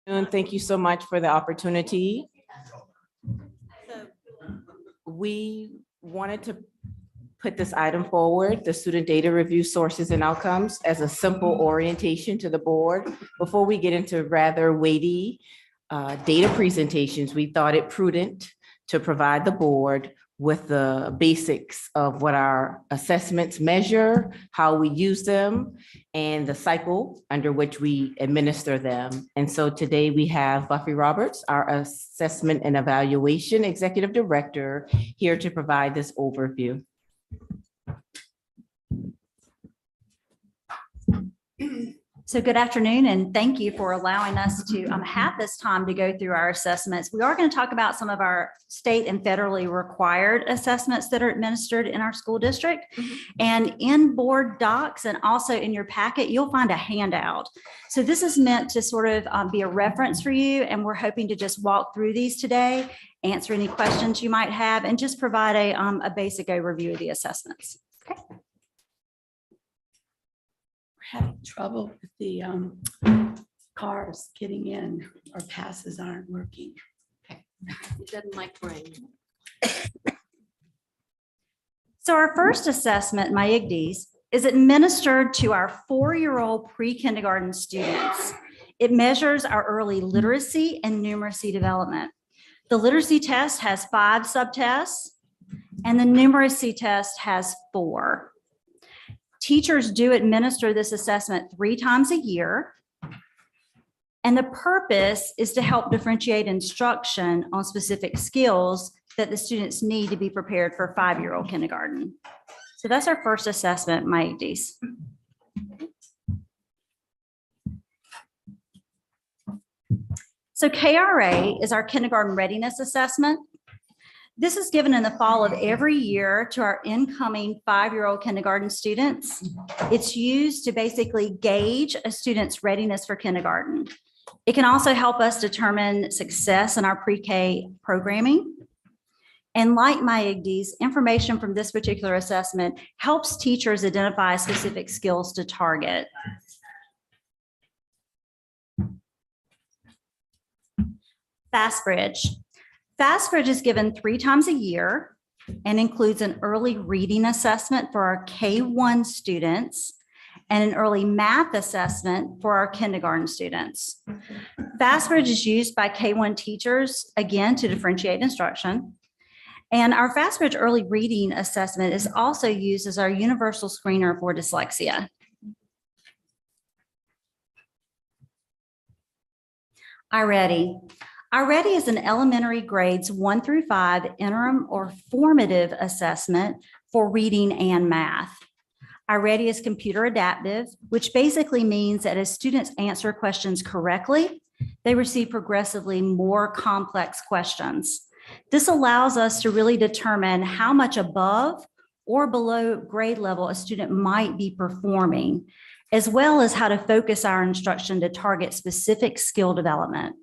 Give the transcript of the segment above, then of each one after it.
And thank you so much for the opportunity. We wanted to put this item forward, the student data review sources and outcomes, as a simple orientation to the board. Before we get into rather weighty data presentations, we thought it prudent to provide the board with the basics of what our assessments measure, how we use them, and the cycle under which we administer them. And so today we have Buffy Roberts, our Assessment and Evaluation Executive Director, here to provide this overview. So good afternoon, and thank you for allowing us to have this time to go through our assessments. We are going to talk about some of our state and federally required assessments that are administered in our school district. And in board docs and also in your packet, you'll find a handout. So this is meant to sort of be a reference for you, and we're hoping to just walk through these today, answer any questions you might have, and just provide a basic overview of the assessments. Okay. Having trouble with the cars getting in, or passes aren't working. It doesn't like rain. So our first assessment, my IGDs, is administered to our 4-year-old pre-kindergarten students. It measures our early literacy and numeracy development. The literacy test has 5 subtests, and the numeracy test has 4. Teachers do administer this assessment 3 times a year. And the purpose is to help differentiate instruction on specific skills that the students need to be prepared for 5-year-old kindergarten. So that's our first assessment, my IGDs. So KRA is our kindergarten readiness assessment. This is given in the fall of every year to our incoming 5-year-old kindergarten students. It's used to basically gauge a student's readiness for kindergarten. It can also help us determine success in our pre-K programming. And like my IGDs, information from this particular assessment helps teachers identify specific skills to target. FastBridge. FastBridge is given 3 times a year and includes an early reading assessment for our K-1 students and an early math assessment for our kindergarten students. FastBridge is used by K-1 teachers, again, to differentiate instruction. And our FastBridge early reading assessment is also used as our universal screener for dyslexia. iReady. iReady is an elementary grades 1 through 5 interim or formative assessment for reading and math. iReady is computer adaptive, which basically means that as students answer questions correctly, they receive progressively more complex questions. This allows us to really determine how much above or below grade level a student might be performing, as well as how to focus our instruction to target specific skill development.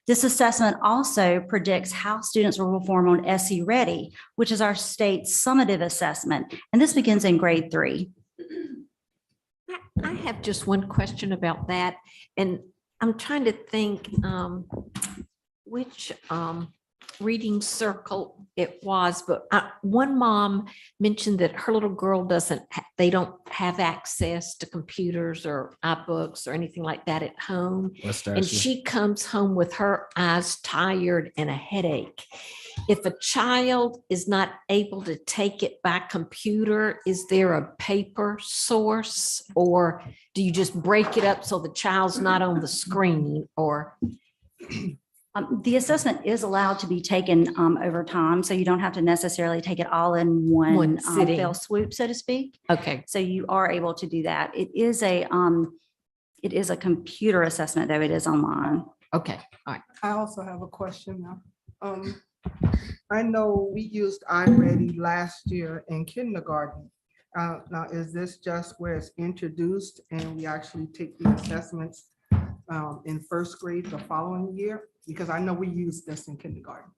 This assessment also predicts how students will perform on SE Ready, which is our state's summative assessment, and this begins in grade 3. I have just one question about that, and I'm trying to think which reading circle it was, but one mom mentioned that her little girl they don't have access to computers or iBooks or anything like that at home. And she comes home with her eyes tired and a headache. If a child is not able to take it by computer, is there a paper source, or do you just break it up so the child's not on the screen? Or the assessment is allowed to be taken over time, so you don't have to necessarily take it all in one sitting. fell swoop, so to speak. Okay. So you are able to do that. It is a computer assessment, though it is online. Okay. All right. I also have a question now. I know we used iReady last year in kindergarten. Now, is this just where it's introduced and we actually take the assessments in first grade the following year? Because I know we use this in kindergarten.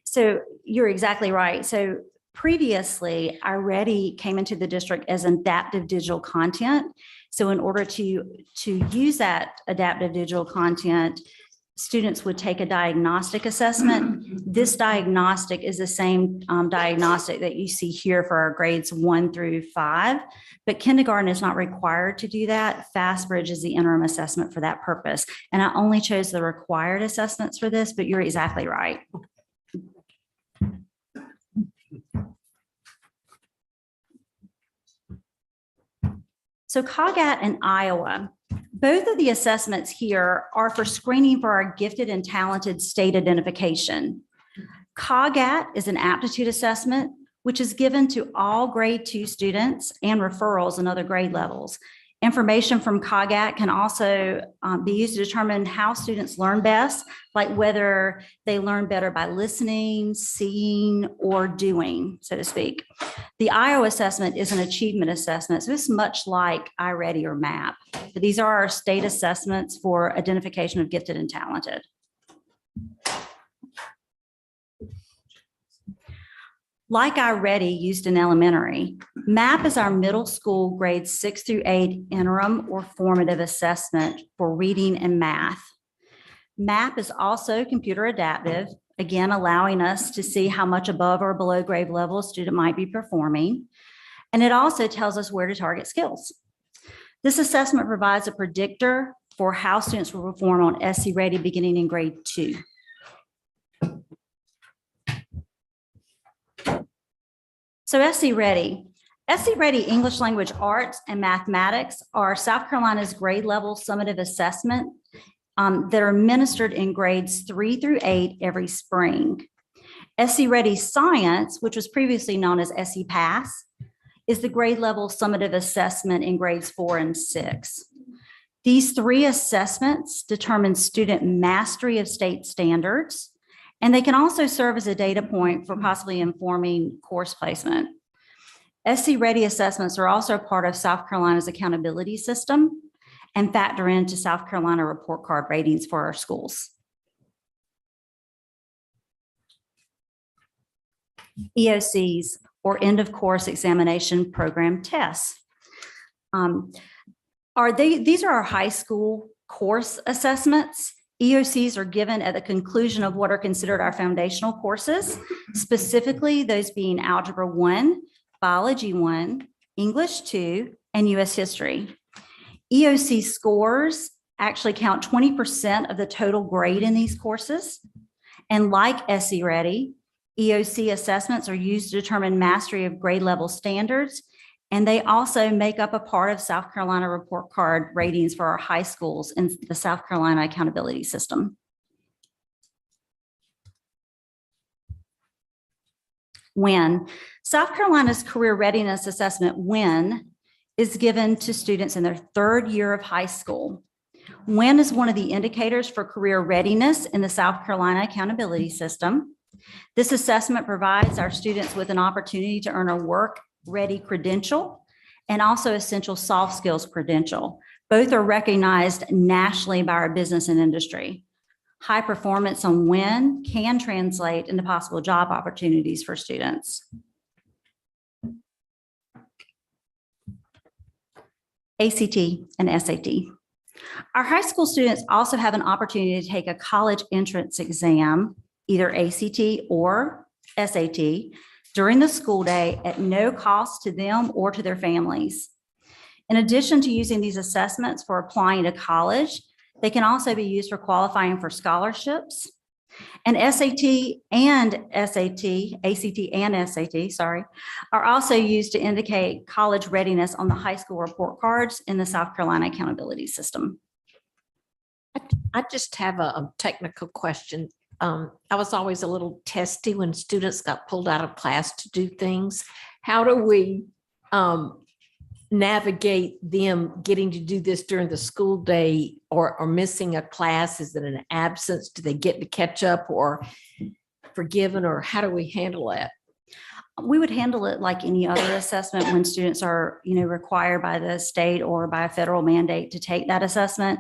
So you're exactly right. So Previously, iReady came into the district as adaptive digital content. So in order to use that adaptive digital content, students would take a diagnostic assessment. This diagnostic is the same diagnostic that you see here for our grades 1 through 5, but kindergarten is not required to do that. FastBridge is the interim assessment for that purpose. And I only chose the required assessments for this, but you're exactly right. So COGAT and Iowa, both of the assessments here are for screening for our gifted and talented state identification. COGAT is an aptitude assessment, which is given to all grade 2 students and referrals in other grade levels. Information from COGAT can also be used to determine how students learn best, like whether they learn better by listening, seeing, or doing, so to speak. The Iowa assessment is an achievement assessment, so it's much like iReady or MAP. But these are our state assessments for identification of gifted and talented. Like iReady used in elementary, MAP is our middle school grades 6 through 8 interim or formative assessment for reading and math. MAP is also computer adaptive, again, allowing us to see how much above or below grade level a student might be performing. And it also tells us where to target skills. This assessment provides a predictor for how students will perform on SC Ready beginning in grade 2. So SC Ready English Language Arts and Mathematics are South Carolina's grade level summative assessment that are administered in grades 3 through 8 every spring. SC Ready Science, which was previously known as SC Pass, is the grade level summative assessment in grades 4 and 6. These 3 assessments determine student mastery of state standards, and they can also serve as a data point for possibly informing course placement. SC Ready assessments are also part of South Carolina's accountability system and factor into South Carolina report card ratings for our schools. EOCs, or end of course examination program tests. These are our high school course assessments. EOCs are given at the conclusion of what are considered our foundational courses, specifically those being Algebra 1, Biology 1, English 2, and US History. EOC scores actually count 20% of the total grade in these courses. And like SC Ready, EOC assessments are used to determine mastery of grade level standards, and they also make up a part of South Carolina report card ratings for our high schools in the South Carolina accountability system. WIN. South Carolina's career readiness assessment, WIN, is given to students in their 3rd year of high school. WIN is one of the indicators for career readiness in the South Carolina accountability system. This assessment provides our students with an opportunity to earn a work-ready credential and also essential soft skills credential. Both are recognized nationally by our business and industry. High performance on WIN can translate into possible job opportunities for students. ACT and SAT. Our high school students also have an opportunity to take a college entrance exam, either ACT or SAT, during the school day at no cost to them or to their families. In addition to using these assessments for applying to college, they can also be used for qualifying for scholarships. And ACT and SAT, are also used to indicate college readiness on the high school report cards in the South Carolina accountability system. I just have a technical question. I was always a little testy when students got pulled out of class to do things. How do we navigate them getting to do this during the school day or missing a class? Is it an absence? Do they get to catch up or forgiven, or how do we handle that? We would handle it like any other assessment when students are, required by the state or by a federal mandate to take that assessment.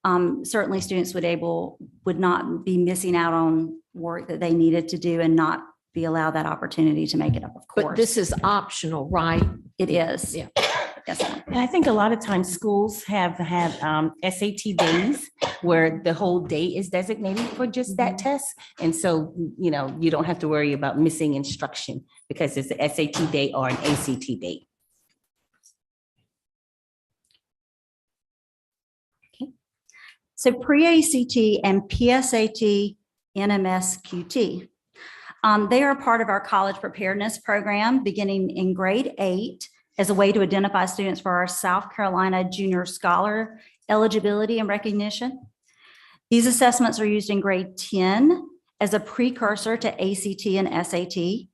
Certainly students would not be missing out on work that they needed to do and not be allowed that opportunity to make it up, of But course. this is optional, right? It is. Yeah. Yes, ma'am. And I think a lot of times schools have had SAT days where the whole day is designated for just that test. And so, you know, you don't have to worry about missing instruction because it's an SAT day or an ACT day. So pre-ACT and PSAT NMSQT. They are part of our college preparedness program beginning in grade 8 as a way to identify students for our South Carolina Junior Scholar eligibility and recognition. These assessments are used in grade 10 as a precursor to ACT and SAT,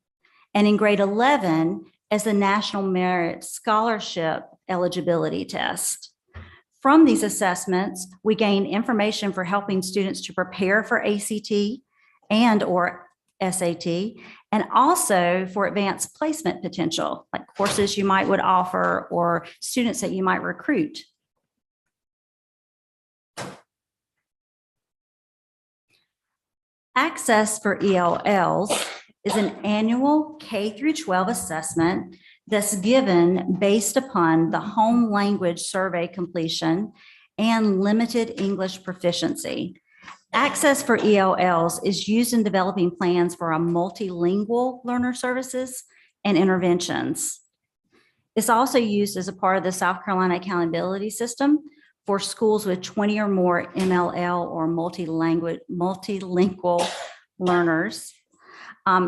and in grade 11 as the National Merit Scholarship eligibility test. From these assessments, we gain information for helping students to prepare for ACT and or SAT, and also for advanced placement potential, like courses you would offer or students that you might recruit. Access for ELLs is an annual K through 12 assessment that's given based upon the home language survey completion and limited English proficiency. Access for ELLs is used in developing plans for our multilingual learner services and interventions. It's also used as a part of the South Carolina Accountability System for schools with 20 or more MLL or multilingual learners,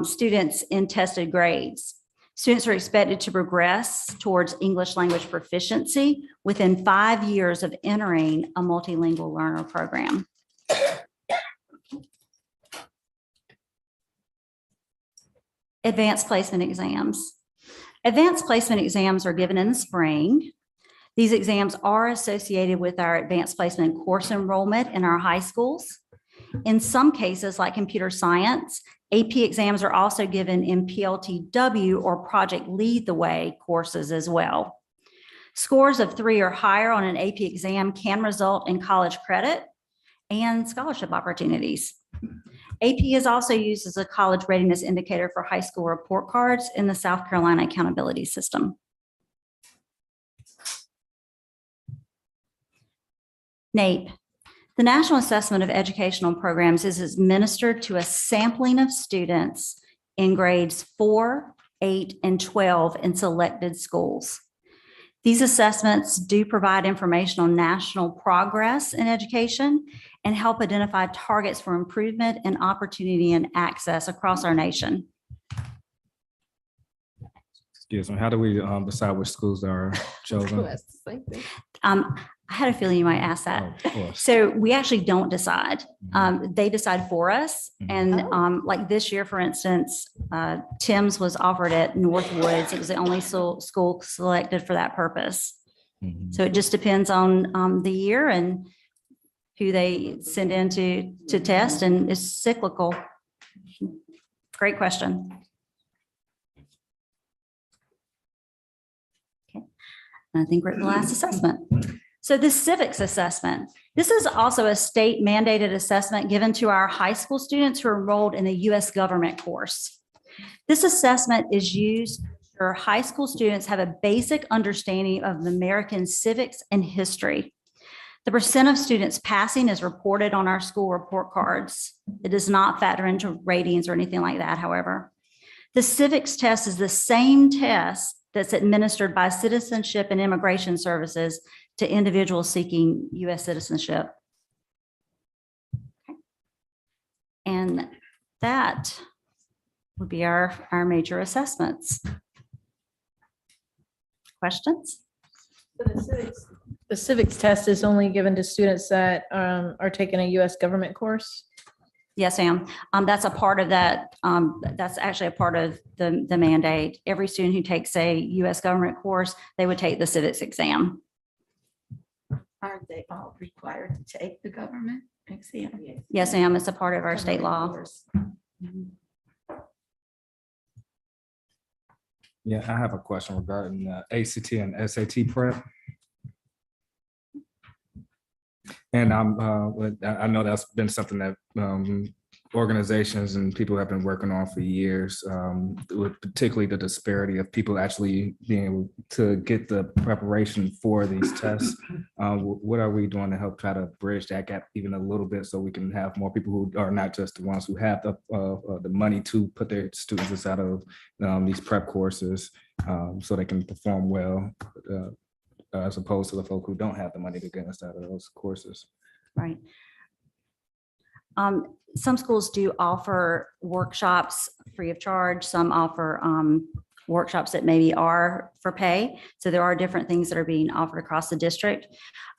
students in tested grades. Students are expected to progress towards English language proficiency within 5 years of entering a multilingual learner program. Advanced placement exams. Advanced placement exams are given in the spring. These exams are associated with our advanced placement course enrollment in our high schools. In some cases, like computer science, AP exams are also given in PLTW or Project Lead the Way courses as well. Scores of 3 or higher on an AP exam can result in college credit and scholarship opportunities. AP is also used as a college readiness indicator for high school report cards in the South Carolina Accountability System. NAEP. The National Assessment of Educational Programs is administered to a sampling of students in grades 4, 8, and 12 in selected schools. These assessments do provide information on national progress in education and help identify targets for improvement and opportunity and access across our nation. Excuse me, how do we decide which schools are chosen? I had a feeling you might ask that. Oh, of course. So we actually don't decide. They decide for us. Mhm. And like this year, for instance, Tim's was offered at Northwoods. It was the only school selected for that purpose. Mhm. So it just depends on the year and who they send in to test, and it's cyclical. Great question. Okay, and I think we're at the last assessment. So the civics assessment. This is also a state mandated assessment given to our high school students who are enrolled in a U.S. government course. This assessment is used for high school students have a basic understanding of American civics and history. The percent of students passing is reported on our school report cards. It does not factor into ratings or anything like that, however. The civics test is the same test that's administered by Citizenship and Immigration Services to individuals seeking U.S. citizenship. Okay. And that would be our major assessments. Questions? The civics test is only given to students that are taking a U.S. government course. Yes, ma'am. That's a part of that. That's actually a part of the mandate. Every student who takes a U.S. government course, they would take the civics exam. Aren't they all required to take the government exam? Yes, ma'am. It's a part of our state law. Yeah, I have a question regarding ACT and SAT prep. And I know that's been something that organizations and people have been working on for years, with particularly the disparity of people actually being able to get the preparation for these tests. What are we doing to help try to bridge that gap even a little bit so we can have more people who are not just the ones who have the money to put their students inside of these prep courses, so they can perform well, as opposed to the folk who don't have the money to get inside of those courses. Right. Some schools do offer workshops free of charge. Some offer workshops that maybe are for pay. So there are different things that are being offered across the district.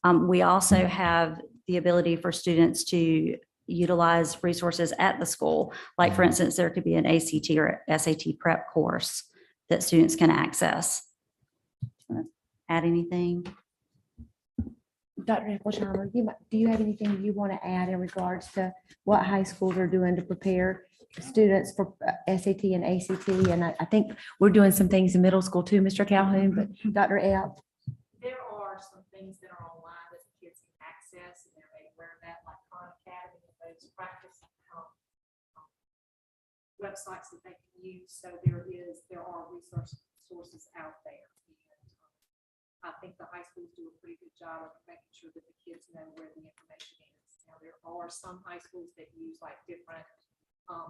We also have the ability for students to utilize resources at the school. Like for instance, there could be an ACT or SAT prep course that students can access. Add anything? Dr. Heckelsheimer, do you have anything you want to add in regards to what high schools are doing to prepare students for SAT and ACT? And I think we're doing some things in middle school too, Mr. Calhoun, but Dr. Epp? There are some things that are online that the kids can access, and they're made aware of that, like Khan Academy and those practice websites that they can use. So there are sources out there. I think the high schools do a pretty good job of making sure that the kids know where the information is. Now, there are some high schools that use like different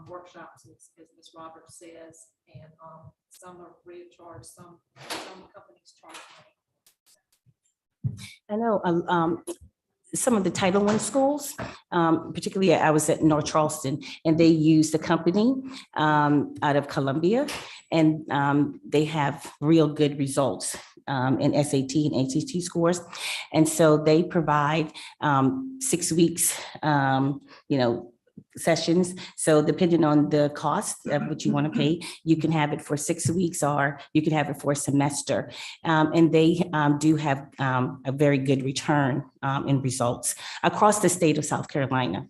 workshops, as Ms. Roberts says, and some are free of charge, some companies charge money. I know some of the Title I schools, particularly I was at North Charleston, and they use the company out of Columbia, and they have real good results in SAT and ACT scores. And so they provide 6 weeks, sessions. So depending on the cost of what you want to pay, you can have it for 6 weeks or you can have it for a semester. And they do have a very good return in results across the state of South Carolina.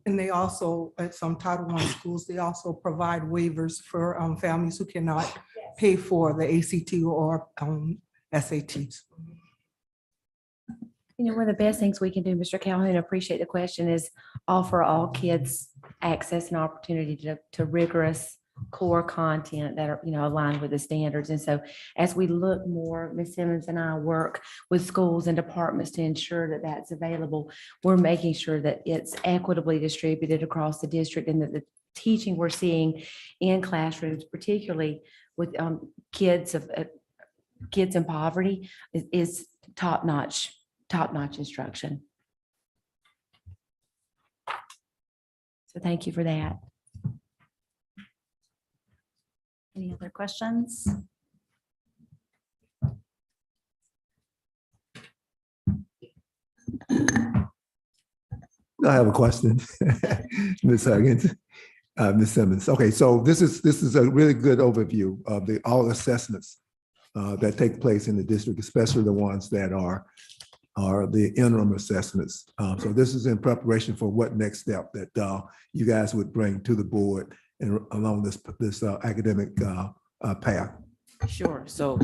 And they also, at some Title I schools, they also provide waivers for families who cannot pay for the ACT or SATs. You know, one of the best things we can do, Mr. Calhoun, I appreciate the question, is offer all kids access and opportunity to rigorous core content that are, aligned with the standards. And so as we look more, Ms. Simmons and I work with schools and departments to ensure that that's available. We're making sure that it's equitably distributed across the district and that the teaching we're seeing in classrooms, particularly with kids in poverty, is top-notch instruction. So thank you for that. Any other questions? I have a question, Ms. Huggins, Ms. Simmons. Okay, so this is a really good overview of all assessments that take place in the district, especially the ones that are the interim assessments. So this is in preparation for what next step that you guys would bring to the board and along this academic path. Sure. So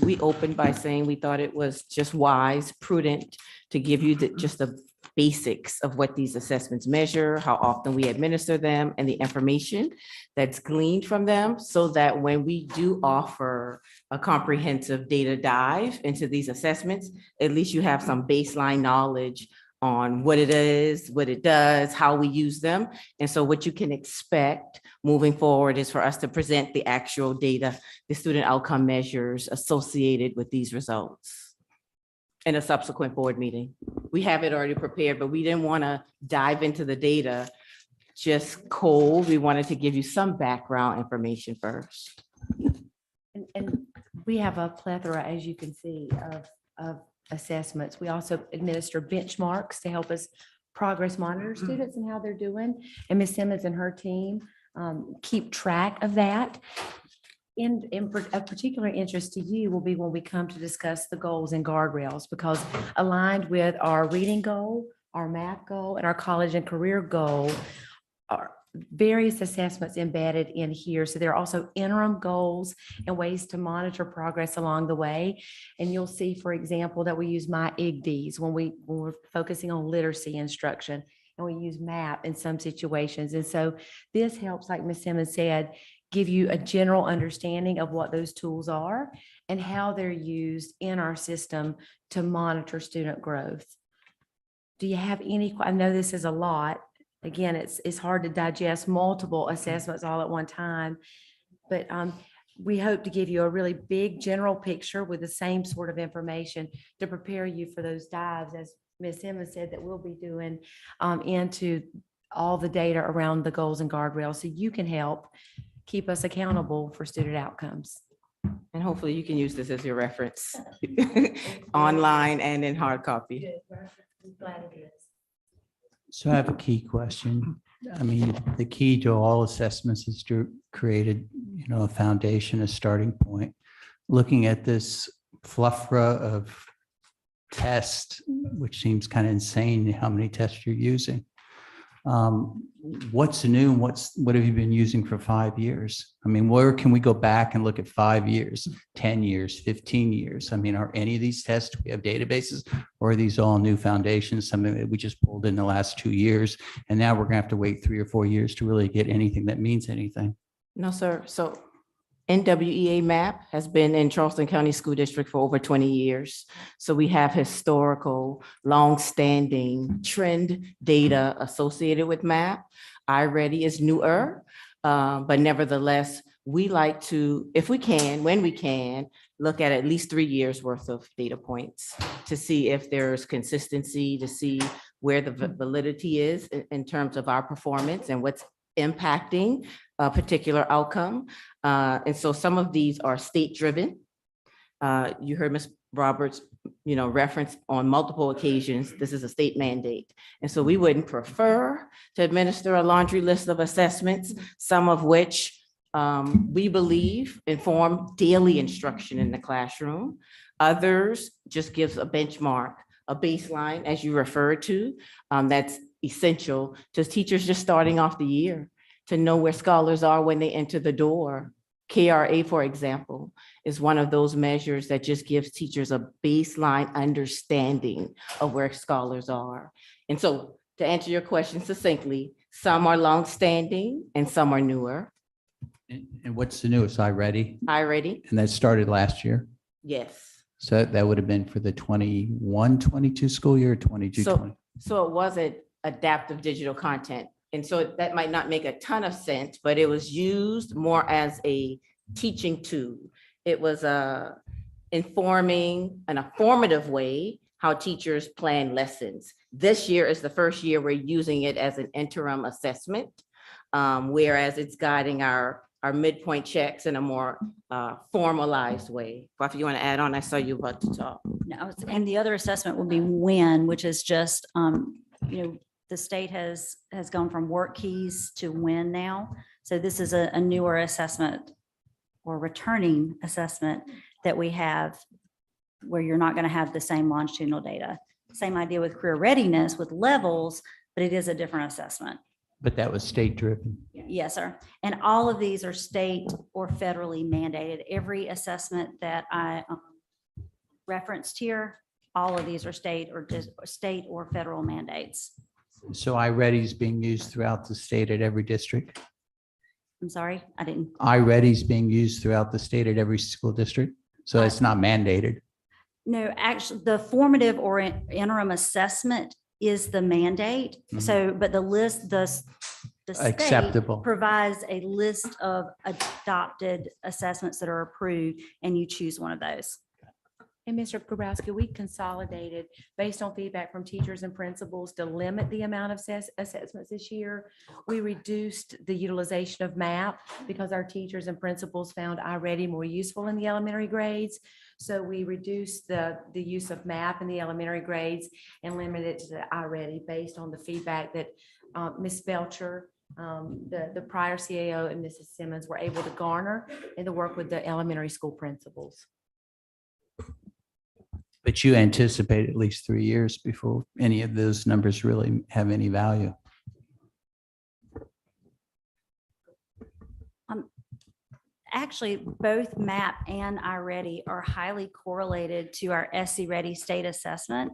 we opened by saying we thought it was just wise, prudent to give you just the basics of what these assessments measure, how often we administer them, and the information that's gleaned from them, so that when we do offer a comprehensive data dive into these assessments, at least you have some baseline knowledge on what it is, what it does, how we use them. And so what you can expect moving forward is for us to present the actual data, the student outcome measures associated with these results in a subsequent board meeting. We have it already prepared, but we didn't want to dive into the data just cold. We wanted to give you some background information first. And we have a plethora, as you can see, of assessments. We also administer benchmarks to help us progress monitor students and how they're doing. And Ms. Simmons and her team keep track of that. And of particular interest to you will be when we come to discuss the goals and guardrails, because aligned with our reading goal, our math goal, and our college and career goal are various assessments embedded in here. So there are also interim goals and ways to monitor progress along the way. And you'll see, for example, that we use my IGDs when we're focusing on literacy instruction. and we use MAP in some situations. And so this helps, like Ms. Simmons said, give you a general understanding of what those tools are and how they're used in our system to monitor student growth. Do you have any, I know this is a lot. Again, it's hard to digest multiple assessments all at one time, but we hope to give you a really big general picture with the same sort of information to prepare you for those dives, as Ms. Simmons said, that we'll be doing into all the data around the goals and guardrails, so you can help keep us accountable for student outcomes. And hopefully you can use this as your reference online and in hard copy. So I have a key question. I mean, the key to all assessments is to create a foundation, a starting point. Looking at this fluffer of tests, which seems kind of insane how many tests you're using. What's new and what have you been using for 5 years? I mean, where can we go back and look at 5 years, 10 years, 15 years? I mean, are any of these tests, do we have databases, or are these all new foundations, something that we just pulled in the last 2 years? And now we're gonna have to wait 3 or 4 years to really get anything that means anything. No, sir. So NWEA MAP has been in Charleston County School District for over 20 years. So we have historical, long-standing trend data associated with MAP. iReady is newer, but nevertheless, we like to, if we can, when we can, look at least 3 years worth of data points to see if there's consistency, to see where the validity is in terms of our performance and what's impacting a particular outcome. And so some of these are state-driven. You heard Ms. Roberts, reference on multiple occasions, this is a state mandate. And so we wouldn't prefer to administer a laundry list of assessments, some of which we believe inform daily instruction in the classroom. Others just gives a benchmark, a baseline, as you referred to, that's essential to teachers just starting off the year to know where scholars are when they enter the door. KRA, for example, is one of those measures that just gives teachers a baseline understanding of where scholars are. And so to answer your question succinctly, some are longstanding and some are newer. And what's the newest, iReady? iReady, And that started last year? yes. So that would have been for the 21-22 school year, 22-20? So it wasn't adaptive digital content. And so that might not make a ton of sense, but it was used more as a teaching tool. It was informing in a formative way how teachers plan lessons. This year is the first year we're using it as an interim assessment, whereas it's guiding our midpoint checks in a more formalized way. If you want to add on, I saw you about to talk. No, and the other assessment would be WIN, which is just, the state has gone from work keys to WIN now. So this is a newer assessment or returning assessment that we have where you're not going to have the same longitudinal data. Same idea with career readiness with levels, but it is a different assessment. But that was state driven. Yes, sir. And all of these are state or federally mandated. Every assessment that I referenced here, all of these are state or federal mandates. So iReady is being used throughout the state at every district? I'm sorry, I didn't. iReady is being used throughout the state at every school district? So it's not mandated? No, actually, the formative or interim assessment is the mandate. Mhm. So, but the list, the state Acceptable. provides a list of adopted assessments that are approved, and you choose one of those. And Mr. Grabowski, we consolidated based on feedback from teachers and principals to limit the amount of assessments this year. We reduced the utilization of MAP because our teachers and principals found iReady more useful in the elementary grades. So we reduced the use of MAP in the elementary grades and limited it to the iReady based on the feedback that Ms. Belcher, the prior CAO, and Mrs. Simmons were able to garner and to work with the elementary school principals. But you anticipate at least 3 years before any of those numbers really have any value. Actually, both MAP and iReady are highly correlated to our SC Ready state assessment.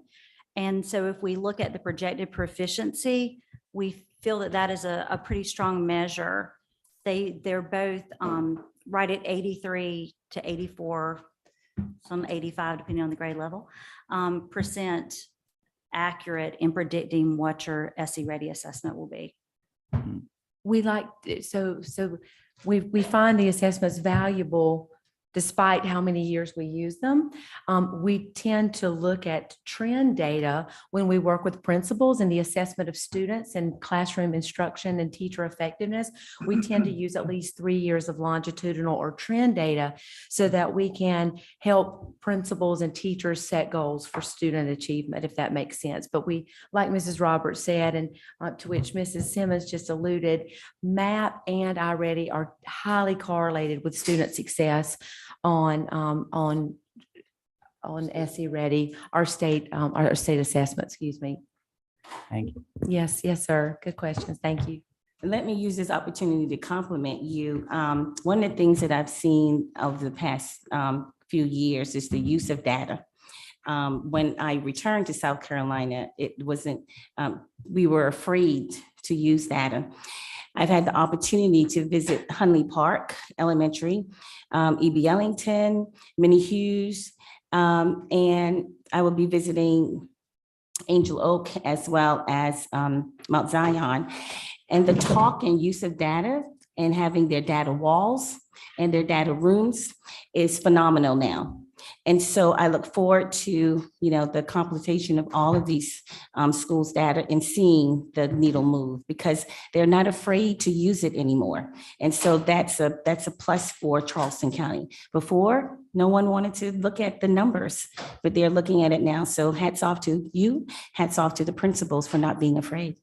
And so if we look at the projected proficiency we feel that that is a pretty strong measure. They're both right at 83 to 84, some 85, depending on the grade level, percent accurate in predicting what your SE Ready assessment will be. We like, so we find the assessments valuable despite how many years we use them. We tend to look at trend data when we work with principals and the assessment of students and classroom instruction and teacher effectiveness. We tend to use at least 3 years of longitudinal or trend data so that we can help principals and teachers set goals for student achievement, if that makes sense. But we, like Mrs. Roberts said, and to which Mrs. Simmons just alluded, MAP and iReady are highly correlated with student success on SE Ready, our state assessment, excuse me. Thank you. Yes, sir. Good questions. Thank you. Let me use this opportunity to compliment you. One of the things that I've seen over the past few years is the use of data. When I returned to South Carolina, it wasn't, we were afraid to use data. I've had the opportunity to visit Hunley Park Elementary, E.B. Ellington, Minnie Hughes, and I will be visiting Angel Oak as well as Mount Zion. And the talk and use of data and having their data walls and their data rooms is phenomenal now. And so I look forward to, the completion of all of these schools' data and seeing the needle move, because they're not afraid to use it anymore. And so that's a plus for Charleston County. Before, no one wanted to look at the numbers, but they're looking at it now. So hats off to you, hats off to the principals for not being afraid.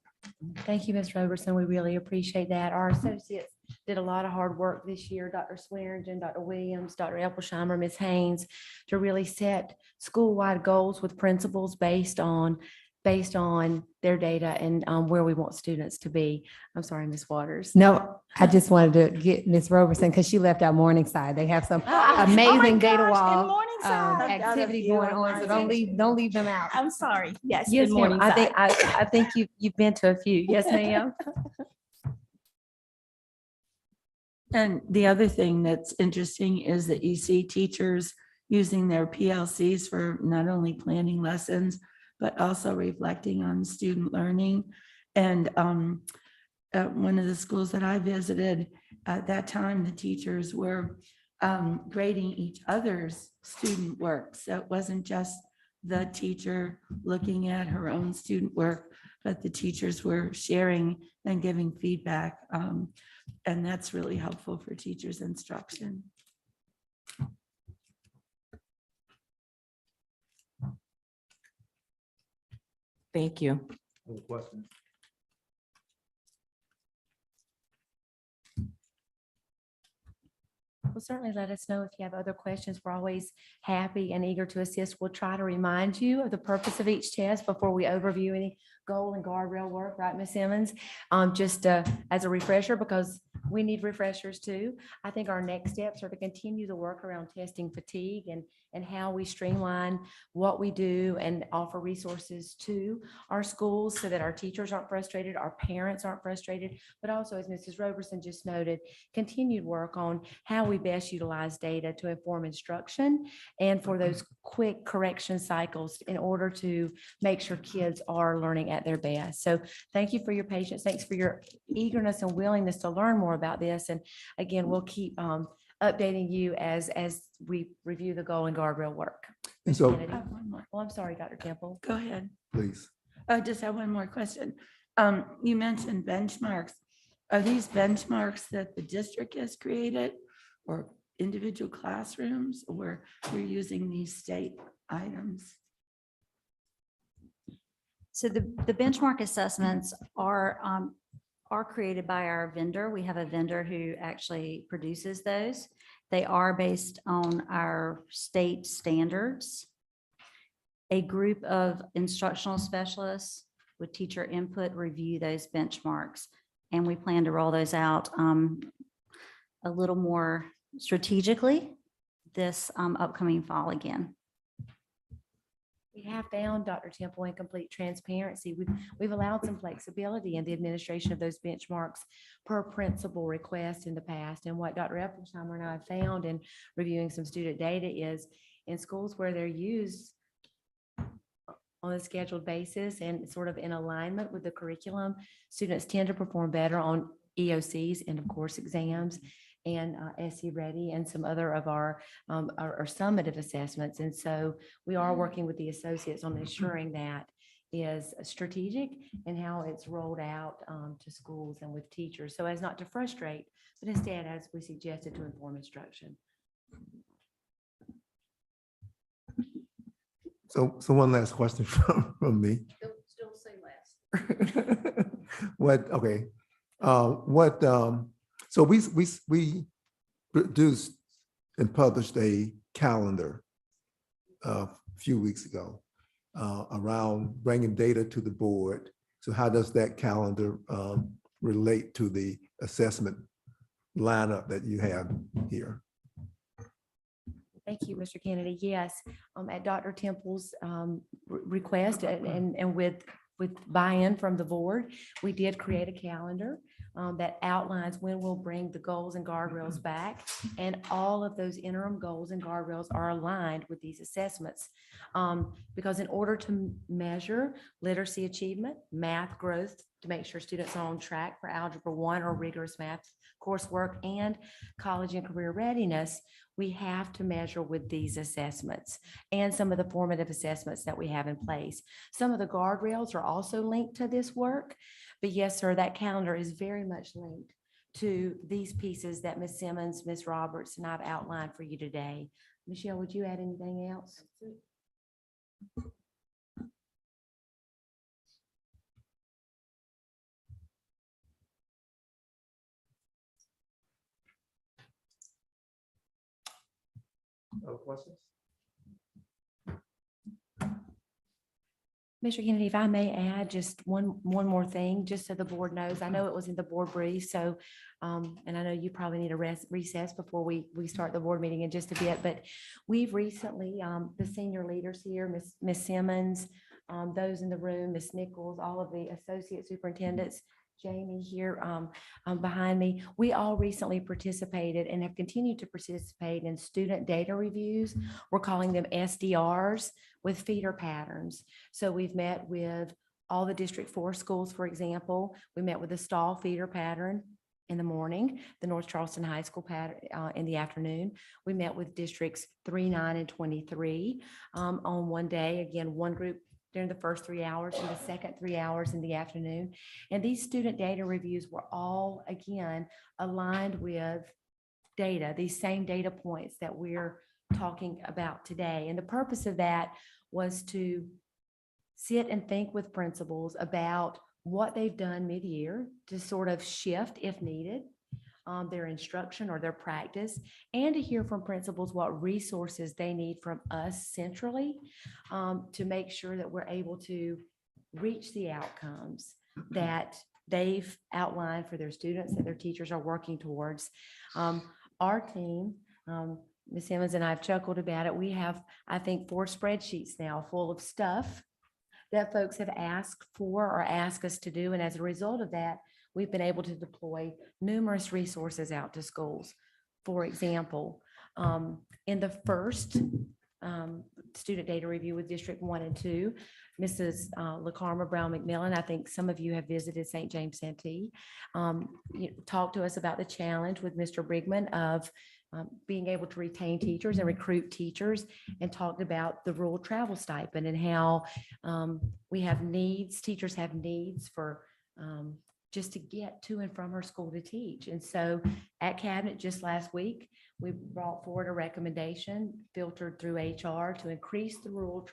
Thank you, Ms. Robertson. We really appreciate that. Our associates did a lot of hard work this year, Dr. Swearingen, Dr. Williams, Dr. Epplesheimer, Ms. Haynes, to really set school-wide goals with principals based on their data and where we want students to be. I'm sorry, Ms. Waters. No, I just wanted to get Ms. Roberson because she left out Morningside. They have some amazing data wall activity going on, so don't leave them out. I'm sorry. Yes. Yes, good ma'am. morning, I think you've been to a few. Yes, ma'am. And the other thing that's interesting is that you see teachers using their PLCs for not only planning lessons, but also reflecting on student learning. And at one of the schools that I visited, at that time, the teachers were grading each other's student work. So it wasn't just the teacher looking at her own student work, but the teachers were sharing and giving feedback. And that's really helpful for teachers' instruction. Thank you. Well, certainly let us know if you have other questions. We're always happy and eager to assist. We'll try to remind you of the purpose of each test before we overview any goal and guardrail work, right, Ms. Simmons? Just as a refresher, because we need refreshers too. I think our next steps are to continue the work around testing fatigue and how we streamline what we do and offer resources to our schools so that our teachers aren't frustrated, our parents aren't frustrated, but also, as Mrs. Roberson just noted, continued work on how we best utilize data to inform instruction and for those quick correction cycles in order to make sure kids are learning at their best. So thank you for your patience. Thanks for your eagerness and willingness to learn more about this. And again, we'll keep updating you as we review the goal and guardrail work. And so, I have one more. Oh, I'm sorry, Dr. Temple. Go ahead. please. I just have one more question. You mentioned benchmarks. Are these benchmarks that the district has created or individual classrooms, or you're using these state items? So the benchmark assessments are created by our vendor. We have a vendor who actually produces those. They are based on our state standards. A group of instructional specialists with teacher input review those benchmarks, and we plan to roll those out a little more strategically this upcoming fall again. We have found, Dr. Temple, in complete transparency, we've allowed some flexibility in the administration of those benchmarks per principal request in the past. And what Dr. Epplesheimer and I have found in reviewing some student data is in schools where they're used on a scheduled basis and sort of in alignment with the curriculum, students tend to perform better on EOCs, end of course exams, and SE Ready and some other of our summative assessments. And so we are working with the associates on ensuring that is strategic and how it's rolled out to schools and with teachers, so as not to frustrate, but instead, as we suggested, to inform instruction. So one last question from me. Still say last. So we produced and published a calendar a few weeks ago around bringing data to the board. So how does that calendar relate to the assessment lineup that you have here? Thank you, Mr. Kennedy. Yes, at Dr. Temple's request and with buy-in from the board, we did create a calendar that outlines when we'll bring the goals and guardrails back. And all of those interim goals and guardrails are aligned with these assessments. Because in order to measure literacy achievement, math growth, to make sure students are on track for Algebra 1 or rigorous math coursework and college and career readiness, we have to measure with these assessments and some of the formative assessments that we have in place. Some of the guardrails are also linked to this work, but yes, sir, that calendar is very much linked to these pieces that Ms. Simmons, Ms. Roberts, and I've outlined for you today. Michelle, would you add anything else? Other questions? Mr. Kennedy, if I may add just one more thing, just so the board knows, I know it was in the board brief, so, and I know you probably need a recess before we start the board meeting in just a bit, but we've recently, the senior leaders here, Ms. Simmons, those in the room, Ms. Nichols, all of the associate superintendents, Jamie here behind me, we all recently participated and have continued to participate in student data reviews. We're calling them SDRs with feeder patterns. So we've met with all the District 4 schools, for example. We met with the Stall feeder pattern in the morning, the North Charleston High School pattern in the afternoon. We met with districts 3, 9, and 23 on one day. Again, one group during the first 3 hours and the second 3 hours in the afternoon. And these student data reviews were all, again, aligned with data, these same data points that we're talking about today. And the purpose of that was to sit and think with principals about what they've done mid-year to sort of shift, if needed, their instruction or their practice, and to hear from principals what resources they need from us centrally to make sure that we're able to reach the outcomes that they've outlined for their students, that their teachers are working towards. Our team, Ms. Simmons and I have chuckled about it. We have, I think, 4 spreadsheets now full of stuff that folks have asked for or asked us to do. And as a result of that, we've been able to deploy numerous resources out to schools. For example, in the first student data review with District 1 and 2, Mrs. LaCarma Brown McMillan, I think some of you have visited St. James Santee, talked to us about the challenge with Mr. Brigman of being able to retain teachers and recruit teachers, and talked about the rural travel stipend and how we have needs, teachers have needs for just to get to and from her school to teach. And so at Cabinet just last week, we brought forward a recommendation filtered through HR to increase the rural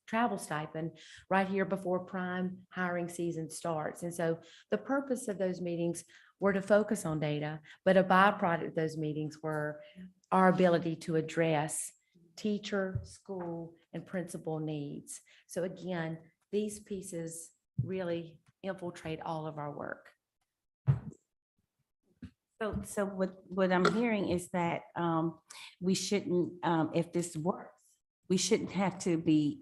travel stipend right here before prime hiring season starts. And so the purpose of those meetings were to focus on data, but a byproduct of those meetings were our ability to address teacher, school, and principal needs. So again, these pieces really infiltrate all of our work. So what I'm hearing is that we shouldn't, if this works, we shouldn't have to be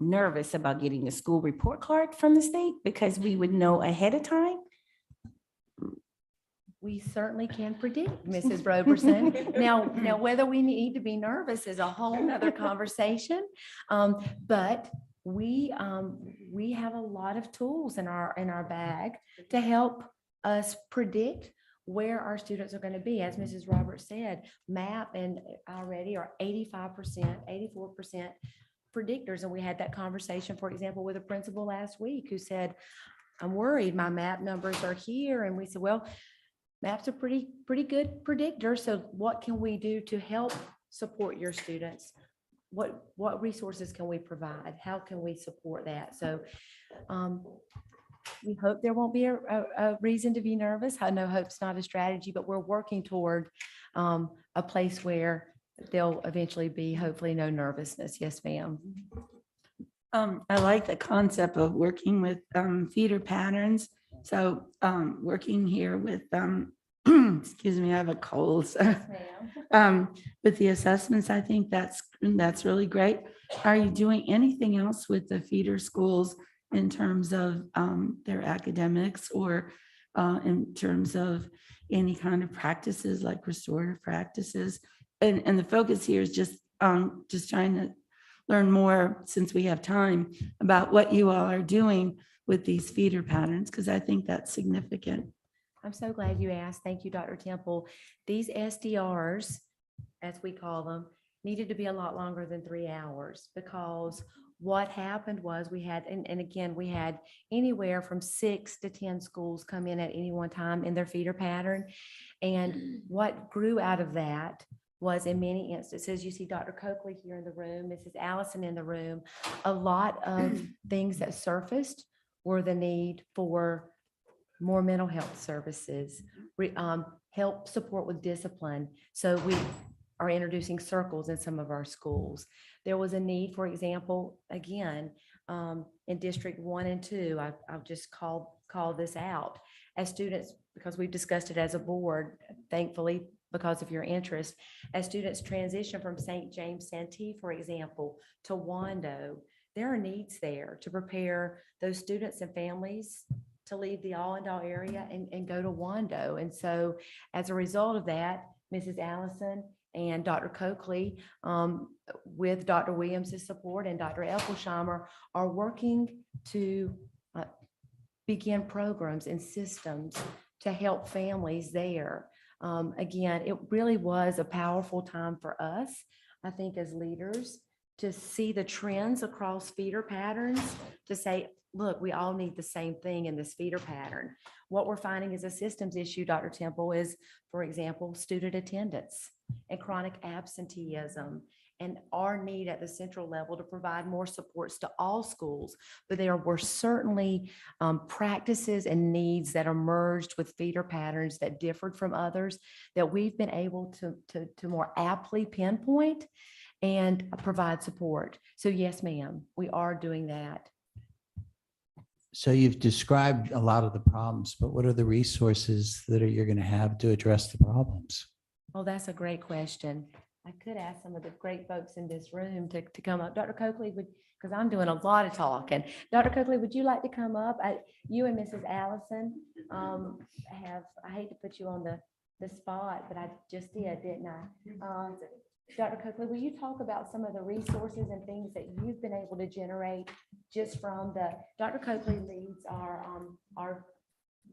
nervous about getting the school report card from the state because we would know ahead of time. We certainly can predict, Mrs. Roberson. Now, whether we need to be nervous is a whole nother conversation. But we have a lot of tools in our bag to help us predict where our students are going to be. As Mrs. Roberts said, MAP and already are 85%, 84% predictors. And we had that conversation, for example, with a principal last week who said, I'm worried my MAP numbers are here. And we said, well, MAP's a pretty good predictor. So what can we do to help support your students? What resources can we provide? How can we support that? So we hope there won't be a reason to be nervous. I know hope's not a strategy, but we're working toward a place where there'll eventually be hopefully no nervousness. Yes, ma'am. I like the concept of working with feeder patterns. So working here with, excuse me, I have a cold. So, with the assessments, I think that's really great. Are you doing anything else with the feeder schools in terms of their academics or in terms of any kind of practices like restorative practices? And the focus here is just trying to learn more, since we have time, about what you all are doing with these feeder patterns, because I think that's significant. I'm so glad you asked. Thank you, Dr. Temple. These SDRs, as we call them, needed to be a lot longer than 3 hours, because what happened was we had, and again, we had anywhere from 6 to 10 schools come in at any one time in their feeder pattern. And what grew out of that was, in many instances, you see Dr. Coakley here in the room, Mrs. Allison in the room, a lot of things that surfaced were the need for more mental health services, help support with discipline. So we are introducing circles in some of our schools. There was a need, for example, again, in District 1 and 2, I'll just call this out. As students, because we've discussed it as a board, thankfully, because of your interest, as students transition from St. James Santee, for example, to Wando, there are needs there to prepare those students and families to leave the Allendale area and go to Wando. And so as a result of that, Mrs. Allison and Dr. Coakley, with Dr. Williams's support and Dr. Epplesheimer, are working to begin programs and systems to help families there. Again, it really was a powerful time for us, I think, as leaders, to see the trends across feeder patterns, to say, look, we all need the same thing in this feeder pattern. What we're finding is a systems issue, Dr. Temple, is, for example, student attendance and chronic absenteeism, and our need at the central level to provide more supports to all schools. But there were certainly practices and needs that emerged with feeder patterns that differed from others that we've been able to more aptly pinpoint and provide support. So yes, ma'am, we are doing that. So you've described a lot of the problems, but what are the resources that you're going to have to address the problems? Oh, that's a great question. I could ask some of the great folks in this room to come up. Dr. Coakley would, because I'm doing a lot of talking. Dr. Coakley, would you like to come up? You and Mrs. Allison I hate to put you on the spot, but I just did, didn't I? Dr. Coakley, will you talk about some of the resources and things that you've been able to generate just from Dr. Coakley leads our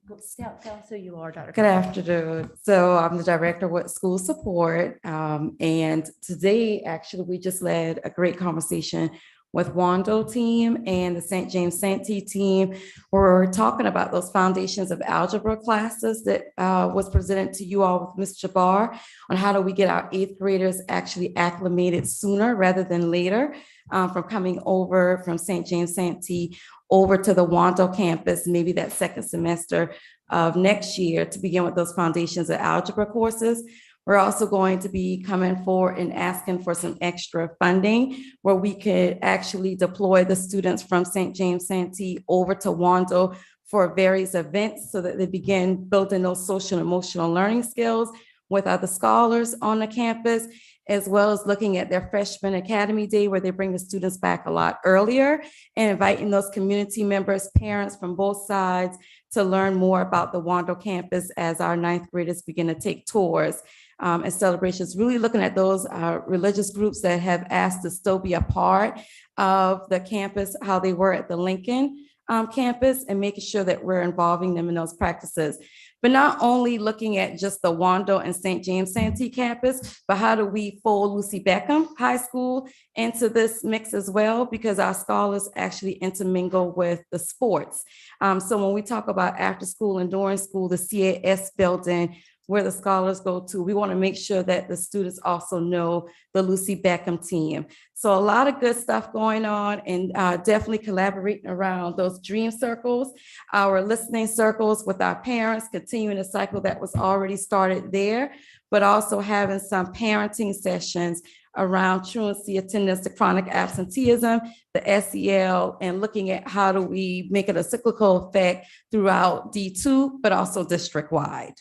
tell us who you are, Dr. Good Coakley. afternoon. So I'm the director with school support. And today, actually, we just led a great conversation with Wando team and the St. James Santee team. We're talking about those foundations of algebra classes that was presented to you all with Ms. Jabbar on how do we get our 8th graders actually acclimated sooner rather than later from coming over from St. James Santee over to the Wando campus, maybe that second semester of next year, to begin with those foundations of algebra courses. We're also going to be coming forward and asking for some extra funding where we could actually deploy the students from St. James Santee over to Wando for various events so that they begin building those social and emotional learning skills with other scholars on the campus, as well as looking at their freshman academy day where they bring the students back a lot earlier and inviting those community members, parents from both sides to learn more about the Wando campus as our ninth graders begin to take tours and celebrations, really looking at those religious groups that have asked to still be a part of the campus, how they were at the Lincoln campus, and making sure that we're involving them in those practices. But not only looking at just the Wando and St. James Santee campus, but how do we fold Lucy Beckham High School into this mix as well? Because our scholars actually intermingle with the sports. So when we talk about after school and during school, the CAS building, where the scholars go to, we want to make sure that the students also know the Lucy Beckham team. So a lot of good stuff going on, and definitely collaborating around those dream circles, our listening circles with our parents, continuing a cycle that was already started there, but also having some parenting sessions around truancy, attendance to chronic absenteeism, the SEL, and looking at how do we make it a cyclical effect throughout D2, but also district-wide.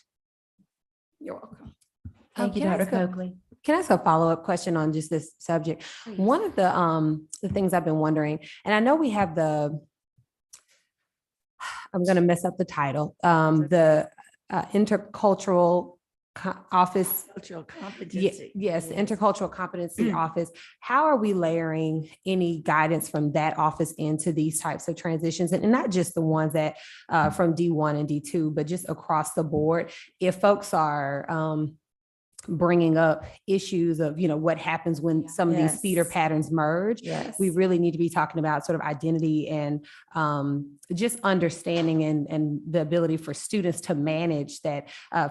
You're welcome. Thank you, Can I Dr. ask a- Coakley. Can I ask a follow-up question on just this subject? One of the things I've been wondering, and I know we have I'm going to mess up the title, the intercultural office. Cultural competency. Yes, the intercultural competency office. How are we layering any guidance from that office into these types of transitions? And not just the ones that from D1 and D2, but just across the board. If folks are bringing up issues of, what happens when some of these feeder patterns merge. Yes. We really need to be talking about sort of identity and just understanding and the ability for students to manage that.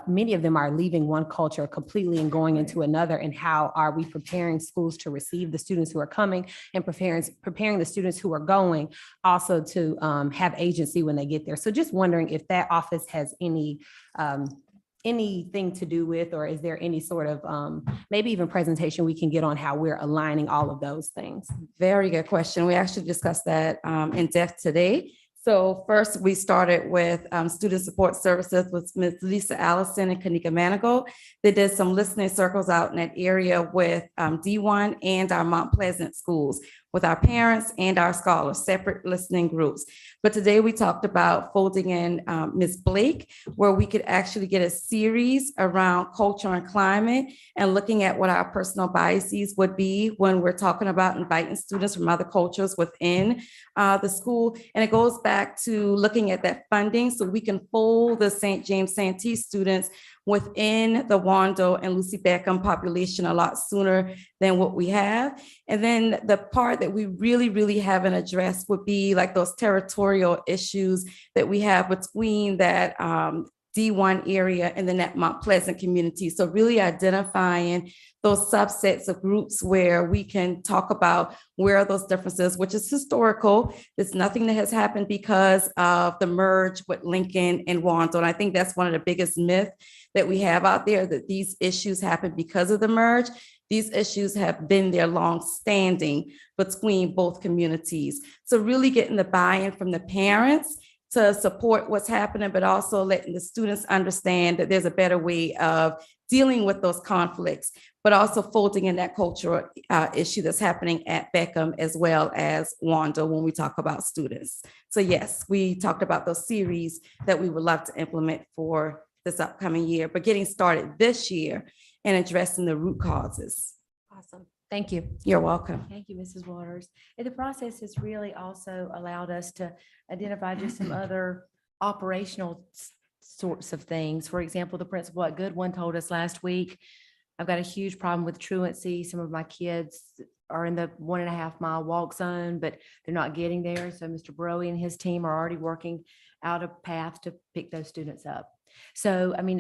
Many of them are leaving one culture completely and going into another. And how are we preparing schools to receive the students who are coming and preparing the students who are going also to have agency when they get there. So just wondering if that office has anything to do with, or is there any sort of maybe even presentation we can get on how we're aligning all of those things? Very good question. We actually discussed that in depth today. So first, we started with student support services with Ms. Lisa Allison and Kanika Manigault. They did some listening circles out in that area with D1 and our Mount Pleasant schools, with our parents and our scholars, separate listening groups. But today we talked about folding in Ms. Blake, where we could actually get a series around culture and climate and looking at what our personal biases would be when we're talking about inviting students from other cultures within the school. And it goes back to looking at that funding so we can fold the St. James Santee students within the Wando and Lucy Beckham population a lot sooner than what we have. And then the part that we really haven't addressed would be like those territorial issues that we have between that D1 area and then that Mount Pleasant community. So really identifying those subsets of groups where we can talk about where are those differences, which is historical. There's nothing that has happened because of the merge with Lincoln and Wando. And I think that's one of the biggest myths that we have out there, that these issues happen because of the merge. These issues have been there long-standing between both communities. So really getting the buy-in from the parents to support what's happening, but also letting the students understand that there's a better way of dealing with those conflicts, but also folding in that cultural issue that's happening at Beckham as well as Wando when we talk about students. So yes, we talked about those series that we would love to implement for this upcoming year, but getting started this year and addressing the root causes. Awesome. Thank you. You're welcome. Thank you, Mrs. Waters. And the process has really also allowed us to identify just some other operational sorts of things. For example, the principal at Goodwin told us last week, I've got a huge problem with truancy. Some of my kids are in the 1.5 mile walk zone, but they're not getting there. So Mr. Broey and his team are already working out a path to pick those students up. So, I mean,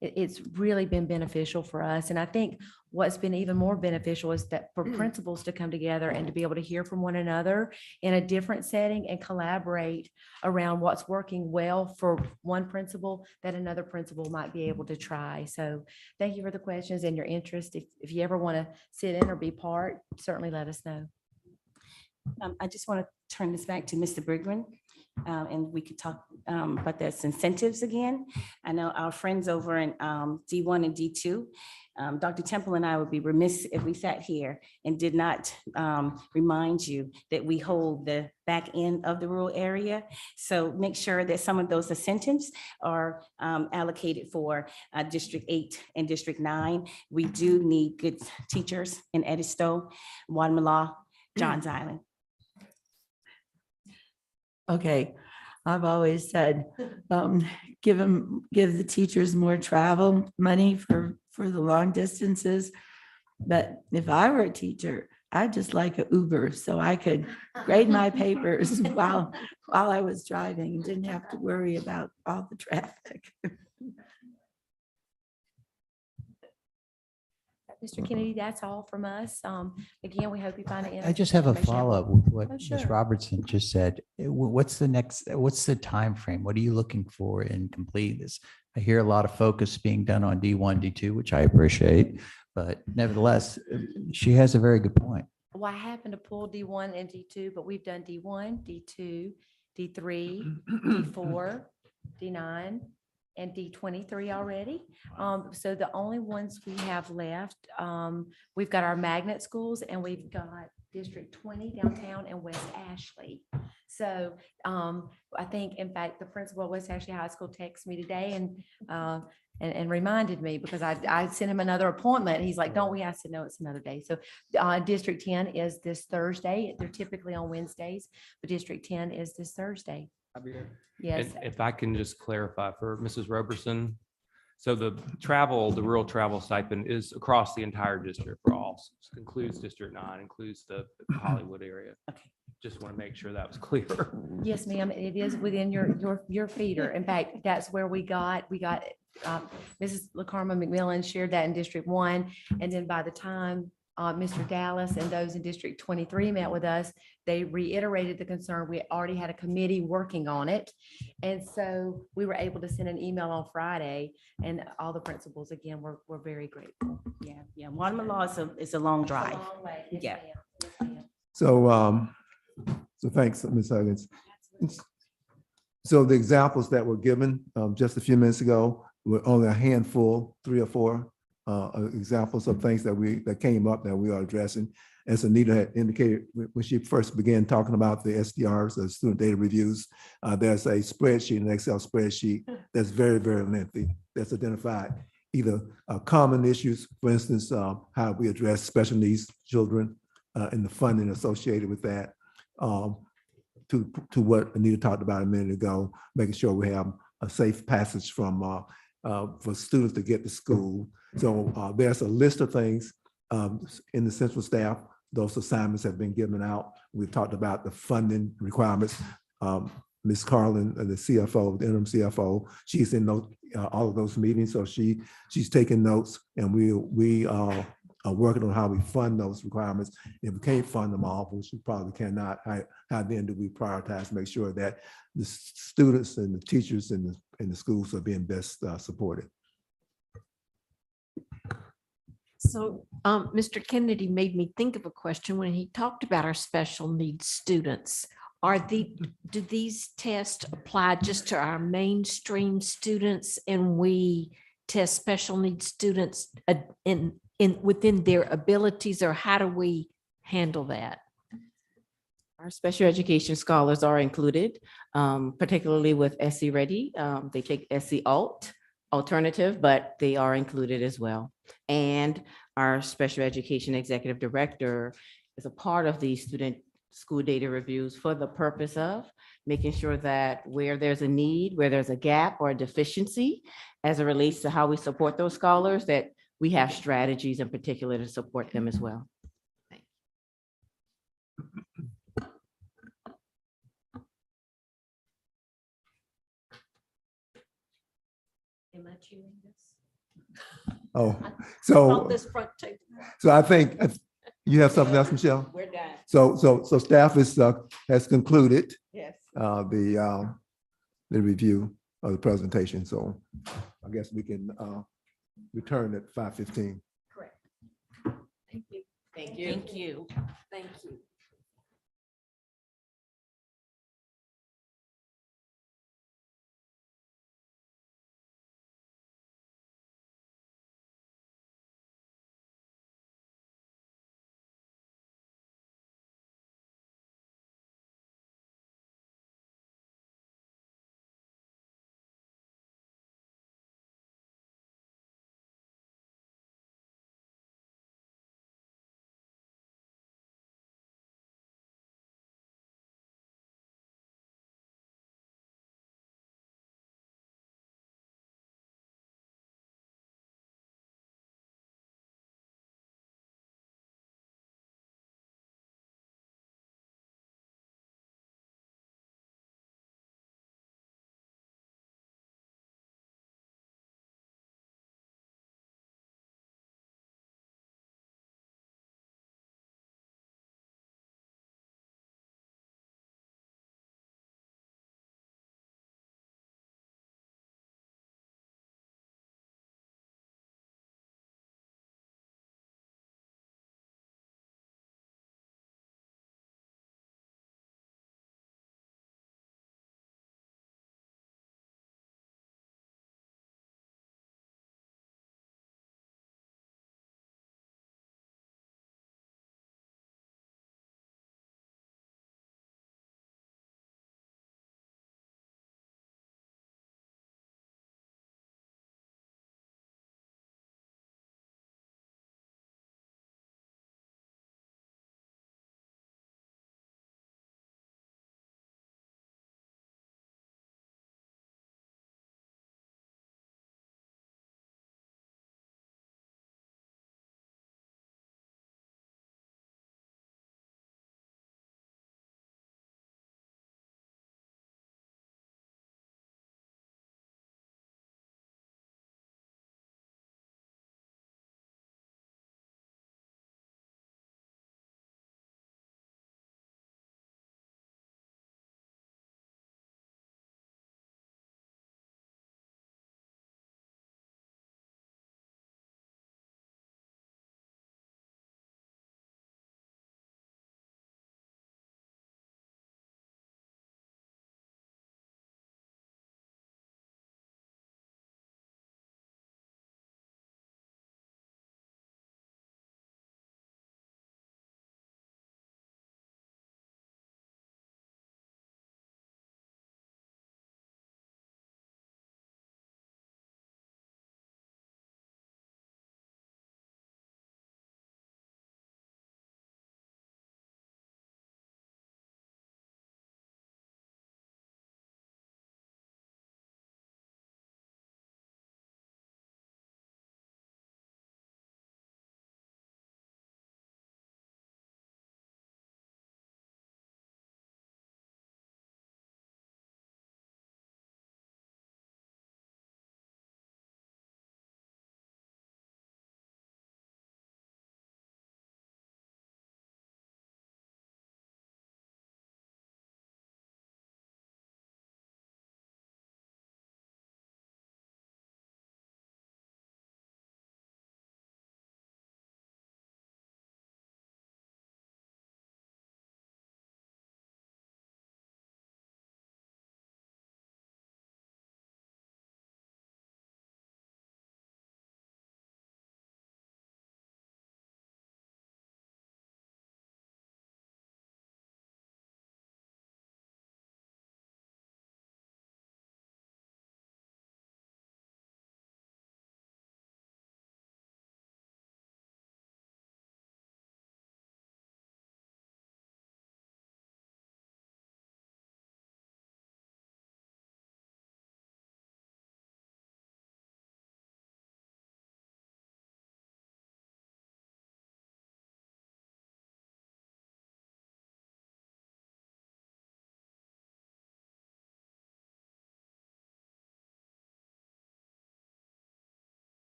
it's really been beneficial for us. And I think what's been even more beneficial is that for principals to come together and to be able to hear from one another in a different setting and collaborate around what's working well for one principal that another principal might be able to try. So thank you for the questions and your interest. If you ever want to sit in or be part, certainly let us know. I just want to turn this back to Mr. Brigman. And we could talk about those incentives again. I know our friends over in D1 and D2, Dr. Temple and I would be remiss if we sat here and did not remind you that we hold the back end of the rural area. So make sure that some of those incentives are allocated for District 8 and District 9. We do need good teachers in Edisto, Guatemala, Johns Island. Okay, I've always said, give the teachers more travel money for the long distances. But if I were a teacher, I'd just like an Uber so I could grade my papers while I was driving and didn't have to worry about all the traffic. Mr. Kennedy, that's all from us. Again, we hope you find it. I just have a information follow-up helpful. with what Oh, Ms. sure. Robertson just said. What's the time frame? What are you looking for in completing this? I hear a lot of focus being done on D1, D2, which I appreciate, but nevertheless, she has a very good point. Well, I happened to pull D1 and D2, but we've done D1, D2, D3, D4, D9, and D23 already. So the only ones we have left, we've got our magnet schools and we've got District 20 downtown and West Ashley. So I think, in fact, the principal of West Ashley High School texted me today and reminded me because I sent him another appointment. He's like, don't we? I said, no, it's another day. So District 10 is this Thursday. They're typically on Wednesdays, but District 10 is this Thursday. I'll be there. Yes. And if I can just clarify for Mrs. Roberson, so the rural travel stipend is across the entire district for all, includes District 9, includes the Hollywood area. Okay. Just want to make sure that was clear. Yes, ma'am. It is within your feeder. In fact, that's where we got Mrs. LaCarma McMillan shared that in District 1. And then by the time Mr. Dallas and those in District 23 met with us, they reiterated the concern. We already had a committee working on it. And so we were able to send an email on Friday and all the principals, again, were very grateful. Yeah. Guatemala is a long drive. It's a long way. Yes, Yeah. ma'am. Yes, ma'am. So thanks, Ms. Huggins. So the examples that were given just a few minutes ago were only a handful, 3 or 4 examples of things that came up that we are addressing. As Anita had indicated when she first began talking about the SDRs, the student data reviews, there's a spreadsheet, an Excel spreadsheet that's very, very lengthy, that's identified either common issues, for instance, how we address special needs children and the funding associated with that, to what Anita talked about a minute ago, making sure we have a safe passage from for students to get to school. So there's a list of things in the central staff. Those assignments have been given out. We've talked about the funding requirements. Ms. Carlin, the CFO, the interim CFO, she's in all of those meetings. So she's taking notes, and we are working on how we fund those requirements. If we can't fund them all, which we probably cannot, how then do we prioritize, make sure that the students and the teachers in the schools are being best supported? So Mr. Kennedy made me think of a question when he talked about our special needs students. Do these tests apply just to our mainstream students and we test special needs students within their abilities, or how do we handle that? Our special education scholars are included, particularly with SC Ready. They take SC alternative, but they are included as well. And our special education executive director is a part of these student school data reviews for the purpose of making sure that where there's a need, where there's a gap or a deficiency as it relates to how we support those scholars, that we have strategies in particular to support them as well. Am I chewing this? Oh, On so this front table. so I think you have something else, Michelle? We're done. So staff has concluded Yes. the review of the presentation. So I guess we can return at 5:15. Correct. Thank you. Thank you. Thank you. Thank you.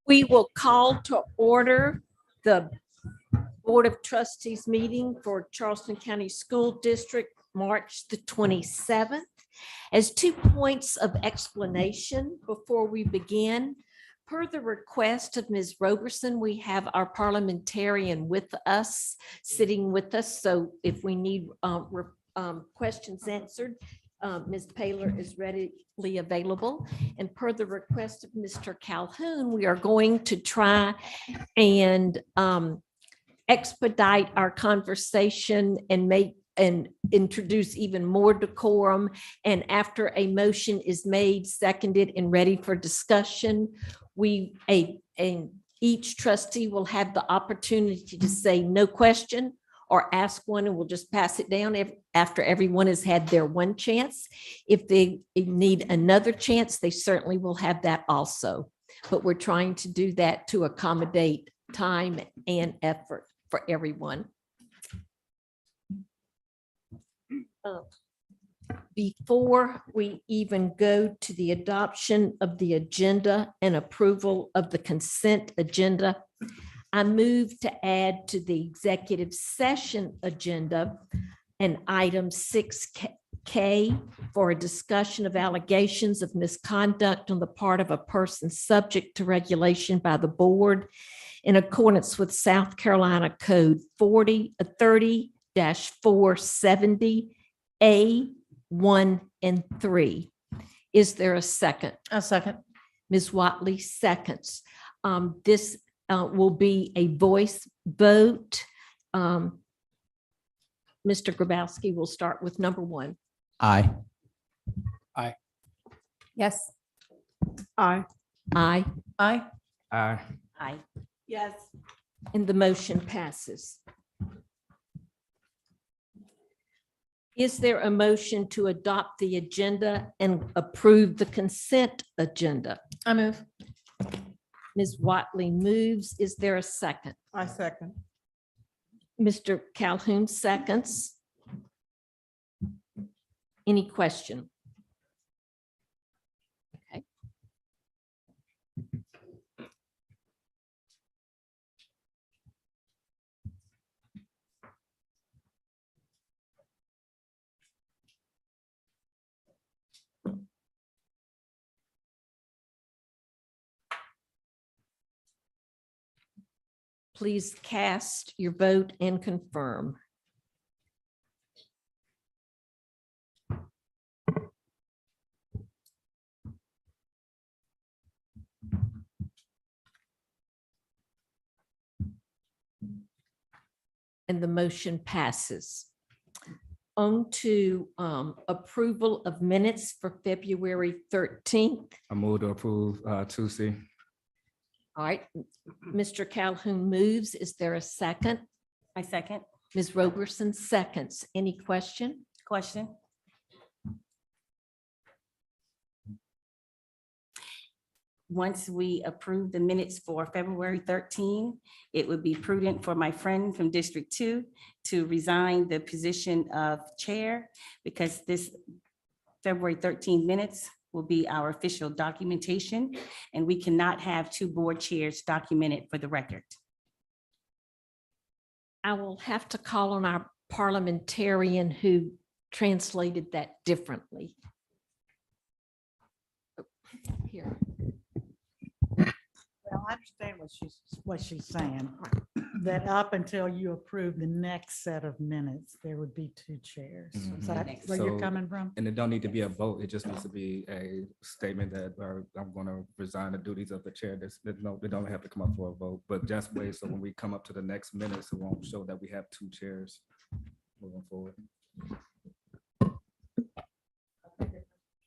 We will call to order the Board of Trustees meeting for Charleston County School District, March the 27th. As 2 points of explanation before we begin, per the request of Ms. Roberson, we have our parliamentarian with us, sitting with us. So if we need questions answered, Ms. Paler is readily available. And per the request of Mr. Calhoun, we are going to try and expedite our conversation and introduce even more decorum. And after a motion is made, seconded, and ready for discussion, each trustee will have the opportunity to say no question or ask one, and we'll just pass it down after everyone has had their one chance. If they need another chance, they certainly will have that also. But we're trying to do that to accommodate time and effort for everyone. Before we even go to the adoption of the agenda and approval of the consent agenda, I move to add to the executive session agenda an item 6K for a discussion of allegations of misconduct on the part of a person subject to regulation by the board in accordance with South Carolina Code 30-470A1 and 3. Is there a second? A second. Ms. Watley seconds. This will be a voice vote. Mr. Grabowski will start with number 1. Aye. Yes. Aye. Aye. Aye. Aye. Aye. Yes. And the motion passes. Is there a motion to adopt the agenda and approve the consent agenda? I move. Ms. Watley moves. Is there a second? I second. Mr. Calhoun seconds. Any question? Okay. Please cast your vote and confirm. And the motion passes. On to approval of minutes for February 13th. I move to approve 2C. All right, Mr. Calhoun moves. Is there a second? I second. Ms. Roberson seconds. Any question? Question. Once we approve the minutes for February 13, it would be prudent for my friend from District 2 to resign the position of chair, because this February 13 minutes will be our official documentation, and we cannot have 2 board chairs documented for the record. I will have to call on our parliamentarian who translated that differently. Here. Well, I understand what she's saying, that up until you approve the next set of minutes, there would be 2 chairs. Is that where you're So- coming from? And it don't need to be a vote. It just needs to be a statement that I'm going to resign the duties of the chair. They don't have to come up for a vote, but just wait. So when we come up to the next minutes, it won't show that we have 2 chairs moving forward.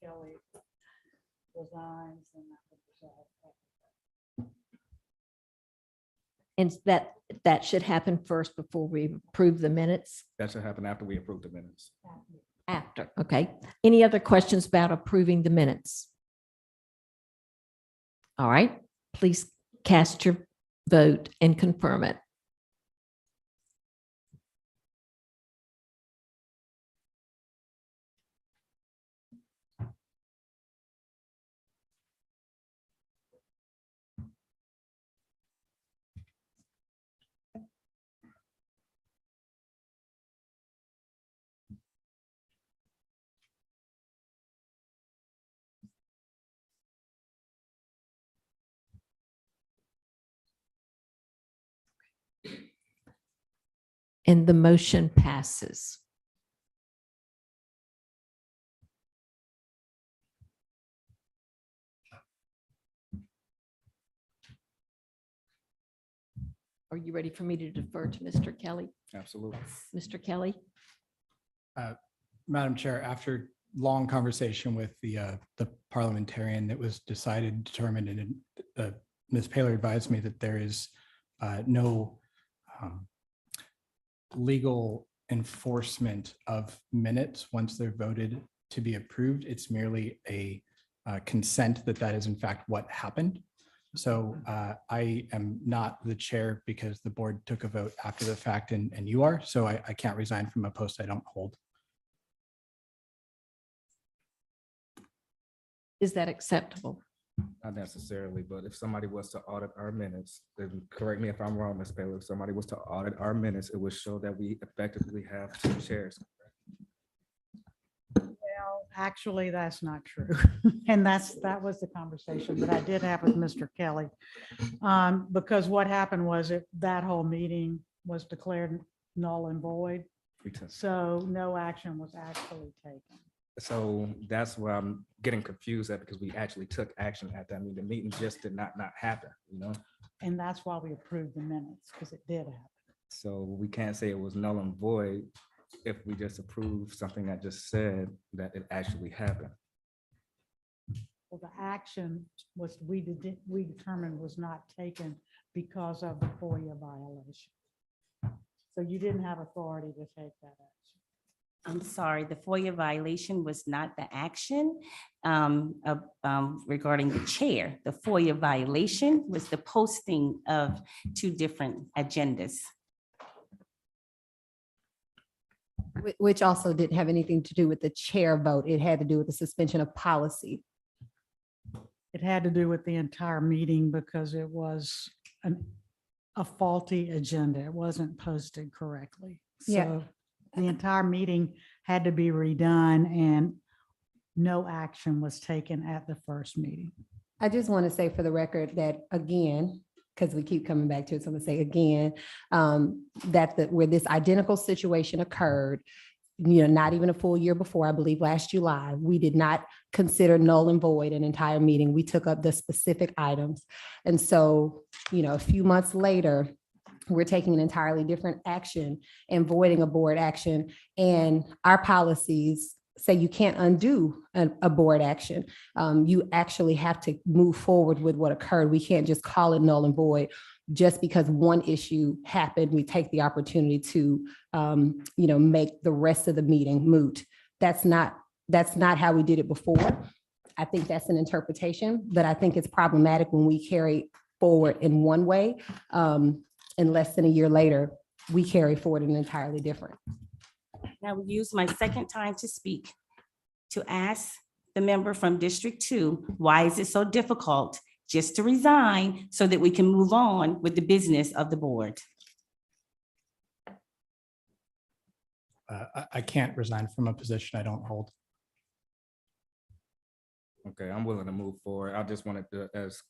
Kelly resigns and And that should happen first before we approve the minutes? That should happen after we approve the minutes. After, okay. Any other questions about approving the minutes? All right, please cast your vote and confirm it. And the motion passes. Are you ready for me to defer to Mr. Kelly? Absolutely. Mr. Kelly? Madam Chair, after long conversation with the parliamentarian, it was decided, determined, and Ms. Paler advised me that there is no legal enforcement of minutes once they're voted to be approved. It's merely a consent that is in fact what happened. So I am not the chair because the board took a vote after the fact and you are, so I can't resign from a post I don't hold. Is that acceptable? Not necessarily, but if somebody was to audit our minutes, then correct me if I'm wrong, Ms. Baylor, if somebody was to audit our minutes, it would show that we effectively have 2 chairs. Well, actually, that's not true. And that was the conversation that I did have with Mr. Kelly. Because what happened was that whole meeting was declared null and void. So no action was actually taken. So that's where I'm getting confused at, because we actually took action at that meeting. The meeting just did not happen, you know? And that's why we approved the minutes, because it did happen. So we can't say it was null and void if we just approved something that just said that it actually happened. Well, the action was, we determined was not taken because of the FOIA violation. So you didn't have authority to take that action. I'm sorry, the FOIA violation was not the action regarding the chair. The FOIA violation was the posting of 2 different agendas. Which also didn't have anything to do with the chair vote. It had to do with the suspension of policy. It had to do with the entire meeting because it was a faulty agenda. It wasn't posted correctly. Yeah. So the entire meeting had to be redone and no action was taken at the first meeting. I just want to say for the record that again, because we keep coming back to it, so I'm going to say again, where this identical situation occurred, not even a full year before, I believe last July, we did not consider null and void an entire meeting. We took up the specific items. And so, a few months later, we're taking an entirely different action and voiding a board action. And our policies say you can't undo a board action. You actually have to move forward with what occurred. We can't just call it null and void just because one issue happened. We take the opportunity to, make the rest of the meeting moot. That's not how we did it before. I think that's an interpretation, but I think it's problematic when we carry forward in one way. And less than a year later, we carry forward an entirely different. Now we use my second time to speak to ask the member from District 2, why is it so difficult just to resign so that we can move on with the business of the board? I can't resign from a position I don't hold. Okay, I'm willing to move forward. I just wanted to, as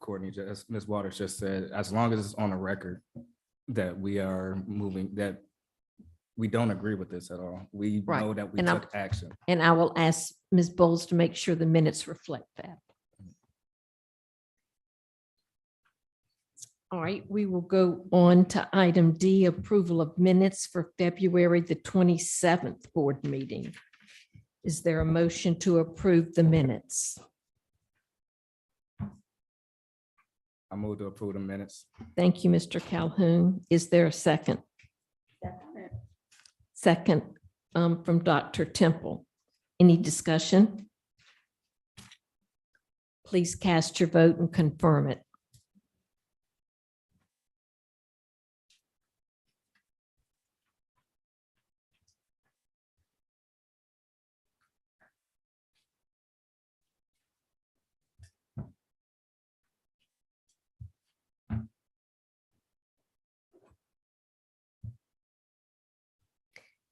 Ms. Waters just said, as long as it's on the record that we are moving, that we don't agree with this at all. We Right. know that we And took action. And I will ask Ms. Bowles to make sure the minutes reflect that. All right, we will go on to item D, approval of minutes for February the 27th board meeting. Is there a motion to approve the minutes? I move to approve the minutes. Thank you, Mr. Calhoun. Is there a second? Second from Dr. Temple. Any discussion? Please cast your vote and confirm it.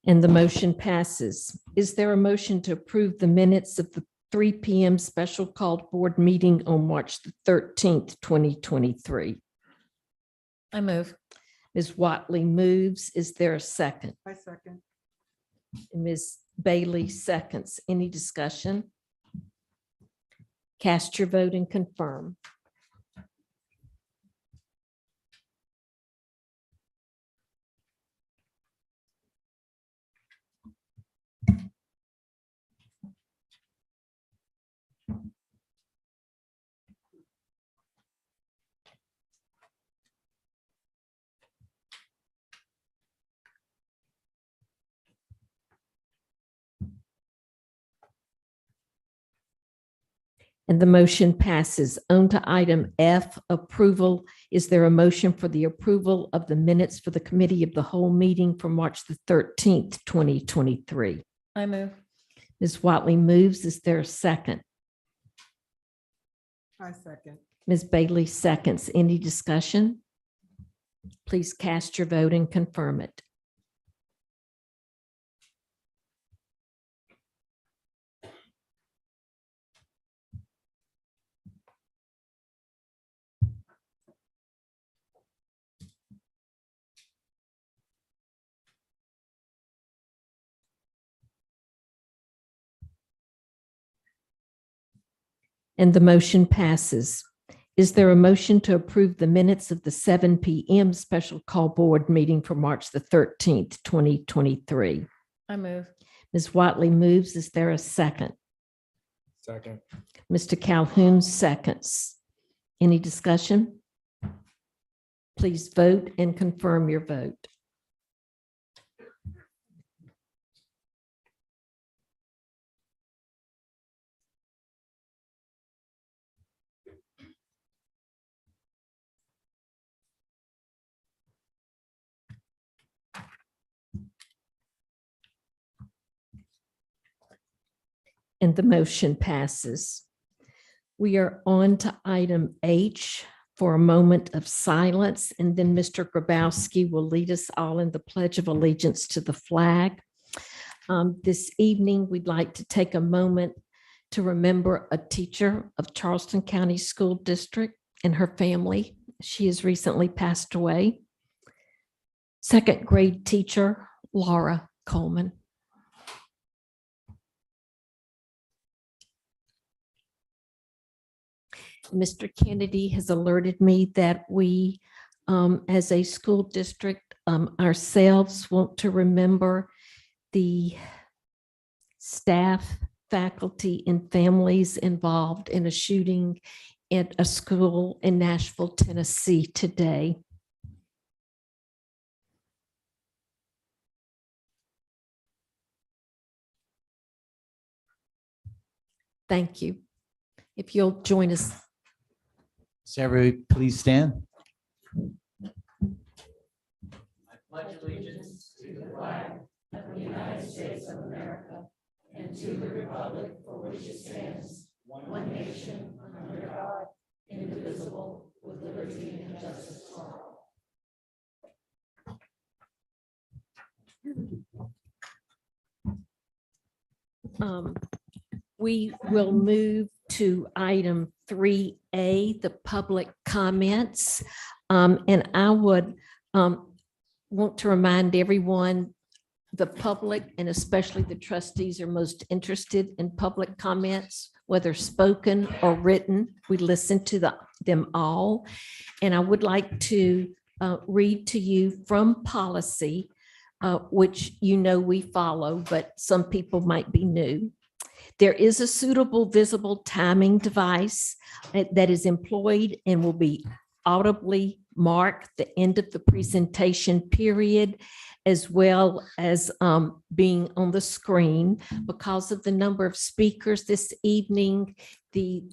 And the motion passes. Is there a motion to approve the minutes of the 3 p.m. special called board meeting on March the 13th, 2023? I move. Ms. Watley moves. Is there a second? I second. Ms. Bailey seconds. Any discussion? Cast your vote and confirm. And the motion passes. On to item F, approval. Is there a motion for the approval of the minutes for the committee of the whole meeting from March the 13th, 2023? I move. Ms. Watley moves. Is there a second? I second. Ms. Bailey seconds. Any discussion? Please cast your vote and confirm it. And the motion passes. Is there a motion to approve the minutes of the 7 p.m. special call board meeting for March the 13th, 2023? I move. Ms. Watley moves. Is there a second? Second. Mr. Calhoun seconds. Any discussion? Please vote and confirm your vote. And the motion passes. We are on to item H for a moment of silence, and then Mr. Grabowski will lead us all in the Pledge of Allegiance to the flag. This evening, we'd like to take a moment to remember a teacher of Charleston County School District and her family. She has recently passed away. Second grade teacher, Laura Coleman. Mr. Kennedy has alerted me that we, as a school district, ourselves want to remember the staff, faculty, and families involved in a shooting at a school in Nashville, Tennessee today. Thank you. If you'll join us. So everybody, please stand. I pledge allegiance to the flag of the United States of America and to the republic for which it stands, one nation, under God, indivisible, with liberty and justice for all. We will move to item 3A, the public comments. And I would want to remind everyone, the public and especially the trustees are most interested in public comments, whether spoken or written. We listen to them all. And I would like to read to you from policy, which you know we follow, but some people might be new. There is a suitable visible timing device that is employed and will be audibly mark the end of the presentation period, as well as being on the screen. Because of the number of speakers this evening, the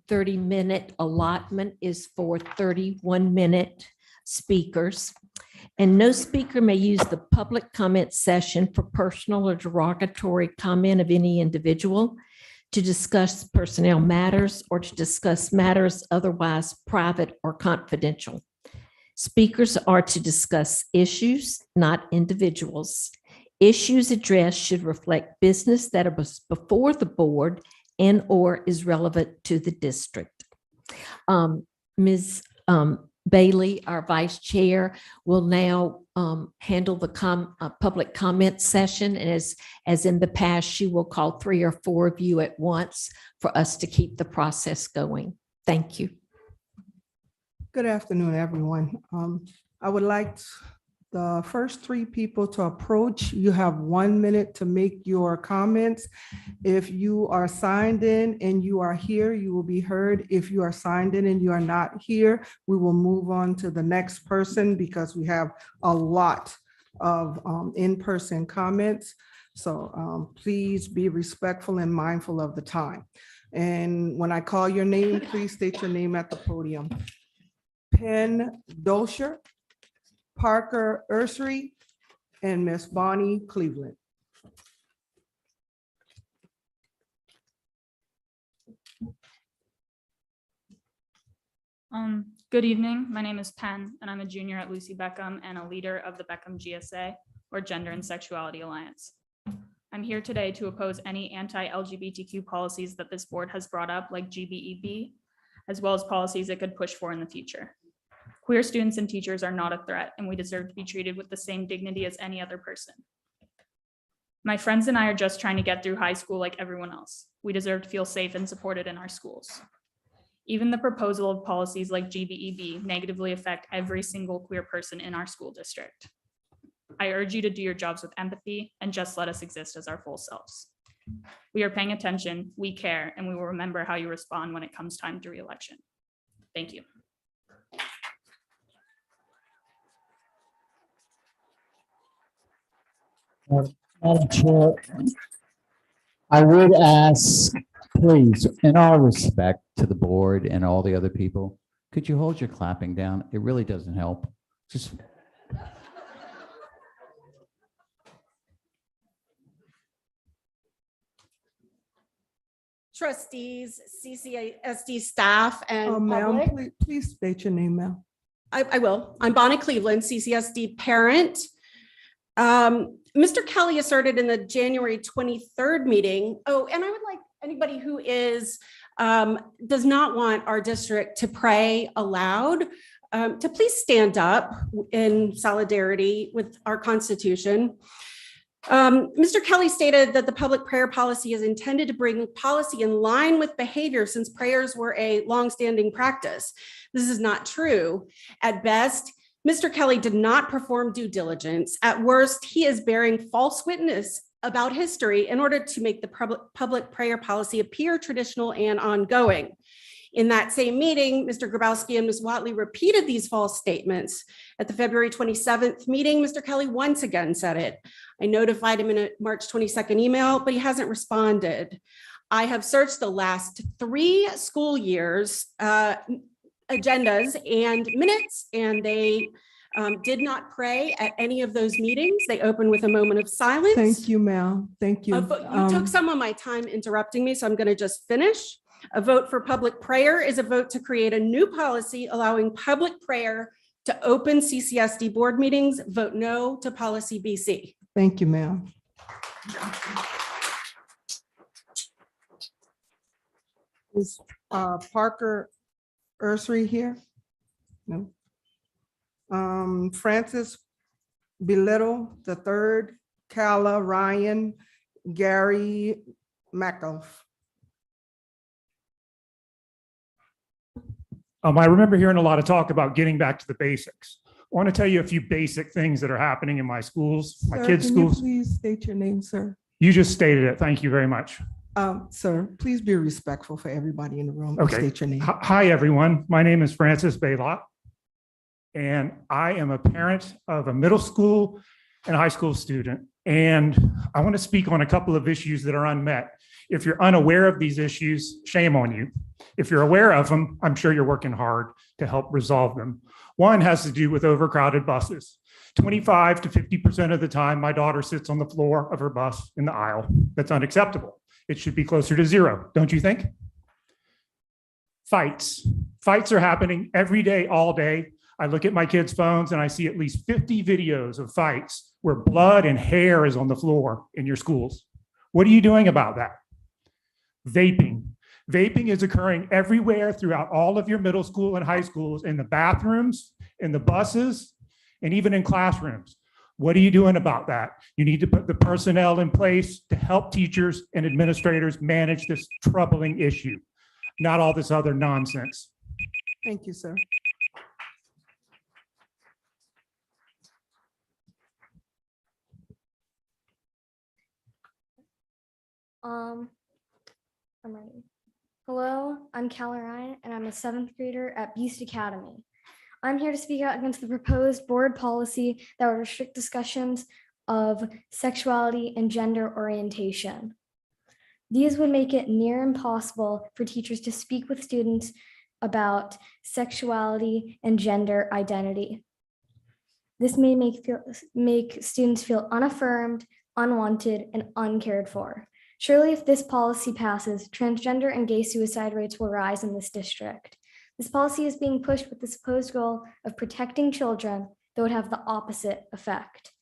30-minute allotment is for 31-minute speakers. And no speaker may use the public comment session for personal or derogatory comment of any individual, to discuss personnel matters, or to discuss matters otherwise private or confidential. Speakers are to discuss issues, not individuals. Issues addressed should reflect business that is before the board and or is relevant to the district. Ms. Bailey, our vice chair, will now handle the public comment session. And as in the past, she will call 3 or 4 of you at once for us to keep the process going. Thank you. Good afternoon, everyone. I would like the first 3 people to approach. You have 1 minute to make your comments. If you are signed in and you are here, you will be heard. If you are signed in and you are not here, we will move on to the next person because we have a lot of in-person comments. So please be respectful and mindful of the time. And when I call your name, please state your name at the podium. Penn Dolsher, Parker Ursery, and Miss Bonnie Cleveland. Good evening. My name is Penn, and I'm a junior at Lucy Beckham and a leader of the Beckham GSA, or Gender and Sexuality Alliance. I'm here today to oppose any anti-LGBTQ policies that this board has brought up, like GBEB, as well as policies it could push for in the future. Queer students and teachers are not a threat, and we deserve to be treated with the same dignity as any other person. My friends and I are just trying to get through high school like everyone else. We deserve to feel safe and supported in our schools. Even the proposal of policies like GBEB negatively affect every single queer person in our school district. I urge you to do your jobs with empathy and just let us exist as our full selves. We are paying attention, we care, and we will remember how you respond when it comes time to re-election. Thank you. Madam Chair, I would ask, please, in all respect to the board and all the other people, could you hold your clapping down? It really doesn't help. Just. Trustees, CCSD staff, and Ma'am, public. please state your name, ma'am. I will. I'm Bonnie Cleveland, CCSD parent. Mr. Kelly asserted in the January 23rd meeting, and I would like anybody who does not want our district to pray aloud to please stand up in solidarity with our Constitution. Mr. Kelly stated that the public prayer policy is intended to bring policy in line with behavior since prayers were a longstanding practice. This is not true. At best, Mr. Kelly did not perform due diligence. At worst, he is bearing false witness about history in order to make the public prayer policy appear traditional and ongoing. In that same meeting, Mr. Grabowski and Ms. Watley repeated these false statements. At the February 27th meeting, Mr. Kelly once again said it. I notified him in a March 22nd email, but he hasn't responded. I have searched the last 3 school years agendas and minutes, and they did not pray at any of those meetings. They opened with a moment of silence. Thank you, ma'am. Thank you. But you took some of my time interrupting me, so I'm going to just finish. A vote for public prayer is a vote to create a new policy allowing public prayer to open CCSD board meetings. Vote no to policy BC. Thank you, ma'am. Is Parker Ursery here? No. Francis Belittle III, Calla Ryan, Gary McAuliffe. I remember hearing a lot of talk about getting back to the basics. I want to tell you a few basic things that are happening in my schools, my kids' Can you schools. please state your name, sir? You just stated it. Thank you very much. Sir, please be respectful for everybody in the room. Okay. State your name. Hi, everyone. My name is Francis Baylott, and I am a parent of a middle school and high school student. And I want to speak on a couple of issues that are unmet. If you're unaware of these issues, shame on you. If you're aware of them, I'm sure you're working hard to help resolve them. One has to do with overcrowded buses. 25 to 50% of the time, my daughter sits on the floor of her bus in the aisle. That's unacceptable. It should be closer to 0, don't you think? Fights. Fights are happening every day, all day. I look at my kids' phones and I see at least 50 videos of fights where blood and hair is on the floor in your schools. What are you doing about that? Vaping. Vaping is occurring everywhere throughout all of your middle school and high schools, in the bathrooms, in the buses, and even in classrooms. What are you doing about that? You need to put the personnel in place to help teachers and administrators manage this troubling issue, not all this other nonsense. Thank you, sir. I'm ready. Hello, I'm Keller Ryan, and I'm a seventh grader at Beast Academy. I'm here to speak out against the proposed board policy that would restrict discussions of sexuality and gender orientation. These would make it near impossible for teachers to speak with students about sexuality and gender identity. This may make students feel unaffirmed, unwanted, and uncared for. Surely, if this policy passes, transgender and gay suicide rates will rise in this district. This policy is being pushed with the supposed goal of protecting children that would have the opposite effect.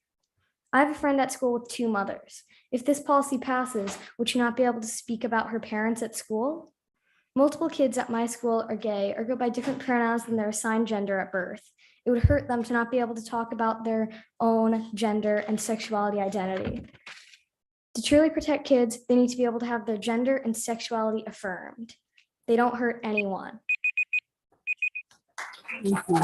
I have a friend at school with 2 mothers. If this policy passes, would she not be able to speak about her parents at school? Multiple kids at my school are gay or go by different pronouns than their assigned gender at birth. It would hurt them to not be able to talk about their own gender and sexuality identity. To truly protect kids, they need to be able to have their gender and sexuality affirmed. They don't hurt anyone. Thank you.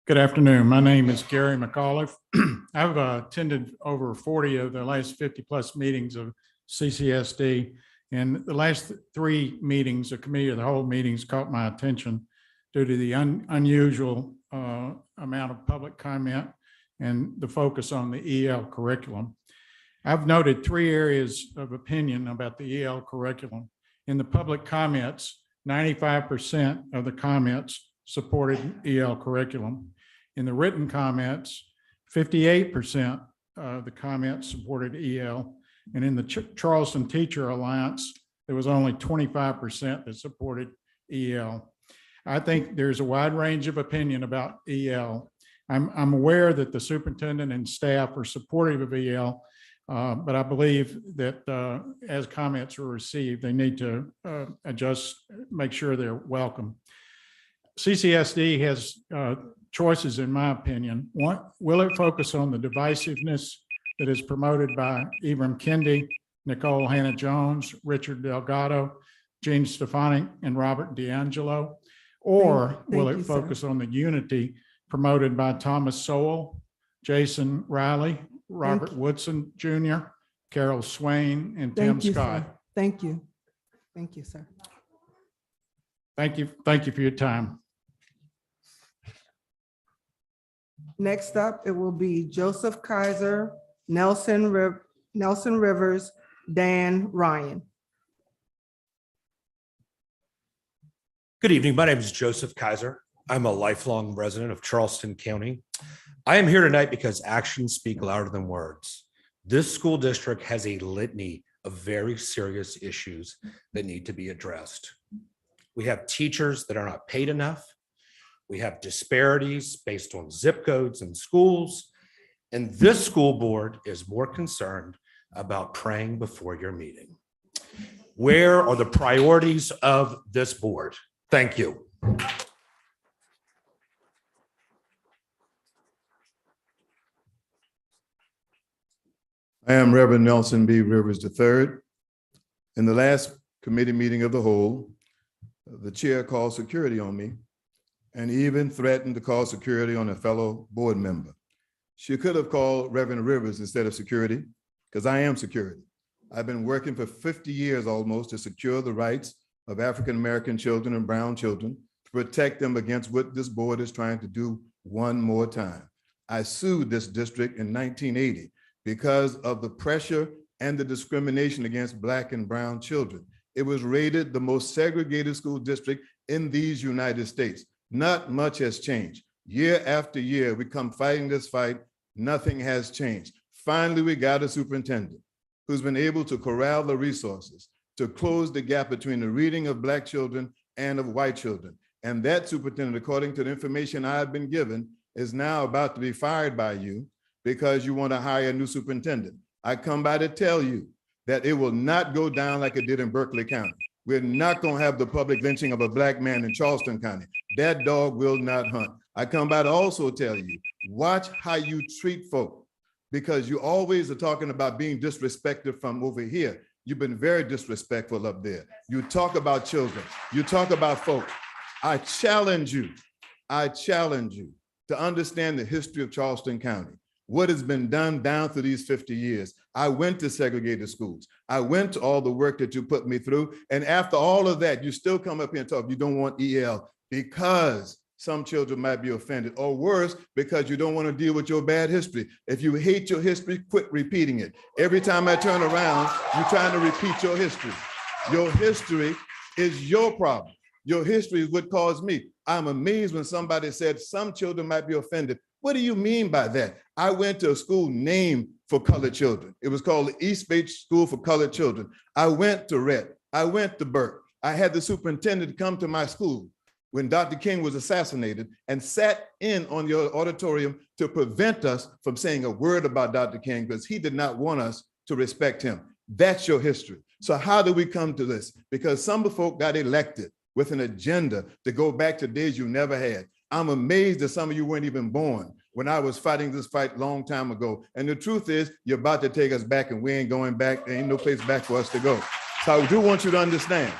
Good afternoon. My name is Gary McAuliffe. I've attended over 40 of the last 50+ meetings of CCSD. And the last 3 meetings, the committee of the whole meetings, caught my attention due to the unusual amount of public comment and the focus on the EL curriculum. I've noted 3 areas of opinion about the EL curriculum. In the public comments, 95% of the comments supported EL curriculum. In the written comments, 58% of the comments supported EL. And in the Charleston Teacher Alliance, there was only 25% that supported EL. I think there's a wide range of opinion about EL. I'm aware that the superintendent and staff are supportive of EL, but I believe that as comments are received, they need to adjust, make sure they're welcome. CCSD has choices, in my opinion. One, will it focus on the divisiveness that is promoted by Ibram Kendi, Nicole Hannah-Jones, Richard Delgado, Gene Stefani, and Robert D'Angelo? Or will it focus on the unity promoted by Thomas Sowell, Jason Riley, Robert Woodson Jr., Carol Swain, and Tim Scott? Thank you. Thank you, sir. Thank you. Thank you for your time. Next up, it will be Joseph Kaiser, Nelson Rivers, Dan Ryan. Good evening. My name is Joseph Kaiser. I'm a lifelong resident of Charleston County. I am here tonight because actions speak louder than words. This school district has a litany of very serious issues that need to be addressed. We have teachers that are not paid enough. We have disparities based on zip codes in schools. And this school board is more concerned about praying before your meeting. Where are the priorities of this board? Thank you. I am Reverend Nelson B. Rivers III. In the last committee meeting of the whole, the chair called security on me and even threatened to call security on a fellow board member. She could have called Reverend Rivers instead of security, because I am security. I've been working for 50 years almost to secure the rights of African-American children and brown children, to protect them against what this board is trying to do one more time. I sued this district in 1980 because of the pressure and the discrimination against Black and brown children. It was rated the most segregated school district in these United States. Not much has changed. Year after year, we come fighting this fight, nothing has changed. Finally, we got a superintendent who's been able to corral the resources to close the gap between the reading of Black children and of white children. And that superintendent, according to the information I have been given, is now about to be fired by you because you want to hire a new superintendent. I come by to tell you that it will not go down like it did in Berkeley County. We're not going to have the public lynching of a Black man in Charleston County. That dog will not hunt. I come by to also tell you, watch how you treat folk, because you always are talking about being disrespected from over here. You've been very disrespectful up there. You talk about children, you talk about folk. I challenge you to understand the history of Charleston County, what has been done down through these 50 years. I went to segregated schools. I went to all the work that you put me through. And after all of that, you still come up here and talk, you don't want EL because some children might be offended, or worse, because you don't want to deal with your bad history. If you hate your history, quit repeating it. Every time I turn around, you're trying to repeat your history. Your history is your problem. Your history is what caused me. I'm amazed when somebody said some children might be offended. What do you mean by that? I went to a school named for colored children. It was called the East Bay School for Colored Children. I went to Rhett. I went to Burke. I had the superintendent come to my school when Dr. King was assassinated and sat in on your auditorium to prevent us from saying a word about Dr. King because he did not want us to respect him. That's your history. So how do we come to this? Because some folk got elected with an agenda to go back to days you never had. I'm amazed that some of you weren't even born when I was fighting this fight a long time ago. And the truth is, you're about to take us back and we ain't going back. There ain't no place back for us to go. So I do want you to understand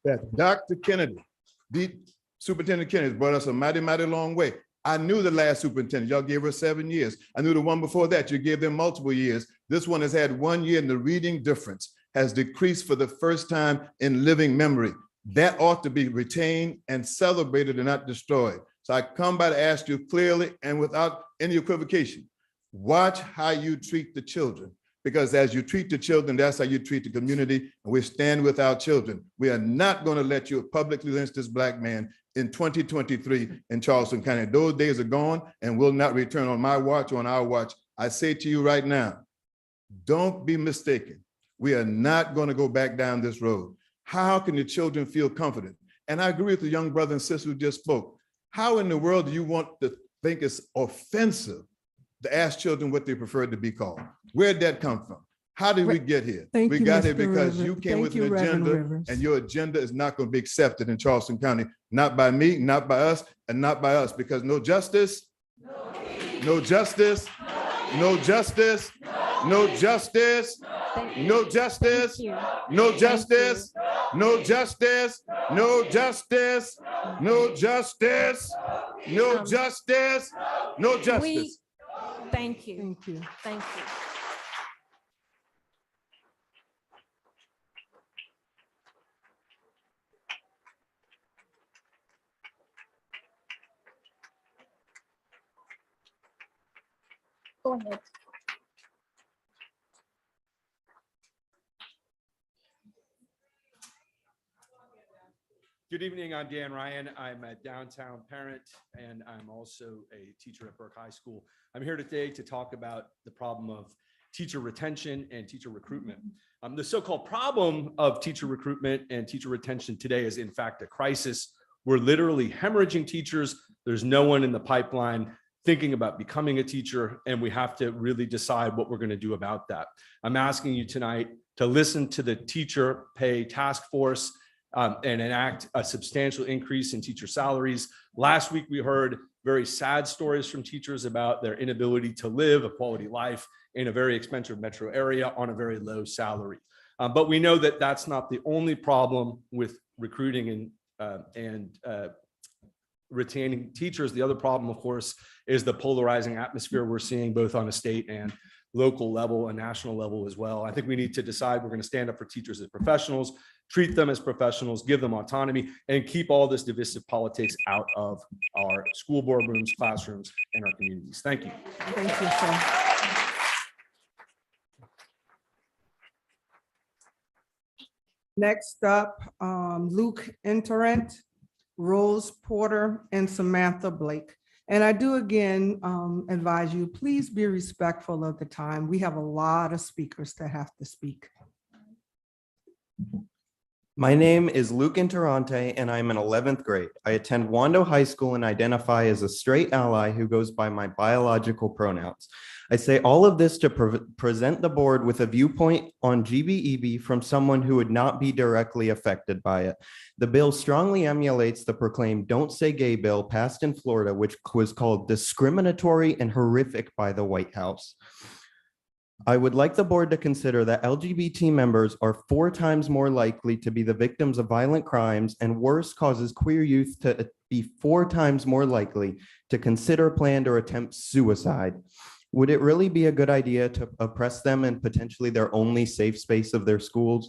that Dr. Kennedy, the Superintendent Kennedy, brought us a mighty, mighty long way. I knew the last superintendent, y'all gave her 7 years. I knew the one before that, you gave them multiple years. This one has had 1 year and the reading difference has decreased for the first time in living memory. That ought to be retained and celebrated and not destroyed. So I come by to ask you clearly and without any equivocation, watch how you treat the children, because as you treat the children, that's how you treat the community, and we stand with our children. We are not going to let you publicly lynch this Black man in 2023 in Charleston County. Those days are gone and will not return on my watch or on our watch. I say to you right now, don't be mistaken. We are not going to go back down this road. How can the children feel confident? And I agree with the young brother and sister who just spoke. How in the world do you want to think it's offensive to ask children what they prefer to be called? Where'd that come from? How did we get here? We got here because you came with an agenda, and your agenda is not going to be accepted in Charleston County, not by me, not by us, and not by us, because no justice, no justice, no justice, no justice, no justice, no justice, no justice, no justice, no justice, no justice, no justice. Thank you. Thank you. Thank you. Go ahead. Good evening, I'm Dan Ryan. I'm a downtown parent and I'm also a teacher at Burke High School. I'm here today to talk about the problem of teacher retention and teacher recruitment. The so-called problem of teacher recruitment and teacher retention today is in fact a crisis. We're literally hemorrhaging teachers. There's no one in the pipeline thinking about becoming a teacher, and we have to really decide what we're going to do about that. I'm asking you tonight to listen to the teacher pay task force and enact a substantial increase in teacher salaries. Last week, we heard very sad stories from teachers about their inability to live a quality life in a very expensive metro area on a very low salary. But we know that that's not the only problem with recruiting and retaining teachers. The other problem, of course, is the polarizing atmosphere we're seeing both on a state and local level and national level as well. I think we need to decide we're going to stand up for teachers as professionals, treat them as professionals, give them autonomy, and keep all this divisive politics out of our school boardrooms, classrooms, and our communities. Thank you. Thank you, sir. Next up, Luke Interent, Rose Porter, and Samantha Blake. And I do again advise you, please be respectful of the time. We have a lot of speakers that have to speak. My name is Luke Interante, and I'm in 11th grade. I attend Wando High School and identify as a straight ally who goes by my biological pronouns. I say all of this to present the board with a viewpoint on GBEB from someone who would not be directly affected by it. The bill strongly emulates the proclaimed Don't Say Gay bill passed in Florida, which was called discriminatory and horrific by the White House. I would like the board to consider that LGBT members are 4 times more likely to be the victims of violent crimes, and worse, causes queer youth to be 4 times more likely to consider, planned, or attempt suicide. Would it really be a good idea to oppress them in potentially their only safe space of their schools?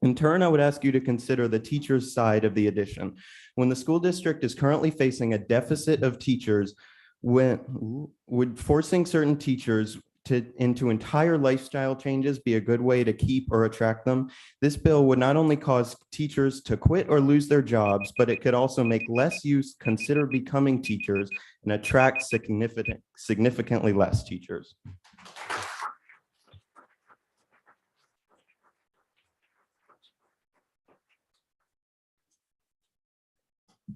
In turn, I would ask you to consider the teachers' side of the addition. When the school district is currently facing a deficit of teachers, would forcing certain teachers into entire lifestyle changes be a good way to keep or attract them? This bill would not only cause teachers to quit or lose their jobs, but it could also make less youth consider becoming teachers and attract significantly less teachers.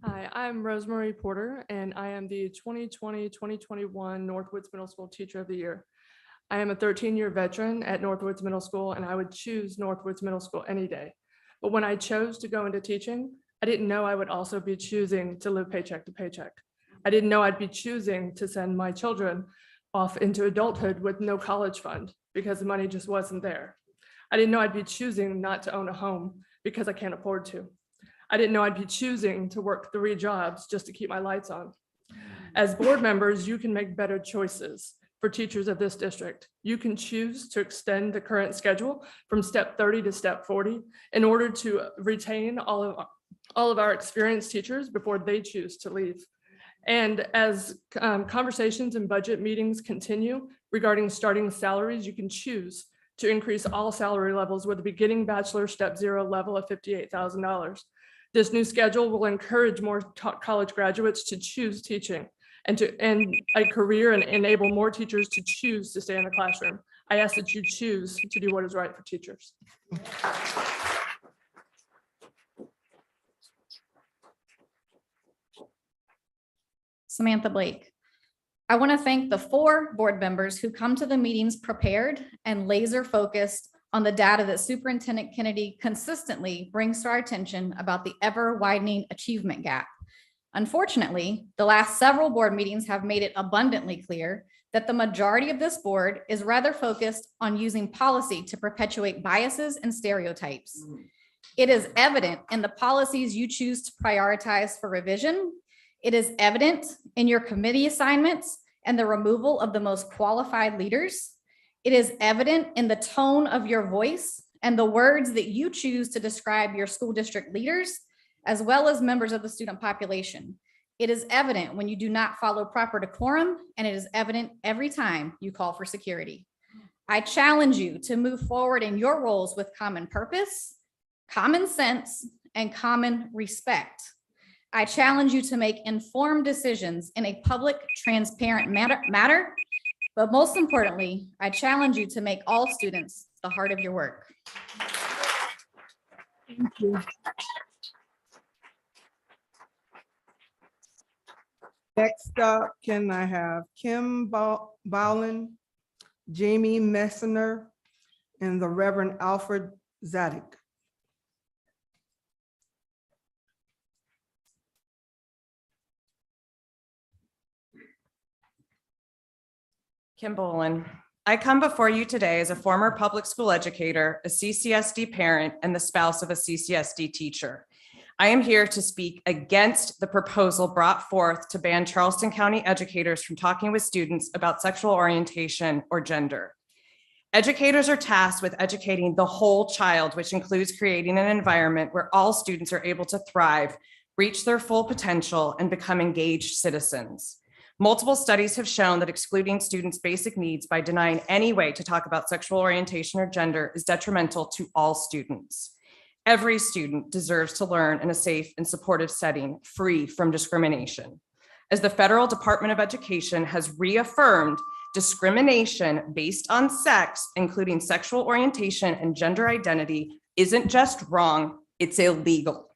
Hi, I'm Rosemary Porter, and I am the 2020-2021 Northwoods Middle School Teacher of the Year. I am a 13-year veteran at Northwoods Middle School, and I would choose Northwoods Middle School any day. But when I chose to go into teaching, I didn't know I would also be choosing to live paycheck to paycheck. I didn't know I'd be choosing to send my children off into adulthood with no college fund because the money just wasn't there. I didn't know I'd be choosing not to own a home because I can't afford to. I didn't know I'd be choosing to work 3 jobs just to keep my lights on. As board members, you can make better choices for teachers of this district. You can choose to extend the current schedule from step 30 to step 40 in order to retain all of our experienced teachers before they choose to leave. And as conversations and budget meetings continue regarding starting salaries, you can choose to increase all salary levels with a beginning bachelor step 0 level of $58,000. This new schedule will encourage more college graduates to choose teaching and a career and enable more teachers to choose to stay in the classroom. I ask that you choose to do what is right for teachers. Samantha Blake. I want to thank the 4 board members who come to the meetings prepared and laser focused on the data that Superintendent Kennedy consistently brings to our attention about the ever widening achievement gap. Unfortunately, the last several board meetings have made it abundantly clear that the majority of this board is rather focused on using policy to perpetuate biases and stereotypes. It is evident in the policies you choose to prioritize for revision. It is evident in your committee assignments and the removal of the most qualified leaders. It is evident in the tone of your voice and the words that you choose to describe your school district leaders, as well as members of the student population. It is evident when you do not follow proper decorum, and it is evident every time you call for security. I challenge you to move forward in your roles with common purpose, common sense, and common respect. I challenge you to make informed decisions in a public, transparent manner, but most importantly, I challenge you to make all students the heart of your work. Thank you. Next up, can I have Kim Bowlen, Jamie Messner, and the Reverend Alfred Zadig. Kim Bolin. I come before you today as a former public school educator, a CCSD parent, and the spouse of a CCSD teacher. I am here to speak against the proposal brought forth to ban Charleston County educators from talking with students about sexual orientation or gender. Educators are tasked with educating the whole child, which includes creating an environment where all students are able to thrive, reach their full potential, and become engaged citizens. Multiple studies have shown that excluding students' basic needs by denying any way to talk about sexual orientation or gender is detrimental to all students. Every student deserves to learn in a safe and supportive setting, free from discrimination. As the Federal Department of Education has reaffirmed, discrimination based on sex, including sexual orientation and gender identity, isn't just wrong, It's illegal.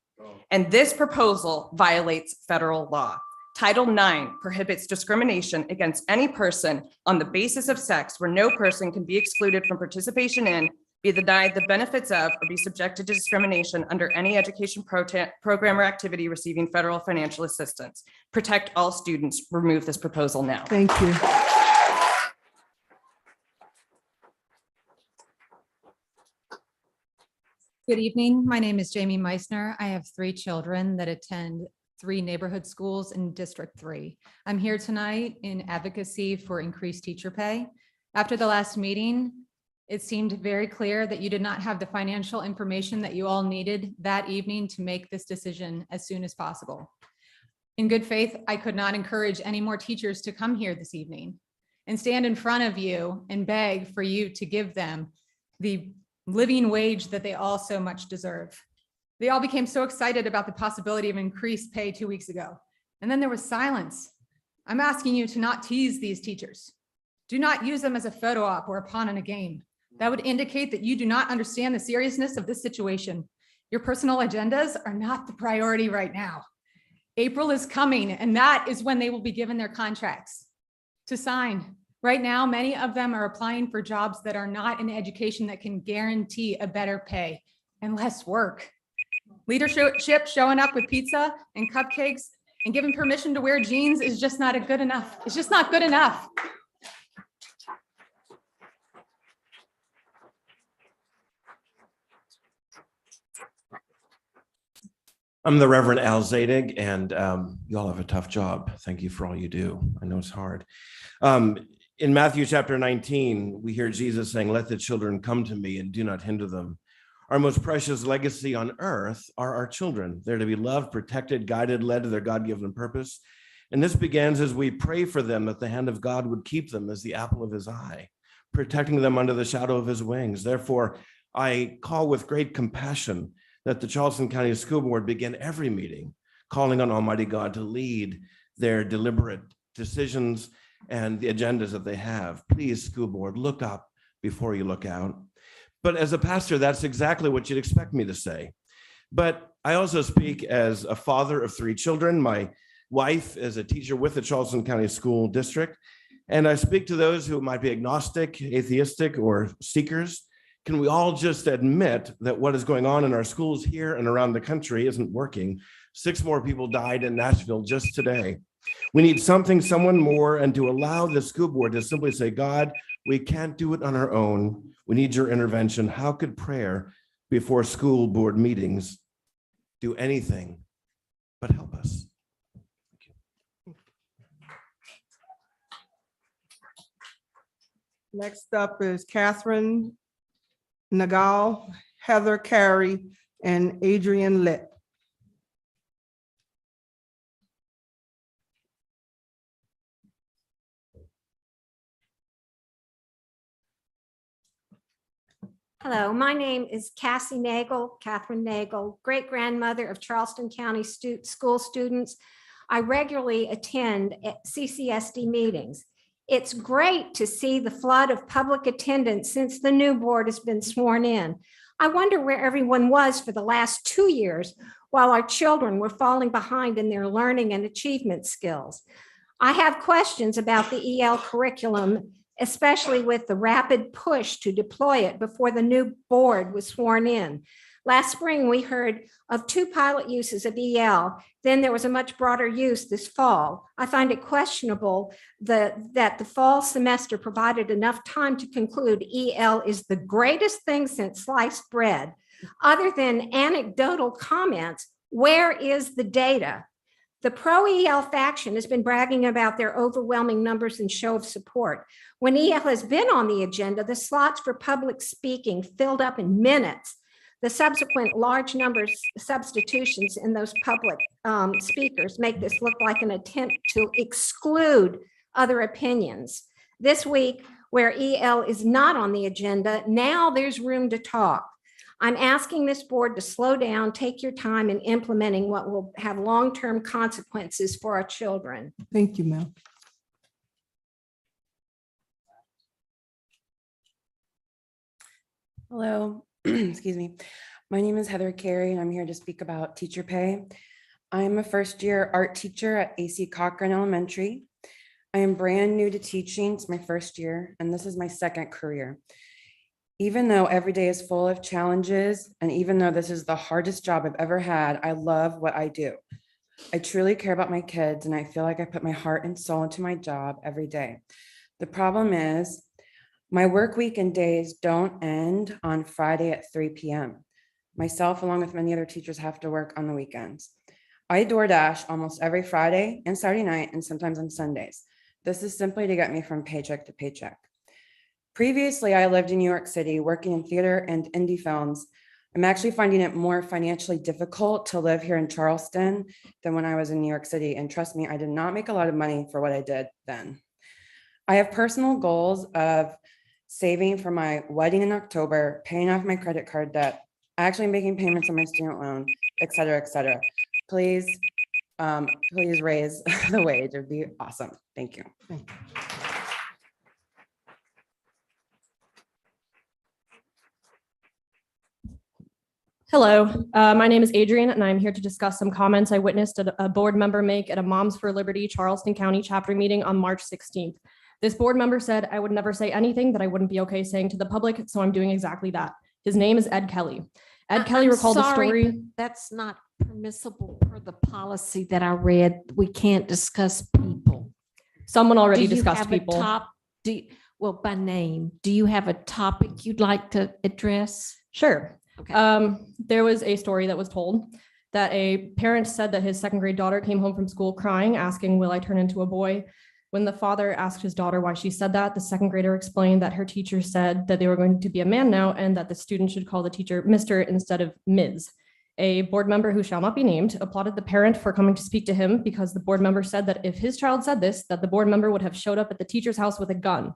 And this proposal violates federal law. Title IX prohibits discrimination against any person on the basis of sex, where no person can be excluded from participation in, be denied the benefits of, or be subjected to discrimination under any education program or activity receiving federal financial assistance. Protect all students. Remove this proposal now. Thank you. Good evening. My name is Jamie Meissner. I have 3 children that attend 3 neighborhood schools in District 3. I'm here tonight in advocacy for increased teacher pay. After the last meeting, it seemed very clear that you did not have the financial information that you all needed that evening to make this decision as soon as possible. In good faith, I could not encourage any more teachers to come here this evening and stand in front of you and beg for you to give them the living wage that they all so much deserve. They all became so excited about the possibility of increased pay 2 weeks ago. And then there was silence. I'm asking you to not tease these teachers. Do not use them as a photo op or a pawn in a game. That would indicate that you do not understand the seriousness of this situation. Your personal agendas are not the priority right now. April is coming, and that is when they will be given their contracts to sign. Right now, many of them are applying for jobs that are not in education that can guarantee a better pay and less work. Leadership showing up with pizza and cupcakes and giving permission to wear jeans is just not good enough. It's just not good enough. I'm the Reverend Al Zadig, and you all have a tough job. Thank you for all you do. I know it's hard. In Matthew chapter 19, we hear Jesus saying, "Let the children come to me and do not hinder them." Our most precious legacy on earth are our children. They're to be loved, protected, guided, led to their God-given purpose. And this begins as we pray for them that the hand of God would keep them as the apple of his eye, protecting them under the shadow of his wings. Therefore, I call with great compassion that the Charleston County School Board begin every meeting calling on Almighty God to lead their deliberate decisions and the agendas that they have. Please, school board, look up before you look out. But as a pastor, that's exactly what you'd expect me to say. But I also speak as a father of 3 children. My wife is a teacher with the Charleston County School District. And I speak to those who might be agnostic, atheistic, or seekers. Can we all just admit that what is going on in our schools here and around the country isn't working? 6 more people died in Nashville just today. We need something, someone more, and to allow the school board to simply say, God, we can't do it on our own. We need your intervention. How could prayer before school board meetings do anything but help us? Next up is Catherine Nagal, Heather Carey, and Adrian Litt. Hello, my name is Cassie Nagel, Catherine Nagel, great-grandmother of Charleston County school students. I regularly attend CCSD meetings. It's great to see the flood of public attendance since the new board has been sworn in. I wonder where everyone was for the last 2 years while our children were falling behind in their learning and achievement skills. I have questions about the EL curriculum, especially with the rapid push to deploy it before the new board was sworn in. Last spring, we heard of 2 pilot uses of EL. Then there was a much broader use this fall. I find it questionable that the fall semester provided enough time to conclude EL is the greatest thing since sliced bread. Other than anecdotal comments, where is the data? The pro-EL faction has been bragging about their overwhelming numbers and show of support. When EL has been on the agenda, the slots for public speaking filled up in minutes. The subsequent large numbers substitutions in those public speakers make this look like an attempt to exclude other opinions. This week, where EL is not on the agenda, now there's room to talk. I'm asking this board to slow down, take your time in implementing what will have long-term consequences for our children. Thank you, Mel. Hello, excuse me. My name is Heather Carey, and I'm here to speak about teacher pay. I am a first-year art teacher at AC Cochran Elementary. I am brand new to teaching. It's my first year, and this is my second career. Even though every day is full of challenges, and even though this is the hardest job I've ever had, I love what I do. I truly care about my kids, and I feel like I put my heart and soul into my job every day. The problem is my work week and days don't end on Friday at 3 p.m. Myself, along with many other teachers, have to work on the weekends. I DoorDash almost every Friday and Saturday night, and sometimes on Sundays. This is simply to get me from paycheck to paycheck. Previously, I lived in New York City working in theater and indie films. I'm actually finding it more financially difficult to live here in Charleston than when I was in New York City. And trust me, I did not make a lot of money for what I did then. I have personal goals of saving for my wedding in October, paying off my credit card debt, actually making payments on my student loan, et cetera, et cetera. Please, please raise the wage. It'd be awesome. Thank you. Hello, my name is Adrian, and I'm here to discuss some comments I witnessed a board member make at a Moms for Liberty Charleston County chapter meeting on March 16th. This board member said I would never say anything that I wouldn't be okay saying to the public, so I'm doing exactly that. His name is Ed Kelly. Ed Kelly recalled the story. But that's not permissible per the policy that I read. We can't discuss people. Someone already Do you discussed have a people. Well, by name, do you have a topic you'd like to address? Sure. Okay. There was a story that was told that a parent said that his second grade daughter came home from school crying, asking, "Will I turn into a boy?" When the father asked his daughter why she said that, the second grader explained that her teacher said that they were going to be a man now and that the student should call the teacher Mr. instead of Ms. A board member who shall not be named applauded the parent for coming to speak to him because the board member said that if his child said this, that the board member would have showed up at the teacher's house with a gun.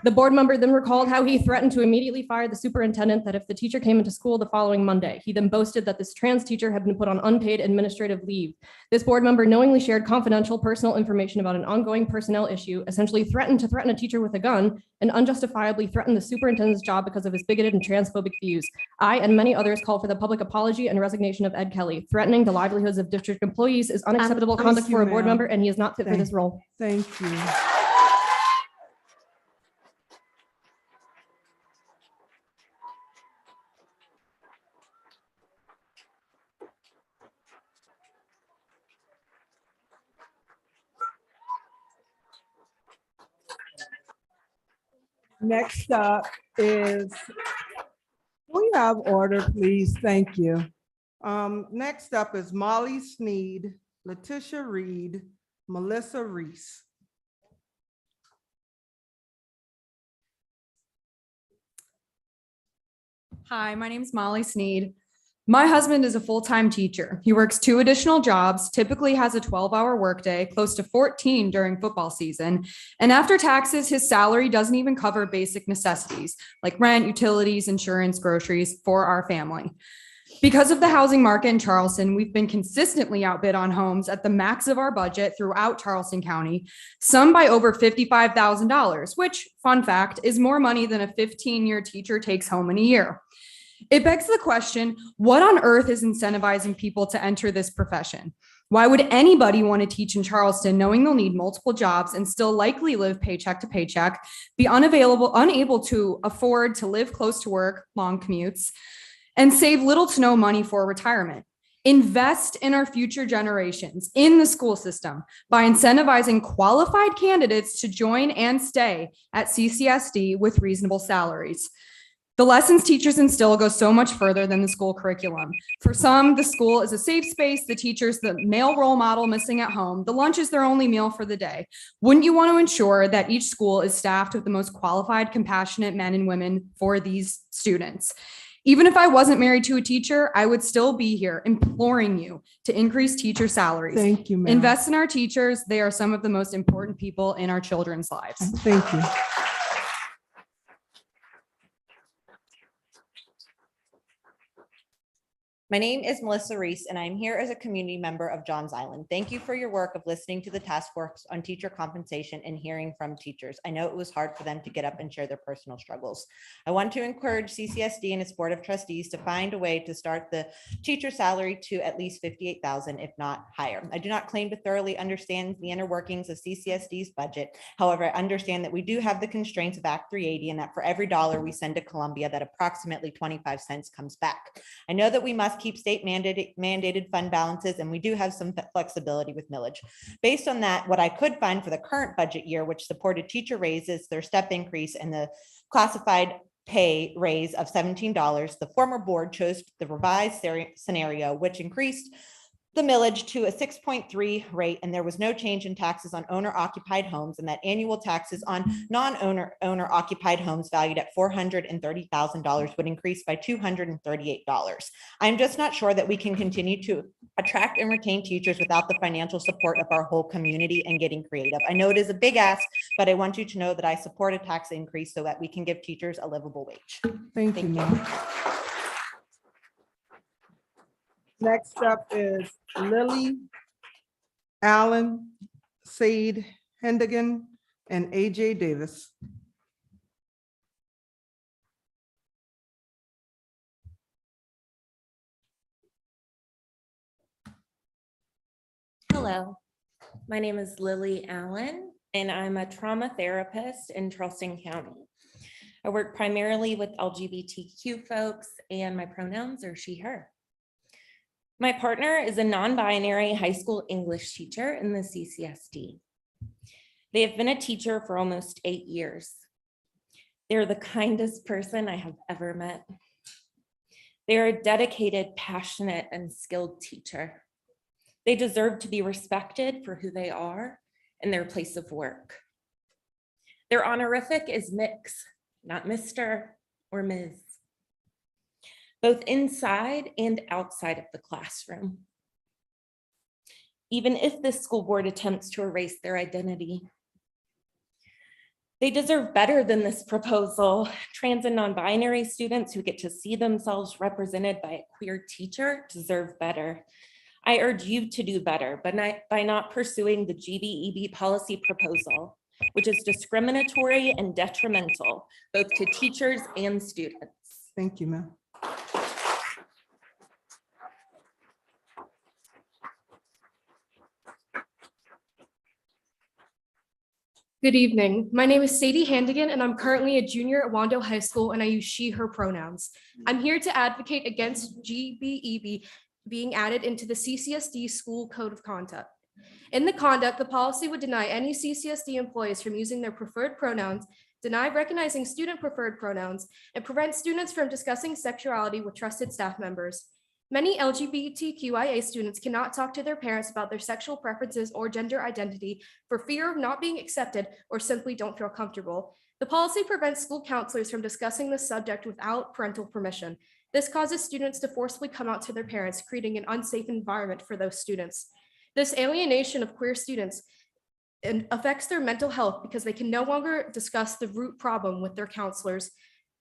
The board member then recalled how he threatened to immediately fire the superintendent that if the teacher came into school the following Monday. He then boasted that this trans teacher had been put on unpaid administrative leave. This board member knowingly shared confidential personal information about an ongoing personnel issue, essentially threatened to threaten a teacher with a gun, and unjustifiably threatened the superintendent's job because of his bigoted and transphobic views. I and many others call for the public apology and resignation of Ed Kelly. Threatening the livelihoods of district employees is unacceptable conduct for a board member, and he is not fit for this role. Thank you. Next up is, we have order, please. Thank you. Next up is Molly Sneed, Letitia Reed, Melissa Reese. Hi, my name is Molly Sneed. My husband is a full-time teacher. He works 2 additional jobs, typically has a 12-hour workday, close to 14 during football season. And after taxes, his salary doesn't even cover basic necessities like rent, utilities, insurance, groceries for our family. Because of the housing market in Charleston, we've been consistently outbid on homes at the max of our budget throughout Charleston County, some by over $55,000, which, fun fact, is more money than a 15-year teacher takes home in a year. It begs the question, what on earth is incentivizing people to enter this profession? Why would anybody want to teach in Charleston knowing they'll need multiple jobs and still likely live paycheck to paycheck, be unable to afford to live close to work, long commutes, and save little to no money for retirement? Invest in our future generations in the school system by incentivizing qualified candidates to join and stay at CCSD with reasonable salaries. The lessons teachers instill go so much further than the school curriculum. For some, the school is a safe space, the teacher's the male role model missing at home, the lunch is their only meal for the day. Wouldn't you want to ensure that each school is staffed with the most qualified, compassionate men and women for these students? Even if I wasn't married to a teacher, I would still be here imploring you to increase teacher salaries. Thank you, ma'am. Invest in our teachers. They are some of the most important people in our children's lives. Thank you. My name is Melissa Reese, and I'm here as a community member of Johns Island. Thank you for your work of listening to the task force on teacher compensation and hearing from teachers. I know it was hard for them to get up and share their personal struggles. I want to encourage CCSD and its Board of Trustees to find a way to start the teacher salary to at least $58,000, if not higher. I do not claim to thoroughly understand the inner workings of CCSD's budget. However, I understand that we do have the constraints of Act 380 and that for every dollar we send to Columbia, that approximately 25 cents comes back. I know that we must keep state mandated fund balances, and we do have some flexibility with millage. Based on that, what I could find for the current budget year, which supported teacher raises, their step increase, and the classified pay raise of $17, the former board chose the revised scenario, which increased the millage to a 6.3 rate, and there was no change in taxes on owner-occupied homes, and that annual taxes on non-owner occupied homes valued at $430,000 would increase by $238. I'm just not sure that we can continue to attract and retain teachers without the financial support of our whole community and getting creative. I know it is a big ask, but I want you to know that I support a tax increase so that we can give teachers a livable wage. Thank you, ma'am. Next up is Lily Allen, Said Hendigan, and AJ Davis. Hello, my name is Lily Allen, and I'm a trauma therapist in Charleston County. I work primarily with LGBTQ folks, and my pronouns are she, her. My partner is a non-binary high school English teacher in the CCSD. They have been a teacher for almost 8 years. They're the kindest person I have ever met. They're a dedicated, passionate, and skilled teacher. They deserve to be respected for who they are and their place of work. Their honorific is Mix, not Mr. or Ms. Both inside and outside of the classroom. Even if this school board attempts to erase their identity. They deserve better than this proposal. Trans and non-binary students who get to see themselves represented by a queer teacher deserve better. I urge you to do better, but by not pursuing the GBEB policy proposal, which is discriminatory and detrimental, both to teachers and students. Thank you, ma'am. Good evening. My name is Sadie Handigan, and I'm currently a junior at Wando High School, and I use she, her pronouns. I'm here to advocate against GBEB being added into the CCSD School Code of Conduct. In the conduct, the policy would deny any CCSD employees from using their preferred pronouns, deny recognizing student preferred pronouns, and prevent students from discussing sexuality with trusted staff members. Many LGBTQIA students cannot talk to their parents about their sexual preferences or gender identity for fear of not being accepted or simply don't feel comfortable. The policy prevents school counselors from discussing the subject without parental permission. This causes students to forcibly come out to their parents, creating an unsafe environment for those students. This alienation of queer students affects their mental health because they can no longer discuss the root problem with their counselors.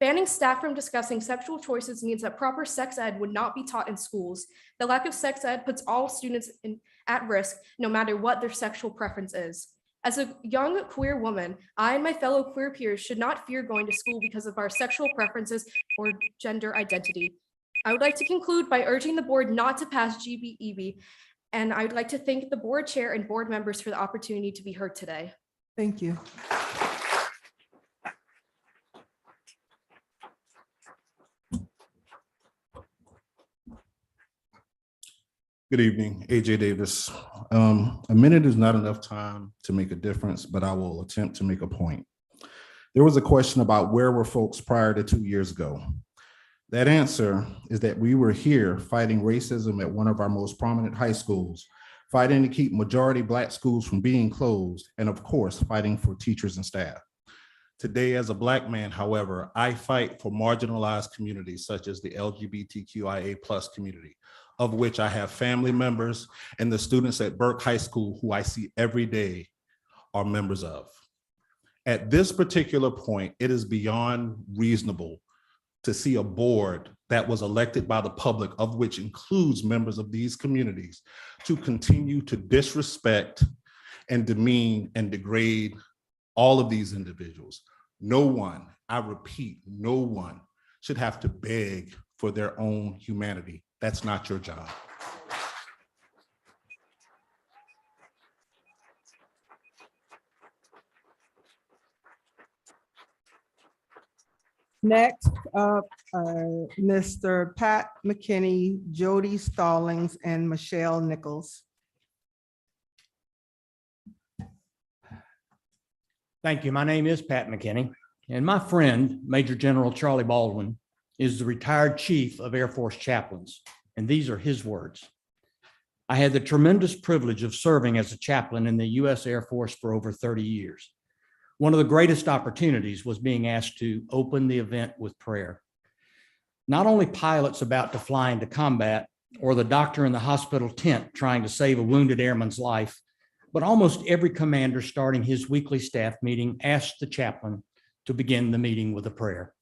Banning staff from discussing sexual choices means that proper sex ed would not be taught in schools. The lack of sex ed puts all students at risk, no matter what their sexual preference is. As a young queer woman, I and my fellow queer peers should not fear going to school because of our sexual preferences or gender identity. I would like to conclude by urging the board not to pass GBEB, and I would like to thank the board chair and board members for the opportunity to be heard today. Thank you. Good evening, AJ Davis. A minute is not enough time to make a difference, but I will attempt to make a point. There was a question about where were folks prior to 2 years ago. That answer is that we were here fighting racism at one of our most prominent high schools, fighting to keep majority Black schools from being closed, and of course, fighting for teachers and staff. Today, as a Black man, however, I fight for marginalized communities such as the LGBTQIA+ community, of which I have family members, and the students at Burke High School who I see every day are members of. At this particular point, it is beyond reasonable to see a board that was elected by the public, of which includes members of these communities, to continue to disrespect and demean and degrade all of these individuals. No one, I repeat, no one should have to beg for their own humanity. That's not your job. Next up, Mr. Pat McKinney, Jody Stallings, and Michelle Nichols. Thank you. My name is Pat McKinney, and my friend, Major General Charlie Baldwin, is the retired Chief of Air Force Chaplains, and these are his words. I had the tremendous privilege of serving as a chaplain in the U.S. Air Force for over 30 years. One of the greatest opportunities was being asked to open the event with prayer. Not only pilots about to fly into combat or the doctor in the hospital tent trying to save a wounded airman's life, but almost every commander starting his weekly staff meeting asked the chaplain to begin the meeting with a prayer.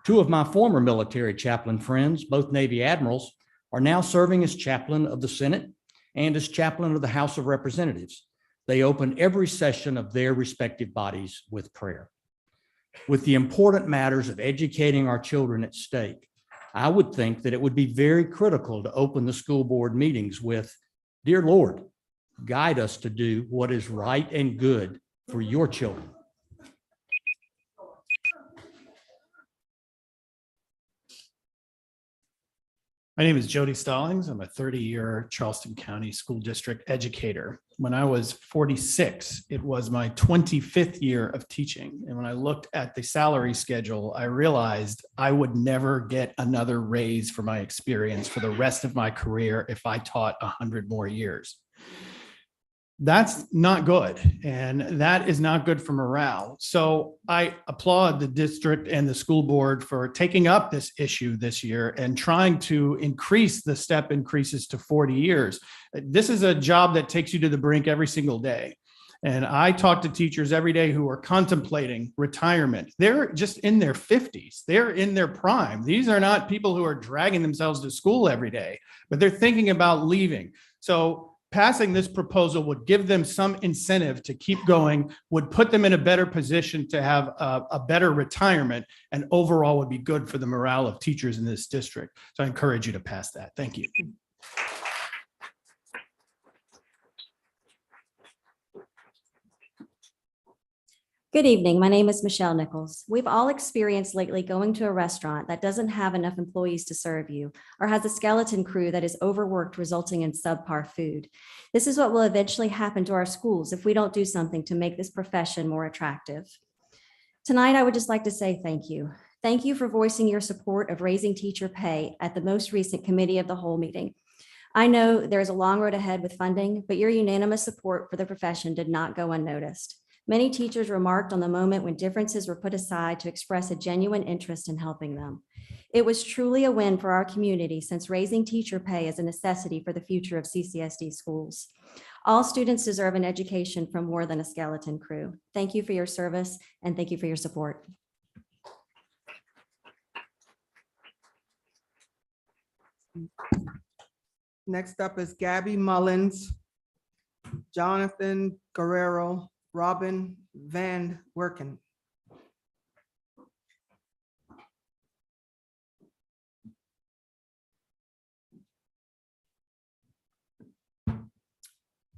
Two of my former military chaplain friends, both Navy admirals, are now serving as chaplain of the Senate and as chaplain of the House of Representatives. They open every session of their respective bodies with prayer. With the important matters of educating our children at stake, I would think that it would be very critical to open the school board meetings with, "Dear Lord, guide us to do what is right and good for your children." My name is Jody Stallings. I'm a 30-year Charleston County School District educator. When I was 46, it was my 25th year of teaching. And when I looked at the salary schedule, I realized I would never get another raise for my experience for the rest of my career if I taught 100 more years. That's not good, and that is not good for morale. So I applaud the district and the school board for taking up this issue this year and trying to increase the step increases to 40 years. This is a job that takes you to the brink every single day. And I talk to teachers every day who are contemplating retirement. They're just in their 50s. They're in their prime. These are not people who are dragging themselves to school every day, but they're thinking about leaving. So passing this proposal would give them some incentive to keep going, would put them in a better position to have a better retirement, and overall would be good for the morale of teachers in this district. So I encourage you to pass that. Thank you. Good evening. My name is Michelle Nichols. We've all experienced lately going to a restaurant that doesn't have enough employees to serve you or has a skeleton crew that is overworked, resulting in subpar food. This is what will eventually happen to our schools if we don't do something to make this profession more attractive. Tonight, I would just like to say thank you. Thank you for voicing your support of raising teacher pay at the most recent Committee of the Whole meeting. I know there is a long road ahead with funding, but your unanimous support for the profession did not go unnoticed. Many teachers remarked on the moment when differences were put aside to express a genuine interest in helping them. It was truly a win for our community, since raising teacher pay is a necessity for the future of CCSD schools. All students deserve an education from more than a skeleton crew. Thank you for your service, and thank you for your support. Next up is Gabby Mullins, Jonathan Guerrero, Robin Van Werken.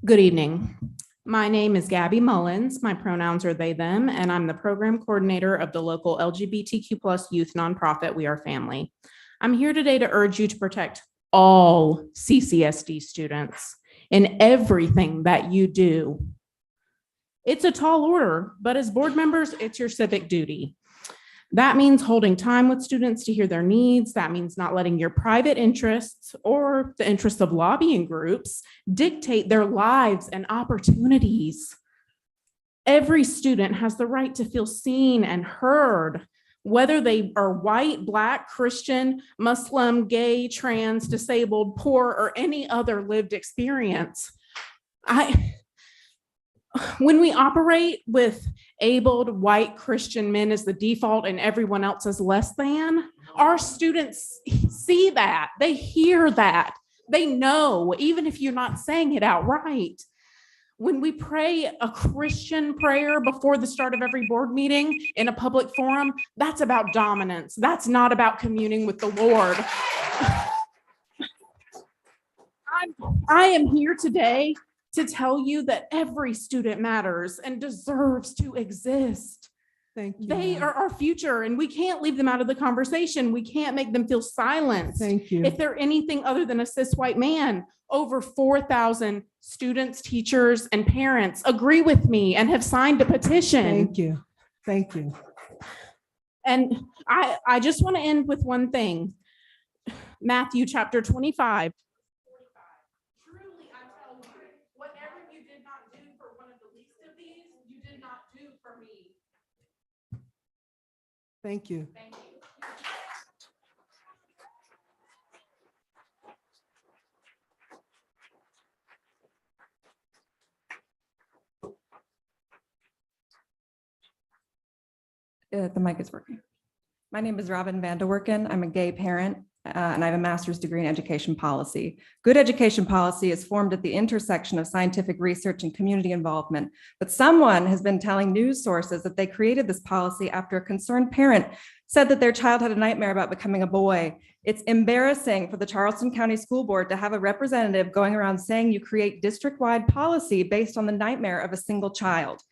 Good evening. My name is Gabby Mullins. My pronouns are they, them, and I'm the program coordinator of the local LGBTQ+ youth nonprofit, We Are Family. I'm here today to urge you to protect all CCSD students in everything that you do. It's a tall order, but as board members, it's your civic duty. That means holding time with students to hear their needs. That means not letting your private interests or the interests of lobbying groups dictate their lives and opportunities. Every student has the right to feel seen and heard, whether they are white, Black, Christian, Muslim, gay, trans, disabled, poor, or any other lived experience. When we operate with abled white Christian men as the default and everyone else as less than. Our students see that, they hear that, they know, even if you're not saying it outright. When we pray a Christian prayer before the start of every board meeting in a public forum, that's about dominance. That's not about communing with the Lord. I am here today to tell you that every student matters and deserves to exist. Thank you. They ma'am. are our future and we can't leave them out of the conversation. We can't make them feel silenced. Thank you. If they're anything other than a cis white man, over 4,000 students, teachers, and parents agree with me and have signed a petition. Thank you. Thank you. And I just want to end with one thing. Matthew chapter 25. Truly, I tell you, whatever you did not do for one of the least of these, you did not do for me. Thank you. Thank you. The mic is working. My name is Robin Vanderwerken. I'm a gay parent, and I have a master's degree in education policy. Good education policy is formed at the intersection of scientific research and community involvement. But someone has been telling news sources that they created this policy after a concerned parent said that their child had a nightmare about becoming a boy. It's embarrassing for the Charleston County School Board to have a representative going around saying you create district-wide policy based on the nightmare of a single child.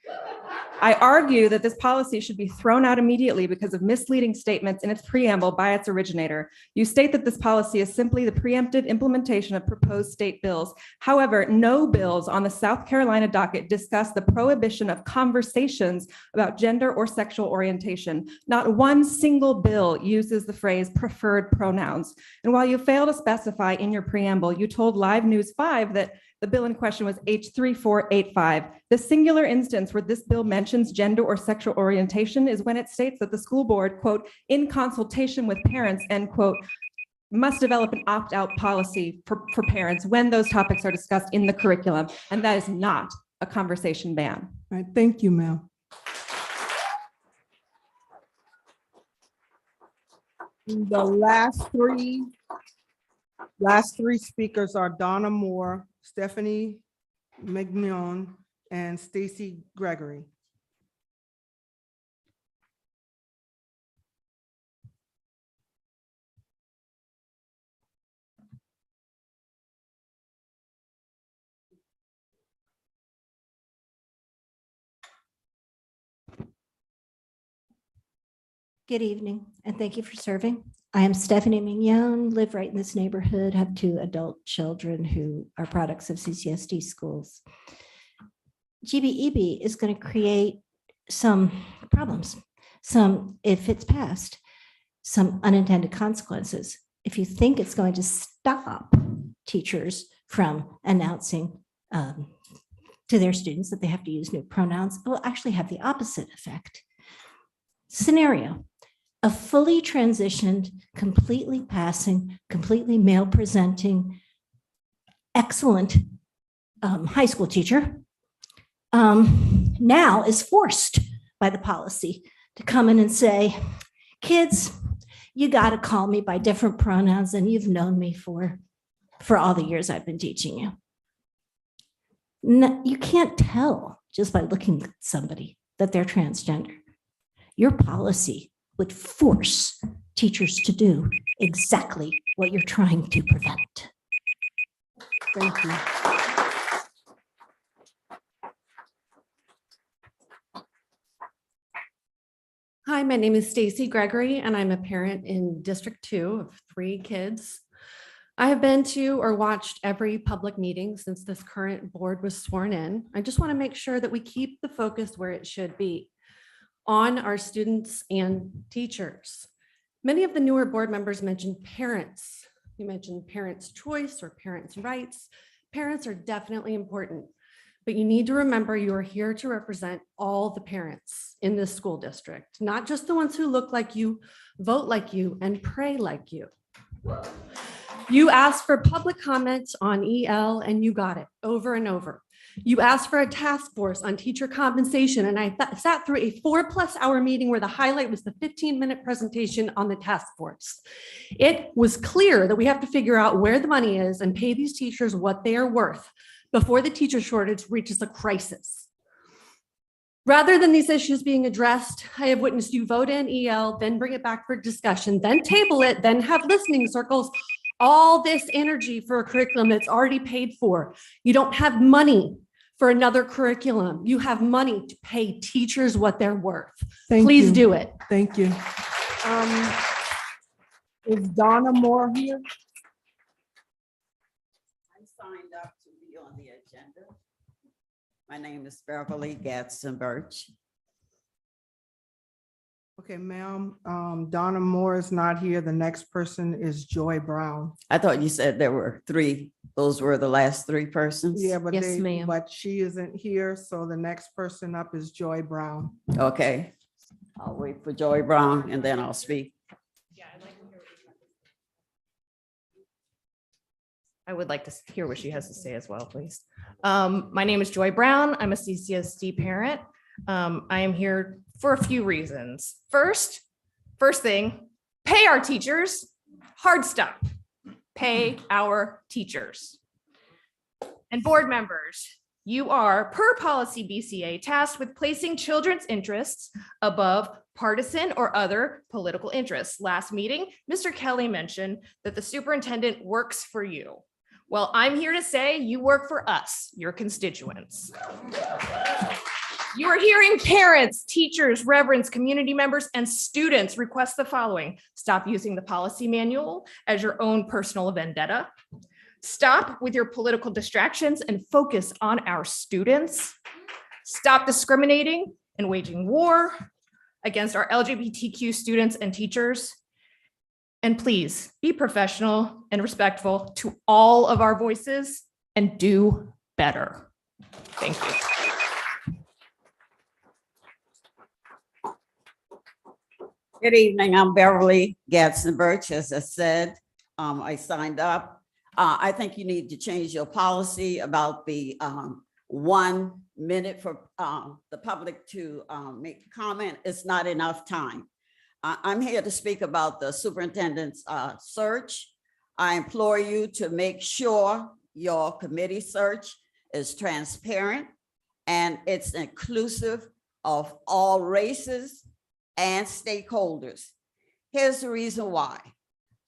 I argue that this policy should be thrown out immediately because of misleading statements in its preamble by its originator. You state that this policy is simply the preemptive implementation of proposed state bills. However, no bills on the South Carolina docket discuss the prohibition of conversations about gender or sexual orientation. Not one single bill uses the phrase preferred pronouns. And while you fail to specify in your preamble, you told Live News 5 that the bill in question was H3485. The singular instance where this bill mentions gender or sexual orientation is when it states that the school board, quote, in consultation with parents, end quote, must develop an opt-out policy for parents when those topics are discussed in the curriculum. And that is not a conversation ban. All right, thank you, ma'am. The last three speakers are Donna Moore, Stephanie McMillan, and Stacy Gregory. Good evening, and thank you for serving. I am Stephanie Mignon, live right in this neighborhood, have 2 adult children who are products of CCSD schools. GBEB is going to create some problems, if it's passed, some unintended consequences. If you think it's going to stop teachers from announcing to their students that they have to use new pronouns, it will actually have the opposite effect. Scenario. A fully transitioned, completely passing, completely male presenting, excellent high school teacher now is forced by the policy to come in and say, kids, you got to call me by different pronouns than you've known me for all the years I've been teaching you. No, you can't tell just by looking at somebody that they're transgender. Your policy would force teachers to do exactly what you're trying to prevent. Thank you. Hi, my name is Stacy Gregory, and I'm a parent in District 2 of 3 kids. I have been to or watched every public meeting since this current board was sworn in. I just want to make sure that we keep the focus where it should be, on our students and teachers. Many of the newer board members mentioned parents. You mentioned parents' choice or parents' rights. Parents are definitely important, but you need to remember you are here to represent all the parents in this school district, not just the ones who look like you, vote like you, and pray like you. You asked for public comments on EL and you got it over and over. You asked for a task force on teacher compensation, and I sat through a 4+ hour meeting where the highlight was the 15-minute presentation on the task force. It was clear that we have to figure out where the money is and pay these teachers what they are worth before the teacher shortage reaches a crisis. Rather than these issues being addressed, I have witnessed you vote in EL, then bring it back for discussion, then table it, then have listening circles, all this energy for a curriculum that's already paid for. You don't have money for another curriculum. You have money to pay teachers what they're worth. Please do it. Thank you. Is Donna Moore here? I signed up to be on the agenda. My name is Beverly Gadsden Birch. Okay, ma'am, Donna Moore is not here. The next person is Joy Brown. I thought you said there were 3. Those were the last 3 persons? Yeah, but Yes, ma'am. but she isn't here, so the next person up is Joy Brown. Okay. I'll wait for Joy Brown and then I'll speak. I would like to hear what she has to say as well, please. My name is Joy Brown. I'm a CCSD parent. I am here for a few reasons. First thing, pay our teachers. Hard stop. Pay our teachers. And board members, you are, per policy BCA, tasked with placing children's interests above partisan or other political interests. Last meeting, Mr. Kelly mentioned that the superintendent works for you. Well, I'm here to say you work for us, your constituents. You are hearing parents, teachers, reverends, community members, and students request the following. Stop using the policy manual as your own personal vendetta. Stop with your political distractions and focus on our students. Stop discriminating and waging war against our LGBTQ students and teachers. And please be professional and respectful to all of our voices and do better. Thank you. Good evening. I'm Beverly Gadsden Birch. As I said, I signed up. I think you need to change your policy about the 1 minute for the public to make comment. It's not enough time. I'm here to speak about the superintendent's search. I implore you to make sure your committee search is transparent and it's inclusive of all races and stakeholders. Here's the reason why.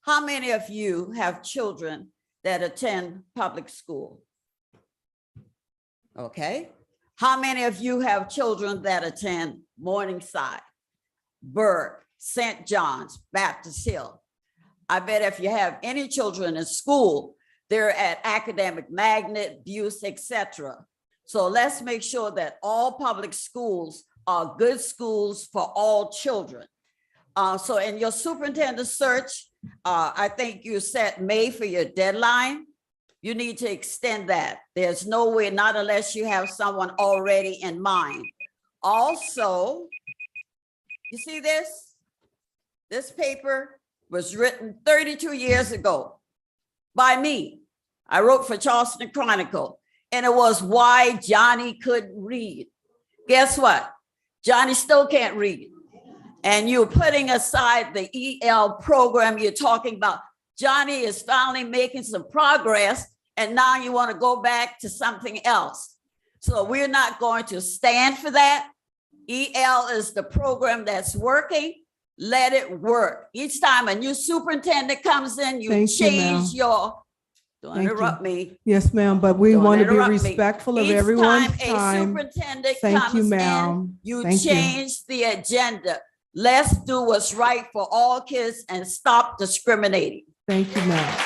How many of you have children that attend public school? Okay. How many of you have children that attend Morningside, Burke, St. John's, Baptist Hill? I bet if you have any children in school, they're at Academic Magnet, Buse, etc. So let's make sure that all public schools are good schools for all children. So in your superintendent search, I think you set May for your deadline. You need to extend that. There's no way, not unless you have someone already in mind. Also, you see this? This paper was written 32 years ago by me. I wrote for Charleston Chronicle, and it was why Johnny couldn't read. Guess what? Johnny still can't read. And you're putting aside the EL program you're talking about. Johnny is finally making some progress, and now you want to go back to something else. So we're not going to stand for that. EL is the program that's working. Let it work. Each time a new superintendent comes in, you Thank you, ma'am. change your, don't Thank you. interrupt me. Yes, ma'am, but we Don't want to be interrupt me. respectful of Each everyone's time a time. superintendent Thank you, comes in, ma'am. you Thank you. change the agenda. Let's do what's right for all kids and stop discriminating. Thank you, ma'am.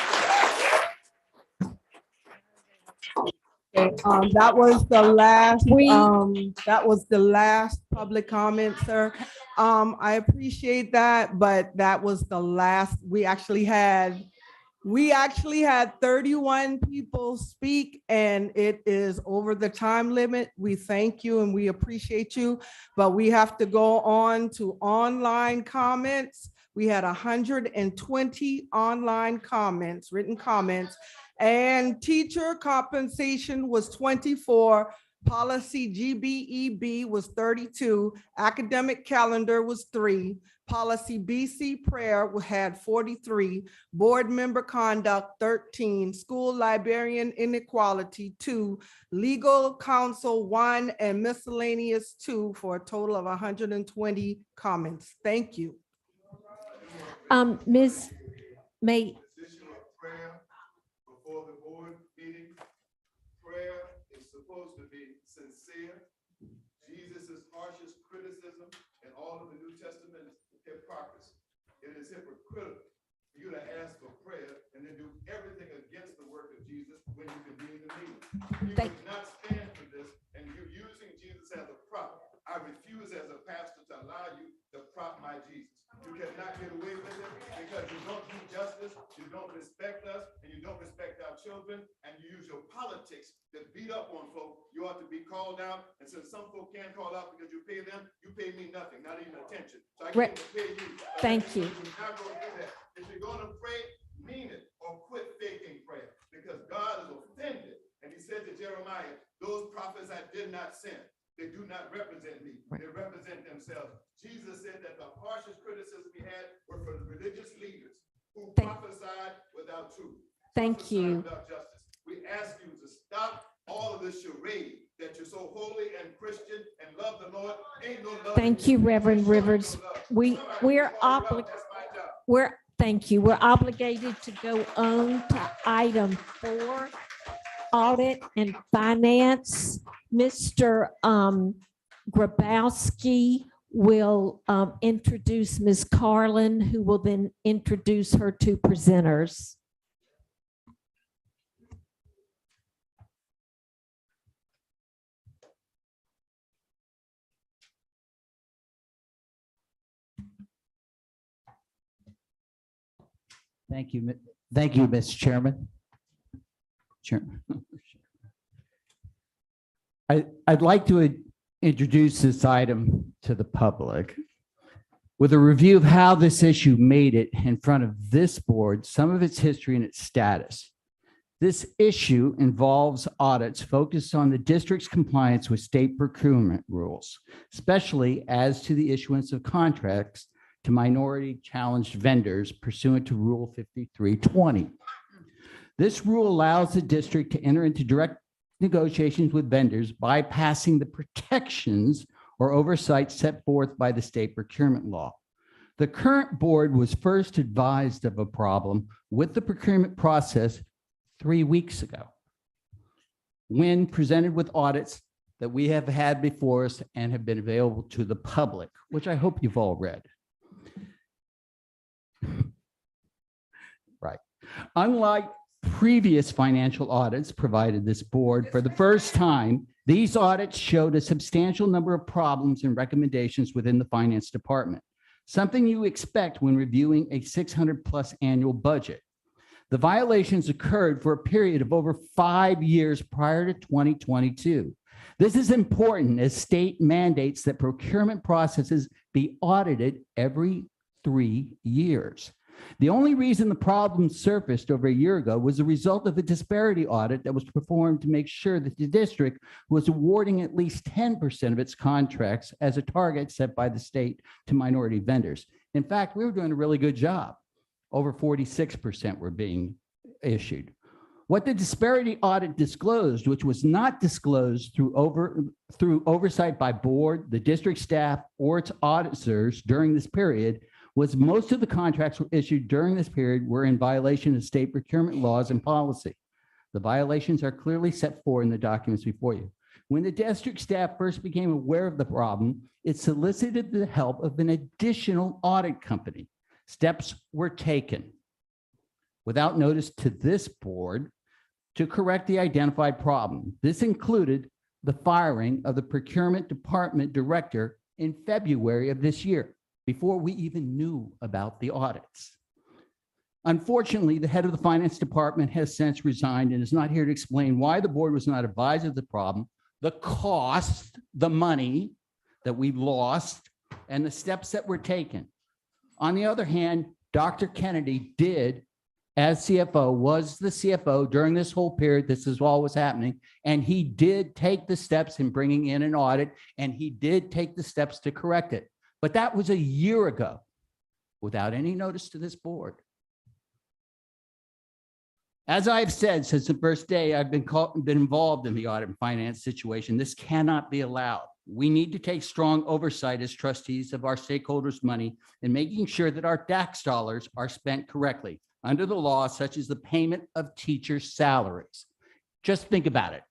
Okay, that was the last, that was the last public comment, sir. I appreciate that, but that was the last. We actually had 31 people speak, and it is over the time limit. We thank you and we appreciate you, but we have to go on to online comments. We had 120 online comments, written comments, And teacher compensation was 24. Policy GBEB was 32. Academic calendar was 3. Policy BC prayer had 43. Board member conduct 13. School librarian inequality 2. Legal counsel 1 and miscellaneous 2 for a total of 120 comments. Thank you. Ms. May, Position of prayer before the board meeting. Prayer is supposed to be sincere. Jesus' harshest criticism in all of the New Testament is hypocrisy. It is hypocritical for you to ask for prayer and then do everything against the work of Jesus when you convene the meeting. You would not stand for this, and you're using Jesus as a prop. I refuse as a pastor to allow you to prop my Jesus. You cannot get away with it because you don't do justice, you don't respect us, and you don't respect our children, and you use your politics to beat up on folk. You ought to be called out, and since some folk can't call out because you pay them, you pay me nothing, not even attention. So I can't even pay you. Thank you. You're not going to do that. If you're going to pray, mean it, or quit faking prayer, because God is offended. And he said to Jeremiah, those prophets I did not send. They do not represent me. They represent themselves. Jesus said that the harshest criticism he had were for the religious leaders who prophesied without truth. Thank you. Without justice. We ask you to stop all of this charade that you're so holy and Christian and love the Lord. Ain't no love. Thank you, Reverend Rivers. We're thank you. We're obligated to go on to item 4, audit and finance. Mr. Grabowski will introduce Ms. Carlin, who will then introduce her 2 presenters. Thank you. Thank you, Mr. Chairman. I'd like to introduce this item to the public with a review of how this issue made it in front of this board, some of its history and its status. This issue involves audits focused on the district's compliance with state procurement rules, especially as to the issuance of contracts to minority challenged vendors pursuant to Rule 5320. This rule allows the district to enter into direct negotiations with vendors, bypassing the protections or oversight set forth by the state procurement law. The current board was first advised of a problem with the procurement process 3 weeks ago, when presented with audits that we have had before us and have been available to the public, which I hope you've all read. Right. Unlike previous financial audits provided this board for the first time, these audits showed a substantial number of problems and recommendations within the finance department, something you expect when reviewing a 600+ annual budget. The violations occurred for a period of over 5 years prior to 2022. This is important as state mandates that procurement processes be audited every 3 years. The only reason the problem surfaced over a year ago was the result of a disparity audit that was performed to make sure that the district was awarding at least 10% of its contracts as a target set by the state to minority vendors. In fact, we were doing a really good job. Over 46% were being issued. What the disparity audit disclosed, which was not disclosed through oversight by board, the district staff, or its auditors during this period, was most of the contracts were issued during this period were in violation of state procurement laws and policy. The violations are clearly set forth in the documents before you. When the district staff first became aware of the problem, it solicited the help of an additional audit company. Steps were taken without notice to this board to correct the identified problem. This included the firing of the procurement department director in February of this year, before we even knew about the audits. Unfortunately, the head of the finance department has since resigned and is not here to explain why the board was not advised of the problem, the cost, the money that we've lost, and the steps that were taken. On the other hand, Dr. Kennedy did as CFO, was the CFO during this whole period. This is all was happening. And he did take the steps in bringing in an audit, and he did take the steps to correct it. But that was a year ago without any notice to this board. As I've said since the first day I've been involved in the audit and finance situation, this cannot be allowed. We need to take strong oversight as trustees of our stakeholders' money and making sure that our tax dollars are spent correctly under the law, such as the payment of teachers' salaries. Just think about it.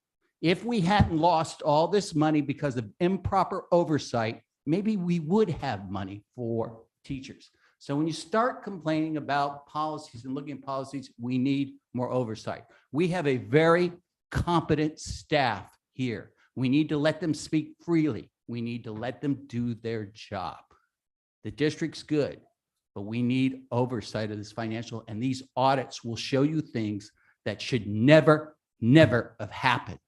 If we hadn't lost all this money because of improper oversight, maybe we would have money for teachers. So when you start complaining about policies and looking at policies, we need more oversight. We have a very competent staff here. We need to let them speak freely. We need to let them do their job. The district's good, but we need oversight of this financial, and these audits will show you things that should never, never have happened.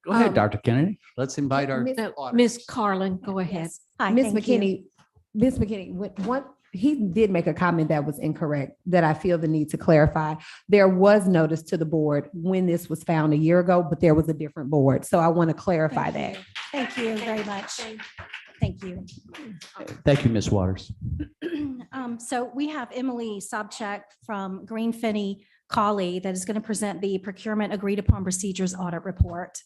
Go ahead, Dr. Kennedy. Let's invite our Ms. Carlin, go ahead. Hi, Ms. McKinney, he did make a comment that was incorrect that I feel the need to clarify. There was notice to the board when this was found a year ago, but there was a different board. So I want to clarify that. Thank you very much. Thank you. Thank you, Ms. Waters. So we have Emily Sobchak from Green Finney Colley that is going to present the procurement agreed upon procedures audit report.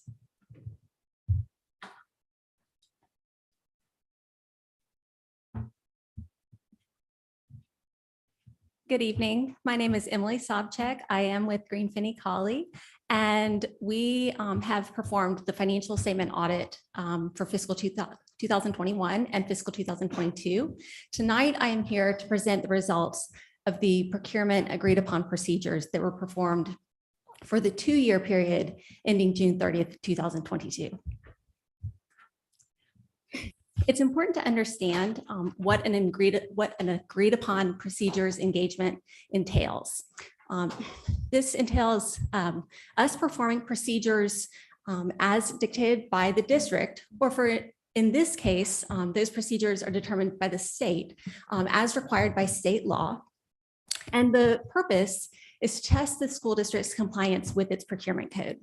Good evening. My name is Emily Sobchak. I am with Green Finney Colley, and we have performed the financial statement audit for fiscal 2021 and fiscal 2022. Tonight, I am here to present the results of the procurement agreed upon procedures that were performed for the 2-year period ending June 30th, 2022. It's important to understand what an agreed upon procedures engagement entails. This entails us performing procedures as dictated by the district, or in this case, those procedures are determined by the state as required by state law. And the purpose is to test the school district's compliance with its procurement code.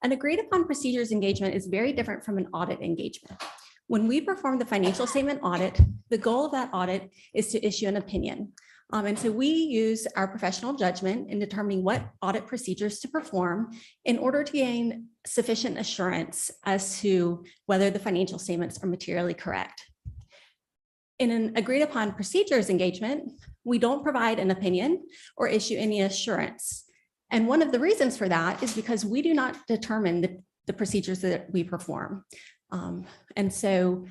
An agreed upon procedures engagement is very different from an audit engagement. When we perform the financial statement audit, the goal of that audit is to issue an opinion. And so we use our professional judgment in determining what audit procedures to perform in order to gain sufficient assurance as to whether the financial statements are materially correct. In an agreed upon procedures engagement, we don't provide an opinion or issue any assurance. And one of the reasons for that is because we do not determine the procedures that we perform. And so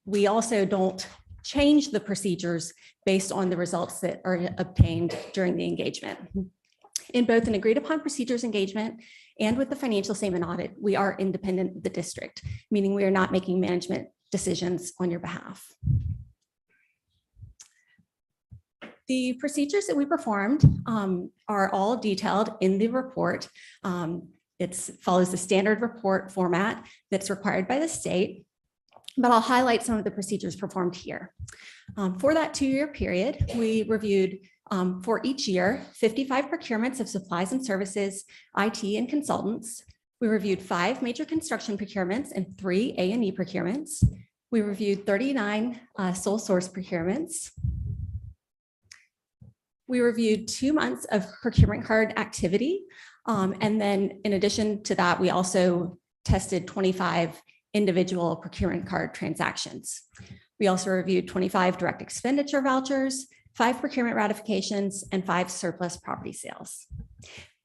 we also don't change the procedures based on the results that are obtained during the engagement. In both an agreed upon procedures engagement and with the financial statement audit, we are independent of the district, meaning we are not making management decisions on your behalf. The procedures that we performed are all detailed in the report. It follows the standard report format that's required by the state, but I'll highlight some of the procedures performed here. For that 2-year period, we reviewed for each year 55 procurements of supplies and services, IT and consultants. We reviewed 5 major construction procurements and 3 A&E procurements. We reviewed 39 sole source procurements. We reviewed 2 months of procurement card activity. And then in addition to that, we also tested 25 individual procurement card transactions. We also reviewed 25 direct expenditure vouchers, 5 procurement ratifications, and 5 surplus property sales.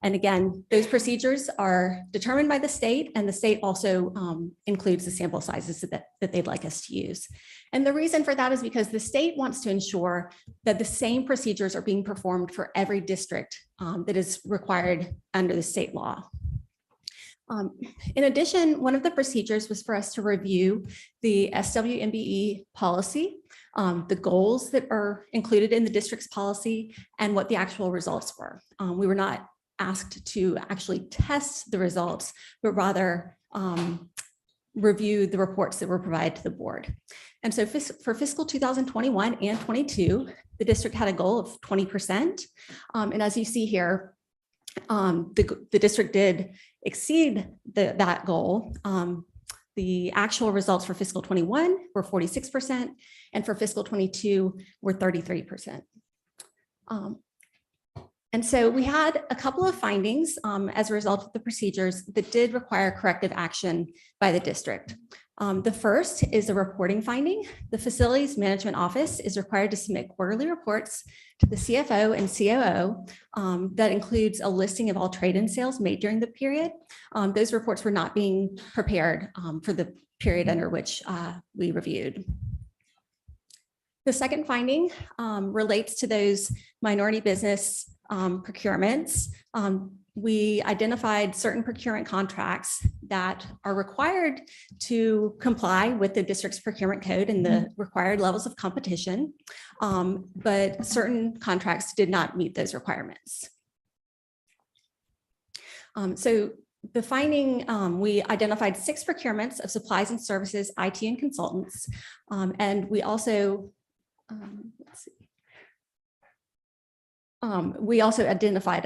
And again, those procedures are determined by the state, and the state also includes the sample sizes that they'd like us to use. And the reason for that is because the state wants to ensure that the same procedures are being performed for every district that is required under the state law. In addition, one of the procedures was for us to review the SWMBE policy, the goals that are included in the district's policy, and what the actual results were. We were not asked to actually test the results, but rather review the reports that were provided to the board. And so for fiscal 2021 and 22, the district had a goal of 20%. And as you see here, the district did exceed that goal. The actual results for fiscal 21 were 46%, and for fiscal 22 were 33%. And so we had a couple of findings as a result of the procedures that did require corrective action by the district. The first is a reporting finding. The Facilities Management Office is required to submit quarterly reports to the CFO and COO that includes a listing of all trade-in sales made during the period. Those reports were not being prepared for the period under which we reviewed. The second finding relates to those minority business procurements. We identified certain procurement contracts that are required to comply with the district's procurement code and the required levels of competition, but certain contracts did not meet those requirements. So the finding, we identified 6 procurements of supplies and services, IT and consultants, and we also, let's see. We also identified,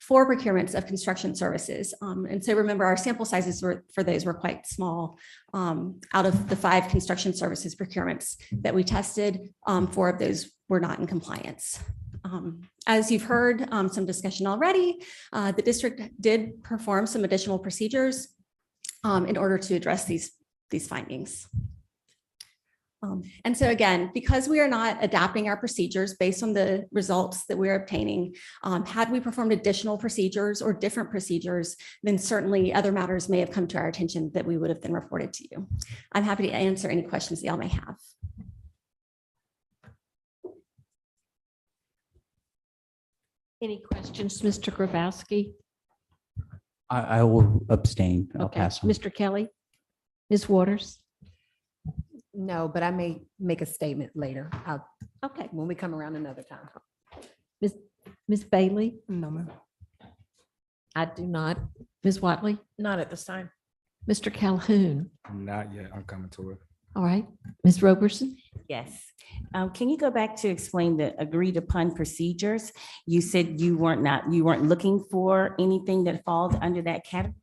4 procurements of construction services. And so remember, our sample sizes for those were quite small. Out of the 5 construction services procurements that we tested, 4 of those were not in compliance. As you've heard some discussion already, the district did perform some additional procedures in order to address these findings. And so again, because we are not adapting our procedures based on the results that we're obtaining, had we performed additional procedures or different procedures, then certainly other matters may have come to our attention that we would have then reported to you. I'm happy to answer any questions that y'all may have. Any questions, Mr. Grabowski? I will abstain. I'll Okay, pass on. Mr. Kelly? Ms. Waters? No, but I may make a statement later. Okay. When we come around another time. Ms. Bailey? No, ma'am. I do not. Ms. Watley? Not at this time. Mr. Calhoun? Not yet. I'm coming to it. All right. Ms. Roberson? Yes. Can you go back to explain the agreed upon procedures? You said you weren't looking for anything that falls under that category?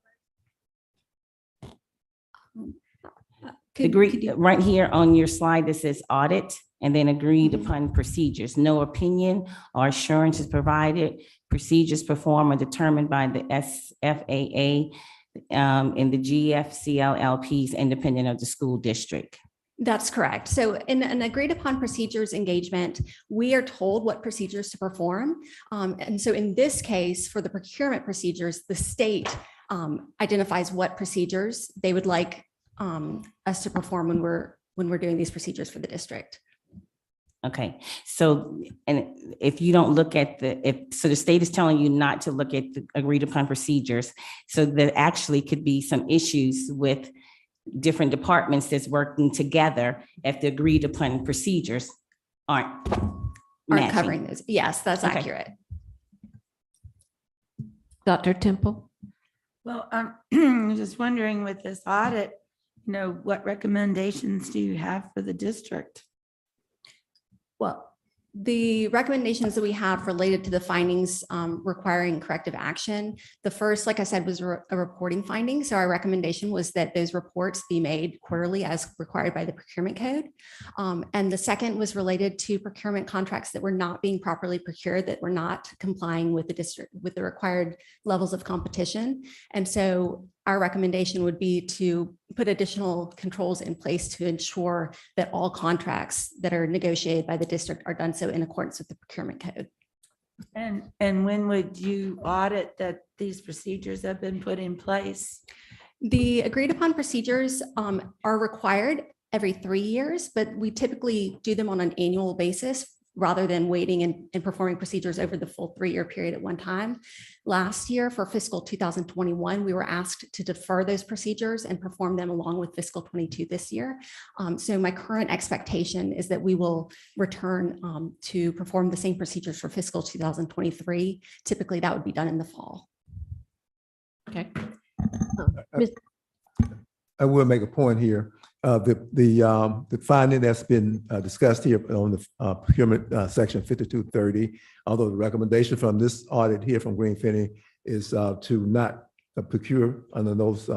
Right here on your slide, this says audit and then agreed upon procedures. No opinion or assurance is provided. Procedures performed or determined by the SFAA and the GFCLLPs independent of the school district. That's correct. So in an agreed upon procedures engagement, we are told what procedures to perform. And so in this case, for the procurement procedures, the state identifies what procedures they would like us to perform when we're doing these procedures for the district. Okay, so and if you don't look at so the state is telling you not to look at the agreed upon procedures, so there actually could be some issues with different departments that's working together if the agreed upon procedures aren't Covering those. Yes, that's Okay. accurate. Dr. Temple? Well, I'm just wondering with this audit, what recommendations do you have for the district? Well, the recommendations that we have related to the findings requiring corrective action. The first, like I said, was a reporting finding. So our recommendation was that those reports be made quarterly as required by the procurement code. And the second was related to procurement contracts that were not being properly procured, that were not complying with the district, with the required levels of competition. And so our recommendation would be to put additional controls in place to ensure that all contracts that are negotiated by the district are done so in accordance with the procurement code. And when would you audit that these procedures have been put in place? The agreed upon procedures are required every 3 years, but we typically do them on an annual basis rather than waiting and performing procedures over the full 3-year period at one time. Last year for fiscal 2021, we were asked to defer those procedures and perform them along with fiscal 22 this year. So my current expectation is that we will return to perform the same procedures for fiscal 2023. Typically that would be done in the fall. Okay. I will make a point here. The finding that's been discussed here on the procurement section 5230, although the recommendation from this audit here from Green Finney is to not procure under those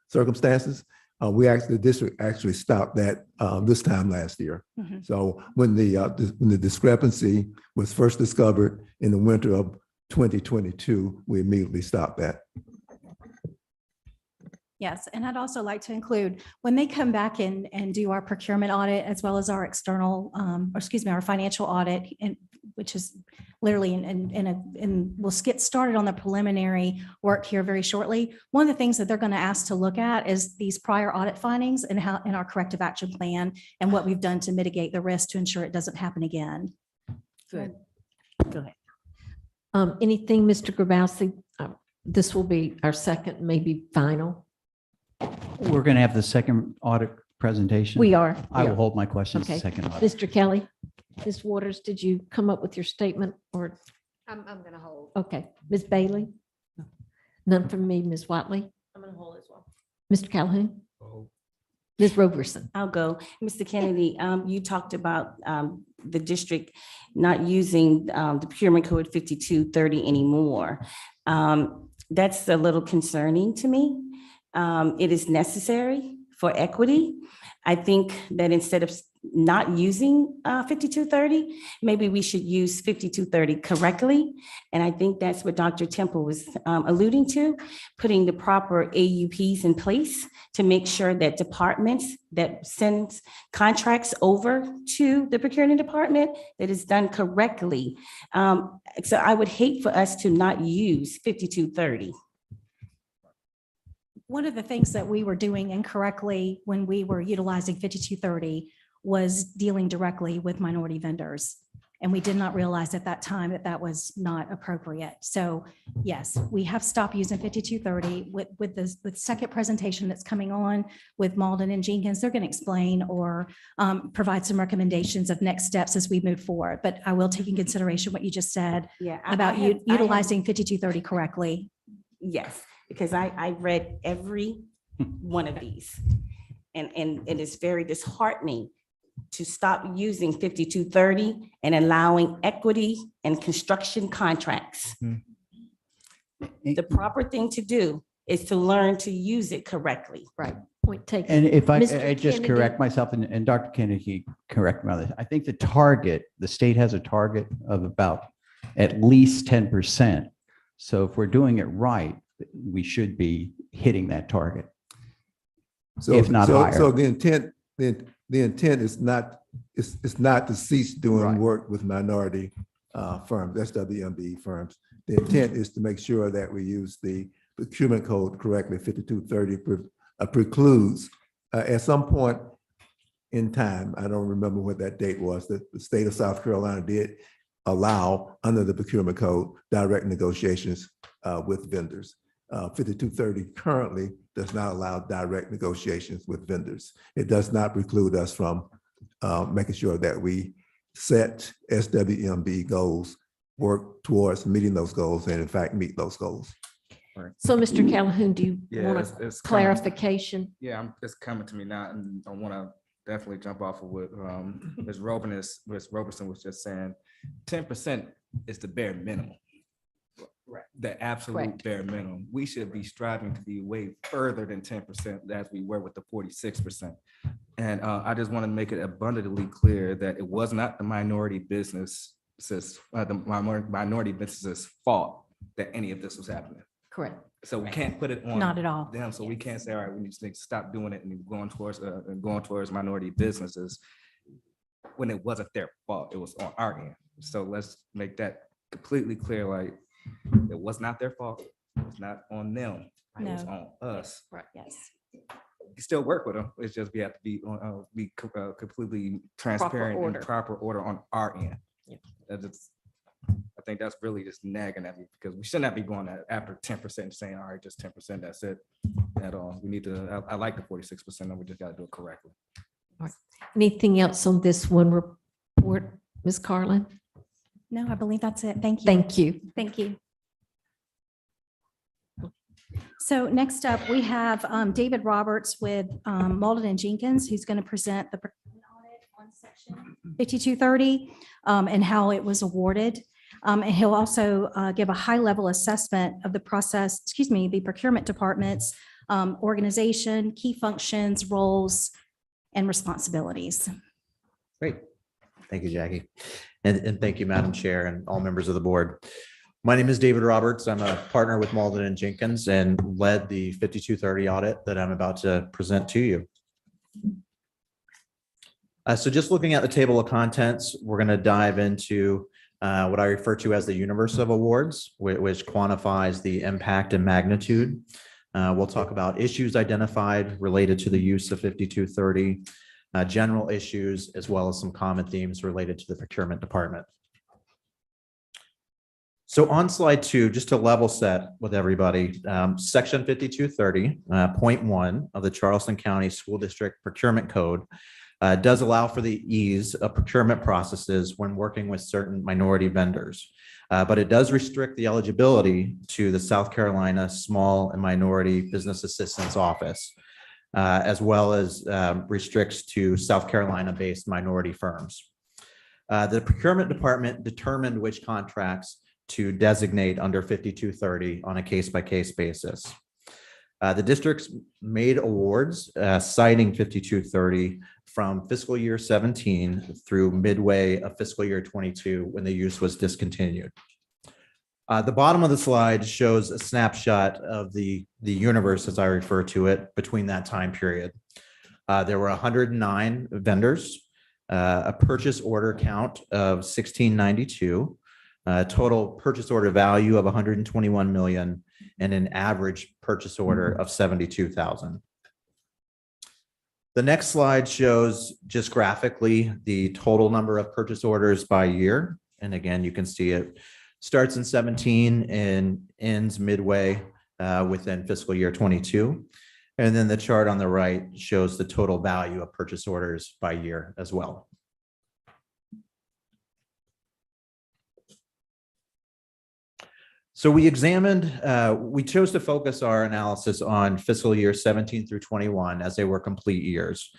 circumstances. The district actually stopped that this time last year. Mhm. So when the discrepancy was first discovered in the winter of 2022, we immediately stopped that. Yes, and I'd also like to include, when they come back in and do our procurement audit as well as our external, our financial audit, and which is literally and we'll get started on the preliminary work here very shortly. One of the things that they're going to ask to look at is these prior audit findings and how in our corrective action plan and what we've done to mitigate the risk to ensure it doesn't happen again. Good. Go ahead. Anything, Mr. Grabowski? This will be our second, maybe final. We're going to have the second audit presentation. We are. I we will are. hold my questions Okay. second audit. Mr. Kelly, Ms. Waters, did you come up with your statement or? I'm going to hold. Okay, Ms. Bailey? None from me, Ms. Watley? I'm going to hold as well. Mr. Calhoun? Ms. Roberson? I'll go. Mr. Kennedy, you talked about the district not using the procurement code 5230 anymore. That's a little concerning to me. It is necessary for equity. I think that instead of not using 5230, maybe we should use 5230 correctly. And I think that's what Dr. Temple was alluding to, putting the proper AUPs in place to make sure that departments that send contracts over to the procurement department, that is done correctly. So I would hate for us to not use 5230. One of the things that we were doing incorrectly when we were utilizing 5230 was dealing directly with minority vendors. And we did not realize at that time that that was not appropriate. So yes, we have stopped using 5230 with the second presentation that's coming on with Malden and Jenkins. They're going to explain or provide some recommendations of next steps as we move forward. But I will take in consideration what you just said about utilizing 5230 correctly. Yes, because I read every one of these. And it is very disheartening to stop using 5230 and allowing equity and construction contracts. The proper thing to do is to learn to use it correctly. Right. Point taken. And if I Mr. just Kennedy. correct myself, and Dr. Kennedy, correct me on this, I think the state has a target of about at least 10%. So if we're doing it right, we should be hitting that target. So, if not higher. So the intent is not, it's not to cease doing work with minority firms, SWMB firms. The intent is to make sure that we use the procurement code correctly. 5230 precludes at some point in time, I don't remember what that date was, that the state of South Carolina did allow under the procurement code direct negotiations with vendors. 5230 currently does not allow direct negotiations with vendors. It does not preclude us from making sure that we set SWMB goals, work towards meeting those goals, and in fact, meet those goals. So, Mr. Calhoun, do you want it's a clarification? It's coming to me now, and I want to definitely jump off of what Ms. Roberson was just saying. 10% is the bare minimum. The absolute bare minimum. We should be striving to be way further than 10% as we were with the 46%. And I just want to make it abundantly clear that it was not the minority businesses' fault that any of this was happening. Correct. So we can't put it on Not at all. them. So we can't say, all right, we need to stop doing it and going towards minority businesses when it wasn't their fault. It was on our end. So let's make that completely clear. Like, it was not their fault. It was not on them. It was on us. Right. Yes. You still work with them. It's just we have to be on completely transparent and proper order on our end. Yeah. I think that's really just nagging at me because we should not be going after 10% saying, all right, just 10%, that's it at all. We need to, I like the 46% and we just got to do it correctly. All right. Anything else on this one report, Ms. Carlin? No, I believe that's it. Thank you. Thank you. Thank you. So next up, we have David Roberts with Malden and Jenkins, who's going to present the procurement audit on section 5230 and how it was awarded. And he'll also give a high-level assessment of the process, the procurement department's organization, key functions, roles, and responsibilities. Great. Thank you, Jackie. And thank you, Madam Chair, and all members of the board. My name is David Roberts. I'm a partner with Malden and Jenkins and led the 5230 audit that I'm about to present to you. So just looking at the table of contents, we're going to dive into what I refer to as the universe of awards, which quantifies the impact and magnitude. We'll talk about issues identified related to the use of 5230, general issues, as well as some common themes related to the procurement department. So on slide 2, just to level set with everybody, section 5230.1 of the Charleston County School District Procurement Code does allow for the ease of procurement processes when working with certain minority vendors. But it does restrict the eligibility to the South Carolina Small and Minority Business Assistance Office, as well as restricts to South Carolina-based minority firms. The procurement department determined which contracts to designate under 5230 on a case-by-case basis. The districts made awards citing 5230 from fiscal year 17 through midway of fiscal year 22 when the use was discontinued. The bottom of the slide shows a snapshot of the universe, as I refer to it, between that time period. There were 109 vendors, a purchase order count of 1692, total purchase order value of 121 million, and an average purchase order of 72,000. The next slide shows just graphically the total number of purchase orders by year. And again, you can see it starts in 17 and ends midway within fiscal year 22. And then the chart on the right shows the total value of purchase orders by year as well. So we chose to focus our analysis on fiscal year 17 through 21 as they were complete years.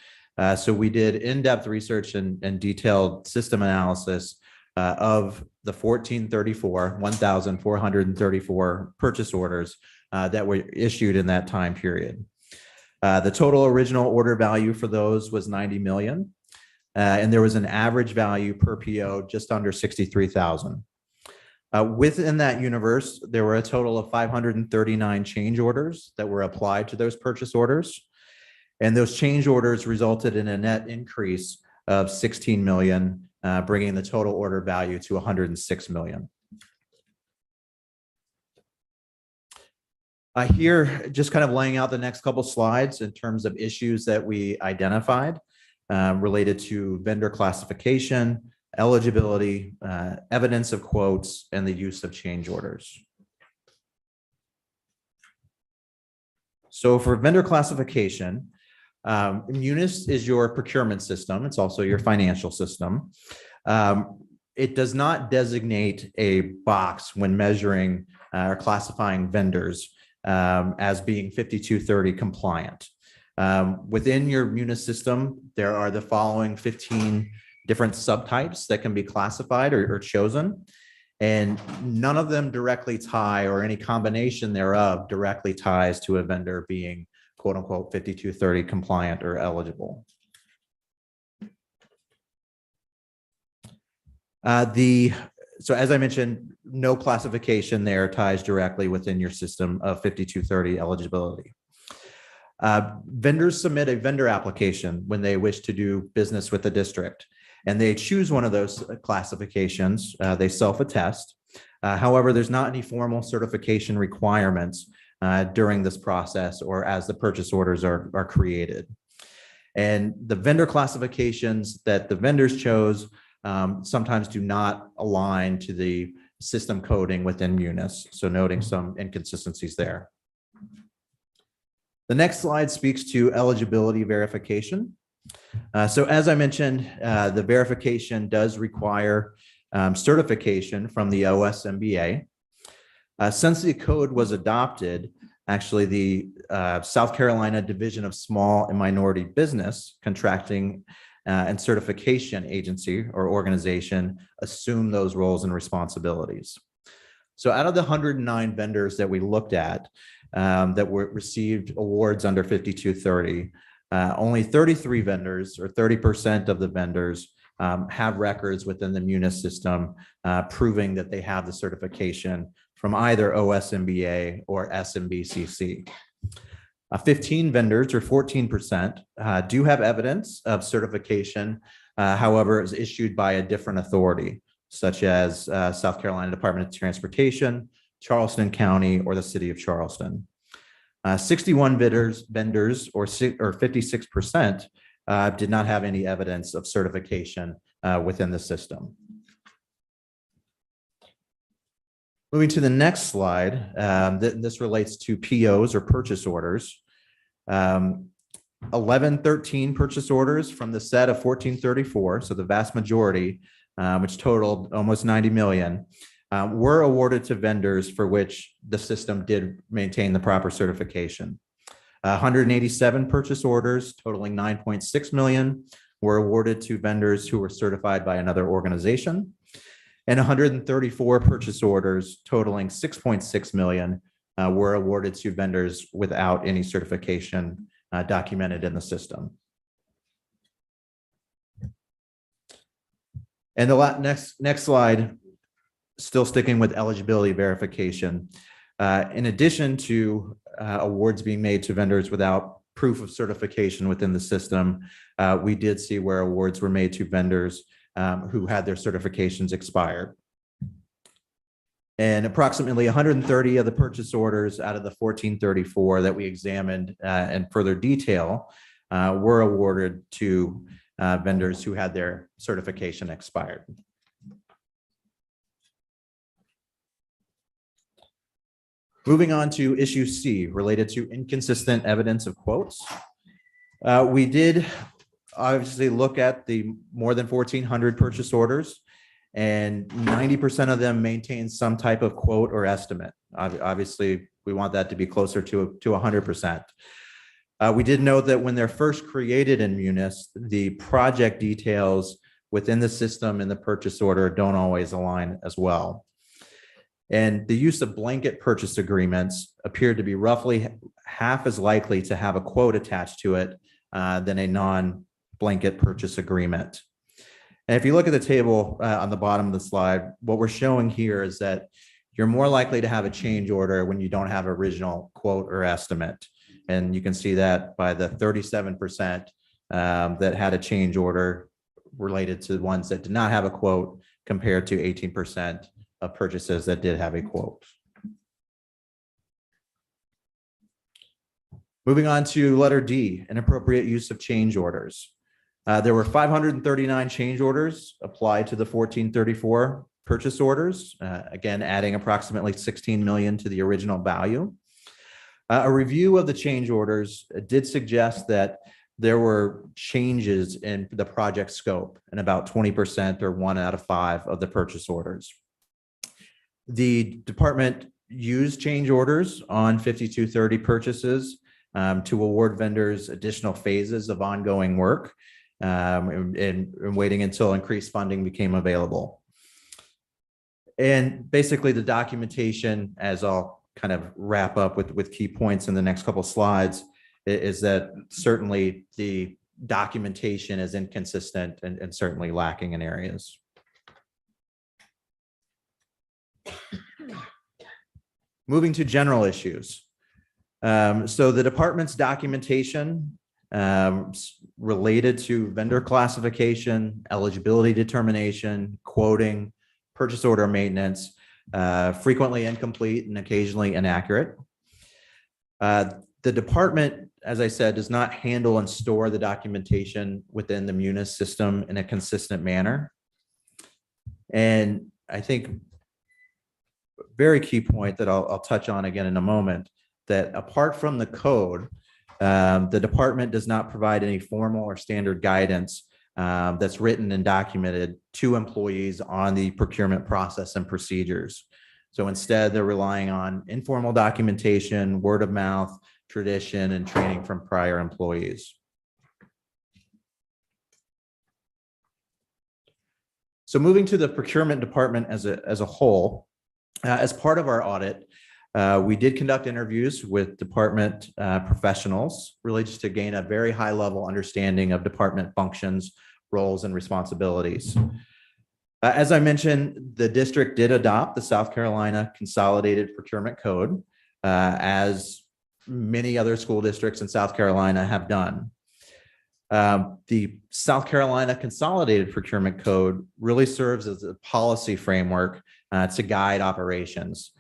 So we did in-depth research and detailed system analysis of the 1,434 purchase orders that were issued in that time period. The total original order value for those was 90 million. And there was an average value per PO just under 63,000. Within that universe, there were a total of 539 change orders that were applied to those purchase orders. And those change orders resulted in a net increase of 16 million, bringing the total order value to 106 million. Here, just kind of laying out the next couple slides in terms of issues that we identified related to vendor classification, eligibility, evidence of quotes, and the use of change orders. So for vendor classification, Munis is your procurement system. It's also your financial system. It does not designate a box when measuring or classifying vendors as being 5230 compliant. Within your Munis system, there are the following 15 different subtypes that can be classified or chosen, and none of them directly tie, or any combination thereof directly ties to a vendor being quote unquote 5230 compliant or eligible. So as I mentioned, no classification there ties directly within your system of 5230 eligibility. Vendors submit a vendor application when they wish to do business with the district, and they choose one of those classifications. They self-attest. However, there's not any formal certification requirements during this process or as the purchase orders are created. And the vendor classifications that the vendors chose sometimes do not align to the system coding within Munis, so noting some inconsistencies there. The next slide speaks to eligibility verification. So as I mentioned, the verification does require certification from the OSMBA. Since the code was adopted, Actually, the South Carolina Division of Small and Minority Business Contracting and Certification Agency or organization assumed those roles and responsibilities. So out of the 109 vendors that we looked at that received awards under 5230, only 33 vendors or 30% of the vendors have records within the MUNIS system proving that they have the certification from either OSMBA or SMBCC. 15 vendors or 14% do have evidence of certification, however, is issued by a different authority, such as South Carolina Department of Transportation, Charleston County, or the City of Charleston. 61 vendors or 56% did not have any evidence of certification within the system. Moving to the next slide, this relates to POs or purchase orders. 1113 purchase orders from the set of 1434, so the vast majority, which totaled almost 90 million, were awarded to vendors for which the system did maintain the proper certification. 187 purchase orders totaling 9.6 million were awarded to vendors who were certified by another organization. And 134 purchase orders totaling 6.6 million were awarded to vendors without any certification documented in the system. And the next slide, still sticking with eligibility verification. In addition to awards being made to vendors without proof of certification within the system, we did see where awards were made to vendors who had their certifications expired. And approximately 130 of the purchase orders out of the 1434 that we examined in further detail were awarded to vendors who had their certification expired. Moving on to issue C, related to inconsistent evidence of quotes. We did obviously look at the more than 1,400 purchase orders, and 90% of them maintain some type of quote or estimate. Obviously, we want that to be closer to 100%. We did note that when they're first created in MUNIS, the project details within the system and the purchase order don't always align as well. And the use of blanket purchase agreements appeared to be roughly half as likely to have a quote attached to it than a non-blanket purchase agreement. And if you look at the table on the bottom of the slide, what we're showing here is that you're more likely to have a change order when you don't have original quote or estimate. And you can see that by the 37% that had a change order related to ones that did not have a quote, compared to 18% of purchases that did have a quote. Moving on to letter D, inappropriate use of change orders. There were 539 change orders applied to the 1434 purchase orders, again, adding approximately 16 million to the original value. A review of the change orders did suggest that there were changes in the project scope in about 20% or 1 out of 5 of the purchase orders. The department used change orders on 5230 purchases to award vendors additional phases of ongoing work and waiting until increased funding became available. And basically the documentation, as I'll kind of wrap up with key points in the next couple of slides, is that certainly the documentation is inconsistent and certainly lacking in areas. Moving to general issues. So the department's documentation related to vendor classification, eligibility determination, quoting, purchase order maintenance, frequently incomplete and occasionally inaccurate. The department, as I said, does not handle and store the documentation within the MUNIS system in a consistent manner. And I think a very key point that I'll touch on again in a moment, that apart from the code, the department does not provide any formal or standard guidance that's written and documented to employees on the procurement process and procedures. So instead, they're relying on informal documentation, word of mouth, tradition, and training from prior employees. So moving to the procurement department as a whole, as part of our audit, we did conduct interviews with department professionals, really just to gain a very high level understanding of department functions, roles, and responsibilities. As I mentioned, the district did adopt the South Carolina Consolidated Procurement Code, as many other school districts in South Carolina have done. The South Carolina Consolidated Procurement Code really serves as a policy framework to guide operations.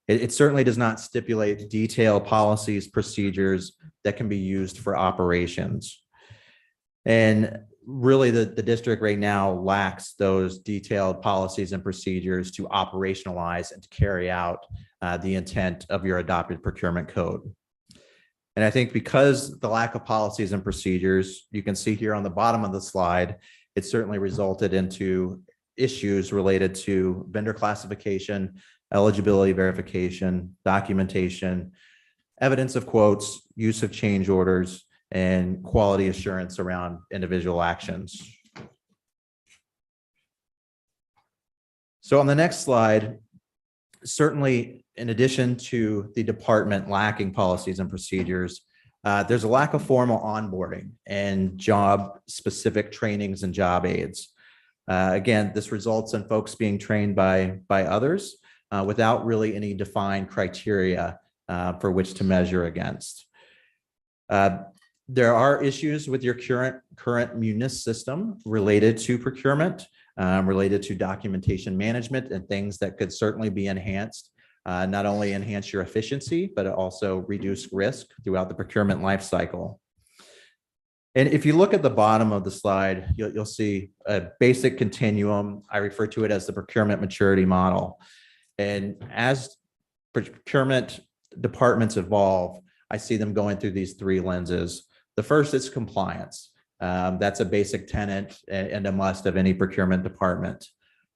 It certainly does not stipulate detailed policies, procedures that can be used for operations. And really the district right now lacks those detailed policies and procedures to operationalize and to carry out the intent of your adopted procurement code. And I think because the lack of policies and procedures, you can see here on the bottom of the slide, it certainly resulted into issues related to vendor classification, eligibility verification, documentation, evidence of quotes, use of change orders, and quality assurance around individual actions. So on the next slide, certainly in addition to the department lacking policies and procedures, there's a lack of formal onboarding and job-specific trainings and job aids. Again, this results in folks being trained by others without really any defined criteria for which to measure against. There are issues with your current munis system related to procurement, related to documentation management, and things that could certainly be enhanced, not only enhance your efficiency, but also reduce risk throughout the procurement life cycle. And if you look at the bottom of the slide, you'll see a basic continuum. I refer to it as the procurement maturity model. And as procurement departments evolve, I see them going through these three lenses. The first is compliance. That's a basic tenet and a must of any procurement department.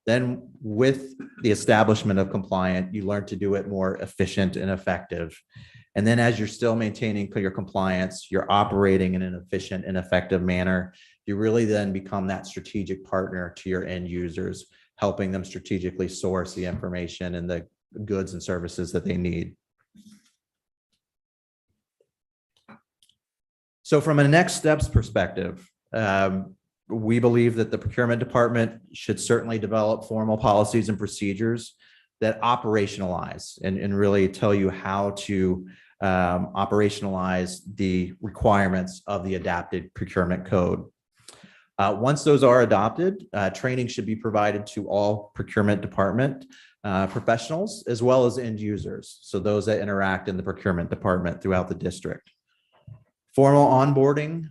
Then with the establishment of compliant, you learn to do it more efficient and effective. And then as you're still maintaining your compliance, you're operating in an efficient and effective manner. You really then become that strategic partner to your end users, helping them strategically source the information and the goods and services that they need. So from a next steps perspective, we believe that the procurement department should certainly develop formal policies and procedures that operationalize and really tell you how to operationalize the requirements of the adapted procurement code. Once those are adopted, training should be provided to all procurement department professionals as well as end users. So those that interact in the procurement department throughout the district. Formal onboarding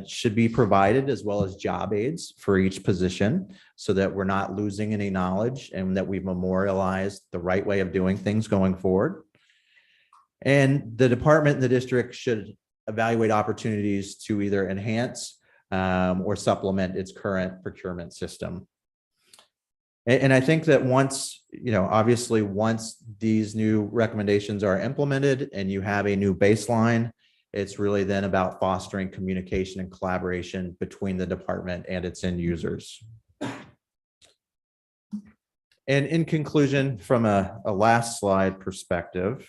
should be provided as well as job aids for each position so that we're not losing any knowledge and that we've memorialized the right way of doing things going forward. And the department and the district should evaluate opportunities to either enhance or supplement its current procurement system. And I think that once, obviously once these new recommendations are implemented and you have a new baseline, it's really then about fostering communication and collaboration between the department and its end users. And in conclusion, from a last slide perspective,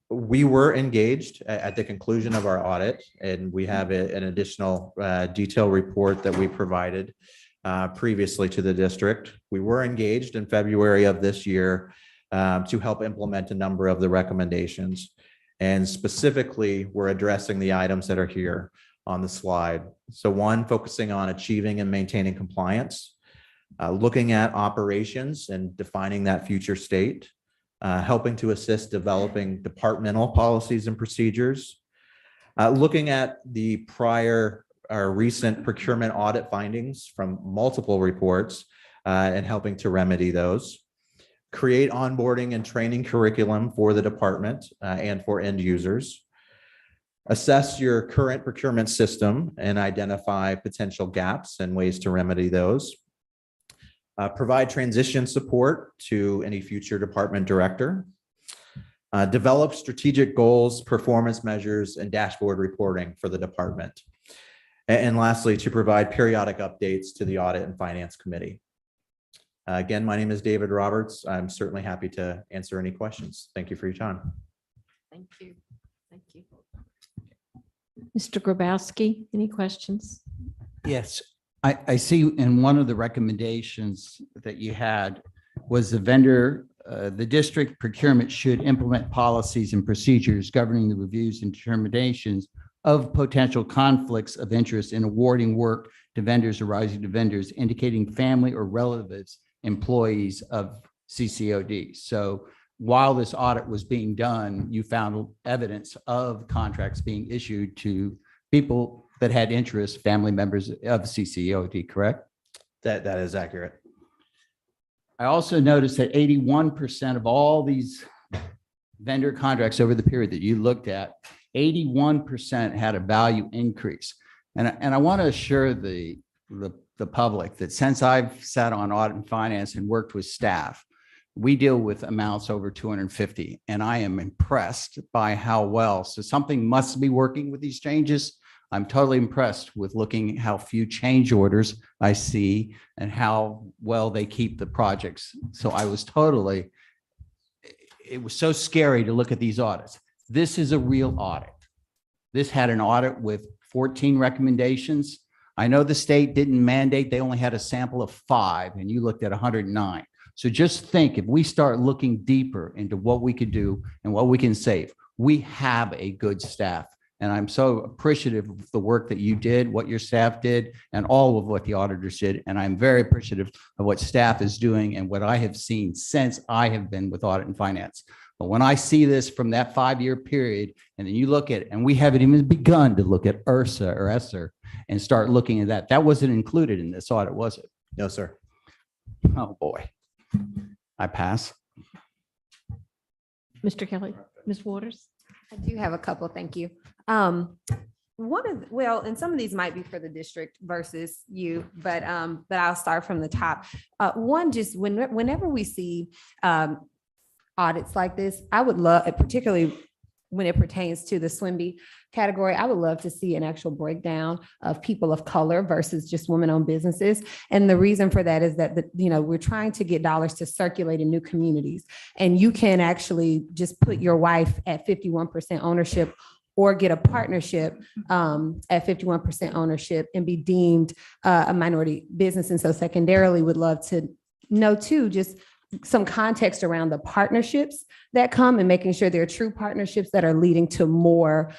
we were engaged at the conclusion of our audit, and we have an additional detailed report that we provided previously to the district. We were engaged in February of this year to help implement a number of the recommendations. And specifically, we're addressing the items that are here on the slide. So one, focusing on achieving and maintaining compliance, looking at operations and defining that future state, helping to assist developing departmental policies and procedures, looking at the prior or recent procurement audit findings from multiple reports and helping to remedy those. Create onboarding and training curriculum for the department and for end users. Assess your current procurement system and identify potential gaps and ways to remedy those. Provide transition support to any future department director. Develop strategic goals, performance measures, and dashboard reporting for the department. And lastly, to provide periodic updates to the Audit and Finance Committee. Again, my name is David Roberts. I'm certainly happy to answer any questions. Thank you for your time. Thank you. Thank you. Mr. Grabowski, any questions? Yes, I see in one of the recommendations that you had was the district procurement should implement policies and procedures governing the reviews and determinations of potential conflicts of interest in awarding work to vendors arising to vendors indicating family or relatives, employees of CCOD. So while this audit was being done, you found evidence of contracts being issued to people that had interest, family members of CCOD, correct? That is accurate. I also noticed that 81% of all these vendor contracts over the period that you looked at, 81% had a value increase. And I want to assure the public that since I've sat on audit and finance and worked with staff, we deal with amounts over 250, and I am impressed by how well. So something must be working with these changes. I'm totally impressed with looking how few change orders I see and how well they keep the projects. So it was so scary to look at these audits. This is a real audit. This had an audit with 14 recommendations. I know the state didn't mandate, they only had a sample of 5 and you looked at 109. So just think, if we start looking deeper into what we could do and what we can save, we have a good staff. And I'm so appreciative of the work that you did, what your staff did, and all of what the auditors did. And I'm very appreciative of what staff is doing and what I have seen since I have been with audit and finance. But when I see this from that 5-year period, and then you look at it, and we haven't even begun to look at ERSA or ESSER and start looking at that. That wasn't included in this audit, was it? No, sir. Oh, boy. I pass. Mr. Kelly, Ms. Waters? I do have a couple, thank you. And some of these might be for the district versus you, but I'll start from the top. One, just whenever we see audits like this, I would love, particularly when it pertains to the SWIMBY category, I would love to see an actual breakdown of people of color versus just women-owned businesses. And the reason for that is that, we're trying to get dollars to circulate in new communities. And you can actually just put your wife at 51% ownership or get a partnership at 51% ownership and be deemed a minority business. And so secondarily, would love to know too, just some context around the partnerships that come and making sure they're true partnerships that are leading to more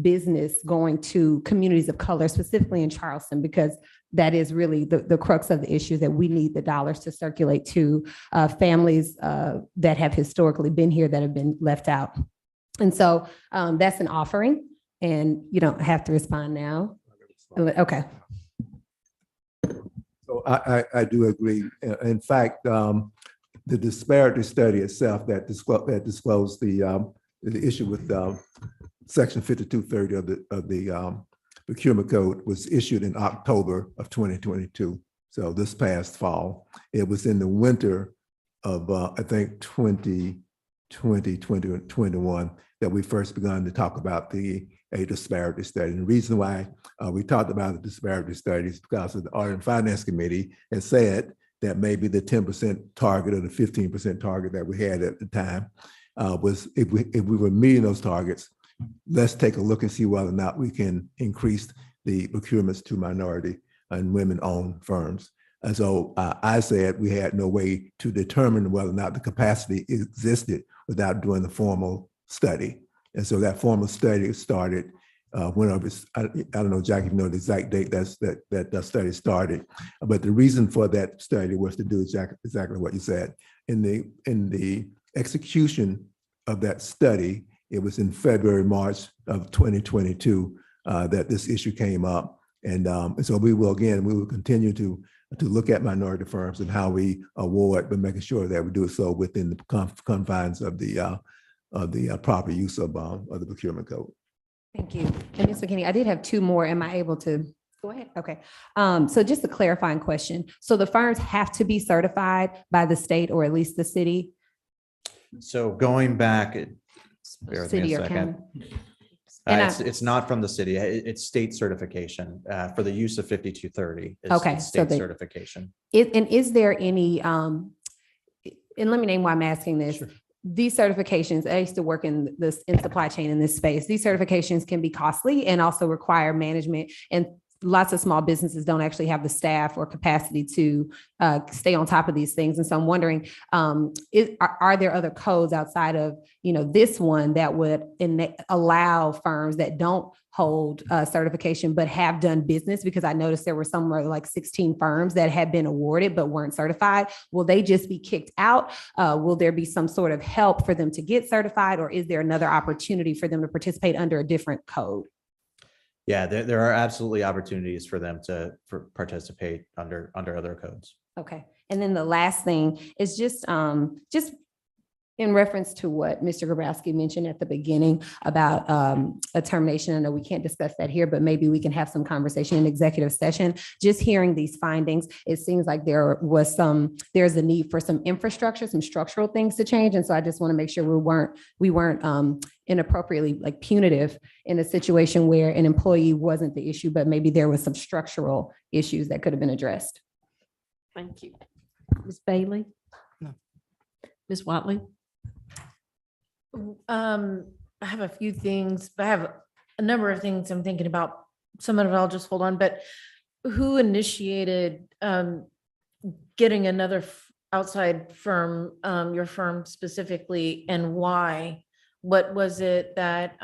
business going to communities of color, specifically in Charleston, because that is really the crux of the issue, that we need the dollars to circulate to families that have historically been here that have been left out. And so that's an offering, and you don't have to respond now. Okay. So I do agree. In fact, the disparity study itself that disclosed the issue with Section 5230 of the procurement code was issued in October of 2022. So this past fall, it was in the winter of I think 2021 that we first begun to talk about a disparity study. And the reason why we talked about the disparity studies is because of the Audit and Finance Committee has said that maybe the 10% target or the 15% target that we had at the time was, if we were meeting those targets, let's take a look and see whether or not we can increase the procurements to minority and women-owned firms. And so I said we had no way to determine whether or not the capacity existed without doing the formal study. And so that formal study started whenever, I don't know, Jackie, if you know the exact date that study started. But the reason for that study was to do exactly what you said. In the execution of that study, it was in February, March of 2022 that this issue came up. And so we will continue to look at minority firms and how we award, but making sure that we do it so within the confines of the proper use of the procurement code. Thank you. And Ms. McKinney, I did have 2 more. Am I able to Go ahead. Okay. So just a clarifying question. So the firms have to be certified by the state or at least the city? So going back, bear with me City a or second. county? And It's not from the city. It's state certification for the use of 5230. Okay, It's so state they- certification. And is there any, and let me name why I'm asking this. These certifications, I used to work in supply chain in this space. These certifications can be costly and also require management, and lots of small businesses don't actually have the staff or capacity to stay on top of these things. And so I'm wondering, are there other codes outside of, this one that would allow firms that don't hold certification but have done business? Because I noticed there were somewhere like 16 firms that had been awarded but weren't certified. Will they just be kicked out? Will there be some sort of help for them to get certified, or is there another opportunity for them to participate under a different code? Yeah, there are absolutely opportunities for them to participate under other codes. Okay. And then the last thing is just in reference to what Mr. Grabowski mentioned at the beginning about a termination. I know we can't discuss that here, but maybe we can have some conversation in executive session. Just hearing these findings, it seems like there's a need for some infrastructure, some structural things to change. And so I just want to make sure we weren't inappropriately like punitive in a situation where an employee wasn't the issue, but maybe there was some structural issues that could have been addressed. Thank you. Ms. Bailey? No. Ms. Watley? I have a few things, but I have a number of things I'm thinking about. Some of it I'll just hold on, but who initiated getting another outside firm, your firm specifically, and why? What was it that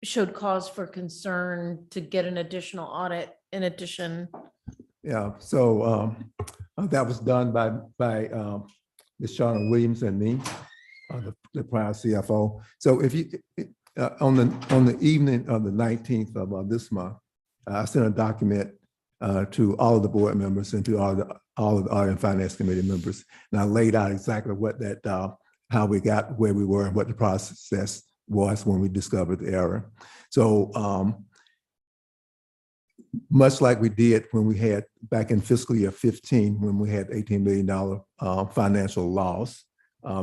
showed cause for concern to get an additional audit in addition? Yeah, so that was done by Ms. Shauna Williams and me, the prior CFO. So if you, on the evening of the 19th of this month, I sent a document to all of the board members and to all of the Audit and Finance Committee members. And I laid out exactly what that, how we got where we were and what the process was when we discovered the error. So much like we did when we had back in fiscal year 15, when we had $18 million financial loss,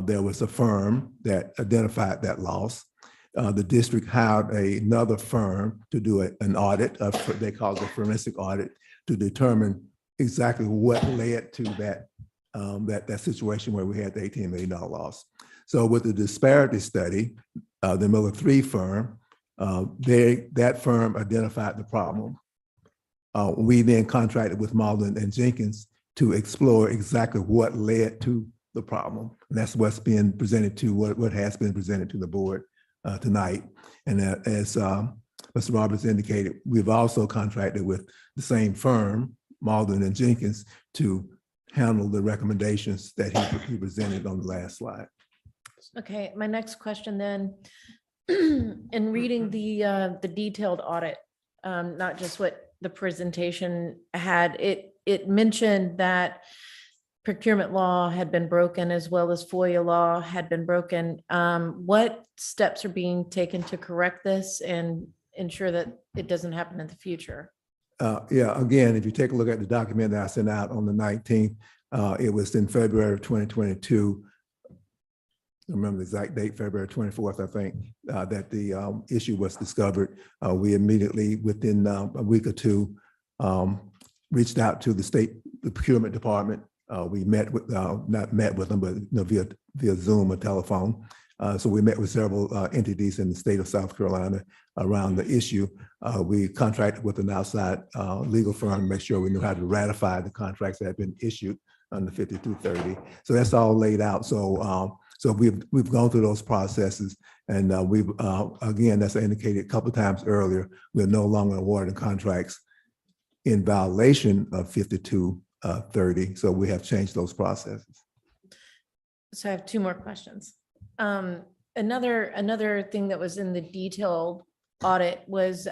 there was a firm that identified that loss. The district hired another firm to do an audit, they call it a forensic audit, to determine exactly what led to that situation where we had the $18 million loss. So with the disparity study, the Miller 3 firm, that firm identified the problem. We then contracted with Malden and Jenkins to explore exactly what led to the problem. And that's what's being presented to, what has been presented to the board tonight. And as Mr. Roberts indicated, we've also contracted with the same firm, Malden and Jenkins, to handle the recommendations that he presented on the last slide. Okay, my next question then, in reading the detailed audit, not just what the presentation had, it mentioned that procurement law had been broken as well as FOIA law had been broken. What steps are being taken to correct this and ensure that it doesn't happen in the future? Yeah, again, if you take a look at the document that I sent out on the 19th, it was in February of 2022. I remember the exact date, February 24th, I think, that the issue was discovered. We immediately, within a week or two, reached out to the procurement department. We met with, not met with them, but via Zoom or telephone. So we met with several entities in the state of South Carolina around the issue. We contracted with an outside legal firm to make sure we knew how to ratify the contracts that had been issued under 5230. So that's all laid out. So we've gone through those processes, and we've again, as I indicated a couple of times earlier, we're no longer awarding contracts in violation of 5230. So we have changed those processes. So I have two more questions. Another thing that was in the detailed audit was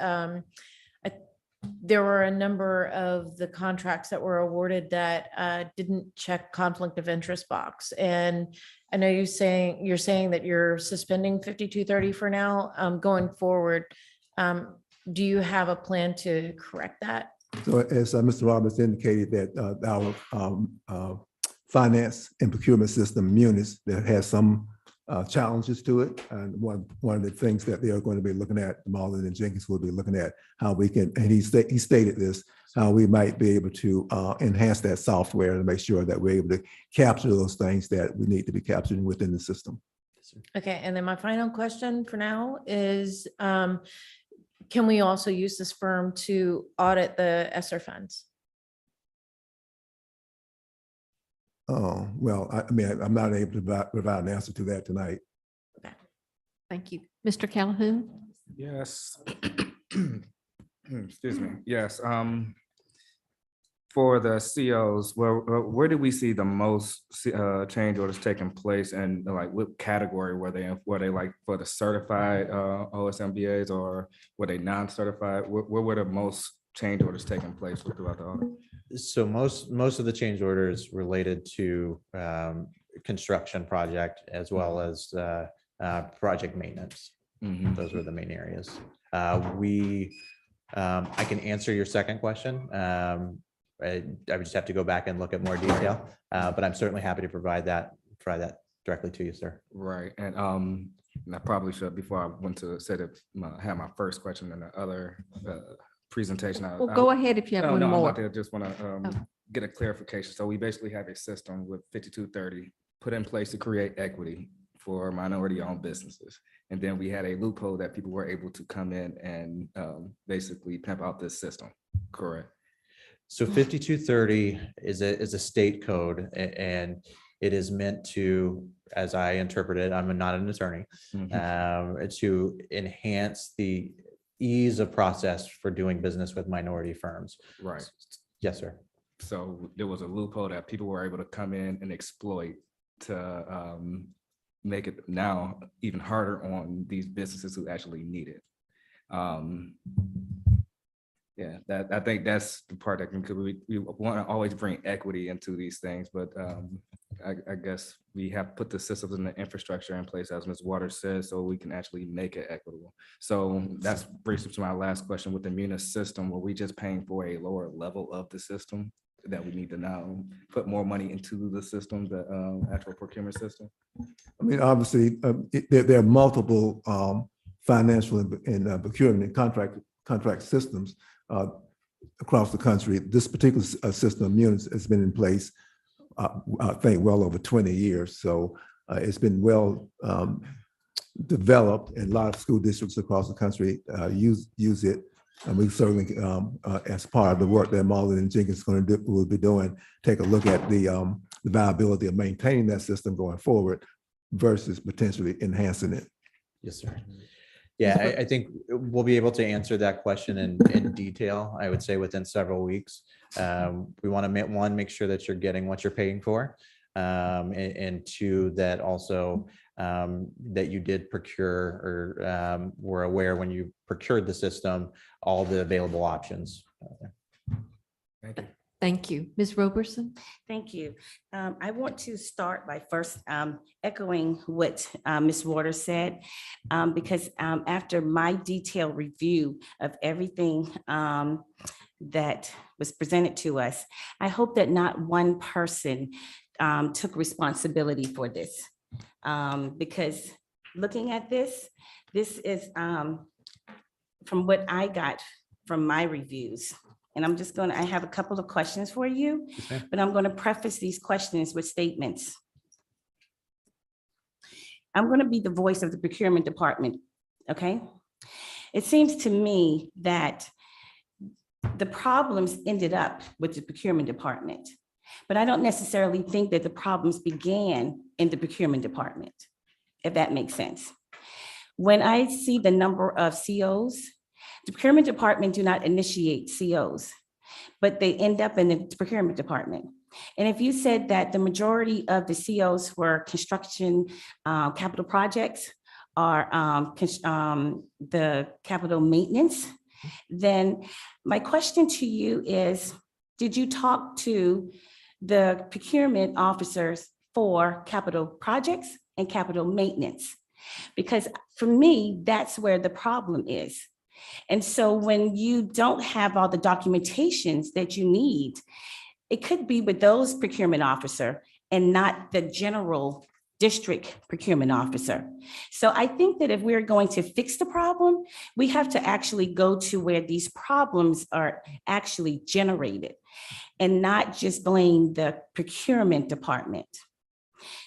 there were a number of the contracts that were awarded that didn't check conflict of interest box. And I know you're saying that you're suspending 5230 for now. Going forward, do you have a plan to correct that? So as Mr. Roberts indicated that our finance and procurement system, Munis, that has some challenges to it. And one of the things that they are going to be looking at, Marlon and Jenkins will be looking at how we can, and he stated this, how we might be able to enhance that software and make sure that we're able to capture those things that we need to be capturing within the system. Okay, and then my final question for now is, can we also use this firm to audit the ESSER funds? Oh, well, I mean, I'm not able to provide an answer to that tonight. Thank you. Mr. Calhoun? Yes. Excuse me. Yes. For the COs, where did we see the most change orders taking place, and like what category were they in? Were they like for the certified OSMBAs, or were they non-certified? Where were the most change orders taking place throughout the audit? So most of the change orders related to construction project as well as project maintenance. Those were the main areas. I can answer your second question. I would just have to go back and look at more detail, but I'm certainly happy to provide that directly to you, sir. Right, and I probably should, before I went to say that have my first question in the other presentation. Well, go ahead if you have one no, more. I just want to get a clarification. So we basically have a system with 5230 put in place to create equity for minority-owned businesses. And then we had a loophole that people were able to come in and basically pimp out this system, correct? So 5230 is a state code, and it is meant to, as I interpret it, I'm not an attorney, to enhance the ease of process for doing business with minority firms. Right. Yes, sir. So there was a loophole that people were able to come in and exploit to make it now even harder on these businesses who actually need it. Yeah, I think that's the part that we want to always bring equity into these things, but I guess we have put the systems and the infrastructure in place, as Ms. Waters said, so we can actually make it equitable. So that's brings me to my last question. With the Munis system, were we just paying for a lower level of the system that we need to now put more money into the system, the actual procurement system? I mean, obviously, there are multiple financial and procurement and contract systems across the country. This particular system, Munis, has been in place, I think, well over 20 years. So it's been well developed, and a lot of school districts across the country use it. And we certainly, as part of the work that Marlon and Jenkins will be doing, take a look at the viability of maintaining that system going forward versus potentially enhancing it. Yes, sir. Yeah, I think we'll be able to answer that question in detail, I would say within several weeks. We want to, make sure that you're getting what you're paying for. And two, that also that you did procure or were aware when you procured the system, all the available options. Thank you. Thank you. Ms. Roberson? Thank you. I want to start by first echoing what Ms. Waters said, because after my detailed review of everything that was presented to us, I hope that not one person took responsibility for this. Because looking at this is from what I got from my reviews. And I have a couple of questions for you, but I'm going to preface these questions with statements. I'm going to be the voice of the procurement department, okay? It seems to me that the problems ended up with the procurement department, but I don't necessarily think that the problems began in the procurement department, if that makes sense. When I see the number of COs, the procurement department do not initiate COs, but they end up in the procurement department. And if you said that the majority of the COs were construction capital projects or the capital maintenance, then my question to you is, did you talk to the procurement officers for capital projects and capital maintenance? Because for me, that's where the problem is. And so when you don't have all the documentations that you need, it could be with those procurement officer and not the general district procurement officer. So I think that if we're going to fix the problem, we have to actually go to where these problems are actually generated and not just blame the procurement department.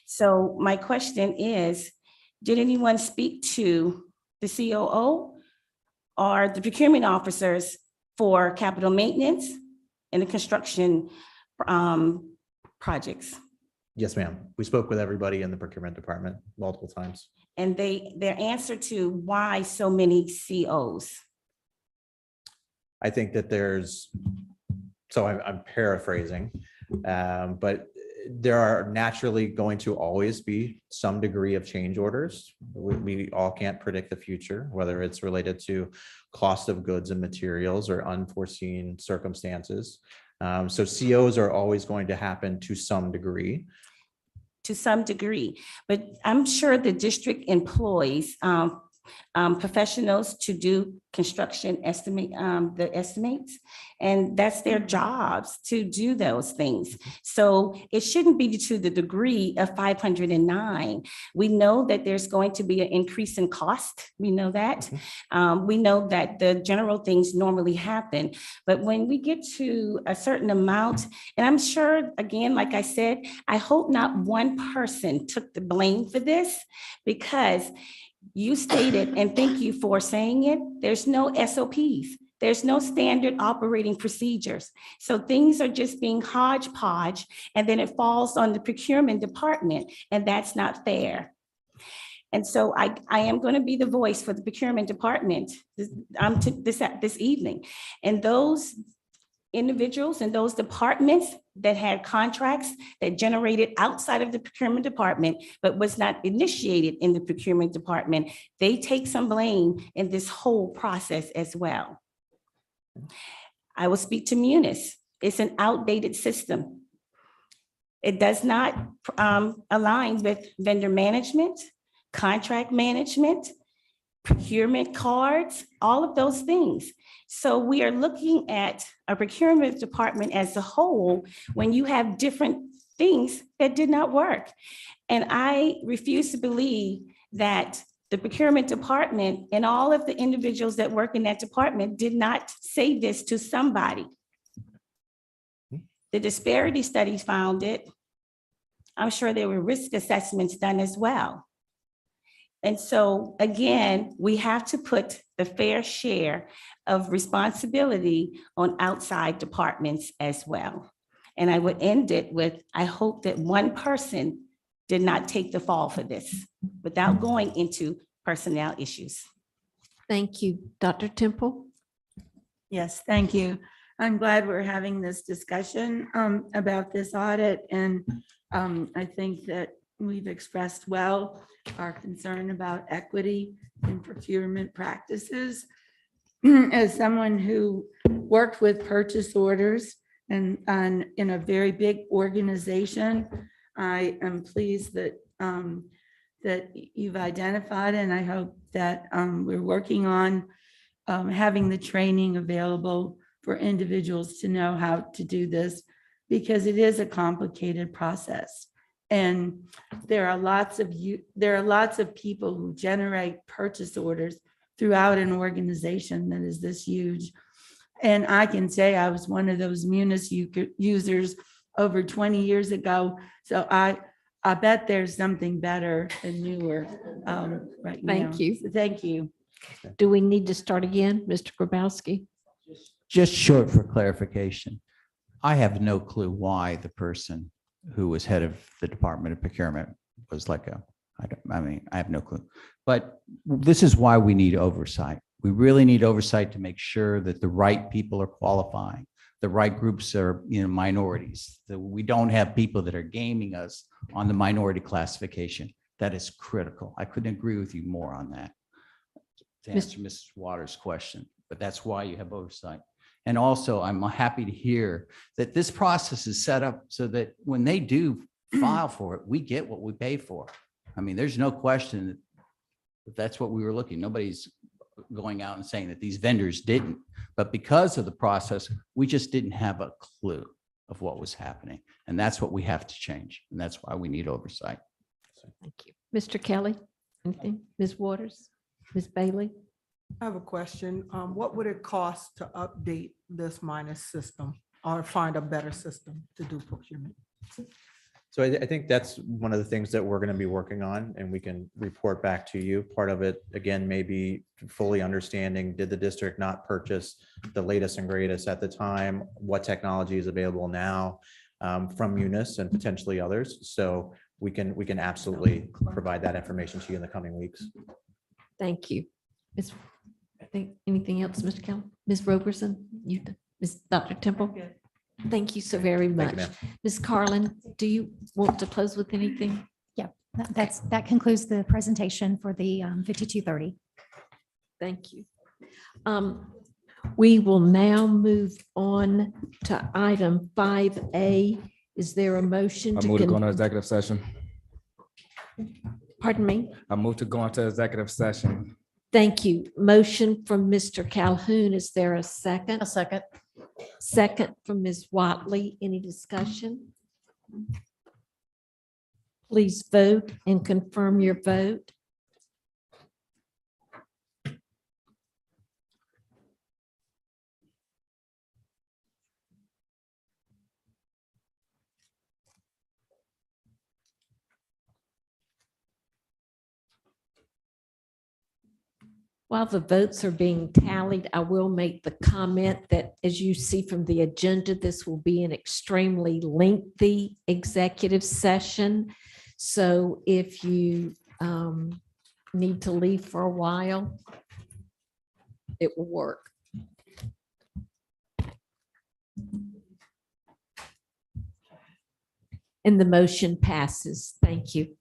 So my question is, did anyone speak to the COO or the procurement officers for capital maintenance and the construction projects? Yes, ma'am. We spoke with everybody in the procurement department multiple times. And their answer to why so many COs? I think that so I'm paraphrasing, but there are naturally going to always be some degree of change orders. We all can't predict the future, whether it's related to cost of goods and materials or unforeseen circumstances. So COs are always going to happen to some degree. To some degree, but I'm sure the district employs professionals to do construction the estimates, and that's their jobs to do those things. So it shouldn't be to the degree of 509. We know that there's going to be an increase in cost. We know that. We know that the general things normally happen, but when we get to a certain amount, and I'm sure, again, like I said, I hope not one person took the blame for this, because you stated, and thank you for saying it, there's no SOPs. There's no standard operating procedures. So things are just being hodgepodge, and then it falls on the procurement department, and that's not fair. And so I am going to be the voice for the procurement department this evening. And those individuals and those departments that had contracts that generated outside of the procurement department, but was not initiated in the procurement department, they take some blame in this whole process as well. I will speak to Munis. It's an outdated system. It does not align with vendor management, contract management, procurement cards, all of those things. So we are looking at a procurement department as a whole when you have different things that did not work. And I refuse to believe that the procurement department and all of the individuals that work in that department did not say this to somebody. The disparity studies found it. I'm sure there were risk assessments done as well. And so again, we have to put the fair share of responsibility on outside departments as well. And I would end it with, I hope that one person did not take the fall for this without going into personnel issues. Thank you. Dr. Temple? Yes, thank you. I'm glad we're having this discussion about this audit, and I think that we've expressed well our concern about equity in procurement practices. As someone who worked with purchase orders and in a very big organization, I am pleased that that you've identified, and I hope that we're working on having the training available for individuals to know how to do this, because it is a complicated process. And there are lots of people who generate purchase orders throughout an organization that is this huge. And I can say I was one of those Munis users over 20 years ago. So I bet there's something better and newer right now. Thank you. So thank you. Do we need to start again, Mr. Grabowski? Just short for clarification, I have no clue why the person who was head of the Department of Procurement was let go. I have no clue. But this is why we need oversight. We really need oversight to make sure that the right people are qualifying, the right groups are, minorities, that we don't have people that are gaming us on the minority classification. That is critical. I couldn't agree with you more on that, to answer Mrs. Waters' question, but that's why you have oversight. And also, I'm happy to hear that this process is set up so that when they do file for it, we get what we pay for. I mean, there's no question that that's what we were looking. Nobody's going out and saying that these vendors didn't. But because of the process, we just didn't have a clue of what was happening. And that's what we have to change. And that's why we need oversight. Thank you. Mr. Kelly, anything? Ms. Waters, Ms. Bailey? I have a question. What would it cost to update this minus system or find a better system to do procurement? So I think that's one of the things that we're going to be working on, and we can report back to you. Part of it, again, may be fully understanding, did the district not purchase the latest and greatest at the time? What technology is available now from Munis and potentially others? So we can absolutely provide that information to you in the coming weeks. Thank you. Anything else, Mr. Kelly? Ms. Roberson, Ms. Dr. Temple? Thank you so very Thank you, much. ma'am. Ms. Carlin, do you want to close with anything? Yeah, that concludes the presentation for the 5230. Thank you. We will now move on to item 5A. Is there a motion? I move to go into executive session. Pardon me? I move to go into executive session. Thank you. Motion from Mr. Calhoun. Is there a second? A second. Second from Ms. Watley. Any discussion? Please vote and confirm your vote. While the votes are being tallied, I will make the comment that, as you see from the agenda, this will be an extremely lengthy executive session. So if you need to leave for a while, it will work. And the motion passes. Thank you.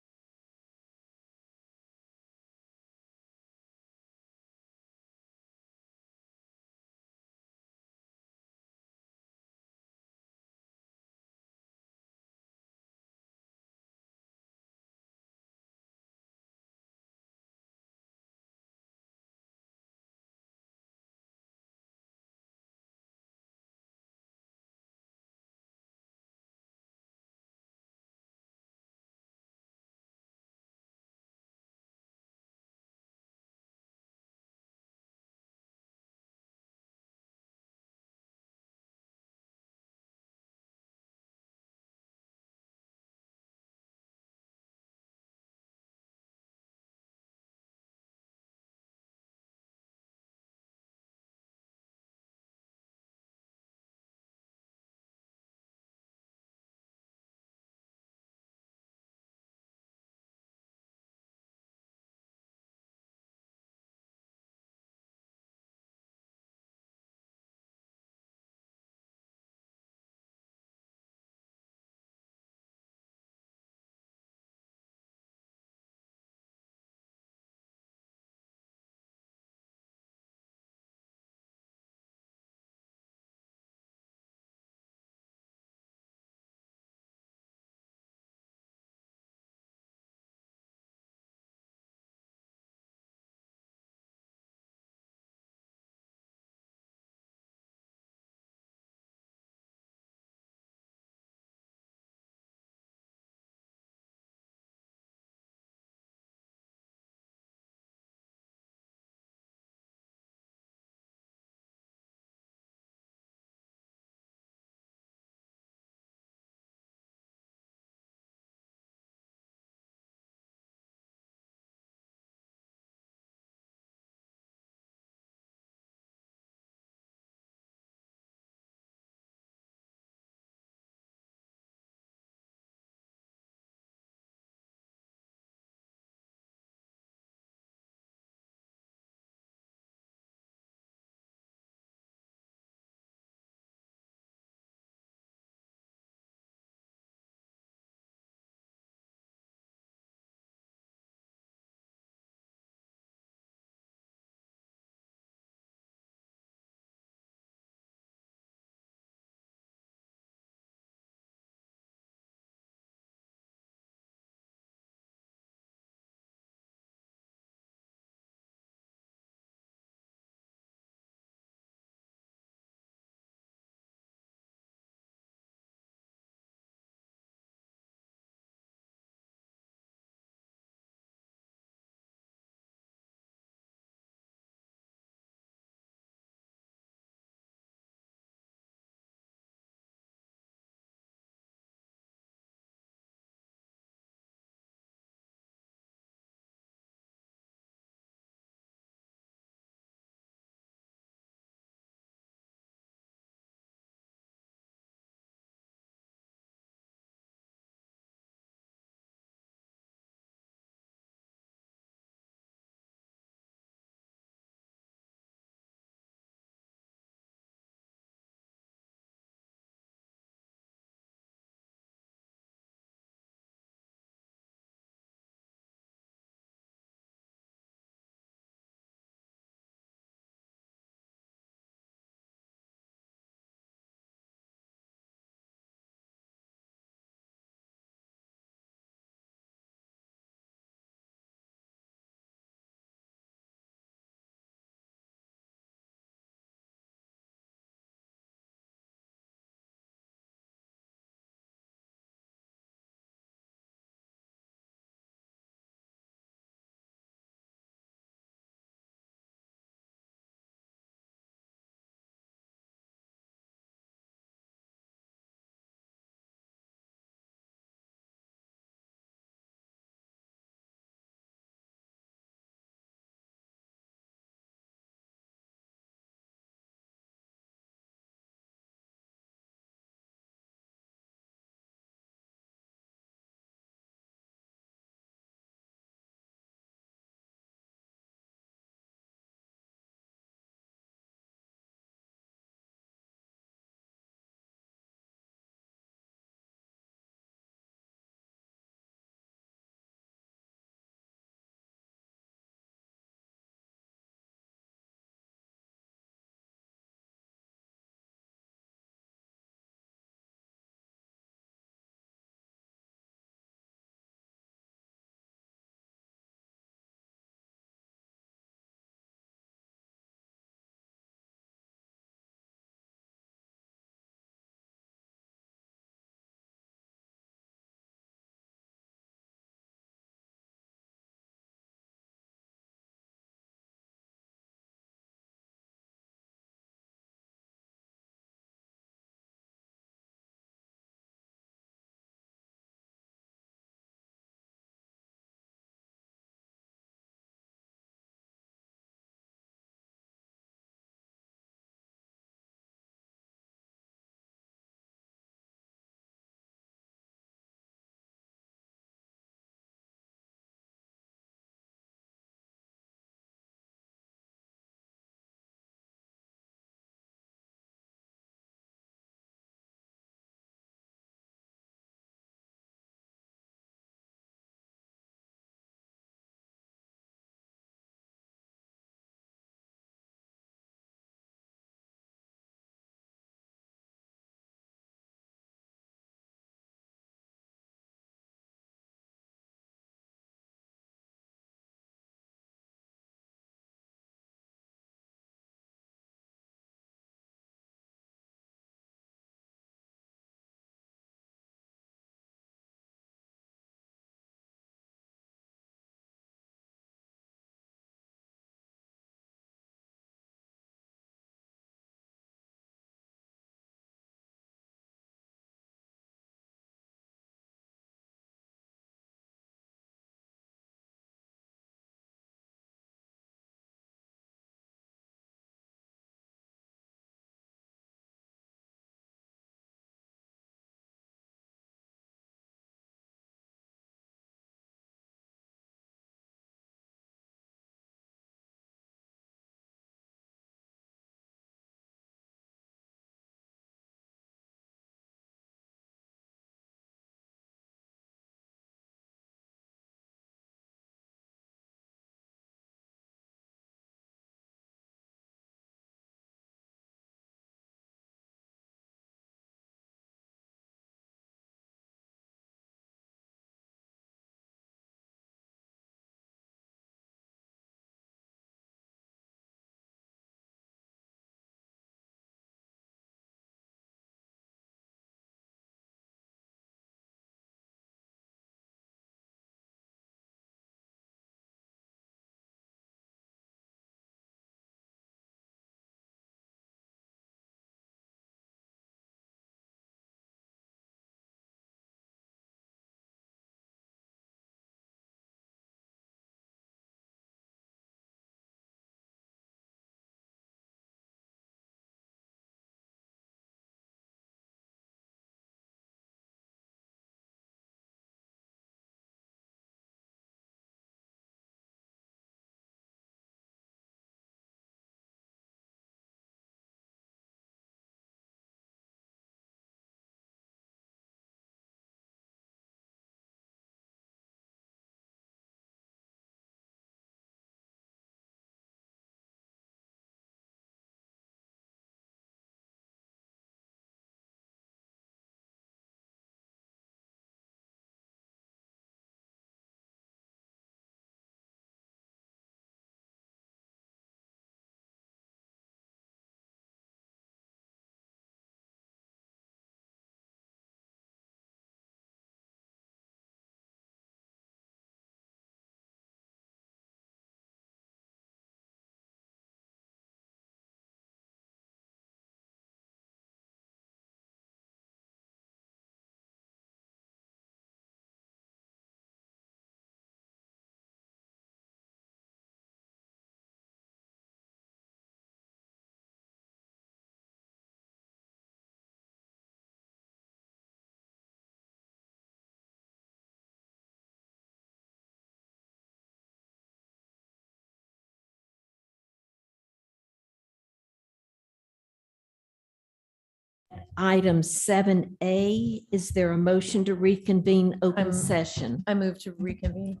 Item 7A, is there a motion to reconvene open I'm- session? I move to reconvene.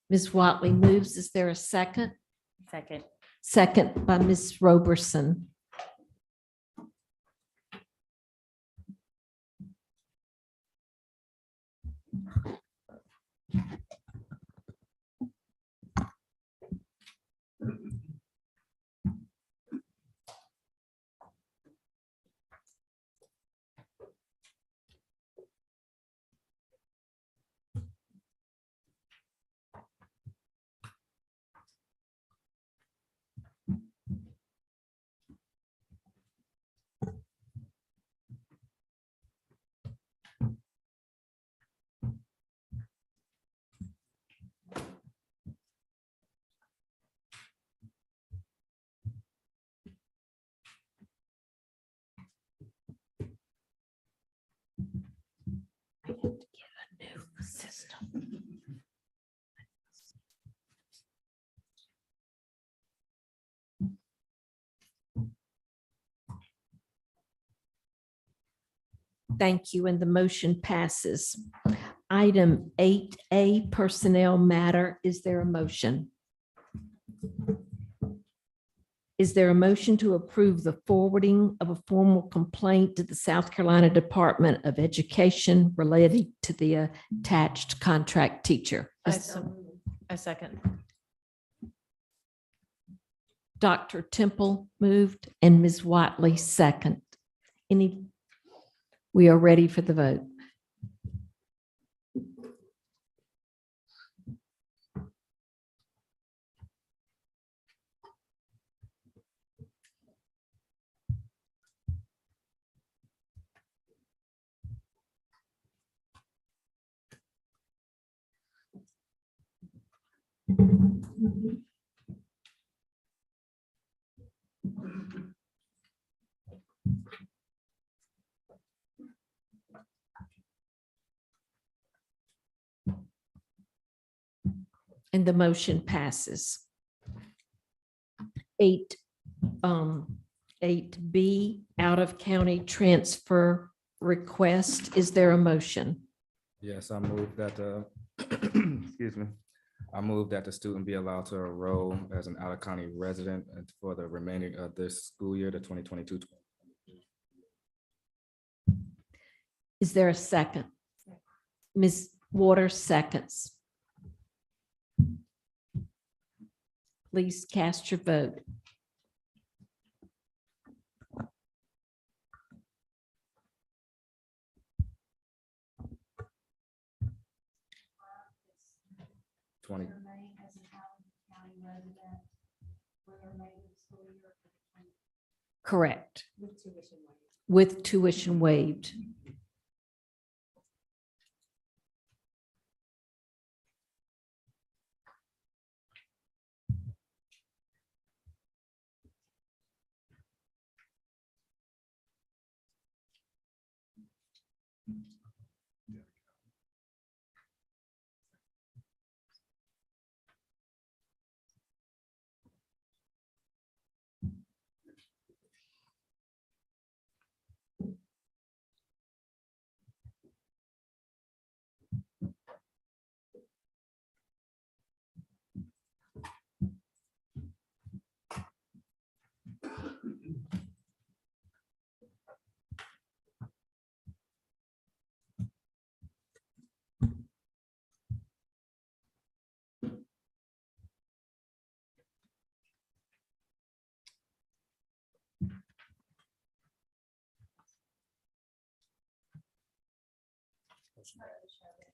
Ms. Watley moves. Is there a second? Second. Second by Ms. Roberson. I have to get a new system. Thank you, and the motion passes. Item 8A, personnel matter. Is there a motion? Is there a motion to approve the forwarding of a formal complaint to the South Carolina Department of Education related to the attached contract teacher? I second. Dr. Temple moved and Ms. Watley second. We are ready for the vote. And the motion passes. 8B, out of county transfer request. Is there a motion? Yes, I move that, excuse me. I move that the student be allowed to enroll as an out-of-county resident and for the remaining of this school year, the 2022. Is there a second? Ms. Waters seconds. Please cast your vote. Correct. With tuition waived.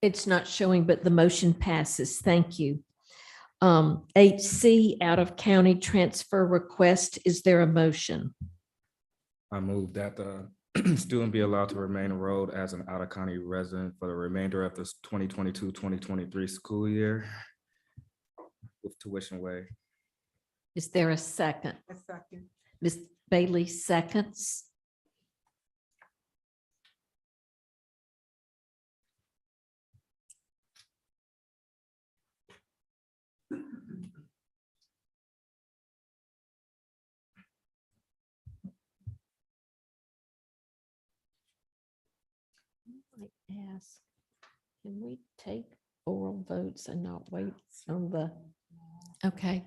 It's not showing, but the motion passes. Thank you. 8C, out of county transfer request. Is there a motion? I move that the student be allowed to remain enrolled as an out-of-county resident for the remainder of this 2022-2023 school year with tuition waived. Is there a second? A second. Ms. Bailey seconds. ask, can we take oral votes and not wait on the, okay?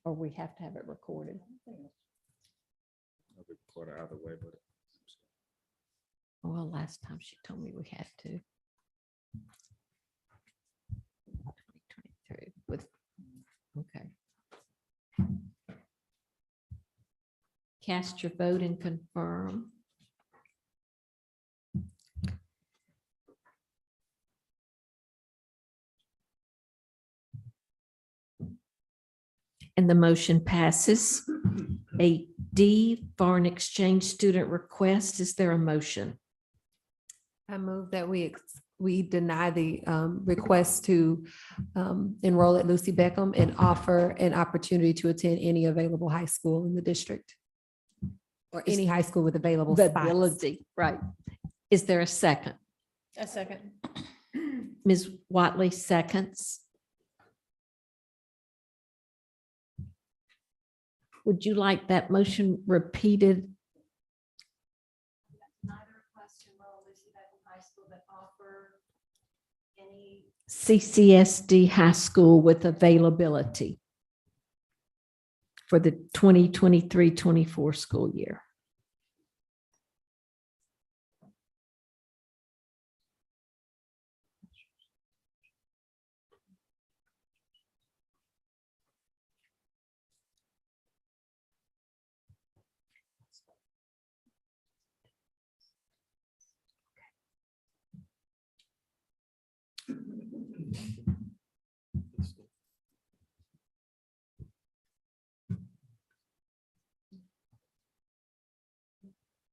Or we have to have it recorded? I'll be recorded either way, but Well, last time she told me we had to. 2023 with, okay. Cast your vote and confirm. And the motion passes. 8D, foreign exchange student request. Is there a motion? I move that we deny the request to enroll at Lucy Beckham and offer an opportunity to attend any available high school in the district. Or any high school with available spots. Ability, right. Is there a second? A second. Ms. Watley seconds. Would you like that motion repeated? CCSD high school with availability for the 2023-24 school year.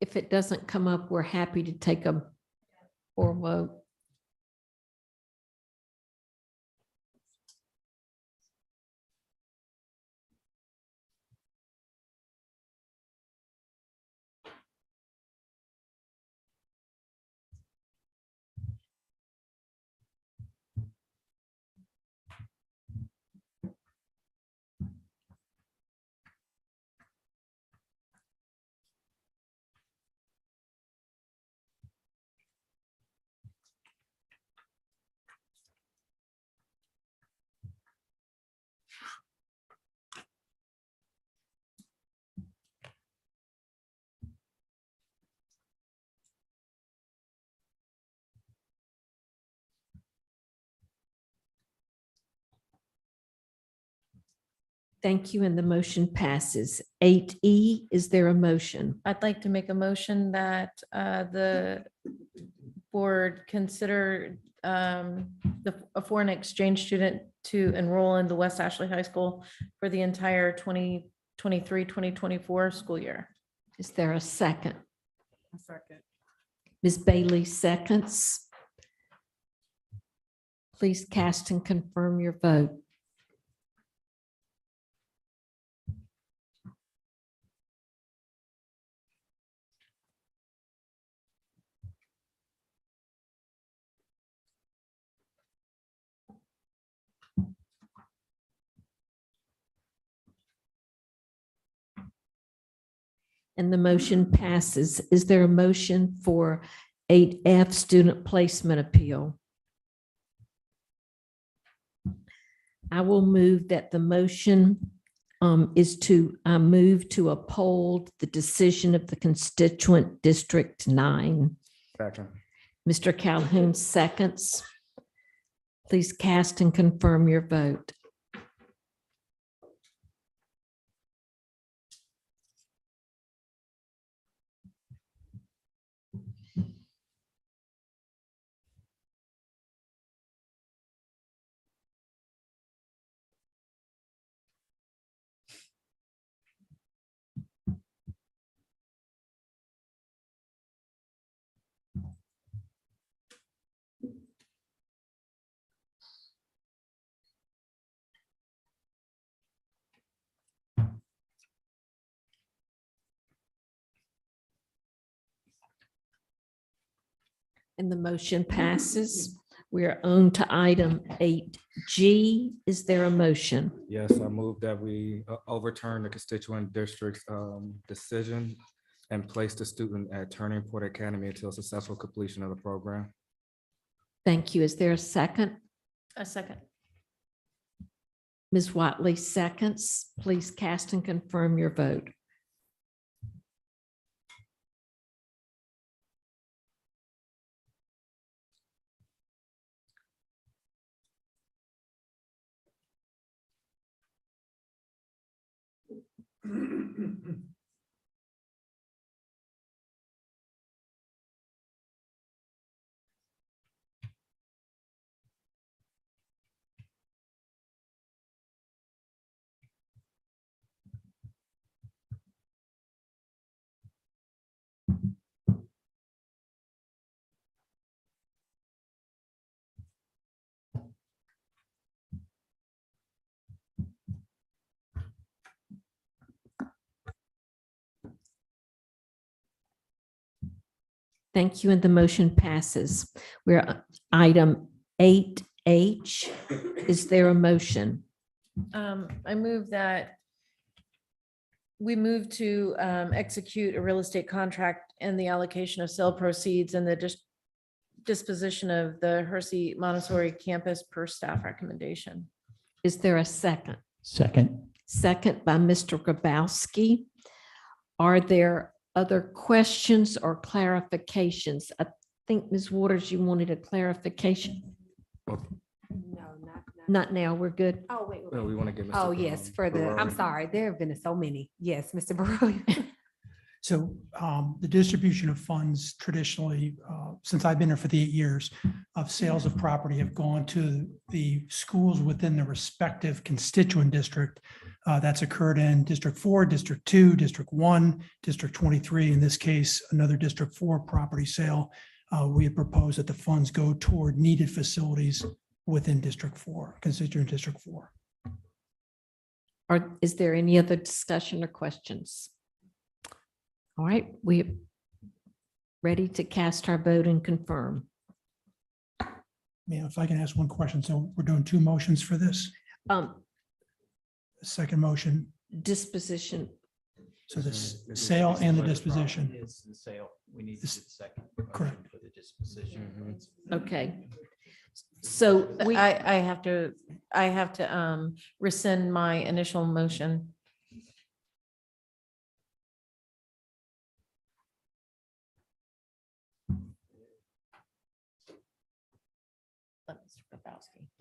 If it doesn't come up, we're happy to take a or vote. Thank you, and the motion passes. 8E, is there a motion? I'd like to make a motion that the board consider a foreign exchange student to enroll in the West Ashley High School for the entire 2023-2024 school year. Is there a second? A second. Ms. Bailey seconds. Please cast and confirm your vote. And the motion passes. Is there a motion for 8F student placement appeal? I will move that the motion is to move to uphold the decision of the constituent District 9. second. Mr. Calhoun seconds. Please cast and confirm your vote. And the motion passes. We are on to item 8G. Is there a motion? Yes, I move that we overturn the constituent district's decision and place the student at Turning Point Academy until successful completion of the program. Thank you. Is there a second? A second. Ms. Watley seconds. Please cast and confirm your vote. Thank you, and the motion passes. We're on item 8H. Is there a motion? I move that we move to execute a real estate contract and the allocation of sale proceeds and the disposition of the Hersey Montessori campus per staff recommendation. Is there a second? Second. Second by Mr. Grabowski. Are there other questions or clarifications? I think, Ms. Waters, you wanted a clarification. Not now. We're good. Oh, wait. Well, we want to give. Oh, yes, for the, I'm Barone. sorry, there have been so many. Yes, Mr. Barone. So the distribution of funds traditionally, since I've been here for the 8 years, of sales of property have gone to the schools within the respective constituent district. That's occurred in District 4, District 2, District 1, District 23. In this case, another District 4 property sale. We had proposed that the funds go toward needed facilities within District 4, constituent District 4. Is there any other discussion or questions? All right, we're ready to cast our vote and confirm. Yeah, if I can ask one question. So we're doing 2 motions for this. Second motion, Disposition. so this sale and the disposition. Is the sale. We need to This- do the second. Correct. motion For the disposition. Okay. So we, I have to rescind my initial motion.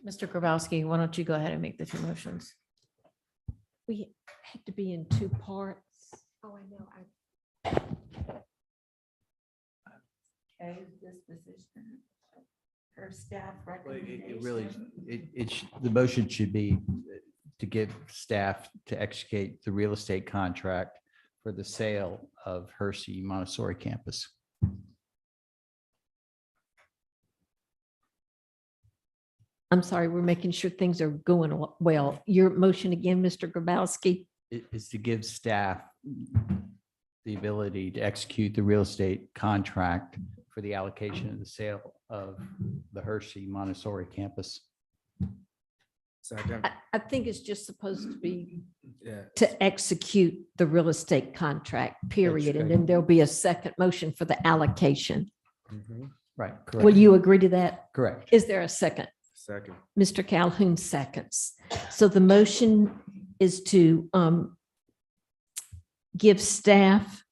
Mr. Grabowski, why don't you go ahead and make the 2 motions? we had to be in 2 parts. Oh, I know. Okay, disposition. Her staff Well, recommendation. It really, the motion should be to give staff to execute the real estate contract for the sale of Hersey Montessori campus. I'm sorry, we're making sure things are going well. Your motion again, Mr. Grabowski? Is to give staff the ability to execute the real estate contract for the allocation of the sale of the Hersey Montessori campus. Second. I think it's just supposed to be Yeah. to execute the real estate contract, period. And right. then there'll be a second motion for the allocation. Right, Will correct. you agree to that? Correct. Is there a second? Second. Mr. Calhoun seconds. So the motion is to give staff,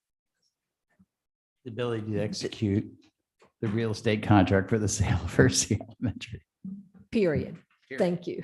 The ability to execute the real estate contract for the sale of Hersey Elementary. period. Thank you.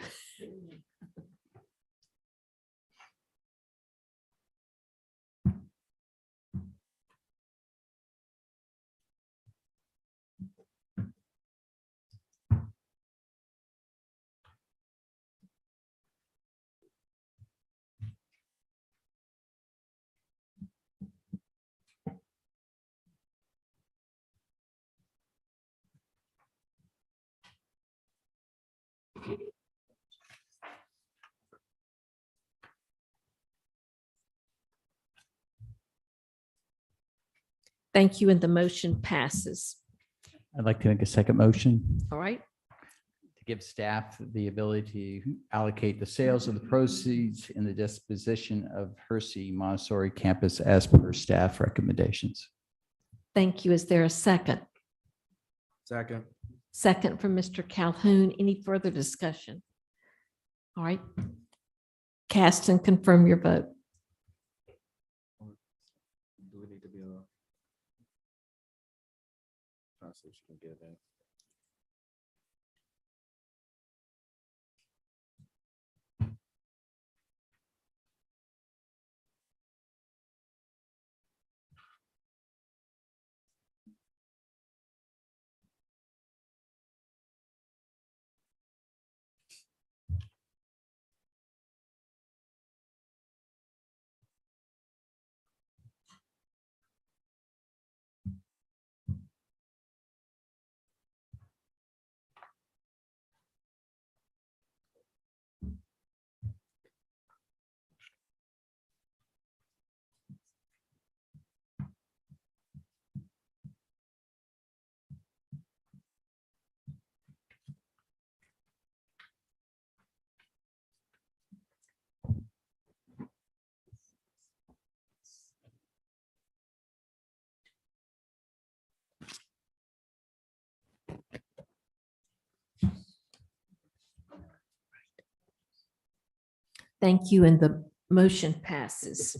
Thank you, and the motion passes. I'd like to make a second motion All right, to give staff the ability to allocate the sales of the proceeds in the disposition of Hersey Montessori campus as per staff recommendations. thank you. Is there a second? Second. Second from Mr. Calhoun. Any further discussion? All right. Cast and confirm your vote. Do we need to be trying to see if she can get in? Thank you, and the motion passes.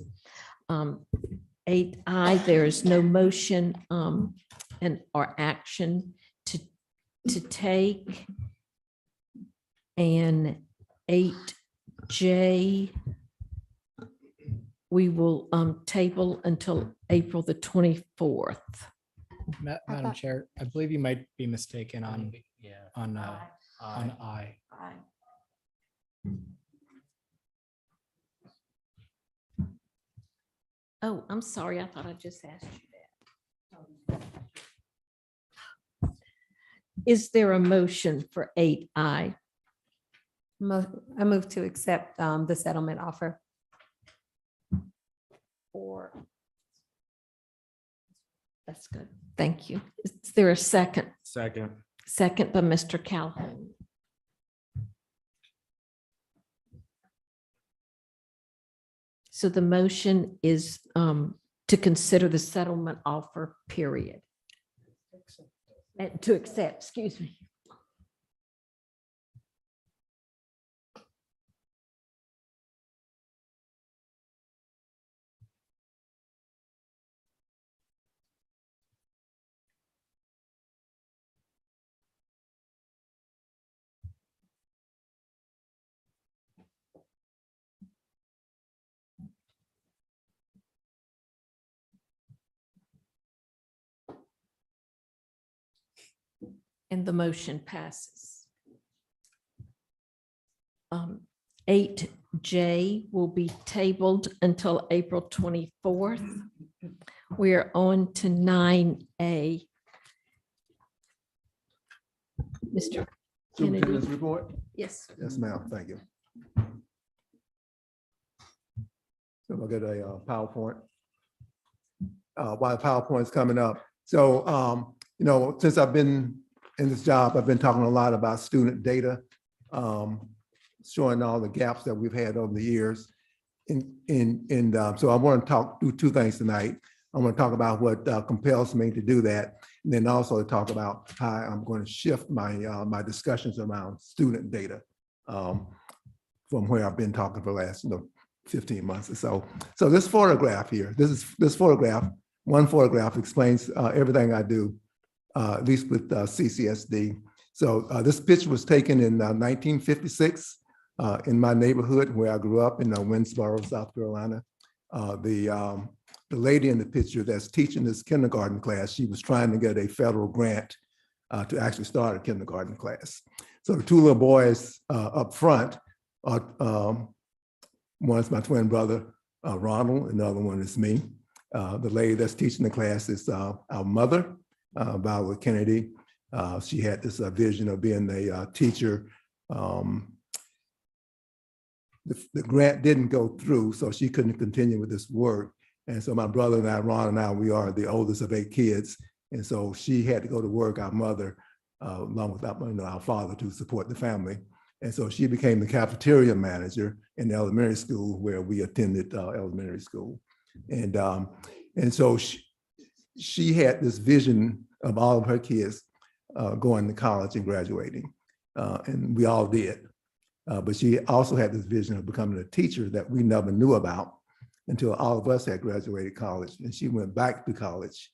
8I, there is no motion and or action to take. And 8J, we will table until April the 24th. Madam Chair, I believe you might be mistaken on I. Oh, I'm sorry. I thought I just asked you that. Is there a motion for 8I? I move to accept the settlement offer. Or that's good. Thank you. Is there a second? Second. Second by Mr. Calhoun. So the motion is to consider the settlement offer, period. And to accept, excuse me. And the motion passes. 8J will be tabled until April 24th. We are on to 9A. Mr. Kennedy. Superintendent's report? Yes. Yes, ma'am. Thank you. So we'll get a PowerPoint. While the PowerPoint's coming up. So, since I've been in this job, I've been talking a lot about student data, showing all the gaps that we've had over the years. So I want to do two things tonight. I want to talk about what compels me to do that, and then also talk about how I'm going to shift my discussions around student data from where I've been talking for the last 15 months or so. So this photograph here, one photograph explains everything I do, at least with CCSD. So this picture was taken in 1956 in my neighborhood where I grew up in Winnsboro, South Carolina. The lady in the picture that's teaching this kindergarten class, she was trying to get a federal grant to actually start a kindergarten class. So the two little boys up front, one's my twin brother, Ronald, and the other one is me. The lady that's teaching the class is our mother, Violet Kennedy. She had this vision of being a teacher. The grant didn't go through, so she couldn't continue with this work. And so my brother and I, Ron and I, we are the oldest of 8 kids. And so she had to go to work, our mother, along with our father, to support the family. And so she became the cafeteria manager in the elementary school where we attended elementary school. And so she had this vision of all of her kids going to college and graduating. And we all did. But she also had this vision of becoming a teacher that we never knew about until all of us had graduated college. And she went back to college,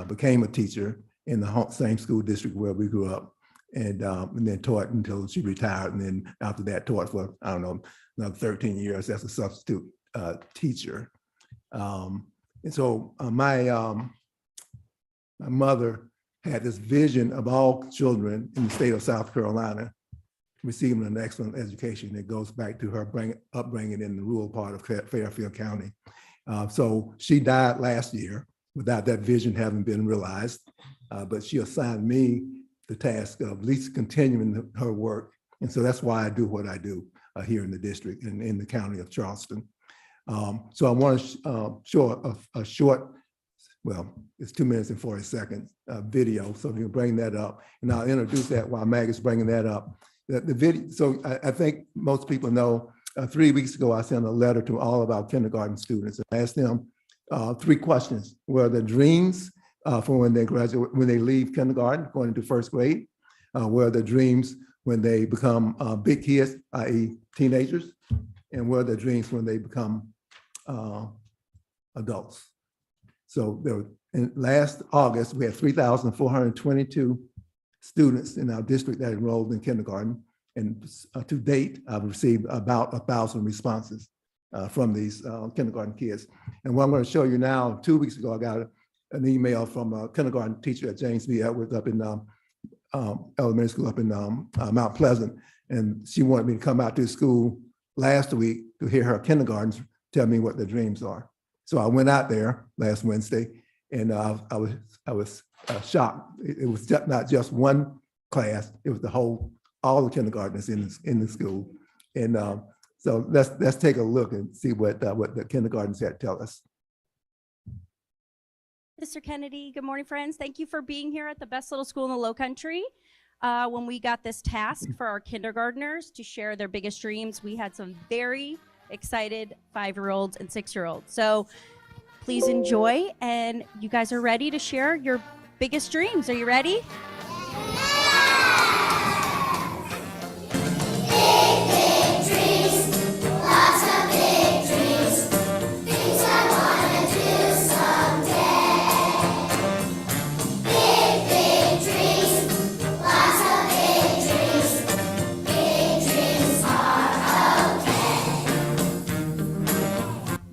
became a teacher in the same school district where we grew up, and then taught until she retired. And then after that, taught for, I don't know, another 13 years as a substitute teacher. And so my mother had this vision of all children in the state of South Carolina receiving an excellent education. It goes back to her upbringing in the rural part of Fairfield County. So she died last year without that vision having been realized, but she assigned me the task of at least continuing her work. And so that's why I do what I do here in the district and in the county of Charleston. So I want to show a short, well, it's 2 minutes and 40 seconds video. So if you can bring that up, and I'll introduce that while Mag is bringing that up. The video, so I think most people know, 3 weeks ago, I sent a letter to all of our kindergarten students and asked them 3 questions. What are their dreams for when they graduate, when they leave kindergarten, going into first grade? What are their dreams when they become big kids, i.e. teenagers? And what are their dreams when they become adults? So there were, in last August, we had 3,422 students in our district that enrolled in kindergarten. And to date, I've received about 1,000 responses from these kindergarten kids. And what I'm going to show you now, 2 weeks ago, I got an email from a kindergarten teacher at James B. Edwards up in elementary school up in Mount Pleasant. And she wanted me to come out to the school last week to hear her kindergartens tell me what their dreams are. So I went out there last Wednesday, and I was shocked. It was not just one class; it was all the kindergartners in the school. And so let's take a look and see what the kindergartens had to tell us. Mr. Kennedy, good morning, friends. Thank you for being here at the best little school in the Lowcountry. When we got this task for our kindergartners to share their biggest dreams, we had some very excited 5-year-olds and 6-year-olds. So please enjoy, and you guys are ready to share your biggest dreams. Are you ready?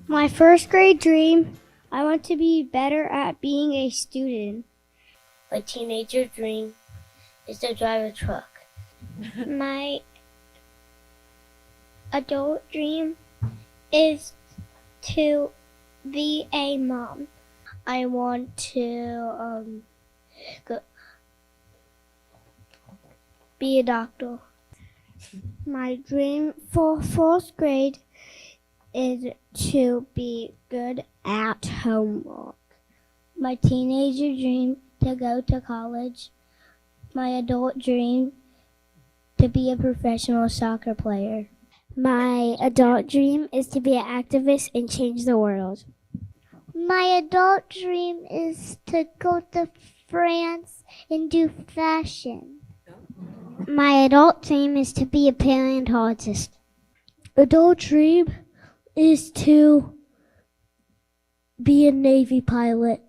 My first grade dream, I want to be better at being a student. My teenager dream is to drive a truck. My adult dream is to be a mom. I want to be a doctor. My dream for fourth grade is to be good at homework. My teenager dream to go to college. My adult dream to be a professional soccer player. My adult dream is to be an activist and change the world. My adult dream is to go to France and do fashion. My adult dream is to be a paleontologist. Adult dream is to be a Navy pilot.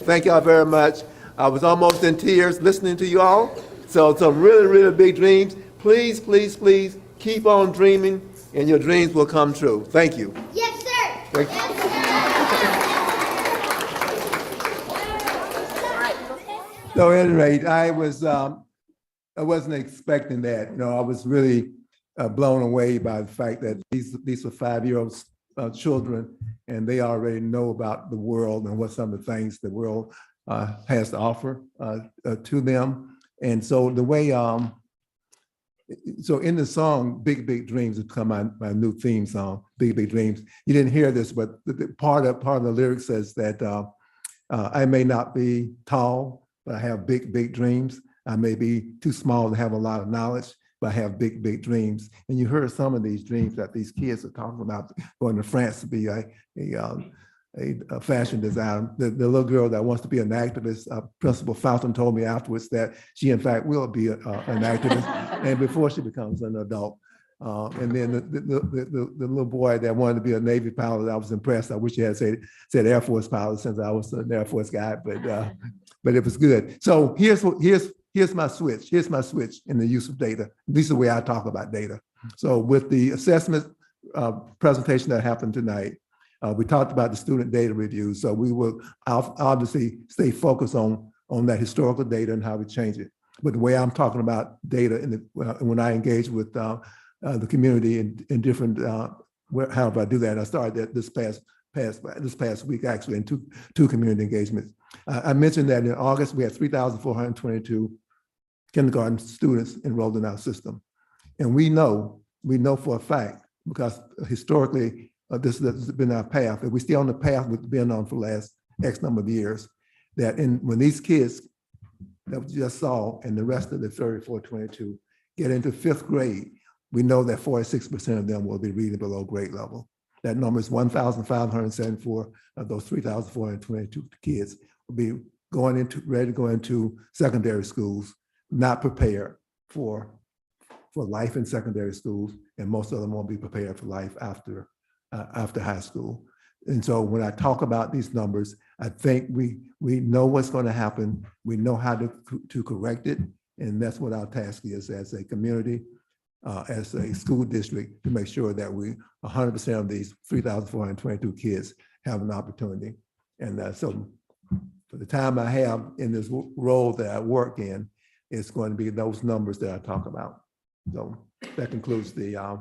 Thank y'all very much. I was almost in tears listening to you all. So some really, really big dreams. Please, please, please keep on dreaming and your dreams will come true. Thank you. Yes, sir. Thank you. So at any rate, I wasn't expecting that. You know, I was really blown away by the fact that these were 5-year-old children, and they already know about the world and what some of the things the world has to offer to them. And so the way, so in the song, Big, Big Dreams, has come my new theme song, Big, Big Dreams. You didn't hear this, but part of the lyrics says that I may not be tall, but I have big, big dreams. I may be too small to have a lot of knowledge, but I have big, big dreams. And you heard some of these dreams that these kids are talking about, going to France to be a fashion designer. The little girl that wants to be an activist, Principal Fountain told me afterwards that she in fact will be an activist, and before she becomes an adult. And then the little boy that wanted to be a Navy pilot, I was impressed. I wish he had said Air Force pilot, since I was an Air Force guy, but it was good. So here's my switch. Here's my switch in the use of data. This is the way I talk about data. So with the assessment presentation that happened tonight, we talked about the student data review. So we will obviously stay focused on that historical data and how we change it. But the way I'm talking about data when I engage with the community in different, however I do that, I started that this past week actually in two community engagements. I mentioned that in August, we had 3,422 kindergarten students enrolled in our system. And we know for a fact, because historically, this has been our path, and we stay on the path we've been on for the last X number of years, that when these kids that we just saw and the rest of the 3,422 get into 5th grade, we know that 46% of them will be reading below grade level. That number is 1,574 of those 3,422 kids will be ready to go into secondary schools, not prepared for life in secondary schools, and most of them won't be prepared for life after high school. And so when I talk about these numbers, I think we know what's going to happen. We know how to correct it. And that's what our task is as a community, as a school district, to make sure that 100% of these 3,422 kids have an opportunity. And so for the time I have in this role that I work in, it's going to be those numbers that I talk about. So that concludes the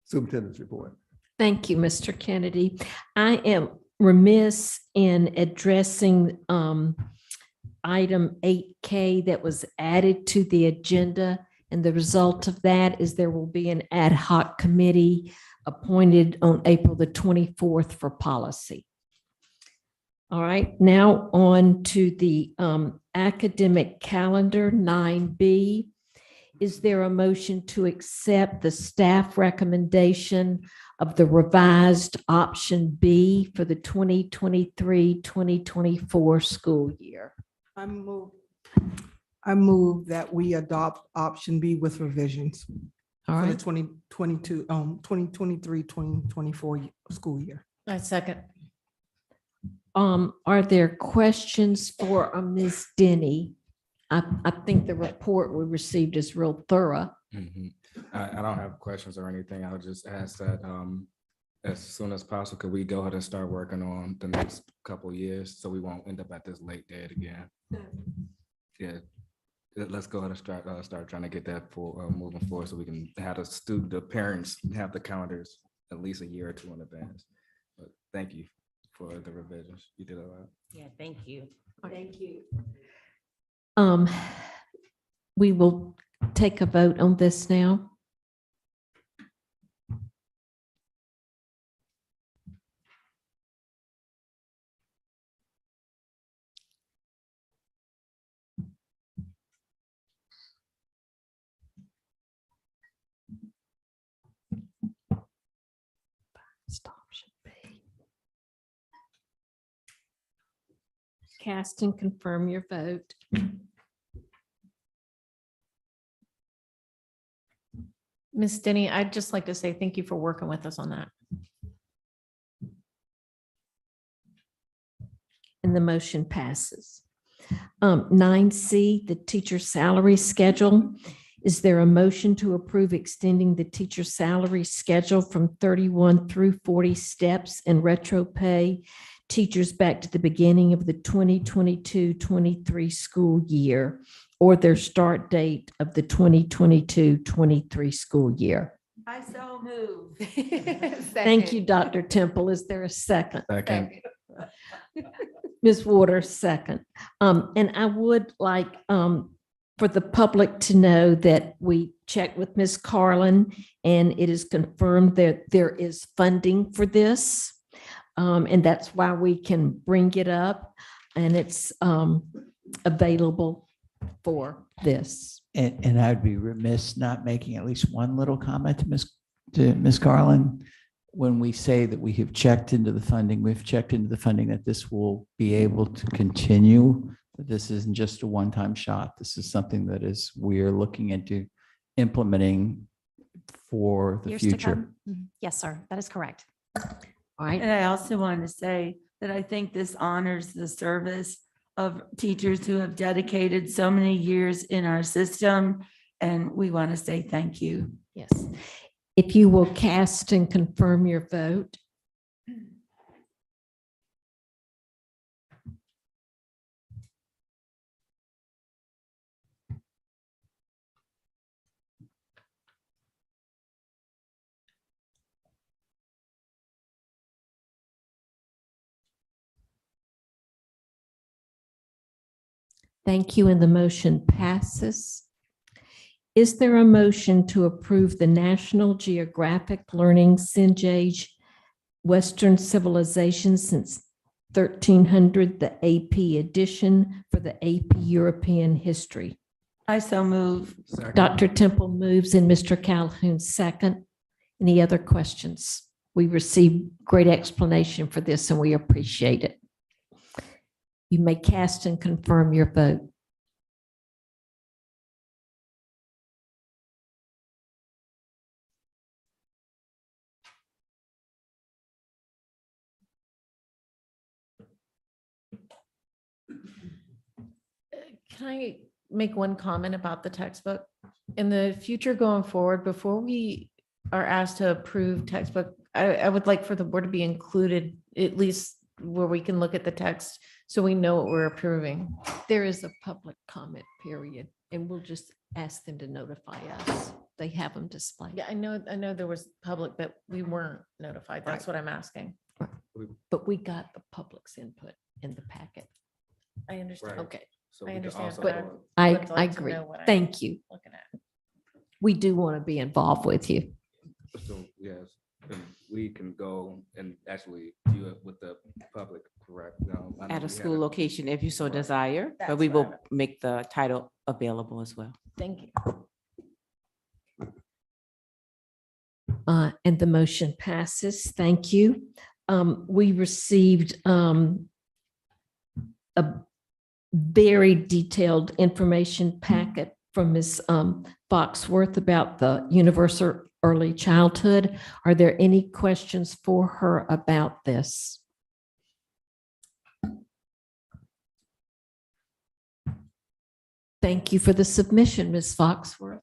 superintendent's report. Thank you, Mr. Kennedy. I am remiss in addressing item 8K that was added to the agenda. And the result of that is there will be an ad hoc committee appointed on April the 24th for policy. All right, now on to the academic calendar 9B. Is there a motion to accept the staff recommendation of the revised option B for the 2023-2024 school year? I move that we adopt option B with revisions All for the right, 2023-2024 school year. I second. are there questions for Ms. Denny? I think the report we received is real thorough. I don't have questions or anything. I'll just ask that as soon as possible, could we go ahead and start working on the next couple of years so we won't end up at this late date again? Yeah, let's go ahead and start trying to get that moving forward so we can have the parents have the calendars at least a year or two in advance. But thank you for the revisions. You did a lot. Yeah, thank you. Thank you. We will take a vote on this now. Option B. Cast and confirm your vote. Ms. Denny, I'd just like to say thank you for working with us on that. And the motion passes. 9C, the teacher salary schedule. Is there a motion to approve extending the teacher salary schedule from 31 through 40 steps and retro pay teachers back to the beginning of the 2022-23 school year, or their start date of the 2022-23 school year? I so move. Thank you, Dr. Temple. Is there a second? Second. Ms. Waters, second. And I would like for the public to know that we checked with Ms. Carlin and it is confirmed that there is funding for this. And that's why we can bring it up and it's available for this. And I'd be remiss not making at least one little comment to Ms. Garland. When we say that we have checked into the funding, we've checked into the funding that this will be able to continue. That this isn't just a one-time shot. This is something that we're looking into implementing for the Years to future. come. Yes, sir. That is correct. All right. And I also want to say that I think this honors the service of teachers who have dedicated so many years in our system. And we want to say thank you. Yes. If you will cast and confirm your vote. Thank you, and the motion passes. Is there a motion to approve the National Geographic Learning Cengage Western Civilization since 1300, the AP edition for the AP European History? I so move. Dr. Temple moves and Mr. Calhoun second. Any other questions? We received great explanation for this and we appreciate it. You may cast and confirm your vote. Can I make one comment about the textbook? In the future going forward, before we are asked to approve textbook, I would like for the board to be included, at least where we can look at the text so we know what we're approving. There is a public comment period and we'll just ask them to notify us. They have them displayed. Yeah, I know there was public, but we weren't notified. That's what I'm asking. But we got the public's input in the packet. I understand. Right. Okay. So I we can understand, also- but I would like to agree. know what I'm Thank you. looking at. We do want to be involved with you. So, yes, and we can go and actually view it with the public, correct? No, I know At we a had school location if you so desire, but we will make the title available as well. Thank you. And the motion passes. Thank you. We received a very detailed information packet from Ms. Foxworth about the universal early childhood. Are there any questions for her about this? Thank you for the submission, Ms. Foxworth.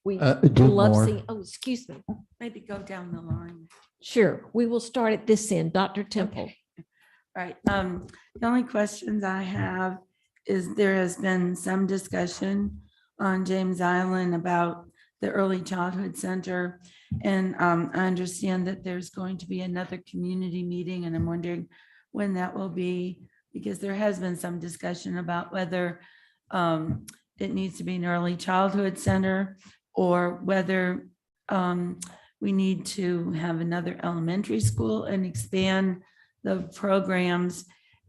We do love more. seeing, oh, excuse me. Maybe go down the line. Sure, we will start at this end. Dr. Temple. Right. The only questions I have is there has been some discussion on James Island about the Early Childhood Center. And I understand that there's going to be another community meeting and I'm wondering when that will be, because there has been some discussion about whether it needs to be an early childhood center or whether we need to have another elementary school and expand the programs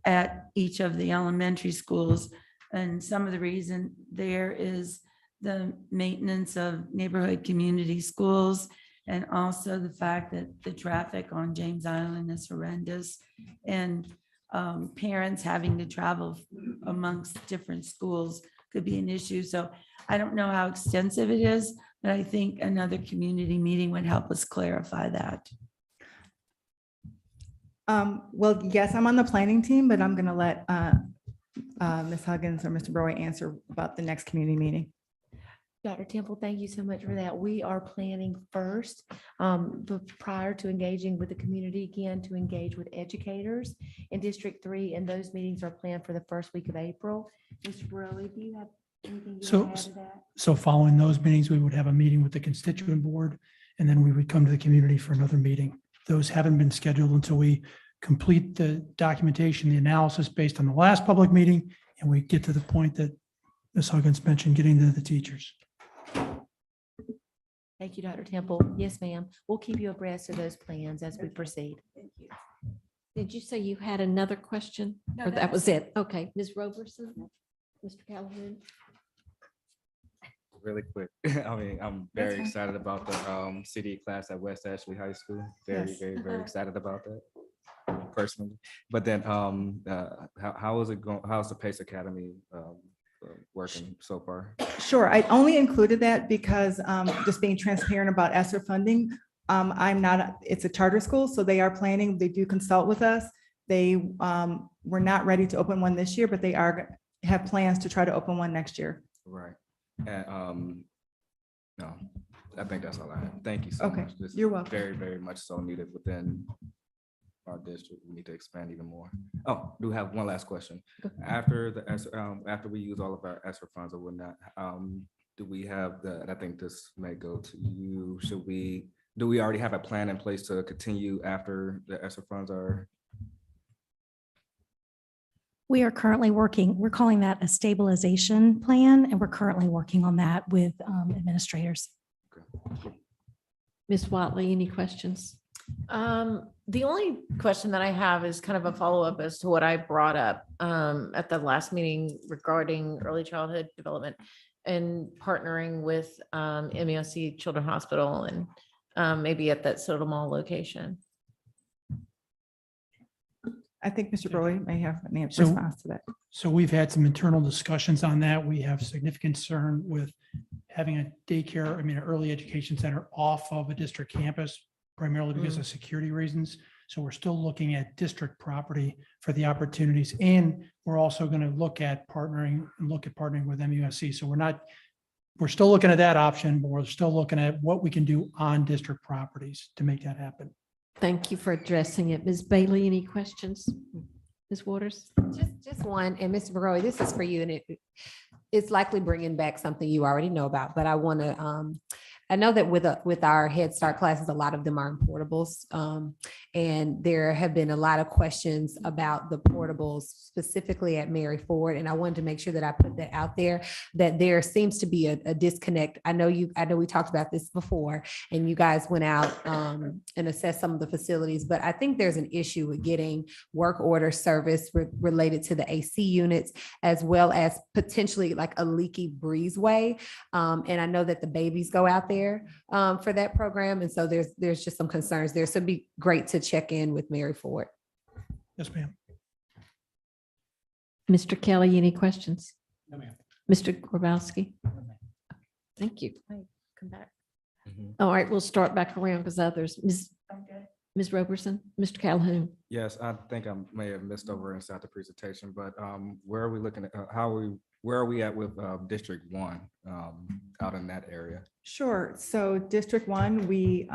at each of the elementary schools. And some of the reason there is the maintenance of neighborhood community schools and also the fact that the traffic on James Island is horrendous and parents having to travel amongst different schools could be an issue. So I don't know how extensive it is, but I think another community meeting would help us clarify that. Well, yes, I'm on the planning team, but I'm going to let Ms. Huggins or Mr. Broy answer about the next community meeting. Dr. Temple, thank you so much for that. We are planning first, prior to engaging with the community again, to engage with educators in District 3, and those meetings are planned for the first week of April. Mr. Borelli, do you have anything you want to add to that? So following those meetings, we would have a meeting with the constituent board, and then we would come to the community for another meeting. Those haven't been scheduled until we complete the documentation, the analysis based on the last public meeting, and we get to the point that Ms. Huggins mentioned getting to the teachers. Thank you, Dr. Temple. Yes, ma'am. We'll keep you abreast of those plans as we proceed. Did you say you had another question? Or that was it? Okay, Ms. Roberson, Mr. Calhoun. Really quick. I mean, I'm That's very fine. excited about the CD class at West Ashley High School. Very, Yes. very excited about that personally. But then how is it going? How's the Pace Academy working so far? Sure, I only included that because just being transparent about ESSER funding. It's a charter school, so they are planning, they do consult with us. They were not ready to open one this year, but they have plans to try to open one next year. Right. And no, I think that's all I have. Thank you so Okay, much. This is you're welcome. very much so needed within our district. We need to expand even more. Oh, do have one last question. After the after we use all of our ESSER funds or whatnot, do we have and I think this may go to you, do we already have a plan in place to continue after the ESSER funds are? We are currently working, we're calling that a stabilization plan, and we're currently working on that with administrators. Ms. Watley, any questions? The only question that I have is kind of a follow-up as to what I brought up at the last meeting regarding early childhood development and partnering with MEOC Children's Hospital and maybe at that Soda Mall location. I think Mr. Brody may have an So- response to that. So we've had some internal discussions on that. We have significant concern with having a daycare, an early education center off of a district campus, primarily because of security reasons. So we're still looking at district property for the opportunities. And we're also going to look at partnering with MUSC. So we're still looking at that option, but we're still looking at what we can do on district properties to make that happen. Thank you for addressing it. Ms. Bailey, any questions? Ms. Waters? Just one, and Mr. Baroy, this is for you, and it's likely bringing back something you already know about, but I want to, I know that with our Head Start classes, a lot of them are in portables. And there have been a lot of questions about the portables specifically at Mary Ford. And I wanted to make sure that I put that out there, that there seems to be a disconnect. I know we talked about this before and you guys went out and assessed some of the facilities, but I think there's an issue with getting work order service related to the AC units, as well as potentially like a leaky breezeway. And I know that the babies go out there for that program. And so there's just some concerns there. So it'd be great to check in with Mary Ford. Yes, ma'am. Mr. Kelly, any questions? No, ma'am. Mr. Grabowski? Thank you. Come back. All right, we'll start back around because others, Ms. Roberson, Mr. Calhoun. Yes, I think I may have missed over inside the presentation, but where are we looking at, where are we at with District 1 out in that area? Sure. So District 1, we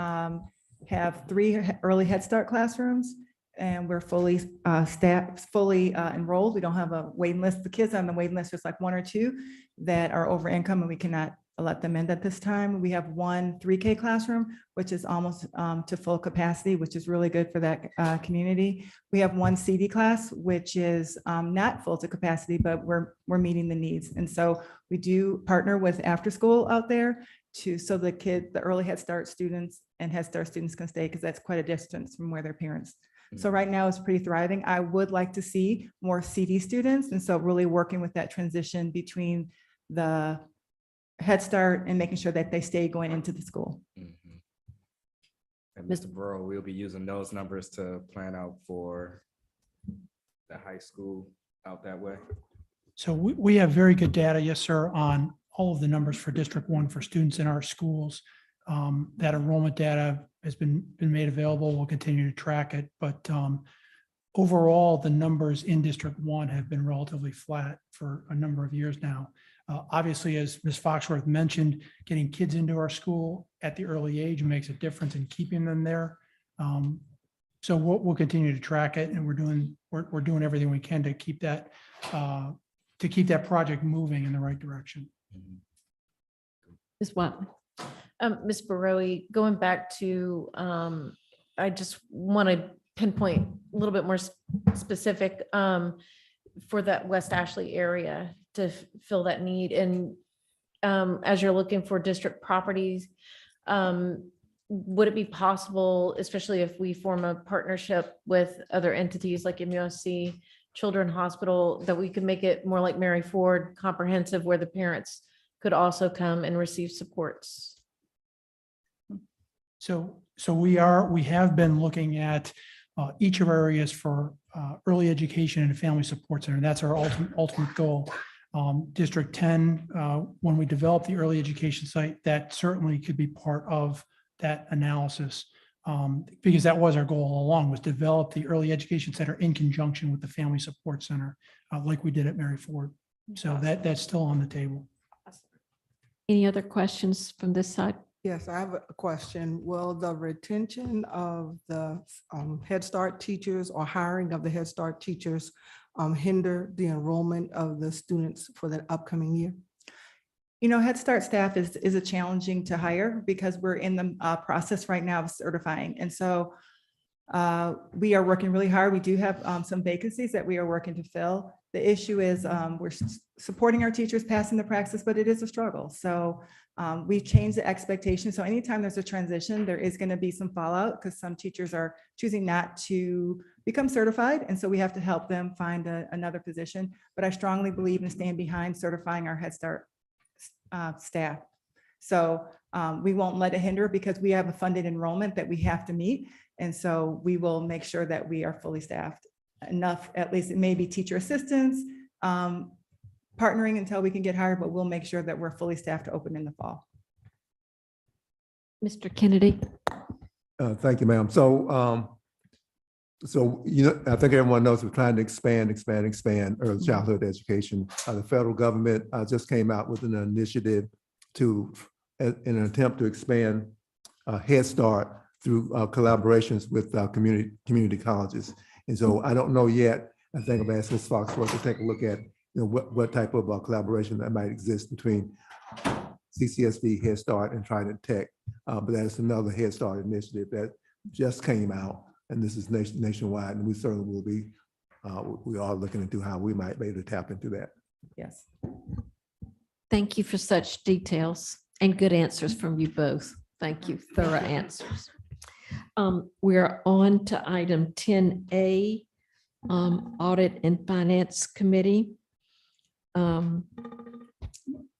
have 3 early Head Start classrooms, and we're fully staffed, fully enrolled. We don't have a waiting list. The kids on the waiting list, there's like 1 or 2 that are over income, and we cannot let them in at this time. We have 1 3K classroom, which is almost to full capacity, which is really good for that community. We have 1 CD class, which is not full to capacity, but we're meeting the needs. And so we do partner with after school out there so the early Head Start students and Head Start students can stay, because that's quite a distance from where their parents. So right now it's pretty thriving. I would like to see more CD students. And so really working with that transition between the Head Start and making sure that they stay going into the school. And Mr. Burrow, we'll be using those numbers to plan out for the high school out that way. So we have very good data, yes, sir, on all of the numbers for District 1 for students in our schools. That enrollment data has been made available. We'll continue to track it. But overall, the numbers in District 1 have been relatively flat for a number of years now. Obviously, as Ms. Foxworth mentioned, getting kids into our school at the early age makes a difference in keeping them there. So we'll continue to track it, and we're doing everything we can to keep that project moving in the right direction. Ms. Watley. Ms. Baroe, going back to, I just want to pinpoint a little bit more specific for that West Ashley area. fill that need. And as you're looking for district properties, would it be possible, especially if we form a partnership with other entities like MUSC, Children's Hospital, that we could make it more like Mary Ford comprehensive, where the parents could also come and receive supports? So we have been looking at each of our areas for early education and family support center. That's our ultimate goal. District 10, when we develop the early education site, that certainly could be part of that analysis, because that was our goal all along, was develop the early education center in conjunction with the family support center, like we did at Mary Ford. So that's still on the table. Any other questions from this side? Yes, I have a question. Will the retention of the Head Start teachers or hiring of the Head Start teachers hinder the enrollment of the students for the upcoming year? You know, Head Start staff is a challenging to hire because we're in the process right now of certifying. And so we are working really hard. We do have some vacancies that we are working to fill. The issue is we're supporting our teachers passing the praxis, but it is a struggle. So we've changed the expectation. So anytime there's a transition, there is going to be some fallout because some teachers are choosing not to become certified. And so we have to help them find another position. But I strongly believe in staying behind certifying our Head Start staff. So we won't let it hinder because we have a funded enrollment that we have to meet. And so we will make sure that we are fully staffed enough, at least it may be teacher assistants, partnering until we can get hired, but we'll make sure that we're fully staffed to open in the fall. Mr. Kennedy. Thank you, ma'am. So, you know, I think everyone knows we're trying to expand early childhood education. The federal government just came out with an initiative in an attempt to expand Head Start through collaborations with community colleges. And so I don't know yet. I think I've asked Ms. Foxworth to take a look at, you know, what type of collaboration that might exist between CCSD, Head Start, and Trident Tech. But that's another Head Start initiative that just came out, and this is nationwide, and we certainly will be. We are looking into how we might be able to tap into that. Yes. Thank you for such details and good answers from you both. Thank you. Thorough answers. We're on to item 10A, Audit and Finance Committee. Yeah,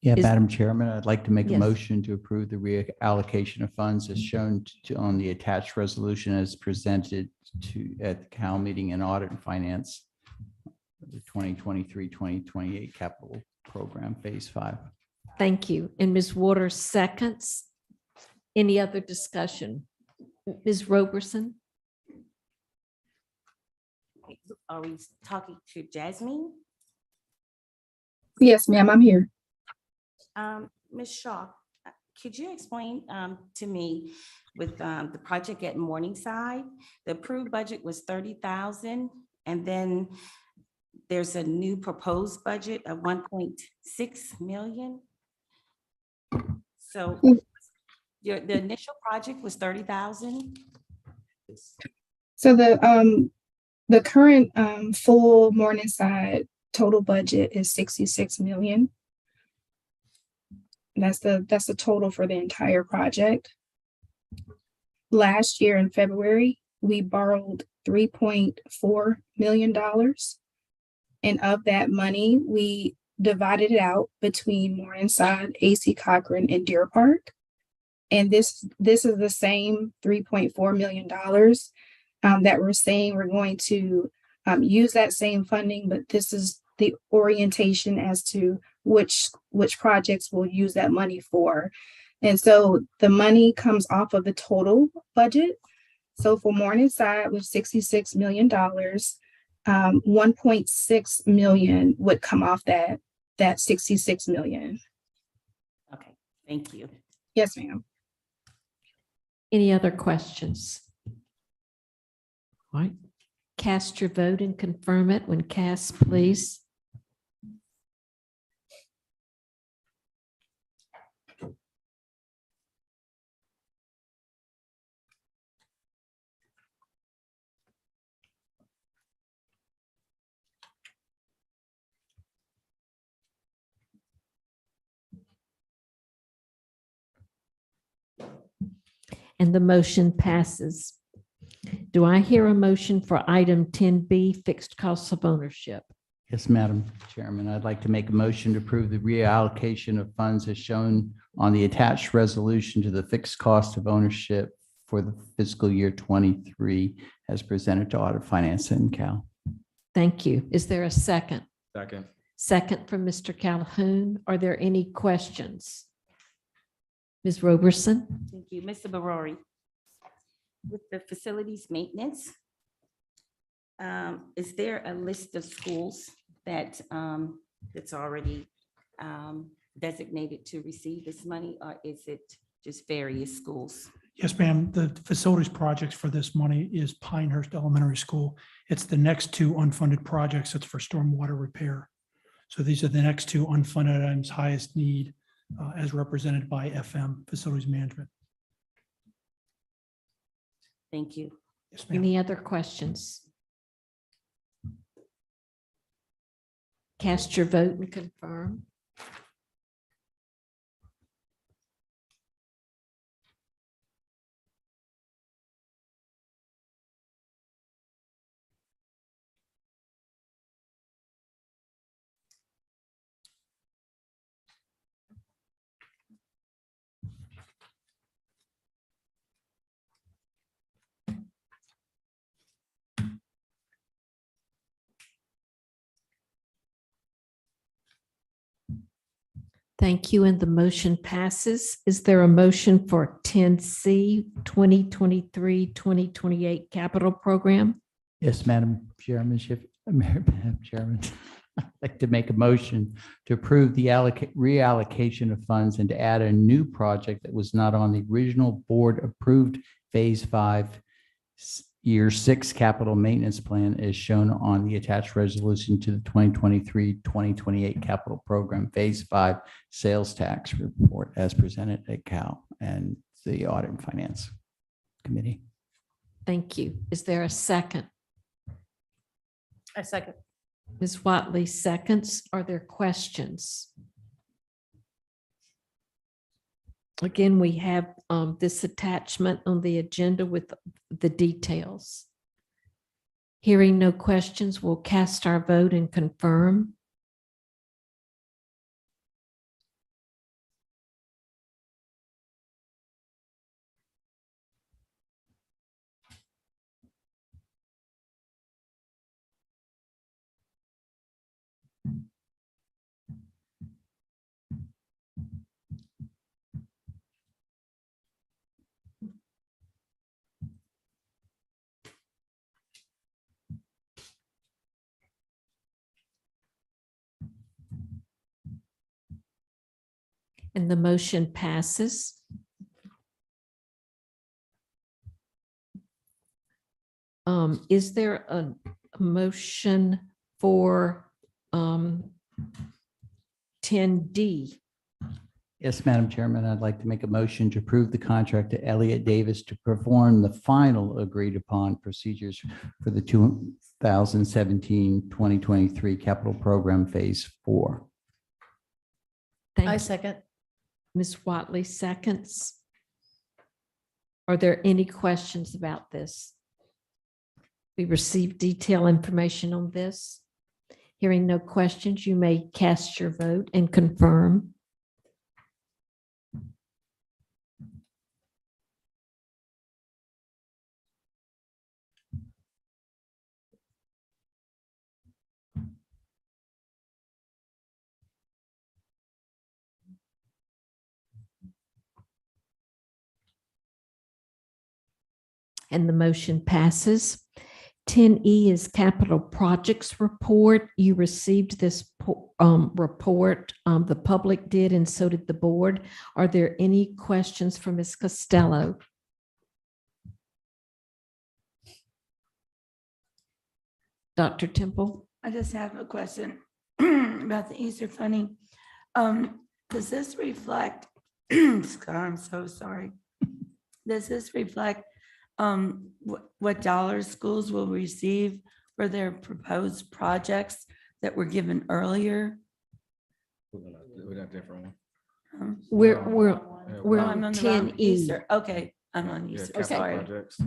Madam Chairman, I'd like to make a Yes. motion to approve the reallocation of funds as shown on the attached resolution as presented at the Cal meeting in Audit and Finance, the 2023-2028 capital program, phase 5. Thank you. And Ms. Waters seconds. Any other discussion? Ms. Roberson? Are we talking to Jasmine? Yes, ma'am, I'm here. Ms. Shaw, could you explain to me with the project at Morningside, the approved budget was 30,000, and then there's a new proposed budget of 1.6 million. So the initial project was 30,000. So the current full Morningside total budget is 66 million. That's the total for the entire project. Last year in February, we borrowed $3.4 million. And of that money, we divided it out between Morningside, AC Cochran, and Deer Park. And this is the same $3.4 million that we're saying we're going to use that same funding, but this is the orientation as to which projects we'll use that money for. And so the money comes off of the total budget. So for Morningside with $66 million, 1.6 million would come off that 66 million. Okay, thank you. Yes, ma'am. Any other questions? All right. Cast your vote and confirm it when cast, please. And the motion passes. Do I hear a motion for item 10B, fixed costs of ownership? Yes, Madam Chairman, I'd like to make a motion to approve the reallocation of funds as shown on the attached resolution to the fixed cost of ownership for the fiscal year 23 as presented to Audit, Finance, and Cal. Thank you. Is there a second? Second. Second from Mr. Calhoun. Are there any questions? Ms. Roberson? Thank you. Mr. Barori. With the facilities maintenance, is there a list of schools that that's already designated to receive this money, or is it just various schools? Yes, ma'am. The facilities projects for this money is Pinehurst Elementary School. It's the next two unfunded projects. It's for stormwater repair. So these are the next two unfunded items, highest need as represented by FM, Facilities Management. Thank you. Yes, ma'am. Any other questions? Cast your vote and confirm. Thank you, and the motion passes. Is there a motion for 10C, 2023-2028 capital program? Yes, Madam Chairman, Madam Chairman, I'd like to make a motion to approve the reallocation of funds and to add a new project that was not on the original board approved Phase 5 Year 6 capital maintenance plan as shown on the attached resolution to the 2023-2028 capital program Phase 5 sales tax report as presented at Cal and the Audit and Finance Committee. Thank you. Is there a second? A second. Ms. Watley seconds. Are there questions? Again, we have this attachment on the agenda with the details. Hearing no questions, we'll cast our vote and confirm. And the motion passes. Is there a motion for 10D? Yes, Madam Chairman, I'd like to make a motion to approve the contract to Elliott Davis to perform the final agreed upon procedures for the 2017-2023 capital program Phase 4. I second. Ms. Watley seconds. Are there any questions about this? We received detailed information on this. Hearing no questions, you may cast your vote and confirm. And the motion passes. 10E is capital projects report. You received this report. The public did, and so did the board. Are there any questions for Ms. Costello? Dr. Temple? I just have a question about the Easter funding. Does this reflect, I'm so sorry. Does this reflect what dollars schools will receive for their proposed projects that were given earlier? We got a different one. We're Oh, I'm on on the wrong 10E. Easter. Okay, I'm on you, Yeah, so capital sorry. projects.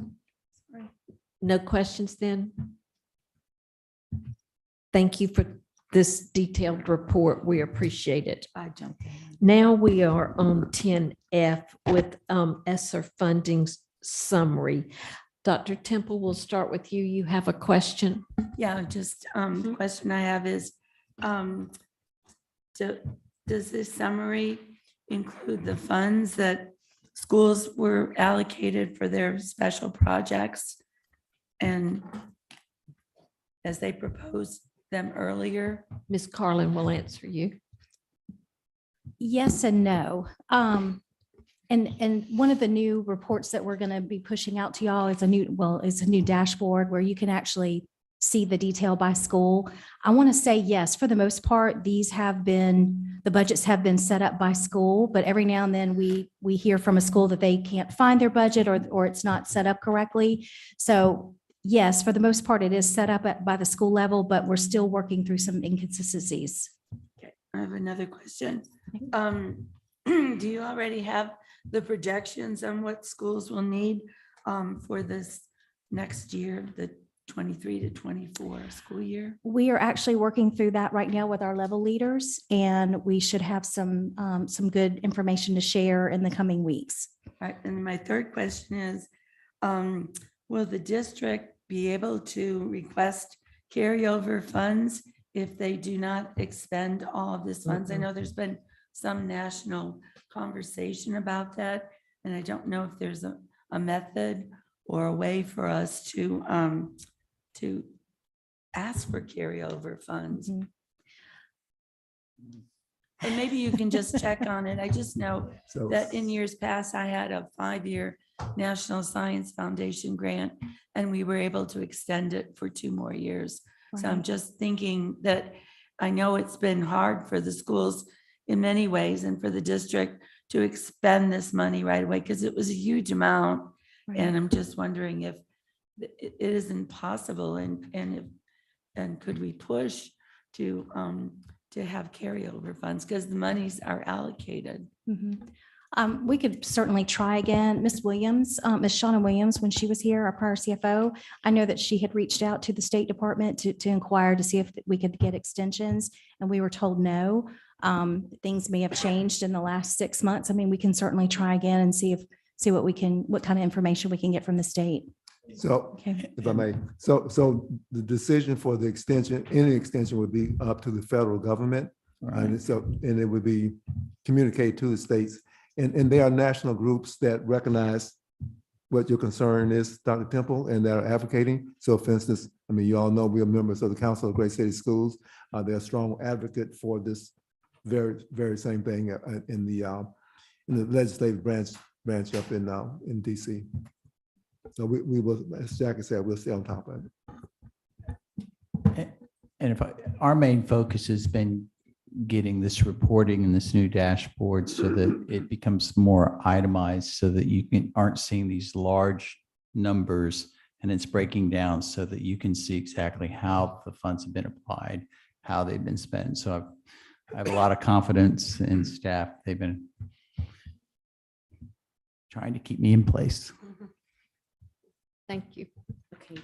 No questions then? Thank you for this detailed report. We appreciate it. I jumped in. Now we are on 10F with ESSER funding summary. Dr. Temple, we'll start with you. You have a question? Yeah, just, the question I have is, does this summary include the funds that schools were allocated for their special projects? And as they proposed them earlier? Ms. Carlin will answer you. Yes and no. And one of the new reports that we're going to be pushing out to y'all is a new dashboard where you can actually see the detail by school. I want to say yes, for the most part, the budgets have been set up by school, but every now and then we hear from a school that they can't find their budget or it's not set up correctly. So yes, for the most part, it is set up by the school level, but we're still working through some inconsistencies. Okay, I have another question. Do you already have the projections on what schools will need for this next year, the 23 to 24 school year? We are actually working through that right now with our level leaders, and we should have some good information to share in the coming weeks. All right, and my third question is, will the district be able to request carryover funds if they do not expend all of this funds? I know there's been some national conversation about that, and I don't know if there's a method or a way for us to ask for carryover funds. Mhm. And maybe you can just check on it. I just know So- that in years past, I had a 5-year National Science Foundation grant, and we were able to extend it for 2 more years. So I'm Right. just thinking that I know it's been hard for the schools in many ways and for the district to expend this money right away because it was a huge amount. Right. And I'm just wondering if it isn't possible and could we push to have carryover funds because the monies are allocated. Mhm. We could certainly try again. Ms. Williams, Ms. Shauna Williams, when she was here, our prior CFO, I know that she had reached out to the State Department to inquire to see if we could get extensions, and we were told no. Things may have changed in the last 6 months. I mean, we can certainly try again and see what kind of information we can get from the state. So, Okay. if I may, so the decision for the extension, any extension would be up to the federal government. And and it would be communicated to the states. And there are national groups that recognize what your concern is, Dr. Temple, and they're advocating. So for instance, I mean, you all know we are members of the Council of Great City Schools. They're a strong advocate for this very, very same thing in the legislative branch up in DC. So we will, as Jackie said, we'll stay on top of it. And our main focus has been getting this reporting and this new dashboard so that it becomes more itemized so that you aren't seeing these large numbers and it's breaking down so that you can see exactly how the funds have been applied, how they've been spent. So I have a lot of confidence in staff. They've been trying to keep me in place. Thank you. Okay.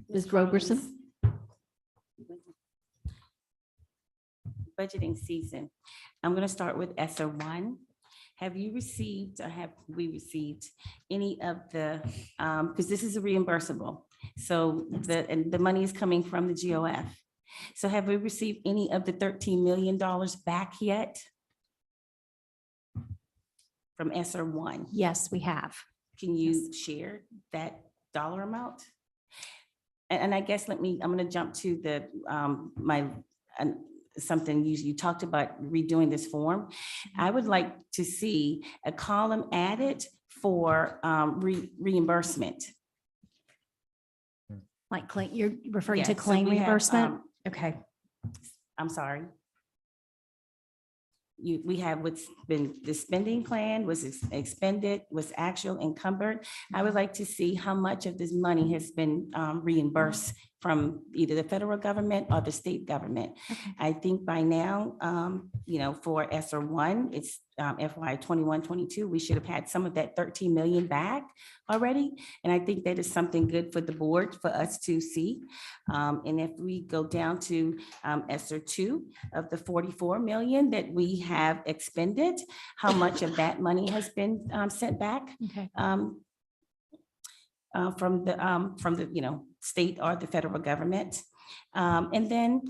Ms. Roberson? Budgeting season. I'm going to start with ESSER 1. Have you received or have we received any of the, because this is a reimbursable. So the money is coming from the GOF. So have we received any of the $13 million back yet? From ESSER 1? Yes, we have. Can you share that dollar amount? And I guess I'm going to jump to something you talked about redoing this form. I would like to see a column added for reimbursement. Like claim, you're referring to Yes, so claim we have, reimbursement? Okay. I'm sorry. We have what's been the spending plan, was expended, was actual encumbered. I would like to see how much of this money has been reimbursed from either the federal government or the state government. I think by now, for ESSER 1, it's FY 21-22, we should have had some of that 13 million back already. And I think that is something good for the board for us to see. And if we go down to ESSER 2 of the 44 million that we have expended, how much of that money has been sent back? Okay. From the, state or the federal government. And then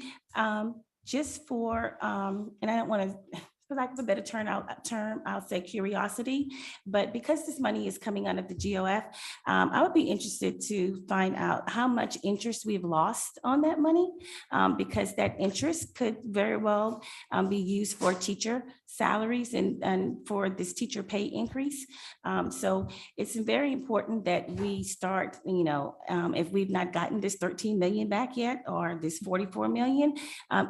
just for, and I don't want to, for lack of a better term, I'll say curiosity, but because this money is coming out of the GOF, I would be interested to find out how much interest we've lost on that money, because that interest could very well be used for teacher salaries and for this teacher pay increase. So it's very important that we start, if we've not gotten this 13 million back yet, or this 44 million,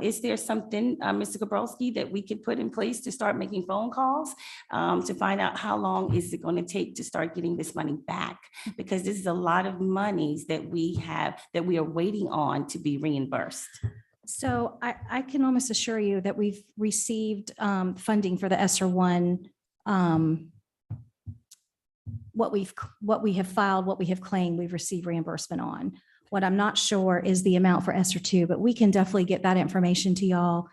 is there something, Mr. Gabrowski, that we could put in place to start making phone calls to find out how long is it going to take to start getting this money back? Because this is a lot of monies that we are waiting on to be reimbursed. So I can almost assure you that we've received funding for the ESSER 1. What we have filed, what we have claimed, we've received reimbursement on. What I'm not sure is the amount for ESSER 2, but we can definitely get that information to y'all,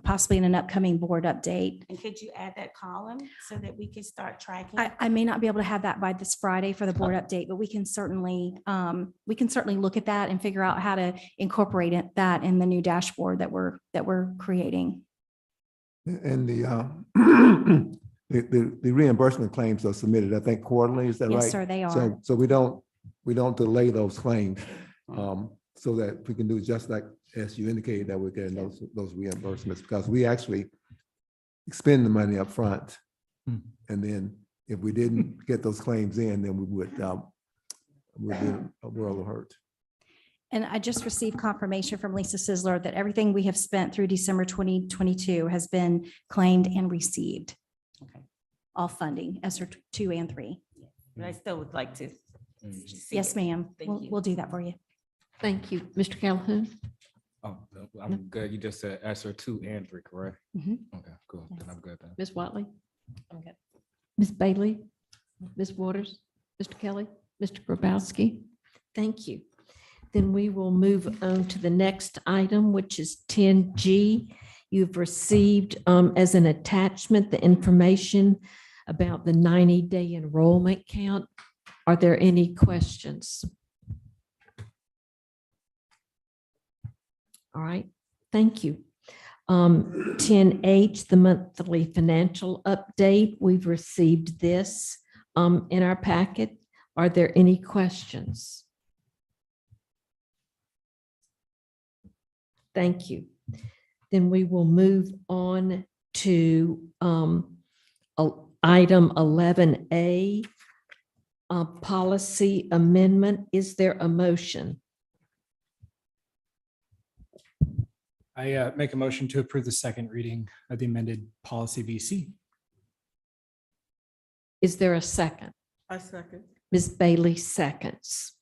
possibly in an upcoming board update. And could you add that column so that we can start tracking? I may not be able to have that by this Friday for the board update, but we can certainly look at that and figure out how to incorporate that in the new dashboard that we're creating. And the reimbursement claims are submitted, I think, quarterly, is that right? Yes, sir, they are. So we don't delay those claims, so that we can do just like, as you indicated, that we're getting those reimbursements, because we actually expend the money up front. And then if we didn't get those claims in, then we would be a world of hurt. And I just received confirmation from Lisa Sizzler that everything we have spent through December 2022 has been claimed and received. Okay. All funding, ESSER 2 and 3. But I still would like to see Yes, it. ma'am. Thank you. We'll do that for you. Thank you. Mr. Calhoun? Oh, no, I'm good. You just said ESSER 2 and 3, correct? Mhm. Okay, cool. Then I'm good then. Ms. Watley? I'm good. Ms. Bailey? Ms. Waters? Mr. Kelly? Mr. Grabowski? Thank you. Then we will move on to the next item, which is 10G. You've received as an attachment the information about the 90-day enrollment count. Are there any questions? All right, thank you. 10H, the monthly financial update. We've received this in our packet. Are there any questions? Thank you. Then we will move on to item 11A, policy amendment. Is there a motion? I make a motion to approve the second reading of the amended policy BC. Is there a second? I second. Ms. Bailey seconds.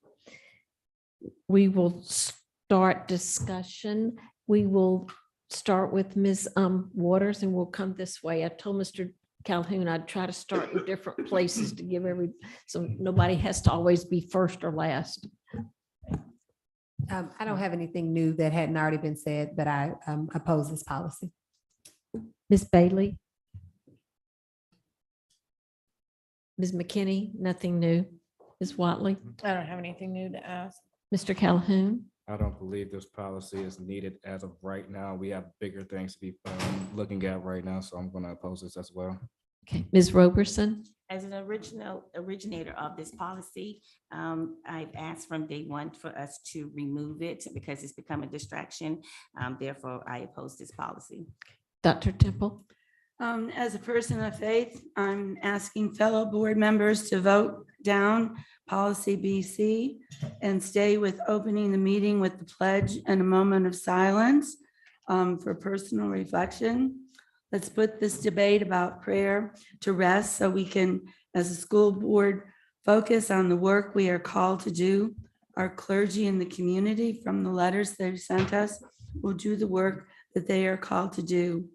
We will start discussion. We will start with Ms. Waters, and we'll come this way. I told Mr. Calhoun I'd try to start in different places to give so nobody has to always be first or last. I don't have anything new that hadn't already been said, but I oppose this policy. Ms. Bailey? Ms. McKinney, nothing new. Ms. Watley? I don't have anything new to ask. Mr. Calhoun? I don't believe this policy is needed as of right now. We have bigger things to be looking at right now, so I'm going to oppose this as well. Okay, Ms. Roberson? As an originator of this policy, I've asked from day one for us to remove it because it's become a distraction. Therefore, I oppose this policy. Dr. Temple? As a person of faith, I'm asking fellow board members to vote down policy BC and stay with opening the meeting with the pledge and a moment of silence for personal reflection. Let's put this debate about prayer to rest so we can, as a school board, focus on the work we are called to do. Our clergy in the community, from the letters they've sent us, will do the work that they are called to do.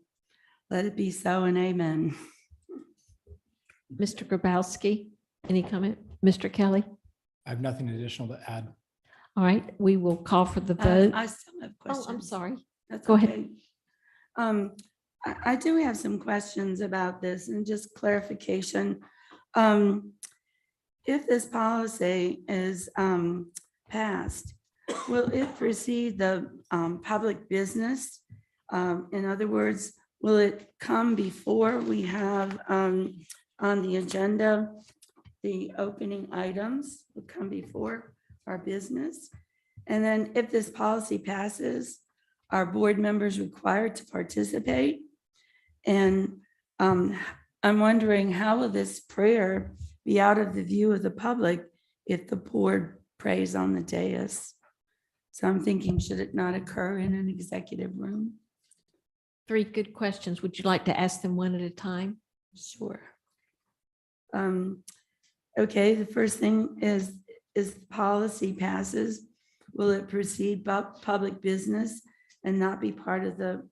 Let it be so and amen. Mr. Grabowski, any comment? Mr. Kelly? I have nothing additional to add. All right, we will call for the vote. I still have questions. Oh, I'm sorry. That's Go ahead. okay. I do have some questions about this and just clarification. If this policy is passed, will it precede the public business? In other words, will it come before we have on the agenda, the opening items will come before our business? And then if this policy passes, are board members required to participate? And I'm wondering, how will this prayer be out of the view of the public if the board prays on the dais? So I'm thinking, should it not occur in an executive room? 3 good questions. Would you like to ask them one at a time? Sure. Okay, the first thing is the policy passes, will it precede public business and not be part of the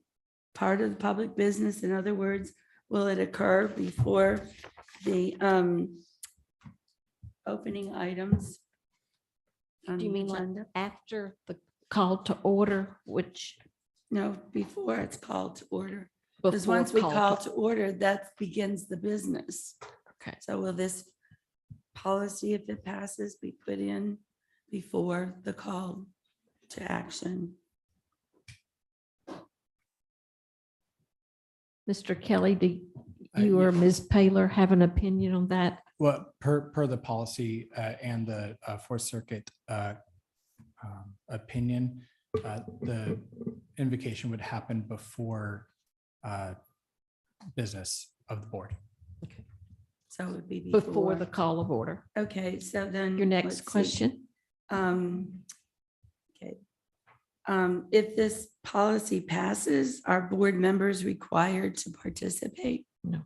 public business? In other words, will it occur before the opening items? Do you mean like after the call to order, which? No, before it's called to order. Because Before once we call call to- to order, that begins the business. Okay. So will this policy, if it passes, be put in before the call to action? Mr. Kelly, do you or Ms. Paler have an opinion on that? Well, per the policy and the Fourth Circuit opinion, the invocation would happen before business of the board. So it would be Before the call of order. Okay, so then. Your next let's see. question. Okay. If this policy passes, are board members required to participate? No.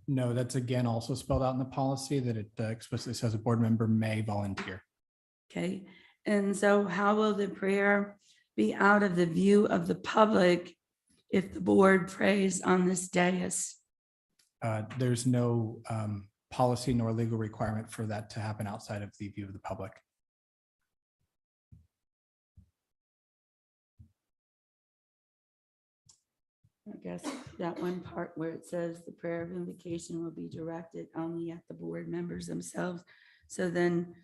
No, that's again also spelled out in the policy that it explicitly says a board member may volunteer. Okay, and so how will the prayer be out of the view of the public if the board prays on this dais? There's no policy nor legal requirement for that to happen outside of the view of the public. I guess that one part where it says the prayer of invocation will be directed only at the board members themselves. So then,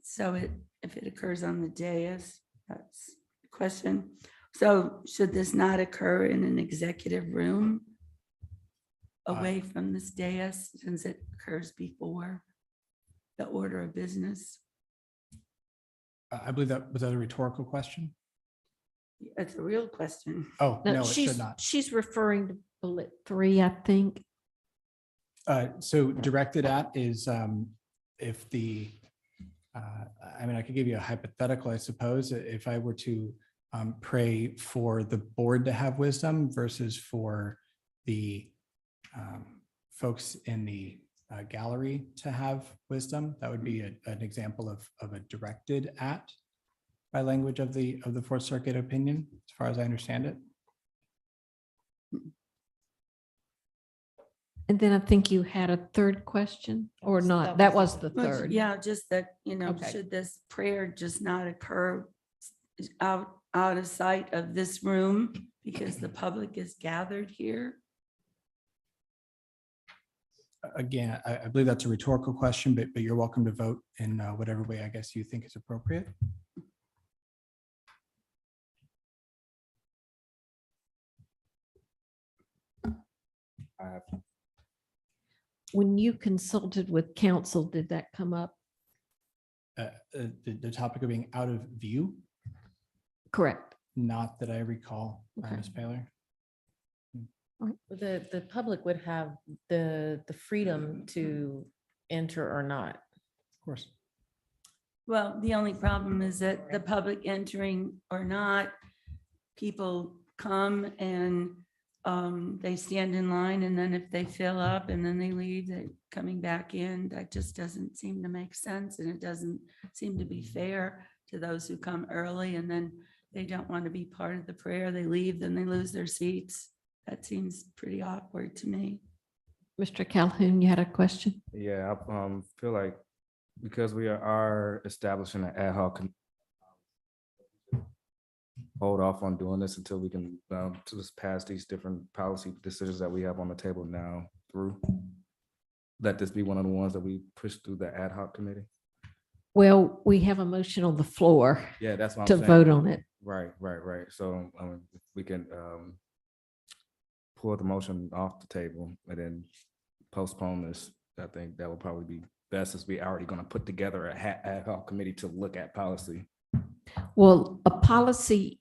so if it occurs on the dais, that's the question. So should this not occur in an executive room away from this dais, since it occurs before the order of business? I believe that was that a rhetorical question. It's a real question. Oh, no, it should she's, not. she's referring to bullet 3, I think. So directed at is if the, I mean, I could give you a hypothetical, I suppose, if I were to pray for the board to have wisdom versus for the folks in the gallery to have wisdom, that would be an example of a directed at by language of the Fourth Circuit opinion, as far as I understand it. And then I think you had a third question or not. That was the Well, third. yeah, just that, Okay. should this prayer just not occur out of sight of this room because the public is gathered here? Again, I believe that's a rhetorical question, but you're welcome to vote in whatever way I guess you think is appropriate. When you consulted with counsel, did that come up? The topic of being out of view, Correct. not that I recall, Okay. Ms. Baylor. The public would have the freedom to enter or not. Of course. Well, the only problem is that the public entering or not, people come and they stand in line, and then if they fill up and then they leave, they coming back in, that just doesn't seem to make sense, and it doesn't seem to be fair to those who come early and then they don't want to be part of the prayer, they leave, then they lose their seats. That seems pretty awkward to me. Mr. Calhoun, you had a question? Yeah, I feel like because we are establishing an ad hoc, hold off on doing this until we can to just pass these different policy decisions that we have on the table now through. Let this be one of the ones that we push through the ad hoc committee. Well, we have a motion on the floor. Yeah, that's what I'm to saying. vote on it. Right. So we can pull the motion off the table and then postpone this. I think that would probably be best, as we already going to put together a ad hoc committee to look at policy. Well, a policy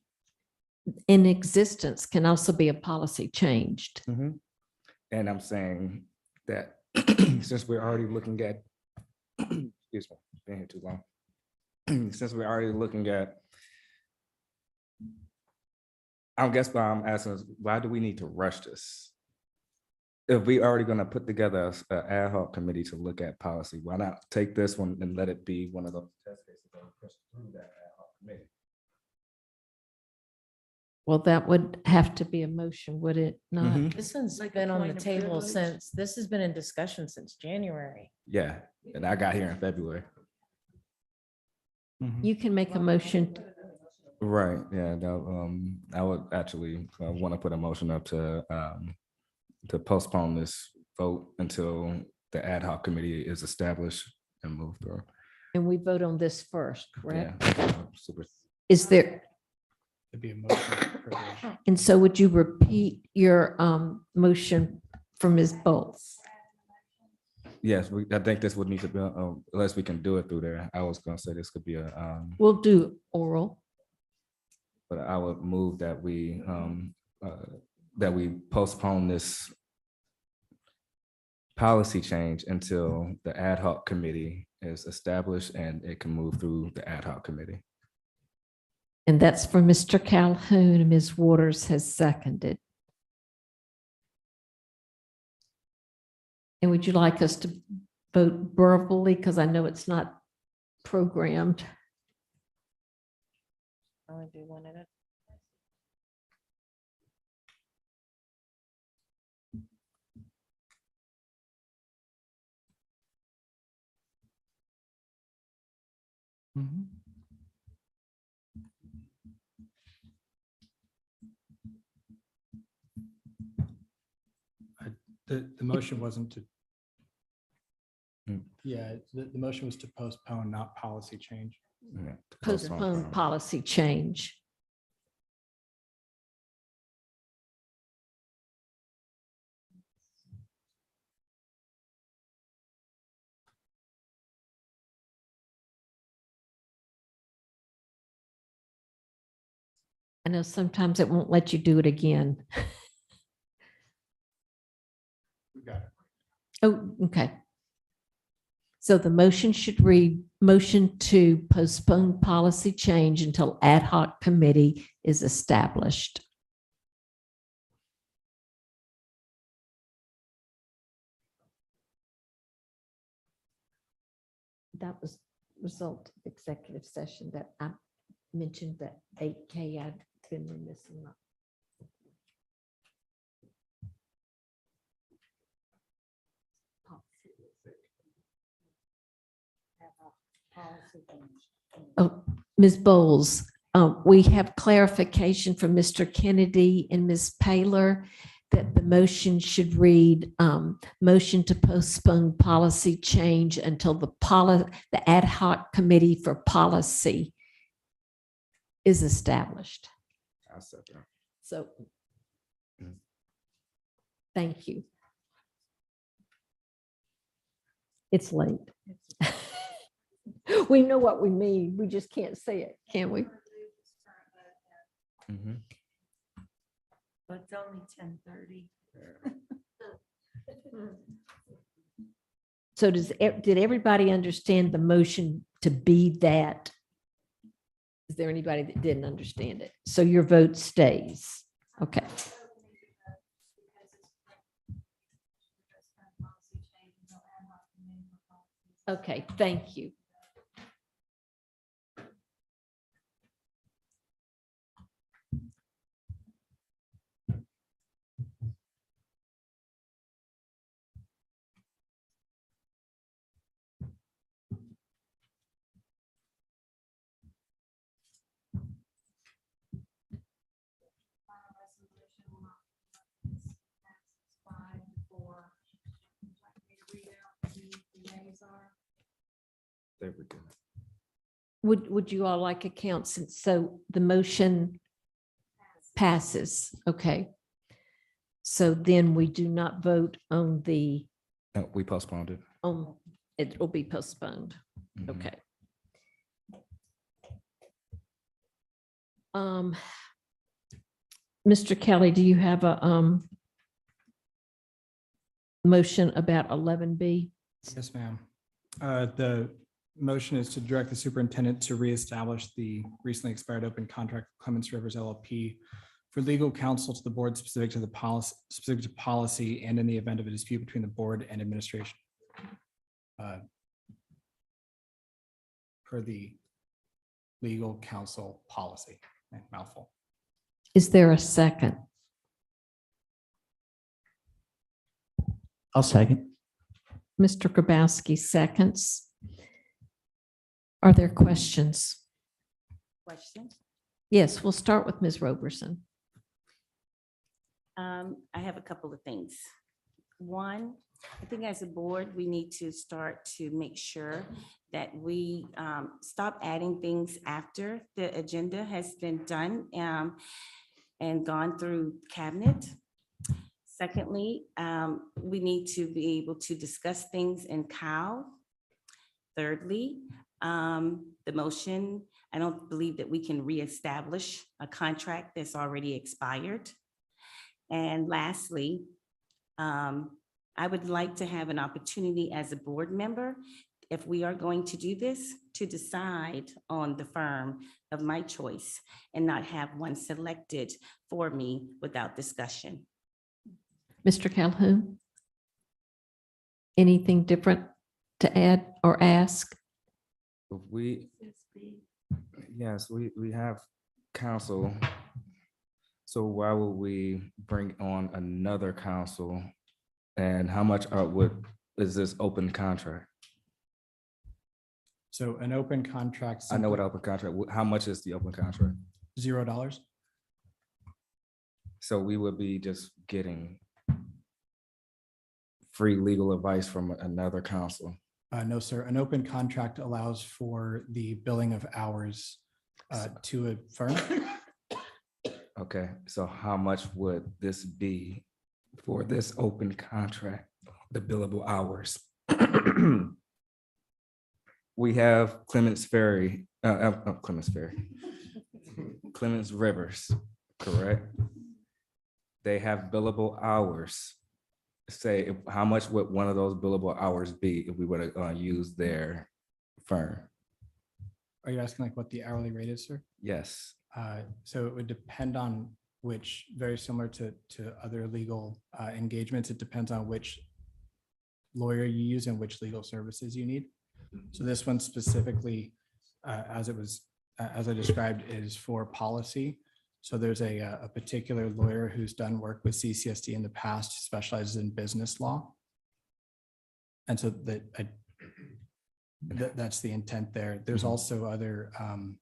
in existence can also be a policy changed. And I'm saying that since we're already looking at, excuse me, been here too long. Since we're already looking at, I guess why I'm asking is, why do we need to rush this? If we already going to put together an ad hoc committee to look at policy, why not take this one and let it be one of those test cases that we push through that ad hoc committee? Well, that would have to be a motion, would it not? This one's Like a been on the point of table privilege? since, this has been in discussion since January. Yeah, and I got here in February. You can make a motion. Right, yeah, I would actually want to put a motion up to postpone this vote until the ad hoc committee is established and moved through. And we vote on this first, correct? Yeah, super. Is there, It'd be a motion of privilege. and so would you repeat your motion for Ms. Bowles? Yes, I think this would need to be, unless we can do it through there. I was gonna say this could be a, We'll do oral. but I would move that we postpone this policy change until the ad hoc committee is established and it can move through the ad hoc committee. And that's for Mr. Calhoun, and Ms. Waters has seconded. And would you like us to vote verbally? Because I know it's not programmed. I want to do one at a. The motion wasn't to. Mm. Yeah, the motion was to postpone, not policy change. Yeah, to Postpone policy change. I know sometimes it won't let you do it again. We got it. Oh, okay. So the motion should read, motion to postpone policy change until ad hoc committee is established. That was result of executive session that I mentioned, that 8K I'd been remiss in not. Oh, Ms. Bowles, we have clarification from Mr. Kennedy and Ms. Paylor that the motion should read, motion to postpone policy change until the ad hoc committee for policy is established. I'll second that. So, thank you. It's late. We know what we mean. We just can't say it, can we? But it's only 10:30. So did everybody understand the motion to be that? Is there anybody that didn't understand it? So your vote stays. Okay. Okay, thank you. There we go. Would you all like a count since, so the motion passes, okay? So then we do not vote on the, No, we postponed it. it will be postponed, Mhm. okay. Mr. Kelly, do you have a motion about 11B? Yes, ma'am. The motion is to direct the superintendent to reestablish the recently expired open contract with Clements Rivers LLP for legal counsel to the board specific to policy and in the event of a dispute between the board and administration. Per the legal counsel policy. Mouthful. Is there a second? I'll second. Mr. Grabowski seconds. Are there questions? Question? Yes, we'll start with Ms. Roberson. I have a couple of things. One, I think as a board, we need to start to make sure that we stop adding things after the agenda has been done and gone through cabinet. Secondly, we need to be able to discuss things in COW. Thirdly, the motion, I don't believe that we can reestablish a contract that's already expired. And lastly, I would like to have an opportunity as a board member, if we are going to do this, to decide on the firm of my choice and not have one selected for me without discussion. Mr. Calhoun? Anything different to add or ask? Yes, we have counsel. So why would we bring on another counsel? And how much is this open contract? So an open contract. I know what open contract, how much is the open contract? $0. So we would be just getting free legal advice from another counsel. No, sir. An open contract allows for the billing of hours to a firm. Okay, so how much would this be for this open contract, the billable hours? We have Clements Rivers, correct? They have billable hours. Say, how much would one of those billable hours be if we were to use their firm? Are you asking like what the hourly rate is, sir? Yes. So it would depend on which, very similar to other legal engagements, it depends on which lawyer you use and which legal services you need. So this one specifically, as I described, is for policy. So there's a particular lawyer who's done work with CCSD in the past, specializes in business law. And so that's the intent there. There's also other, and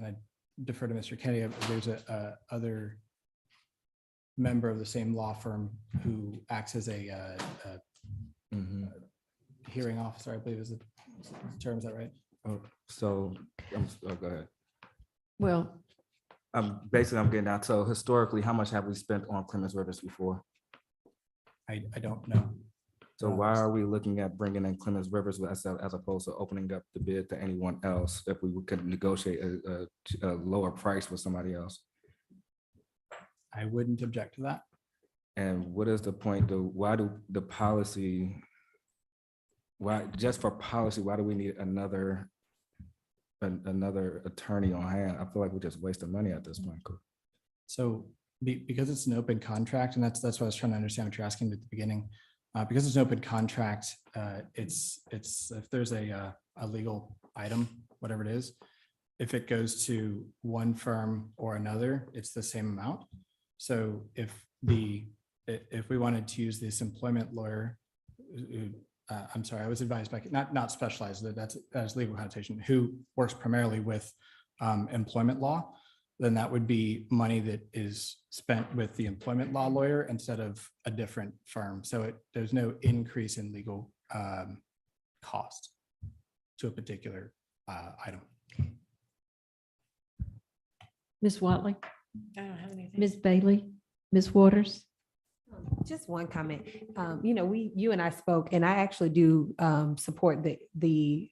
I defer to Mr. Kennedy, there's a other member of the same law firm who acts as a hearing officer, I believe is the term, is that right? Oh, so, go ahead. Well, basically I'm getting down. So historically, how much have we spent on Clements Rivers before? I don't know. So why are we looking at bringing in Clements Rivers as opposed to opening up the bid to anyone else if we could negotiate a lower price with somebody else? I wouldn't object to that. And what is the point though? Why do the policy, just for policy, why do we need another attorney on hand? I feel like we're just wasting money at this point. So because it's an open contract, and that's what I was trying to understand what you're asking at the beginning. Because it's an open contract, it's if there's a legal item, whatever it is, if it goes to one firm or another, it's the same amount. So if we wanted to use this employment lawyer, I'm sorry, I was advised by not specialized, that's legal connotation, who works primarily with employment law, then that would be money that is spent with the employment law lawyer instead of a different firm. So there's no increase in legal cost to a particular item. Ms. Watley, I don't have anything. Ms. Bailey, Ms. Waters. Just one comment. You and I spoke, and I actually do support the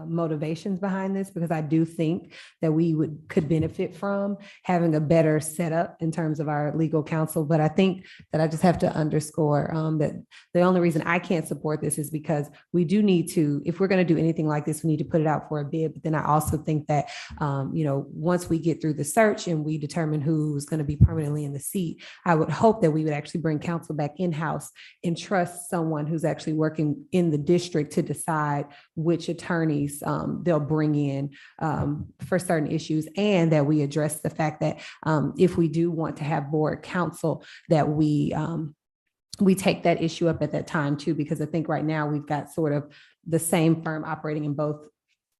motivations behind this, because I do think that we could benefit from having a better setup in terms of our legal counsel. But I think that I just have to underscore that the only reason I can't support this is because we do need to, if we're going to do anything like this, we need to put it out for a bid. But then I also think that, once we get through the search and we determine who's going to be permanently in the seat, I would hope that we would actually bring counsel back in-house and trust someone who's actually working in the district to decide which attorneys they'll bring in for certain issues, and that we address the fact that if we do want to have board counsel, that we take that issue up at that time too, because I think right now we've got sort of the same firm operating in both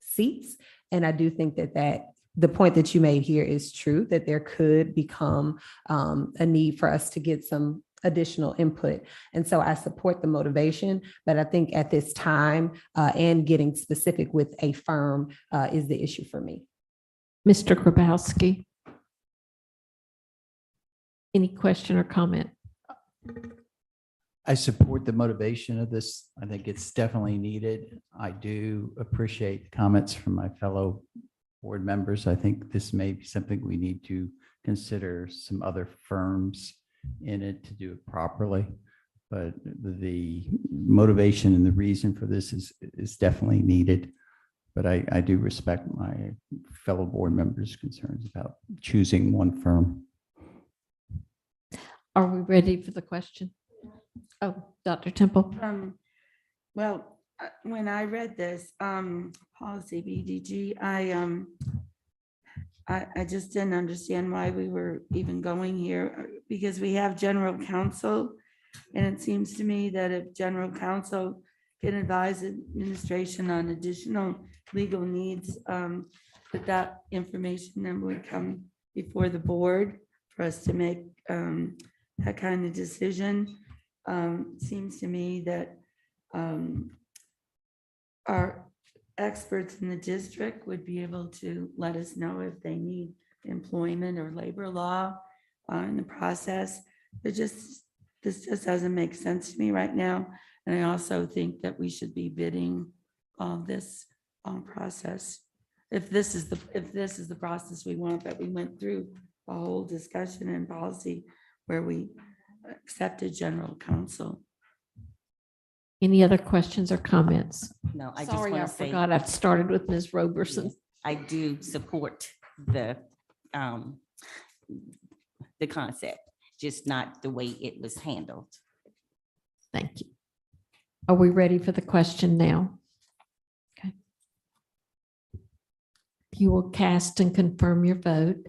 seats. And I do think that the point that you made here is true, that there could become a need for us to get some additional input. And so I support the motivation, but I think at this time and getting specific with a firm is the issue for me. Mr. Grabowski. Any question or comment? I support the motivation of this. I think it's definitely needed. I do appreciate the comments from my fellow board members. I think this may be something we need to consider some other firms in it to do it properly. But the motivation and the reason for this is definitely needed. But I do respect my fellow board members' concerns about choosing one firm. Are we ready for the question? Oh, Dr. Temple. Well, when I read this policy BDG, I just didn't understand why we were even going here, because we have general counsel. And it seems to me that if general counsel can advise administration on additional legal needs, that information then would come before the board for us to make that kind of decision. Seems to me that our experts in the district would be able to let us know if they need employment or labor law in the process. This just doesn't make sense to me right now. And I also think that we should be bidding on this process. If this is the process we want, that we went through a whole discussion and policy where we accepted general counsel. Any other questions or comments? No, I just Sorry, want I to say. forgot I've started with Ms. Roberson. I do support the concept, just not the way it was handled. Thank you. Are we ready for the question now? Okay. You will cast and confirm your vote.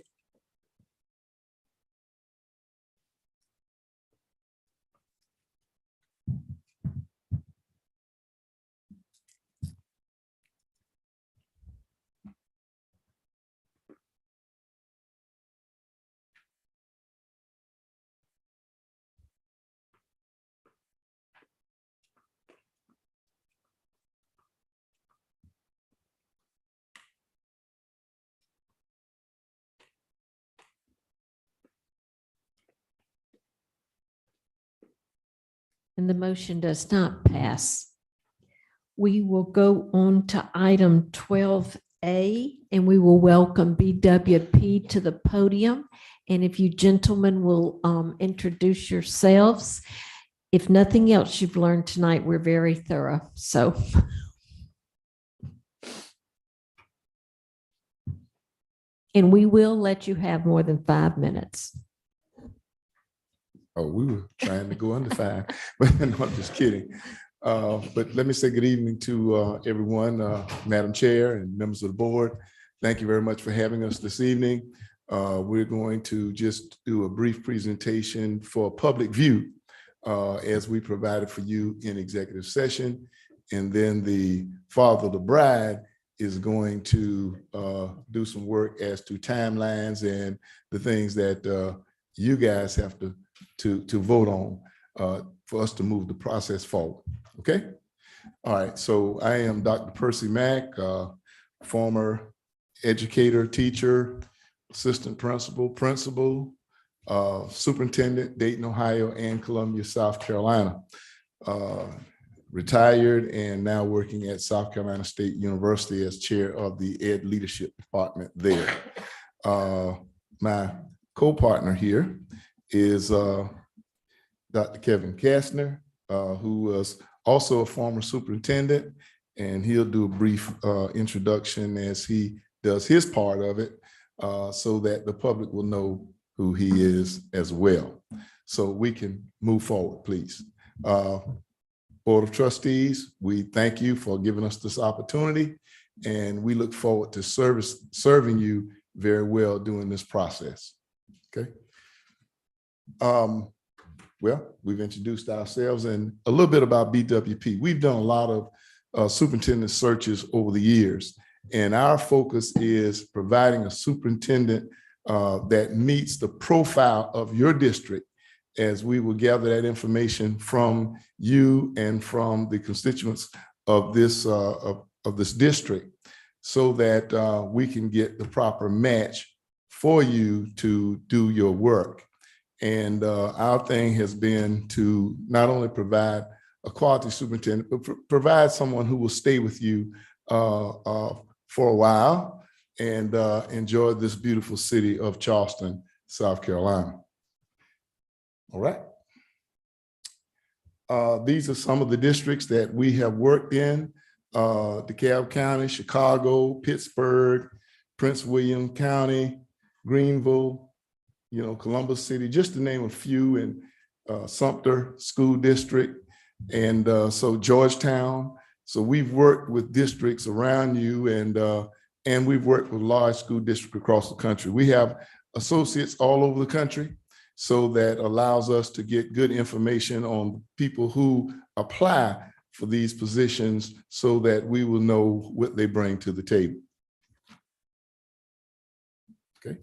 And the motion does not pass. We will go on to item 12A, and we will welcome BWP to the podium. And if you gentlemen will introduce yourselves. If nothing else you've learned tonight, we're very thorough. So. And we will let you have more than 5 minutes. Oh, we were trying to go under 5, but no, I'm just kidding. But let me say good evening to everyone, Madam Chair and members of the board. Thank you very much for having us this evening. We're going to just do a brief presentation for public view as we provided for you in executive session. And then the father of the bride is going to do some work as to timelines and the things that you guys have to vote on for us to move the process forward. Okay, All right, so I am Dr. Percy Mack, former educator, teacher, assistant principal, superintendent, Dayton, Ohio, and Columbia, South Carolina. Retired and now working at South Carolina State University as chair of the Ed Leadership Department there. My co-partner here is Dr. Kevin Kastner, who was also a former superintendent, and he'll do a brief introduction as he does his part of it, so that the public will know who he is as well. So we can move forward, please. Board of Trustees, we thank you for giving us this opportunity, and we look forward to serving you very well during this process. Okay. Well, we've introduced ourselves and a little bit about BWP. We've done a lot of superintendent searches over the years, and our focus is providing a superintendent that meets the profile of your district, as we will gather that information from you and from the constituents of this district, so that we can get the proper match for you to do your work. And our thing has been to not only provide a quality superintendent, but provide someone who will stay with you for a while and enjoy this beautiful city of Charleston, South Carolina. All right. These are some of the districts that we have worked in: DeKalb County, Chicago, Pittsburgh, Prince William County, Greenville, Columbus City, just to name a few, and Sumter School District, and so Georgetown. So we've worked with districts around you, and we've worked with large school districts across the country. We have associates all over the country, so that allows us to get good information on people who apply for these positions, so that we will know what they bring to the table. Okay.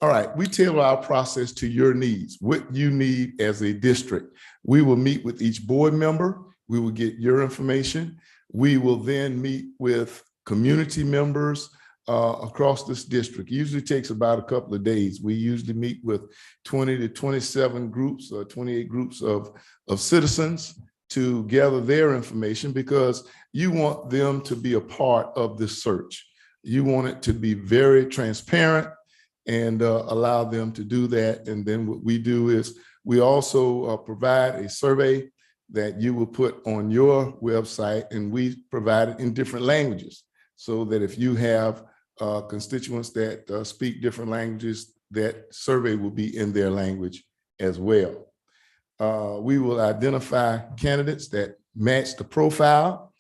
All right, we tailor our process to your needs, what you need as a district. We will meet with each board member. We will get your information. We will then meet with community members across this district. It usually takes about a couple of days. We usually meet with 20 to 27 groups or 28 groups of citizens to gather their information, because you want them to be a part of this search. You want it to be very transparent, and allow them to do that. And then what we do is we also provide a survey that you will put on your website, and we provide it in different languages, so that if you have constituents that speak different languages, that survey will be in their language as well. We will identify candidates that match the profile,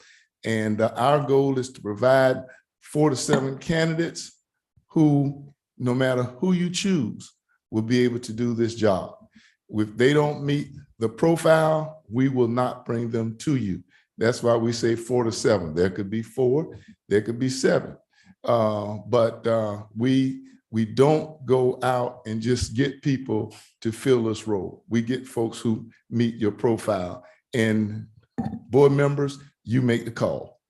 and our goal is to provide 4 to 7 candidates who, no matter who you choose, will be able to do this job. If they don't meet the profile, we will not bring them to you. That's why we say 4 to 7. There could be 4, there could be 7. But we don't go out and just get people to fill this role. We get folks who meet your profile, and board members, you make the call.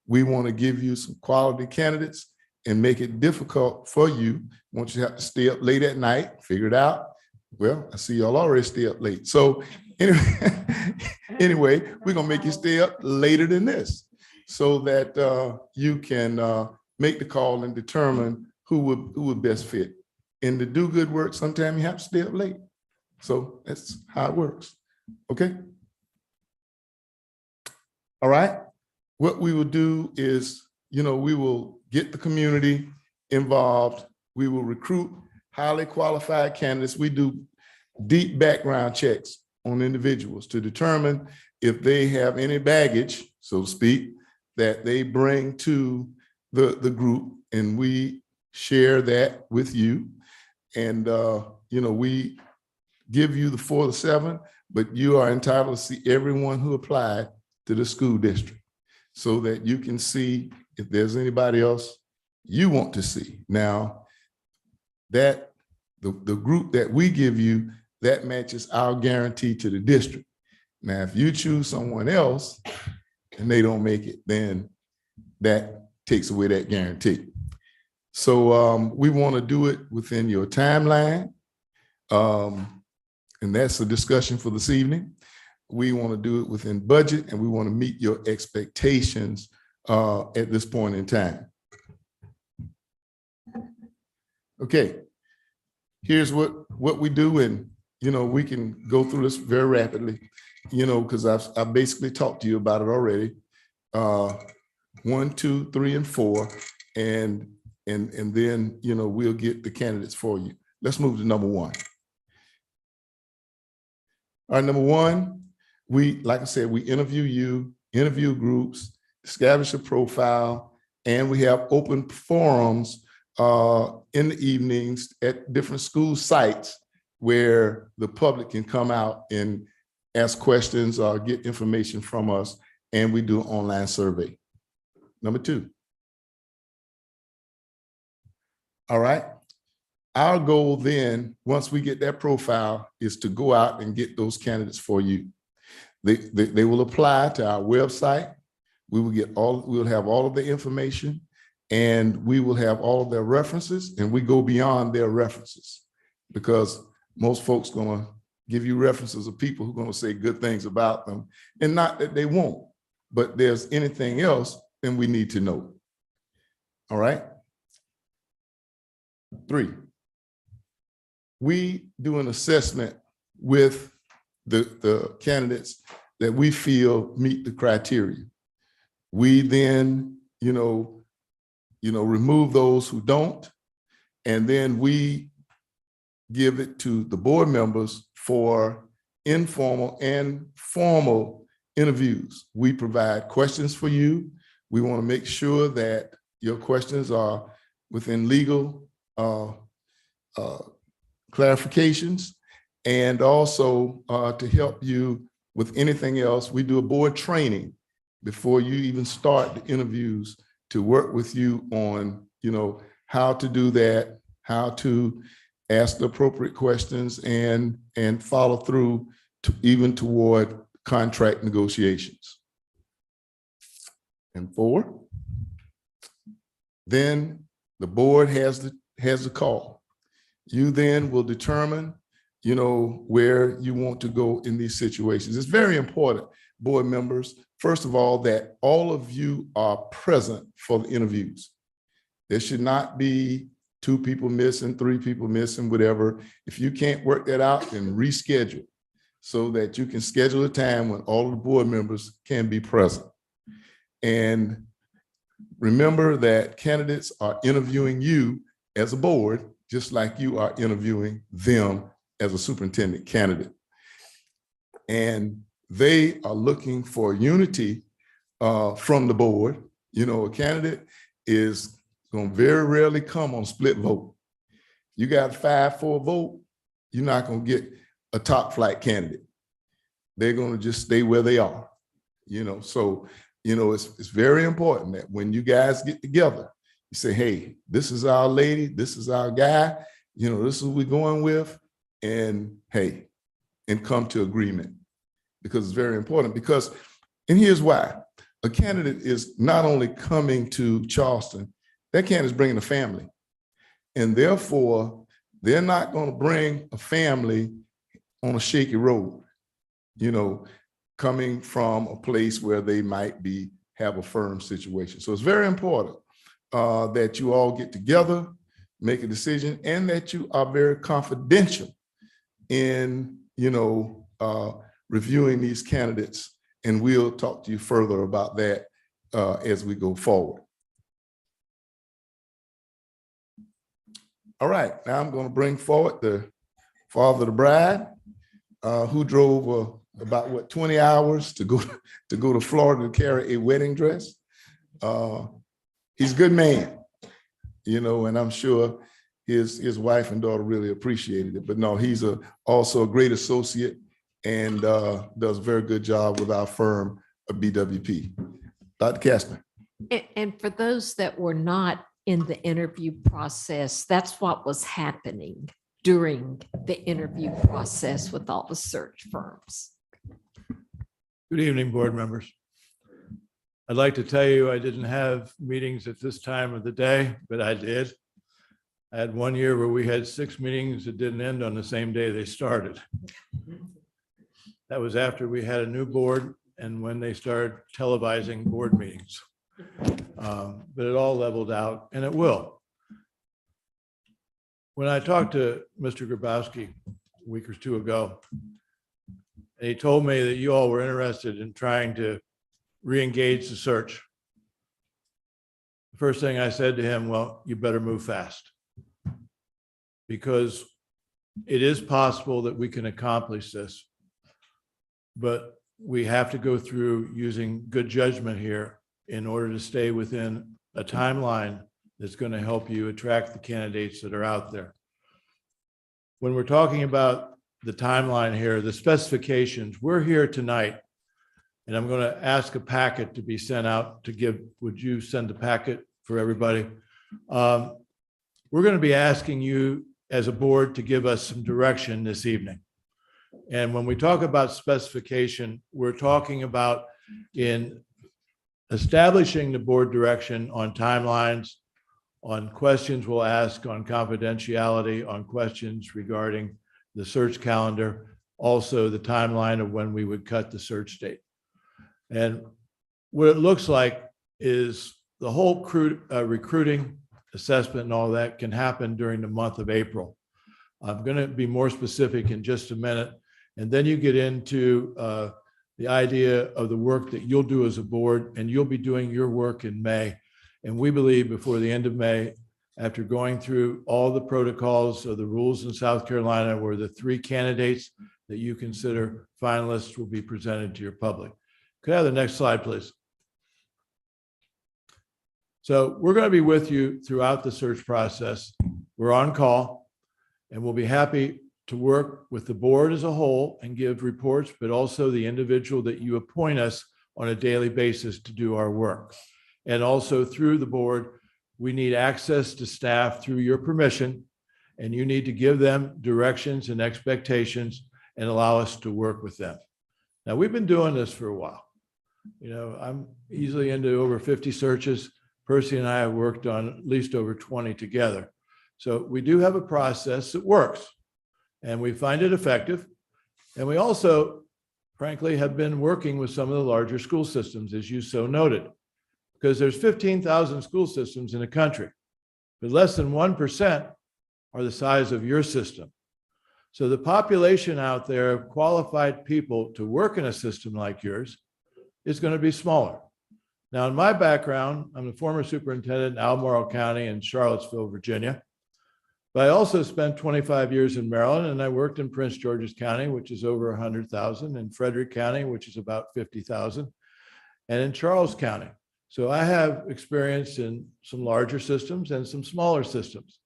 We want to give you some quality candidates and make it difficult for you once you have to stay up late at night, figure it out. Well, I see y'all already stay up late. So anyway, we're gonna make you stay up later than this, so that you can make the call and determine who would best fit. And to do good work, sometimes you have to stay up late. So that's how it works. Okay. All right. What we will do is, we will get the community involved. We will recruit highly qualified candidates. We do deep background checks on individuals to determine if they have any baggage, so to speak, that they bring to the group, and we share that with you. And we give you the 4 to 7, but you are entitled to see everyone who applied to the school district, so that you can see if there's anybody else you want to see. Now, that the group that we give you, that matches our guarantee to the district. Now, if you choose someone else and they don't make it, then that takes away that guarantee. So we want to do it within your timeline. And that's a discussion for this evening. We want to do it within budget, and we want to meet your expectations at this point in time. Okay, here's what we do, and we can go through this very rapidly, because I've basically talked to you about it already. 1, 2, 3, and 4, and then we'll get the candidates for you. Let's move to number 1. All right, number 1, like I said, we interview groups, establish a profile, and we have open forums in the evenings at different school sites where the public can come out and ask questions or get information from us, and we do an online survey. Number 2. All right. Our goal then, once we get that profile, is to go out and get those candidates for you. They will apply to our website. We will have all of the information, and we will have all of their references, and we go beyond their references, because most folks gonna give you references of people who are gonna say good things about them, and not that they won't, but there's anything else, then we need to know. All right. 3, we do an assessment with the candidates that we feel meet the criteria. We then, remove those who don't, and then we give it to the board members for informal and formal interviews. We provide questions for you. We want to make sure that your questions are within legal clarifications, and also to help you with anything else. We do a board training before you even start the interviews to work with you on, how to do that, how to ask the appropriate questions, and follow through even toward contract negotiations. And 4, then the board has the call. You then will determine, where you want to go in these situations. It's very important, board members, first of all, that all of you are present for the interviews. There should not be 2 people missing, 3 people missing, whatever. If you can't work that out, then reschedule so that you can schedule a time when all of the board members can be present. And remember that candidates are interviewing you as a board, just like you are interviewing them as a superintendent candidate. And they are looking for unity from the board. A candidate is going to very rarely come on split vote. You got a 5-4 vote, you're not going to get a top flight candidate. They're going to just stay where they are. So it's very important that when you guys get together, you say, hey, this is our lady, this is our guy, this is what we're going with, and hey, and come to agreement, because it's very important. And here's why. A candidate is not only coming to Charleston, that candidate's bringing a family. And therefore, they're not going to bring a family on a shaky road, coming from a place where they might have a firm situation. So it's very important that you all get together, make a decision, and that you are very confidential in, reviewing these candidates. And we'll talk to you further about that as we go forward. All right, now I'm going to bring forward the father of the bride, who drove about 20 hours to go to Florida to carry a wedding dress. He's a good man, and I'm sure his wife and daughter really appreciated it. But no, he's also a great associate and does a very good job with our firm of BWP. Dr. Kastner. And for those that were not in the interview process, that's what was happening during the interview process with all the search firms. Good evening, board members. I'd like to tell you I didn't have meetings at this time of the day, but I did. I had one year where we had 6 meetings that didn't end on the same day they started. That was after we had a new board and when they started televising board meetings. But it all leveled out, and it will. When I talked to Mr. Grabowski a week or two ago, and he told me that you all were interested in trying to re-engage the search, the first thing I said to him, well, you better move fast, because it is possible that we can accomplish this, but we have to go through using good judgment here in order to stay within a timeline that's going to help you attract the candidates that are out there. When we're talking about the timeline here, the specifications, we're here tonight, and I'm going to ask a packet to be sent out to give, would you send a packet for everybody? We're going to be asking you as a board to give us some direction this evening. And when we talk about specification, we're talking about in establishing the board direction on timelines, on questions we'll ask on confidentiality, on questions regarding the search calendar, also the timeline of when we would cut the search date. And what it looks like is the whole recruiting assessment and all that can happen during the month of April. I'm going to be more specific in just a minute. And then you get into the idea of the work that you'll do as a board, and you'll be doing your work in May. And we believe before the end of May, after going through all the protocols of the rules in South Carolina, where the 3 candidates that you consider finalists will be presented to your public. Could I have the next slide, please? So we're going to be with you throughout the search process. We're on call, and we'll be happy to work with the board as a whole and give reports, but also the individual that you appoint us on a daily basis to do our work. And also through the board, we need access to staff through your permission, and you need to give them directions and expectations and allow us to work with them. Now, we've been doing this for a while. You know, I'm easily into over 50 searches. Percy and I have worked on at least over 20 together. So we do have a process that works, and we find it effective. And we also, frankly, have been working with some of the larger school systems, as you so noted, because there's 15,000 school systems in the country, but less than 1% are the size of your system. So the population out there of qualified people to work in a system like yours is going to be smaller. Now, in my background, I'm the former superintendent in Albemarle County in Charlottesville, Virginia. But I also spent 25 years in Maryland, and I worked in Prince George's County, which is over 100,000, in Frederick County, which is about 50,000, and in Charles County. So I have experience in some larger systems and some smaller systems.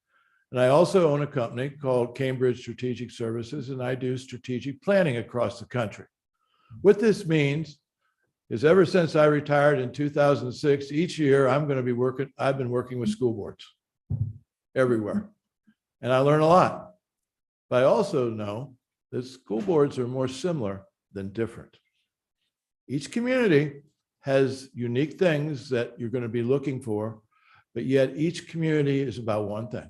And I also own a company called Cambridge Strategic Services, and I do strategic planning across the country. What this means is ever since I retired in 2006, each year I've been working with school boards everywhere. And I learn a lot. But I also know that school boards are more similar than different. Each community has unique things that you're going to be looking for, but yet each community is about one thing.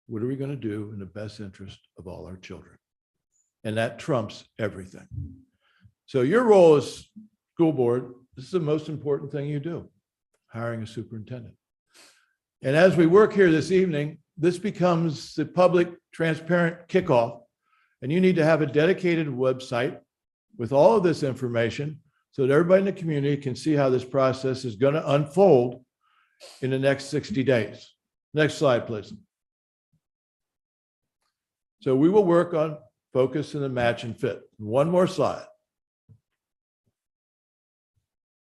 What are we going to do in the best interest of all our children? And that trumps everything. So your role as school board, this is the most important thing you do, hiring a superintendent. And as we work here this evening, this becomes the public transparent kickoff, and you need to have a dedicated website with all of this information so that everybody in the community can see how this process is going to unfold in the next 60 days. Next slide, please. So we will work on focus and the match and fit. One more slide.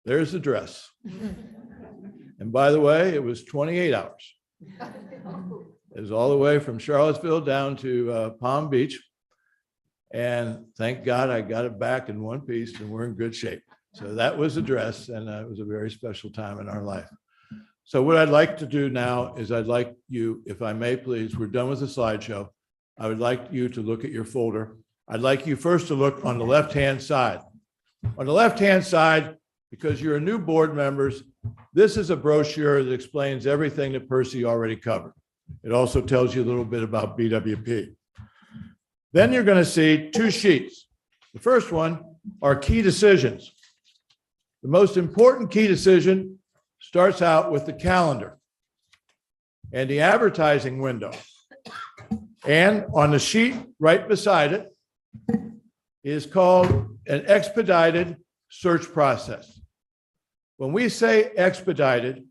There's the dress. And by the way, it was 28 hours. It was all the way from Charlottesville down to Palm Beach. And thank God I got it back in one piece and we're in good shape. So that was the dress, and it was a very special time in our life. So what I'd like to do now is I'd like you, if I may please, we're done with the slideshow. I would like you to look at your folder. I'd like you first to look on the left-hand side. On the left-hand side, because you're new board members, this is a brochure that explains everything that Percy already covered. It also tells you a little bit about BWP. Then you're going to see two sheets. The first one are key decisions. The most important key decision starts out with the calendar and the advertising window. And on the sheet right beside it is called an expedited search process. When we say expedited,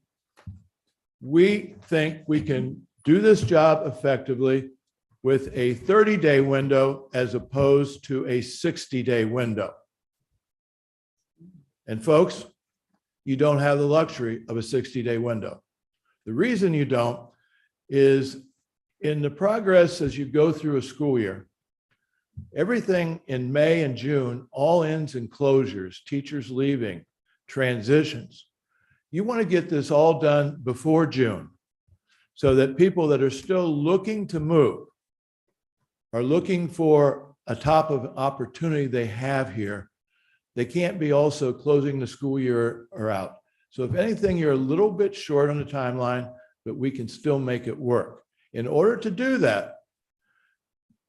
we think we can do this job effectively with a 30-day window as opposed to a 60-day window. And folks, you don't have the luxury of a 60-day window. The reason you don't is in the progress as you go through a school year, everything in May and June all ends in closures, teachers leaving, transitions. You want to get this all done before June so that people that are still looking to move are looking for a top of opportunity they have here. They can't be also closing the school year or out. So if anything, you're a little bit short on the timeline, but we can still make it work. In order to do that,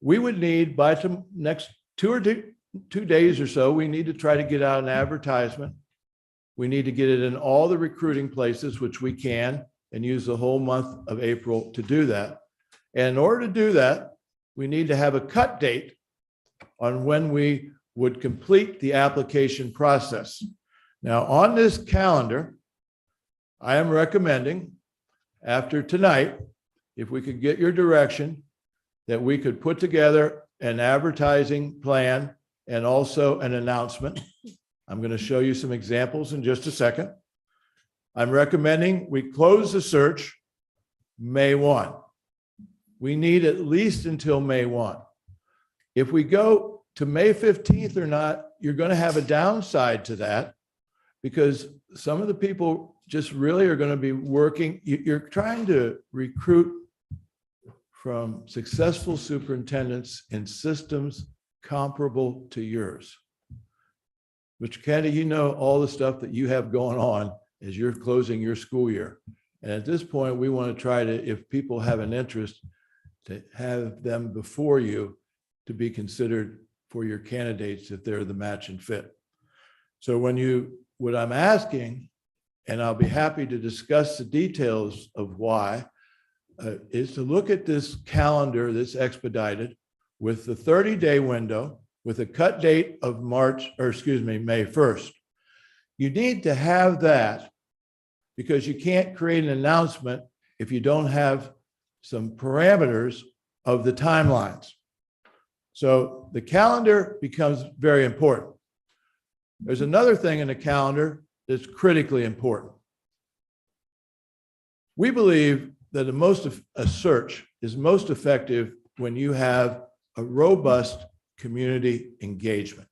we would need by the next 2 days or so, we need to try to get out an advertisement. We need to get it in all the recruiting places, which we can, and use the whole month of April to do that. And in order to do that, we need to have a cut date on when we would complete the application process. Now, on this calendar, I am recommending after tonight, if we could get your direction, that we could put together an advertising plan and also an announcement. I'm going to show you some examples in just a second. I'm recommending we close the search May 1. We need at least until May 1. If we go to May 15th or not, you're going to have a downside to that because some of the people just really are going to be working. You're trying to recruit from successful superintendents in systems comparable to yours. Mr. Kennedy, you know all the stuff that you have going on as you're closing your school year. And at this point, we want to try to, if people have an interest, to have them before you to be considered for your candidates if they're the match and fit. So what I'm asking, and I'll be happy to discuss the details of why, is to look at this calendar that's expedited with the 30-day window with a cut date of May 1st. You need to have that because you can't create an announcement if you don't have some parameters of the timelines. So the calendar becomes very important. There's another thing in the calendar that's critically important. We believe that a search is most effective when you have a robust community engagement.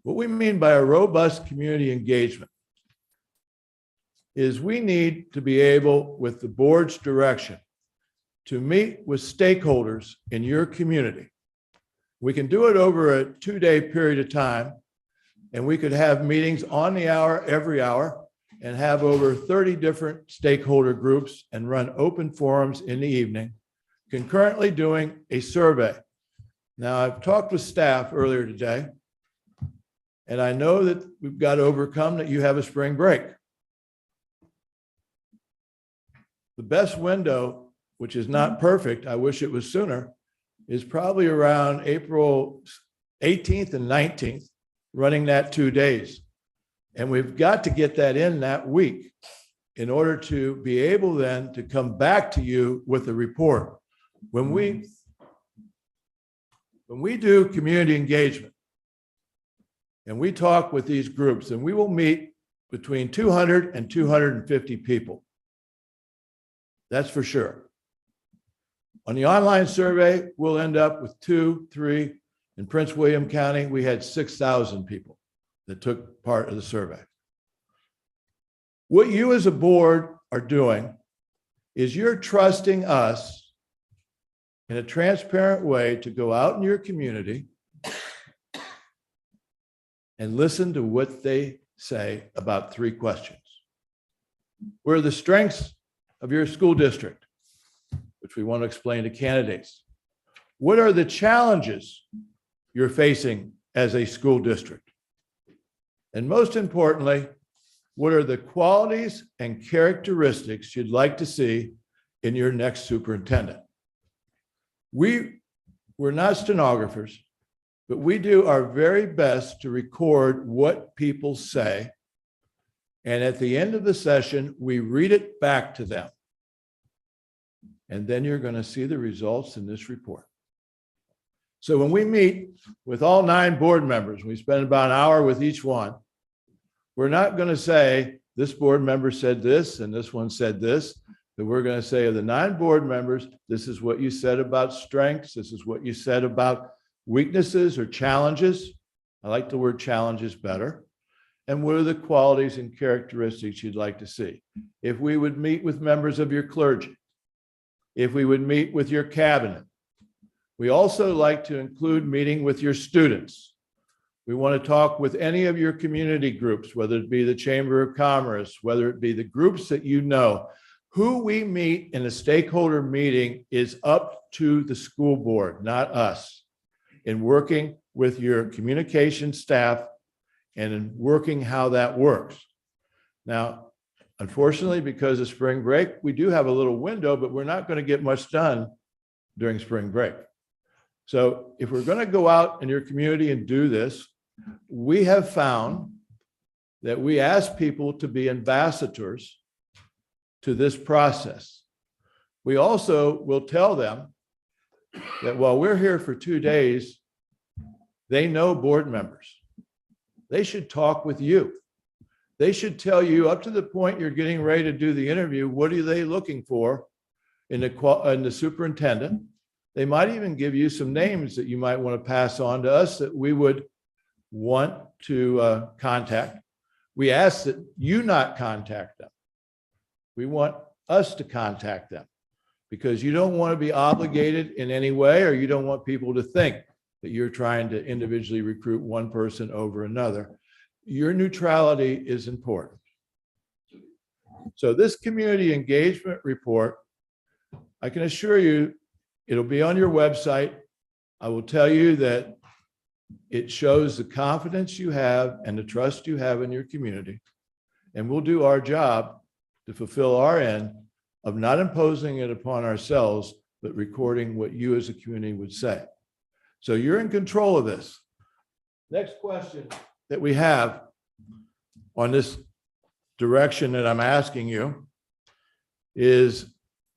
What we mean by a robust community engagement is we need to be able, with the board's direction, to meet with stakeholders in your community. We can do it over a 2-day period of time, and we could have meetings on the hour, every hour, and have over 30 different stakeholder groups and run open forums in the evening, concurrently doing a survey. Now, I've talked with staff earlier today, and I know that we've got to overcome that you have a spring break. The best window, which is not perfect, I wish it was sooner, is probably around April 18th and 19th, running that 2 days. And we've got to get that in that week in order to be able then to come back to you with a report. When we do community engagement and we talk with these groups, and we will meet between 200 and 250 people. That's for sure. On the online survey, we'll end up with 2, 3. In Prince William County, we had 6,000 people that took part of the survey. What you as a board are doing is you're trusting us in a transparent way to go out in your community and listen to what they say about 3 questions. What are the strengths of your school district, which we want to explain to candidates? What are the challenges you're facing as a school district? And most importantly, what are the qualities and characteristics you'd like to see in your next superintendent? We're not stenographers, but we do our very best to record what people say. And at the end of the session, we read it back to them. And then you're going to see the results in this report. So when we meet with all 9 board members, we spend about an hour with each one. We're not going to say, this board member said this and this one said this, but we're going to say of the 9 board members, this is what you said about strengths. This is what you said about weaknesses or challenges. I like the word challenges better. And what are the qualities and characteristics you'd like to see? If we would meet with members of your clergy, if we would meet with your cabinet, we also like to include meeting with your students. We want to talk with any of your community groups, whether it be the Chamber of Commerce, whether it be the groups that you know. Who we meet in a stakeholder meeting is up to the school board, not us, in working with your communication staff and in working how that works. Now, unfortunately, because of spring break, we do have a little window, but we're not going to get much done during spring break. So if we're going to go out in your community and do this, we have found that we ask people to be ambassadors to this process. We also will tell them that while we're here for 2 days, they know board members. They should talk with you. They should tell you up to the point you're getting ready to do the interview, what are they looking for in the superintendent? They might even give you some names that you might want to pass on to us that we would want to contact. We ask that you not contact them. We want us to contact them because you don't want to be obligated in any way, or you don't want people to think that you're trying to individually recruit one person over another. Your neutrality is important. So this community engagement report, I can assure you, it'll be on your website. I will tell you that it shows the confidence you have and the trust you have in your community. And we'll do our job to fulfill our end of not imposing it upon ourselves, but recording what you as a community would say. So you're in control of this. Next question that we have on this direction that I'm asking you is,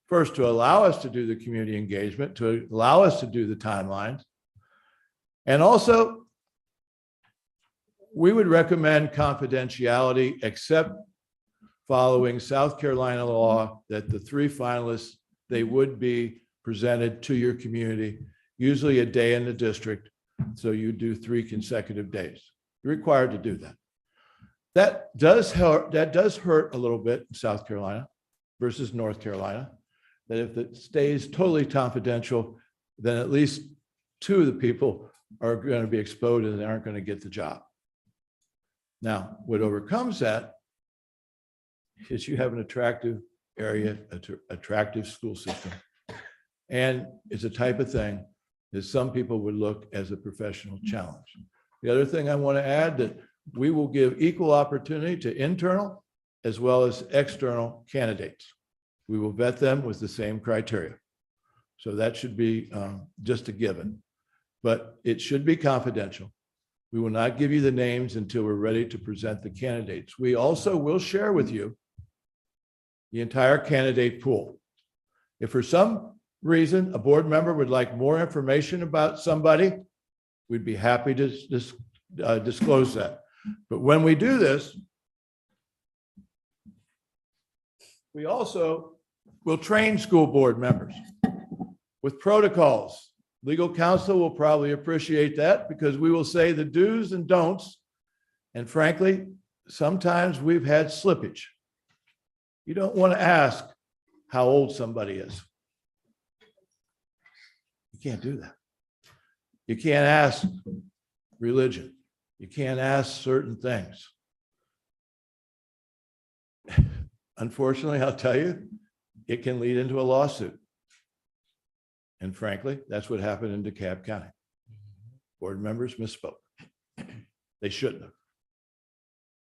first, to allow us to do the community engagement, to allow us to do the timelines. And also, we would recommend confidentiality, except following South Carolina law, that the 3 finalists, they would be presented to your community, usually a day in the district. So you do 3 consecutive days. You're required to do that. That does hurt a little bit in South Carolina versus North Carolina, that if it stays totally confidential, then at least 2 of the people are going to be exposed and they aren't going to get the job. Now, what overcomes that is you have an attractive area, attractive school system. And it's a type of thing that some people would look as a professional challenge. The other thing I want to add, that we will give equal opportunity to internal as well as external candidates. We will vet them with the same criteria. So that should be just a given, but it should be confidential. We will not give you the names until we're ready to present the candidates. We also will share with you the entire candidate pool. If for some reason a board member would like more information about somebody, we'd be happy to disclose that. But when we do this, we also will train school board members with protocols. Legal counsel will probably appreciate that, because we will say the do's and don'ts. And frankly, sometimes we've had slippage. You don't want to ask how old somebody is. You can't do that. You can't ask religion. You can't ask certain things. Unfortunately, I'll tell you, it can lead into a lawsuit. And frankly, that's what happened in DeKalb County. Board members misspoke. They shouldn't have.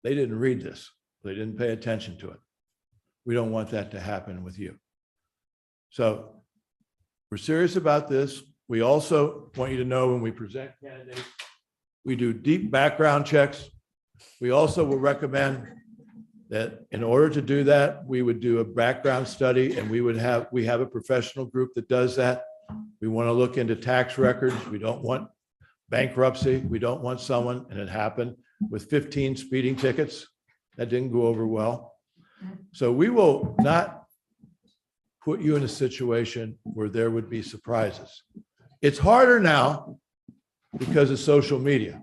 They didn't read this. They didn't pay attention to it. We don't want that to happen with you. So we're serious about this. We also want you to know when we present candidates, we do deep background checks. We also will recommend that in order to do that, we would do a background study, and we have a professional group that does that. We want to look into tax records. We don't want bankruptcy. We don't want someone, and it happened with 15 speeding tickets. That didn't go over well. So we will not put you in a situation where there would be surprises. It's harder now because of social media.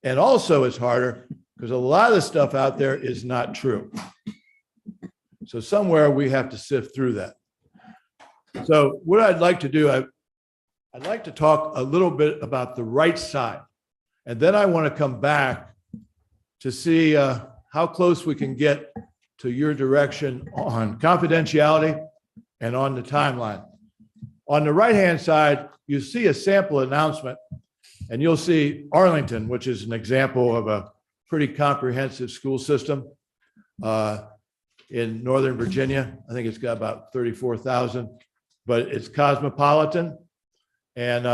And also it's harder because a lot of the stuff out there is not true. So somewhere we have to sift through that. So what I'd like to do, I'd like to talk a little bit about the right side. And then I want to come back to see how close we can get to your direction on confidentiality and on the timeline. On the right-hand side, you see a sample announcement, and you'll see Arlington, which is an example of a pretty comprehensive school system in Northern Virginia. I think it's got about 34,000, but it's cosmopolitan. And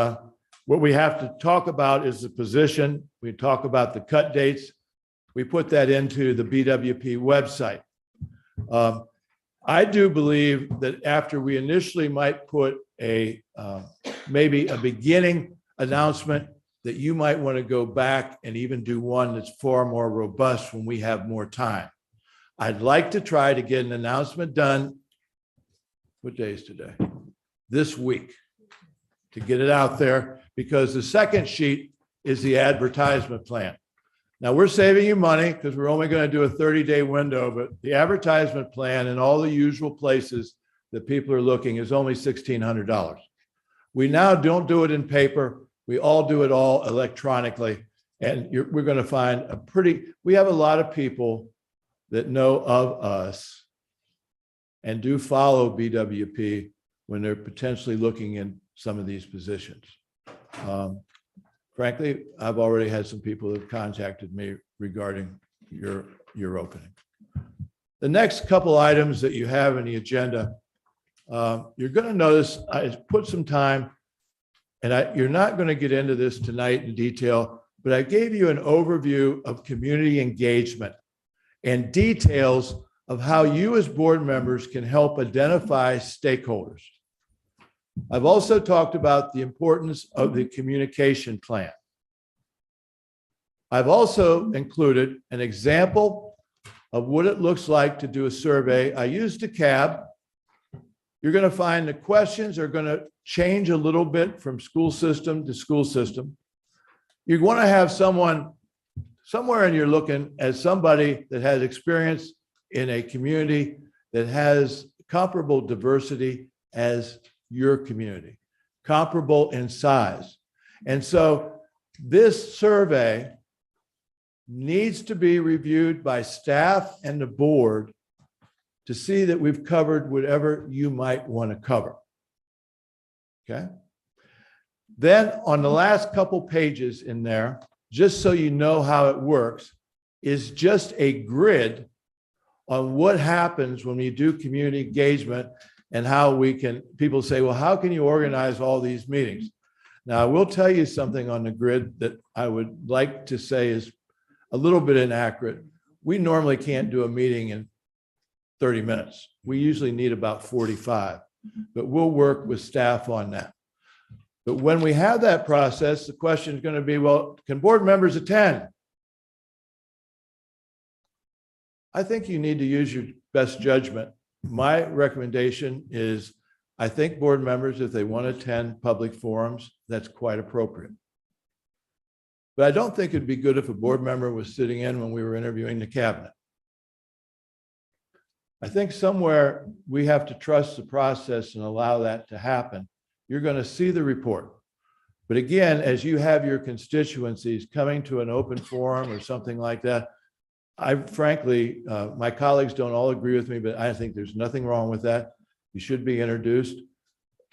what we have to talk about is the position. We talk about the cut dates. We put that into the BWP website. I do believe that after we initially might put a maybe a beginning announcement, that you might want to go back and even do one that's far more robust when we have more time. I'd like to try to get an announcement done. What day is today? This week, to get it out there, because the second sheet is the advertisement plan. Now, we're saving you money because we're only going to do a 30-day window, but the advertisement plan in all the usual places that people are looking is only $1,600. We now don't do it in paper. We all do it all electronically. And we're going to find we have a lot of people that know of us and do follow BWP when they're potentially looking in some of these positions. Frankly, I've already had some people that have contacted me regarding your opening. The next couple items that you have in the agenda, you're going to notice I put some time, and you're not going to get into this tonight in detail, but I gave you an overview of community engagement and details of how you as board members can help identify stakeholders. I've also talked about the importance of the communication plan. I've also included an example of what it looks like to do a survey. I used DeKalb. You're going to find the questions are going to change a little bit from school system to school system. You want to have someone somewhere, and you're looking at somebody that has experience in a community that has comparable diversity as your community, comparable in size. And so this survey needs to be reviewed by staff and the board to see that we've covered whatever you might want to cover. Okay. Then on the last couple pages in there, just so you know how it works, is just a grid on what happens when we do community engagement and how we can, people say, well, how can you organize all these meetings? Now, I will tell you something on the grid that I would like to say is a little bit inaccurate. We normally can't do a meeting in 30 minutes. We usually need about 45, but we'll work with staff on that. But when we have that process, the question is going to be, well, can board members attend? I think you need to use your best judgment. My recommendation is, I think board members, if they want to attend public forums, that's quite appropriate. But I don't think it'd be good if a board member was sitting in when we were interviewing the cabinet. I think somewhere we have to trust the process and allow that to happen. You're going to see the report. But again, as you have your constituencies coming to an open forum or something like that, I frankly, my colleagues don't all agree with me, but I think there's nothing wrong with that. You should be introduced.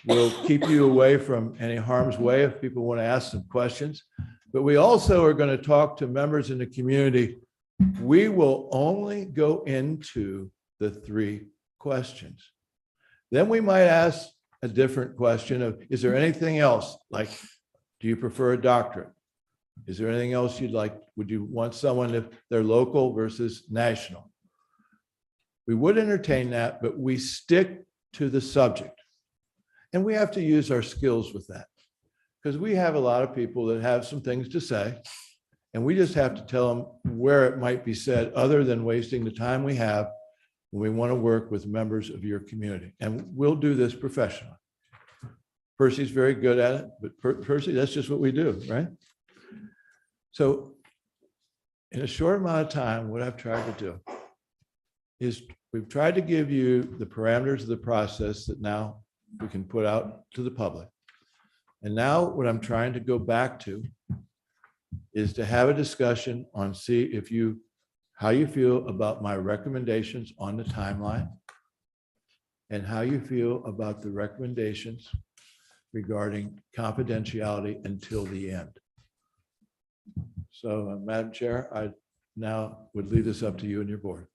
We'll keep you away from any harm's way if people want to ask some questions. But we also are going to talk to members in the community. We will only go into the 3 questions. Then we might ask a different question of, is there anything else? Like, do you prefer a doctorate? Is there anything else you'd like? Would you want someone if they're local versus national? We would entertain that, but we stick to the subject. And we have to use our skills with that, because we have a lot of people that have some things to say, and we just have to tell them where it might be said, other than wasting the time we have when we want to work with members of your community. And we'll do this professionally. Percy's very good at it, but Percy, that's just what we do, right? So in a short amount of time, what I've tried to do is we've tried to give you the parameters of the process that now we can put out to the public. And now what I'm trying to go back to is to have a discussion on how you feel about my recommendations on the timeline, and how you feel about the recommendations regarding confidentiality until the end. So, Madam Chair, I now would leave this up to you and your board.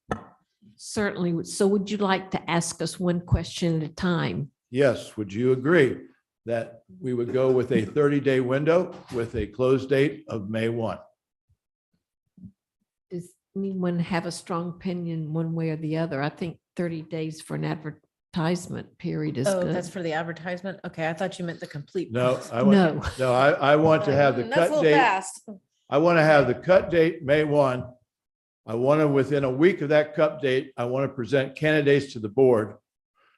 Certainly. So would you like to ask us one question at a time? Yes, would you agree that we would go with a 30-day window with a close date of May 1? Does anyone have a strong opinion one way or the other? I think 30 days for an advertisement period is Oh, good. that's for the advertisement? Okay, I thought you meant the complete. No, I No. want to have the That's a cut little date. fast. I want to have the cut date, May 1. I want to, within a week of that cut date, I want to present candidates to the board.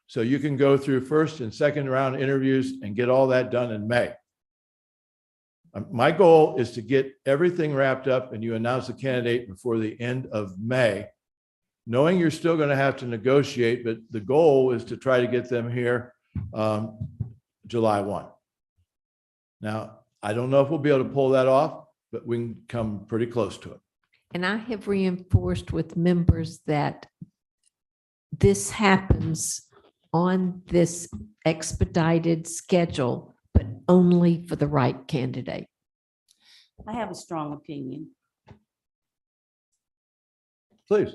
So you can go through first and second round interviews and get all that done in May. My goal is to get everything wrapped up and you announce the candidate before the end of May, knowing you're still going to have to negotiate, but the goal is to try to get them here July 1. Now, I don't know if we'll be able to pull that off, but we can come pretty close to it. And I have reinforced with members that this happens on this expedited schedule, but only for the right candidate. I have a strong opinion. Please.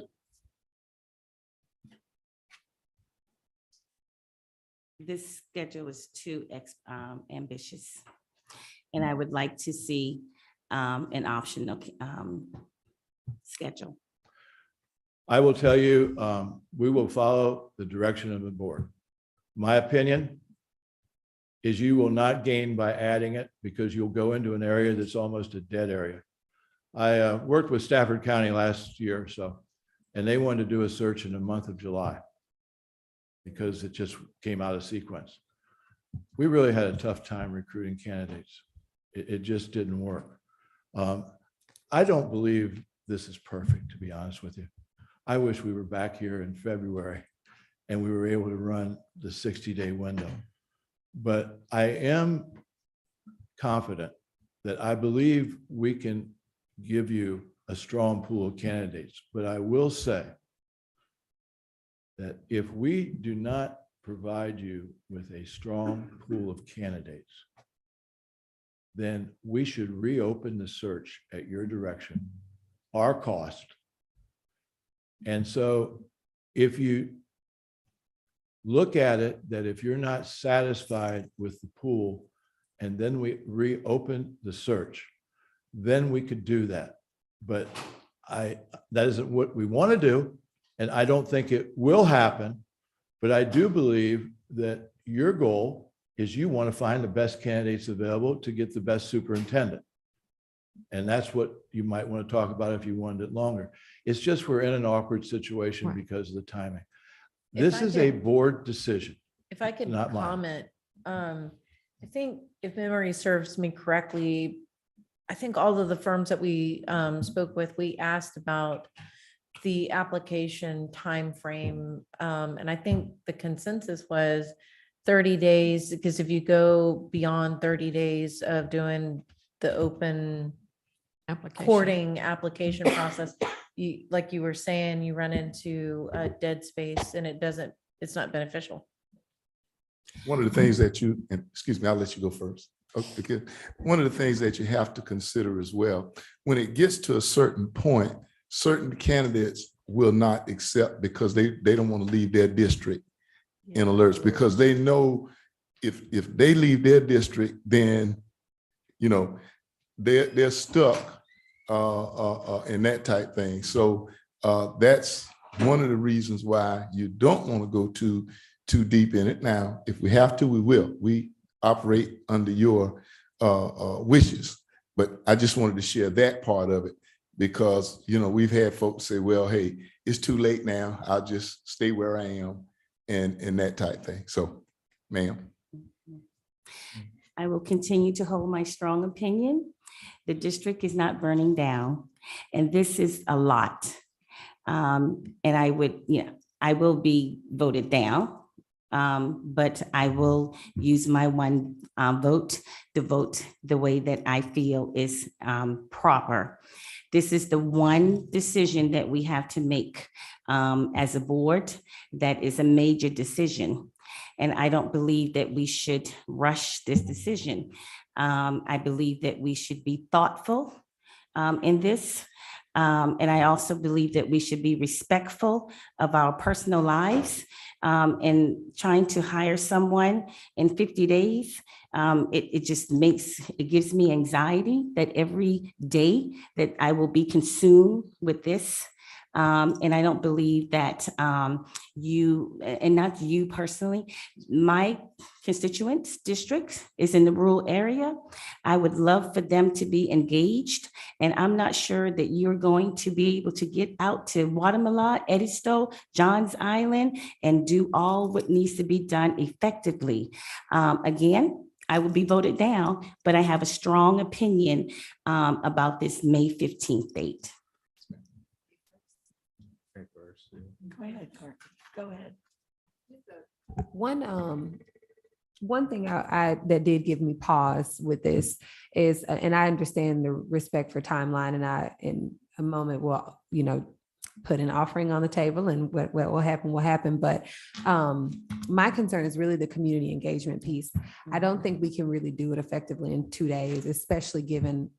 This schedule is too ambitious. And I would like to see an optional schedule. I will tell you, we will follow the direction of the board. My opinion is you will not gain by adding it, because you'll go into an area that's almost a dead area. I worked with Stafford County last year or so, and they wanted to do a search in the month of July because it just came out of sequence. We really had a tough time recruiting candidates. It just didn't work. I don't believe this is perfect, to be honest with you. I wish we were back here in February and we were able to run the 60-day window. But I am confident that I believe we can give you a strong pool of candidates. But I will say that if we do not provide you with a strong pool of candidates, then we should reopen the search at your direction, our cost. And so if you look at it, that if you're not satisfied with the pool and then we reopen the search, then we could do that. But that isn't what we want to do. And I don't think it will happen. But I do believe that your goal is you want to find the best candidates available to get the best superintendent. And that's what you might want to talk about if you wanted it longer. It's just we're in an awkward situation because of the timing. This is a board decision. If I could not mine. comment, I think if memory serves me correctly, I think all of the firms that we spoke with, we asked about the application timeframe. And I think the consensus was 30 days, because if you go beyond 30 days of doing the open courting application process, you, like you were saying, you run into a dead space and it's not beneficial. One of the things that you, and excuse me, I'll let you go first. Okay. One of the things that you have to consider as well, when it gets to a certain point, certain candidates will not accept because they don't want to leave their district in alerts, because they know if they leave their district, then, you know, they're stuck in that type thing. So that's one of the reasons why you don't want to go too deep in it. Now, if we have to, we will. We operate under your wishes, but I just wanted to share that part of it, because, you know, we've had folks say, well, hey, it's too late now. I'll just stay where I am and that type thing. So, ma'am. I will continue to hold my strong opinion. The district is not burning down, and this is a lot. And I would, I will be voted down, but I will use my one vote to vote the way that I feel is proper. This is the one decision that we have to make as a board that is a major decision. And I don't believe that we should rush this decision. I believe that we should be thoughtful in this. And I also believe that we should be respectful of our personal lives. And trying to hire someone in 50 days, it gives me anxiety that every day that I will be consumed with this. And I don't believe that you, and not you personally, my constituents district is in the rural area. I would love for them to be engaged. And I'm not sure that you're going to be able to get out to Guatemala, Edisto, Johns Island, and do all what needs to be done effectively. Again, I will be voted down, but I have a strong opinion about this May 15th date. Go ahead, Clark. Go ahead. One thing I that did give me pause with this is, and I understand the respect for timeline, and I in a moment will, put an offering on the table, and what will happen. But my concern is really the community engagement piece. I don't think we can really do it effectively in 2 days, especially given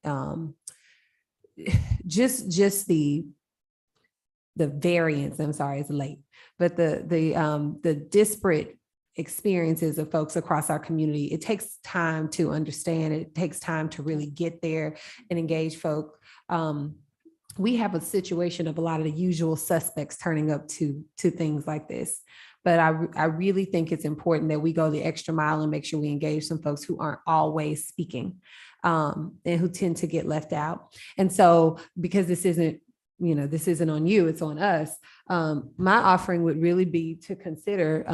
just the variance. I'm sorry, it's late, but the disparate experiences of folks across our community. It takes time to understand. It takes time to really get there and engage folk. We have a situation of a lot of the usual suspects turning up to things like this. But I really think it's important that we go the extra mile and make sure we engage some folks who aren't always speaking and who tend to get left out. And so, because this isn't on you, it's on us. My offering would really be to consider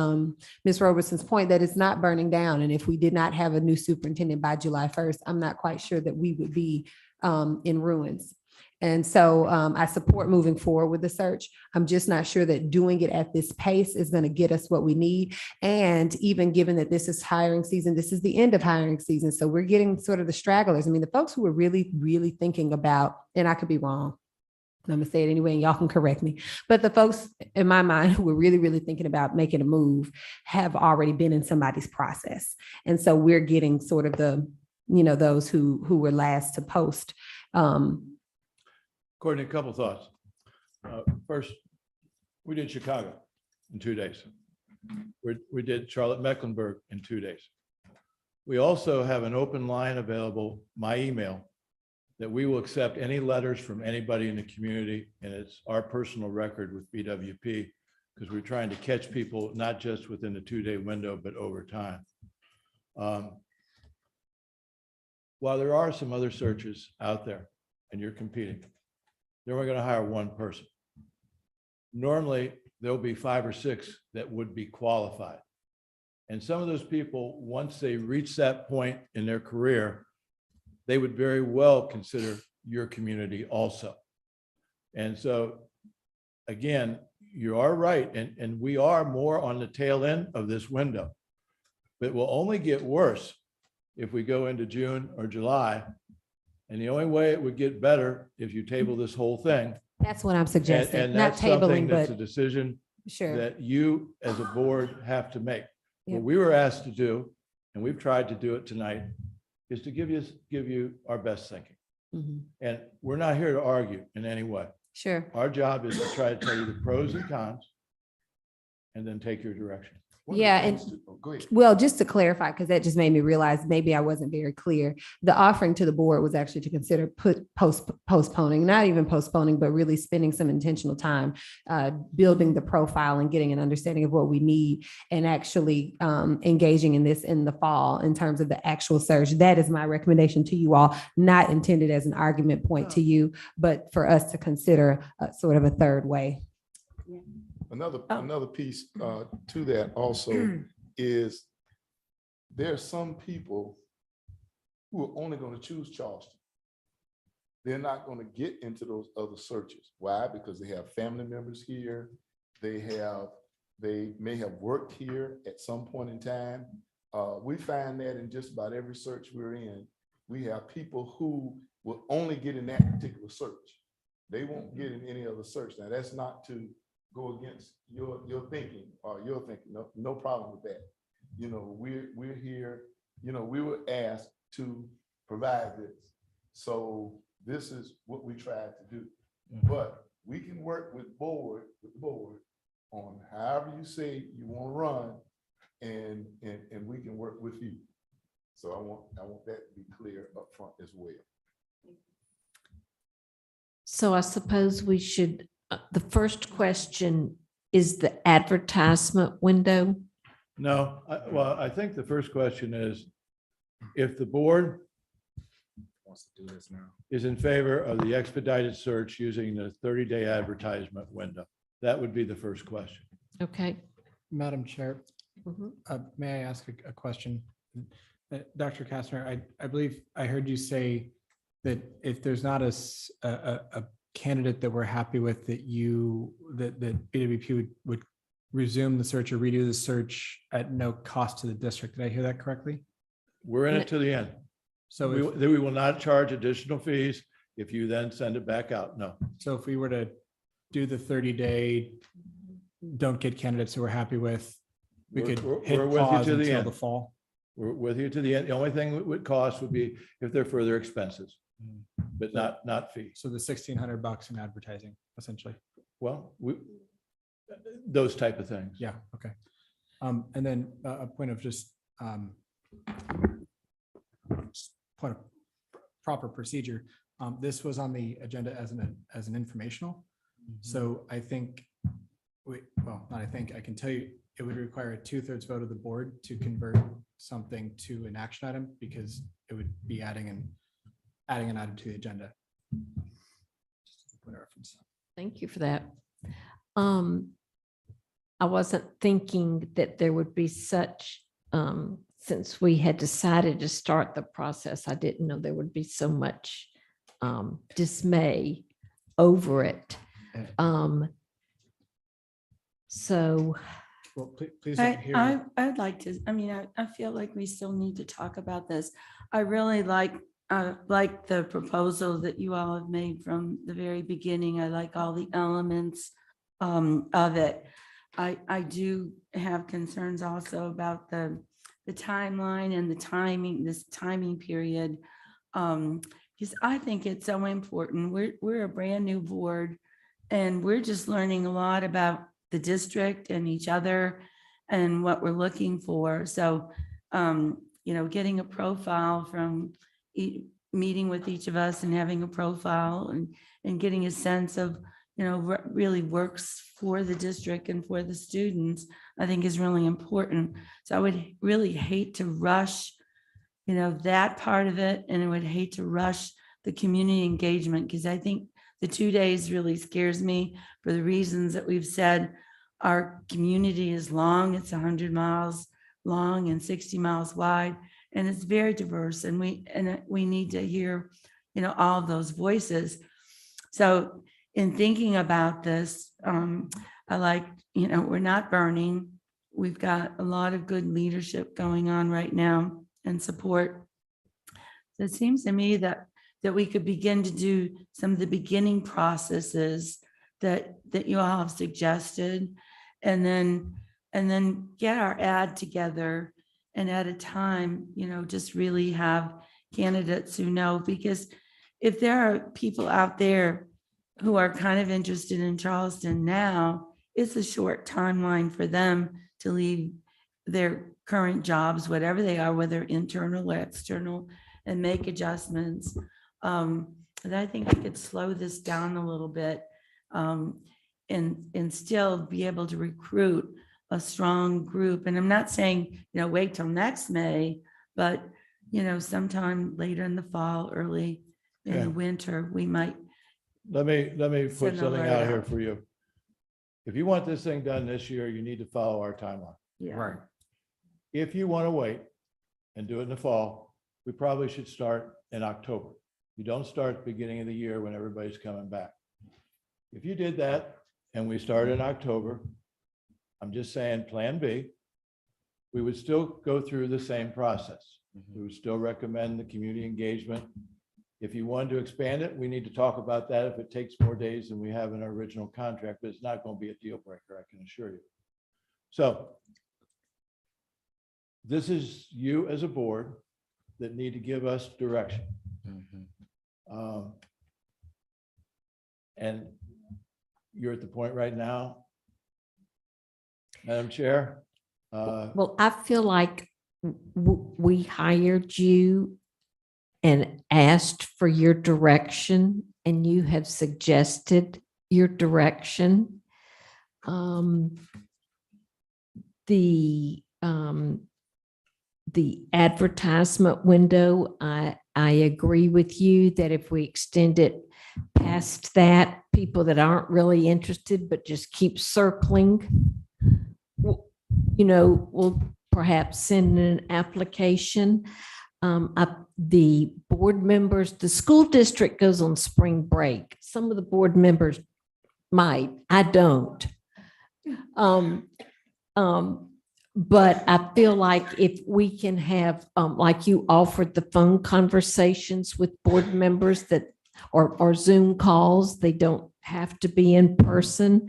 Ms. Roberson's point that it's not burning down. And if we did not have a new superintendent by July 1st, I'm not quite sure that we would be in ruins. And so I support moving forward with the search. I'm just not sure that doing it at this pace is going to get us what we need. And even given that this is hiring season, this is the end of hiring season. So we're getting sort of the stragglers. I mean, the folks who are really, really thinking about, and I could be wrong, I'm gonna say it anyway, and y'all can correct me. But the folks in my mind who were really, really thinking about making a move have already been in somebody's process. And so we're getting sort of the, those who were last to post. Courtney, a couple thoughts. First, we did Chicago in 2 days. We did Charlotte Mecklenburg in 2 days. We also have an open line available, my email, that we will accept any letters from anybody in the community, and it's our personal record with BWP, because we're trying to catch people not just within the 2-day window, but over time. While there are some other searches out there and you're competing, then we're going to hire one person. Normally, there'll be 5 or 6 that would be qualified. And some of those people, once they reach that point in their career, they would very well consider your community also. And so, again, you are right. And we are more on the tail end of this window. but it will only get worse if we go into June or July. And the only way it would get better if you table this whole thing. That's what I'm suggesting, And not that's something tabling, that's a but decision sure. that you as a board have to make. Yep. What we were asked to do, and we've tried to do it tonight, is to give you our best thinking. Mhm. And we're not here to argue in any way. Sure. Our job is to try to tell you the pros and cons and then take your direction. Yeah, and Go ahead. well, just to clarify, because that just made me realize maybe I wasn't very clear. The offering to the board was actually to consider postponing, not even postponing, but really spending some intentional time building the profile and getting an understanding of what we need and actually engaging in this in the fall in terms of the actual search. That is my recommendation to you all, not intended as an argument point to you, but for us to consider sort of a third way. Another piece to that also is there are some people who are only going to choose Charleston. They're not going to get into those other searches. Why? Because they have family members here. They may have worked here at some point in time. We find that in just about every search we're in, we have people who will only get in that particular search. They won't get in any other search. Now, that's not to go against your thinking or your thinking. No problem with that. You know, we're here, you know, we were asked to provide this. So this is what we tried to do. But we can work with the board on however you say you want to run, and we can work with you. So I want that to be clear up front as well. So I suppose we should, the first question is the advertisement window. No, well, I think the first question is, if the board Wants to do this now. is in favor of the expedited search using the 30-day advertisement window, that would be the first question. Okay. Madam Chair, Mhm. may I ask a question? Dr. Kastner, I believe I heard you say that if there's not a candidate that we're happy with, that BWP would resume the search or redo the search at no cost to the district. Did I hear that correctly? We're in it to the end. So we will not charge additional fees if you then send it back out. No. So if we were to do the 30-day, don't get candidates who we're happy with, we could hit we're with you pause to the until end. the fall. We're with you to the end. The only thing it would cost would be if there are further expenses, but not fees. So the $1,600 in advertising, essentially. Well, those type of things. Yeah, okay. And then a point of just point of proper procedure. This was on the agenda as an informational. So I think, I can tell you, it would require a 2/3 vote of the board to convert something to an action item, because it would be adding an item to the agenda. Just a point of reference. Thank you for that. I wasn't thinking that there would be such, since we had decided to start the process, I didn't know there would be so much dismay over it. So. Well, please don't hear. I'd like to, I feel like we still need to talk about this. I really like the proposal that you all have made from the very beginning. I like all the elements of it. I do have concerns also about the timeline and the timing, this timing period. Because I think it's so important. We're a brand new board, and we're just learning a lot about the district and each other and what we're looking for. So, getting a profile from meeting with each of us and having a profile and getting a sense of, what really works for the district and for the students, I think is really important. So I would really hate to rush, that part of it. And I would hate to rush the community engagement, because I think the 2 days really scares me for the reasons that we've said. Our community is long, it's 100 miles long and 60 miles wide, and it's very diverse, and we need to hear, all of those voices. So in thinking about this, I like, we're not burning, we've got a lot of good leadership going on right now and support. So it seems to me that we could begin to do some of the beginning processes that you all have suggested, and then get our ad together, and at a time, just really have candidates who know, because if there are people out there who are kind of interested in Charleston now, it's a short timeline for them to leave their current jobs, whatever they are, whether internal or external, and make adjustments. And I think we could slow this down a little bit, and still be able to recruit a strong group. And I'm not saying, wait till next May, but, sometime later in the fall, early in Okay. the winter, we might. Let me put Send a something alert out here out. for you. If you want this thing done this year, you need to follow our timeline. Yeah. Right. If you want to wait and do it in the fall, we probably should start in October. You don't start at the beginning of the year when everybody's coming back. If you did that and we started in October, I'm just saying Plan B, we would still go through the same process. We would still recommend the community engagement. If you wanted to expand it, we need to talk about that if it takes more days than we have in our original contract, but it's not going to be a deal breaker, I can assure you. So this is you as a board that need to give us direction. And you're at the point right now, Madam Chair. Well, I feel like we hired you and asked for your direction, and you have suggested your direction. The advertisement window, I agree with you that if we extend it past that, people that aren't really interested but just keep circling, will perhaps send an application. The board members, the school district goes on spring break. Some of the board members might, I don't. But I feel like if we can have, like you offered the phone conversations with board members that, or Zoom calls, they don't have to be in person.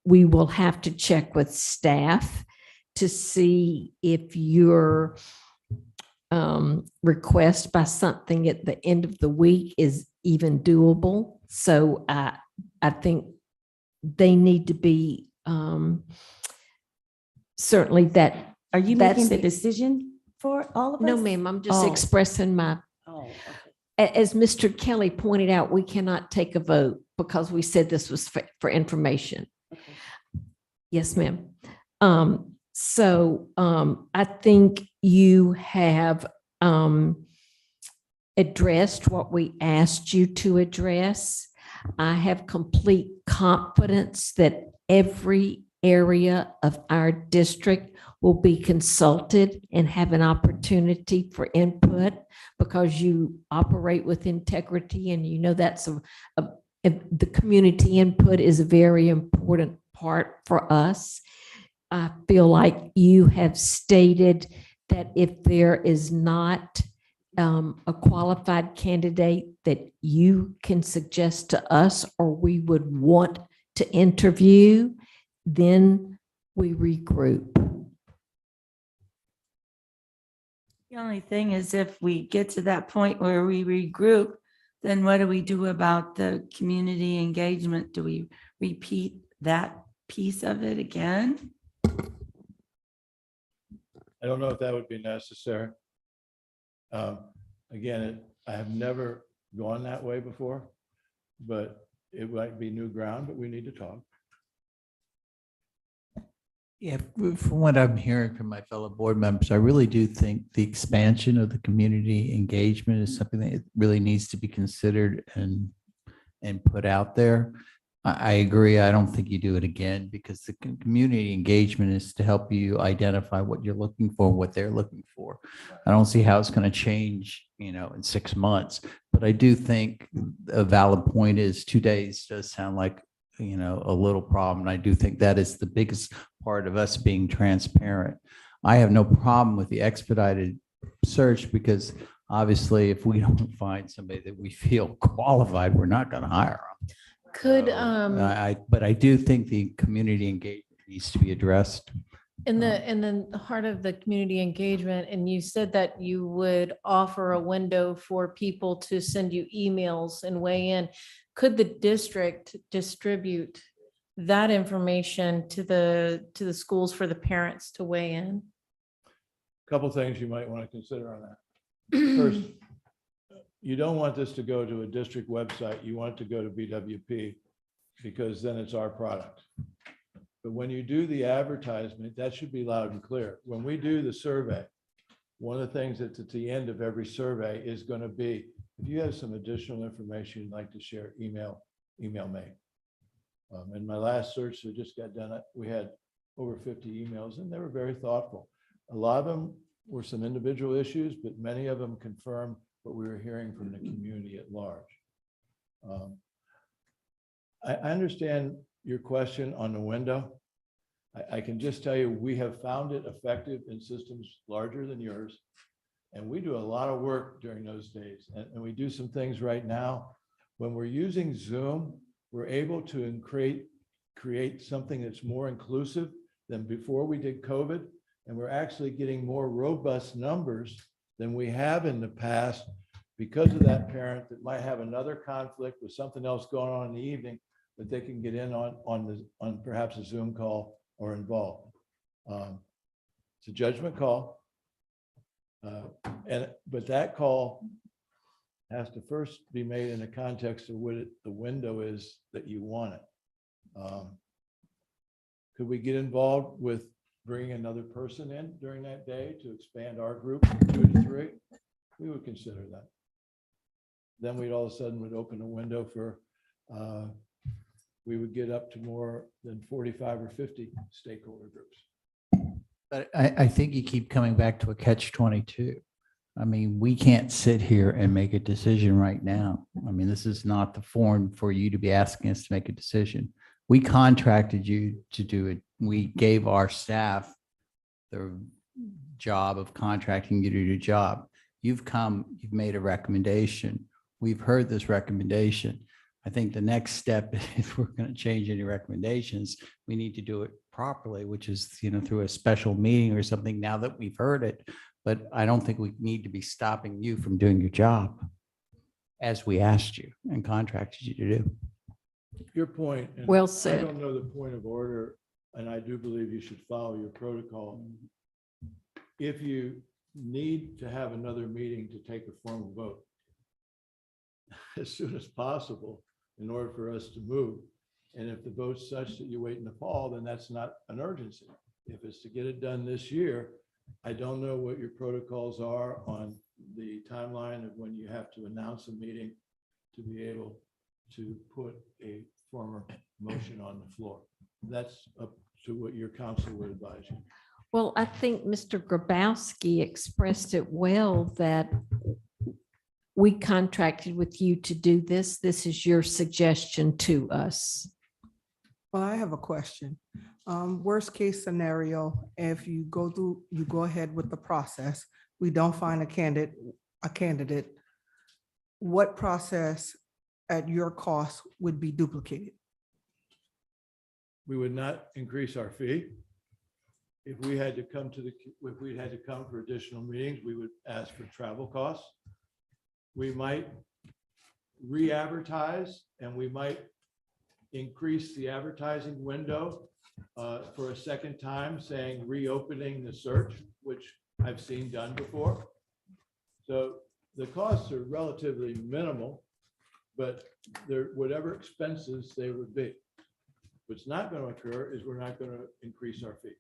We will have to check with staff to see if your request by something at the end of the week is even doable. So I think they need to be certainly that. Are you making the decision for all of us? No, ma'am, I'm just Oh. expressing my, Oh, okay. as Mr. Kelly pointed out, we cannot take a vote because we said this was for information. Okay. Yes, ma'am. So I think you have addressed what we asked you to address. I have complete confidence that every area of our district will be consulted and have an opportunity for input because you operate with integrity, and that's the community input is a very important part for us. I feel like you have stated that if there is not a qualified candidate that you can suggest to us or we would want to interview, then we regroup. The only thing is, if we get to that point where we regroup, then what do we do about the community engagement? Do we repeat that piece of it again? I don't know if that would be necessary. Again, I have never gone that way before, but it might be new ground, but we need to talk. Yeah, from what I'm hearing from my fellow board members, I really do think the expansion of the community engagement is something that really needs to be considered and put out there. I agree. I don't think you do it again because the community engagement is to help you identify what you're looking for, what they're looking for. I don't see how it's going to change, in 6 months, but I do think a valid point is 2 days does sound like, a little problem. I do think that is the biggest part of us being transparent. I have no problem with the expedited search because obviously if we don't find somebody that we feel qualified, we're not going to hire them. Could, But I do think the community engagement needs to be addressed. in the heart of the community engagement, and you said that you would offer a window for people to send you emails and weigh in. Could the district distribute that information to the schools for the parents to weigh in? Couple things you might want to consider on that. First, you don't want this to go to a district website. You want it to go to BWP because then it's our product. But when you do the advertisement, that should be loud and clear. When we do the survey, one of the things that's at the end of every survey is going to be, if you have some additional information you'd like to share, email me. In my last search that just got done, we had over 50 emails and they were very thoughtful. A lot of them were some individual issues, but many of them confirmed what we were hearing from the community at large. I understand your question on the window. I can just tell you, we have found it effective in systems larger than yours. And we do a lot of work during those days. And we do some things right now. When we're using Zoom, we're able to create something that's more inclusive than before we did COVID. And we're actually getting more robust numbers than we have in the past because of that parent that might have another conflict with something else going on in the evening, that they can get in on perhaps a Zoom call or involved. It's a judgment call. But that call has to first be made in the context of what the window is that you want it. Could we get involved with bringing another person in during that day to expand our group from 2 to 3? We would consider that. Then we'd all of a sudden would open a window for, we would get up to more than 45 or 50 stakeholder groups. But I think you keep coming back to a catch-22. I mean, we can't sit here and make a decision right now. I mean, this is not the forum for you to be asking us to make a decision. We contracted you to do it. We gave our staff the job of contracting you to do a job. You've you've made a recommendation. We've heard this recommendation. I think the next step, if we're going to change any recommendations, we need to do it properly, which is, through a special meeting or something now that we've heard it. But I don't think we need to be stopping you from doing your job as we asked you and contracted you to do. Your point. And Well said. I don't know the point of order, and I do believe you should follow your protocol. If you need to have another meeting to take a formal vote as soon as possible in order for us to move, and if the vote's such that you wait in the fall, then that's not an urgency. If it's to get it done this year, I don't know what your protocols are on the timeline of when you have to announce a meeting to be able to put a former motion on the floor. That's up to what your counsel would advise you. Well, I think Mr. Grabowski expressed it well, that we contracted with you to do this. This is your suggestion to us. Well, I have a question. Worst case scenario, if you go ahead with the process, we don't find a candidate, what process at your cost would be duplicated? We would not increase our fee. If we had to come for additional meetings, we would ask for travel costs. We might re-advertise, and we might increase the advertising window for a second time, saying reopening the search, which I've seen done before. So the costs are relatively minimal, but they're whatever expenses they would be. What's not going to occur is we're not going to increase our fee.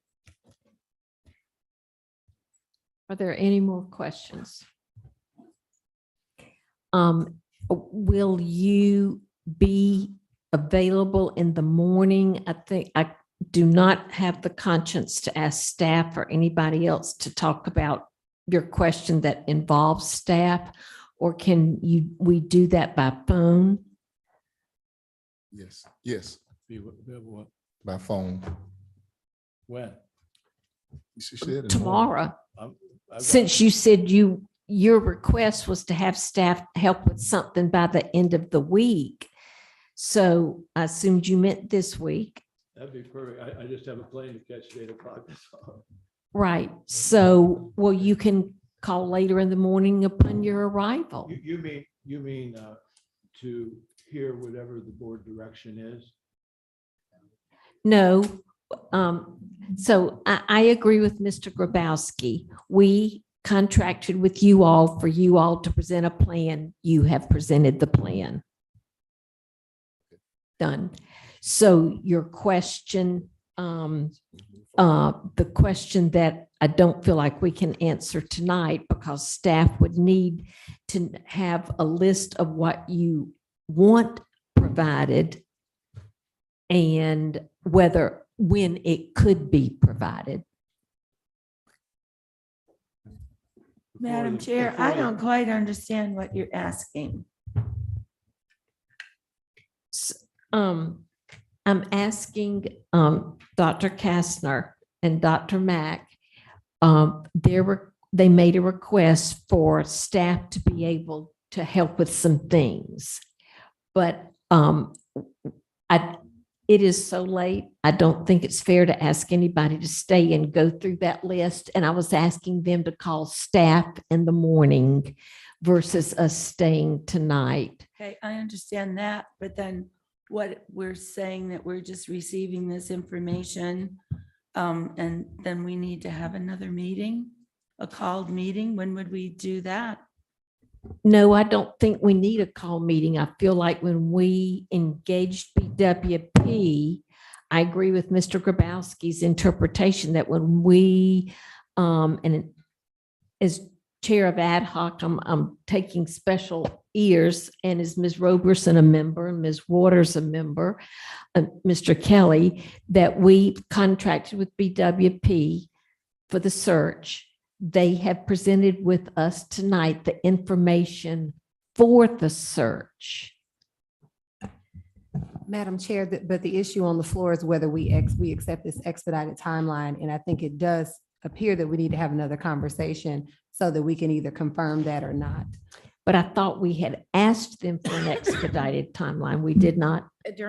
Are there any more questions? Will you be available in the morning? I think I do not have the conscience to ask staff or anybody else to talk about your question that involves staff, or can we do that by phone? Yes. Be available by phone. when? She said in the morning. Tomorrow, I've got- since you said your request was to have staff help with something by the end of the week. So I assumed you meant this week. That'd be perfect. I just have a plane to catch at 8:00. That's all. Right. So, well, you can call later in the morning upon your arrival. You mean to hear whatever the board direction is? No. So I agree with Mr. Grabowski. We contracted with you all for you all to present a plan. You have presented the plan. Done. So your question, the question that I don't feel like we can answer tonight because staff would need to have a list of what you want provided and when it could be provided. Madam Chair, I don't quite understand what you're asking. I'm asking Dr. Kastner and Dr. Mack, they made a request for staff to be able to help with some things. But it is so late, I don't think it's fair to ask anybody to stay and go through that list. And I was asking them to call staff in the morning versus us staying tonight. Okay, I understand that, but then what we're saying that we're just receiving this information, and then we need to have another meeting, a called meeting. When would we do that? No, I don't think we need a call meeting. I feel like when we engaged BWP, I agree with Mr. Grabowski's interpretation that when we, and as chair of ad hoc, I'm taking special ears, and as Ms. Roberson a member, and Ms. Waters a member, Mr. Kelly, that we contracted with BWP for the search. They have presented with us tonight the information for the search. Madam Chair, but the issue on the floor is whether we accept this expedited timeline. And I think it does appear that we need to have another conversation so that we can either confirm that or not. But I thought we had asked them for an expedited timeline. We did not.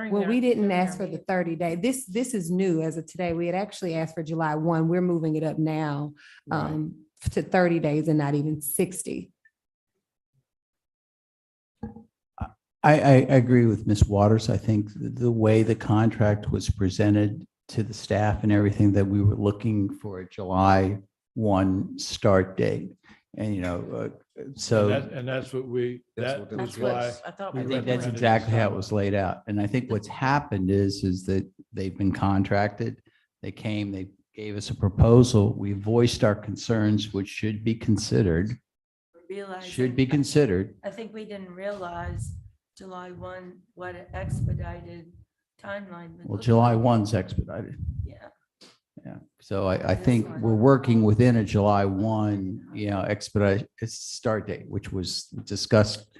Well, we didn't ask for the 30-day. This is new as of today. We had actually asked for July 1. We're moving it up now to 30 days and not even 60. I agree with Ms. Waters. I think the way the contract was presented to the staff and everything, that we were looking for a July 1 start date. And, so. And that's what that was why. I think that's exactly how it was laid out. And I think what's happened is that they've been contracted. They came, they gave us a proposal. We voiced our concerns, which should be considered. I think we didn't realize July 1, what an expedited timeline would Well, look July like. 1's expedited. Yeah. Yeah. So I think we're working within a July 1, expedite start date, which was discussed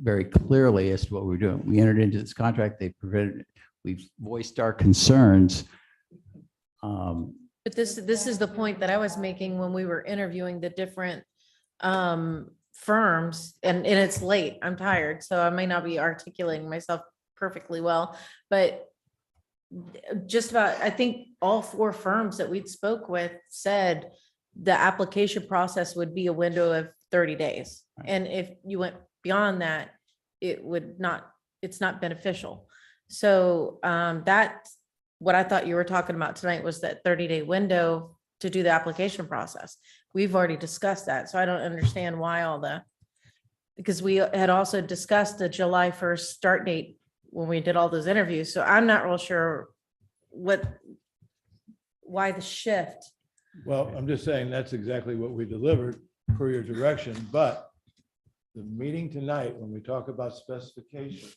very clearly as to what we're doing. We entered into this contract. They prevented it. We've voiced our concerns. But this is the point that I was making when we were interviewing the different firms, and it's late. I'm tired, so I may not be articulating myself perfectly well, but just about, I think all 4 firms that we'd spoke with said the application process would be a window of 30 days. And if you went beyond that, it's not beneficial. So that's what I thought you were talking about tonight, was that 30-day window to do the application process. We've already discussed that. So I don't understand why because we had also discussed the July 1st start date when we did all those interviews. So I'm not real sure why the shift. Well, I'm just saying that's exactly what we delivered per your direction, but the meeting tonight, when we talk about specification,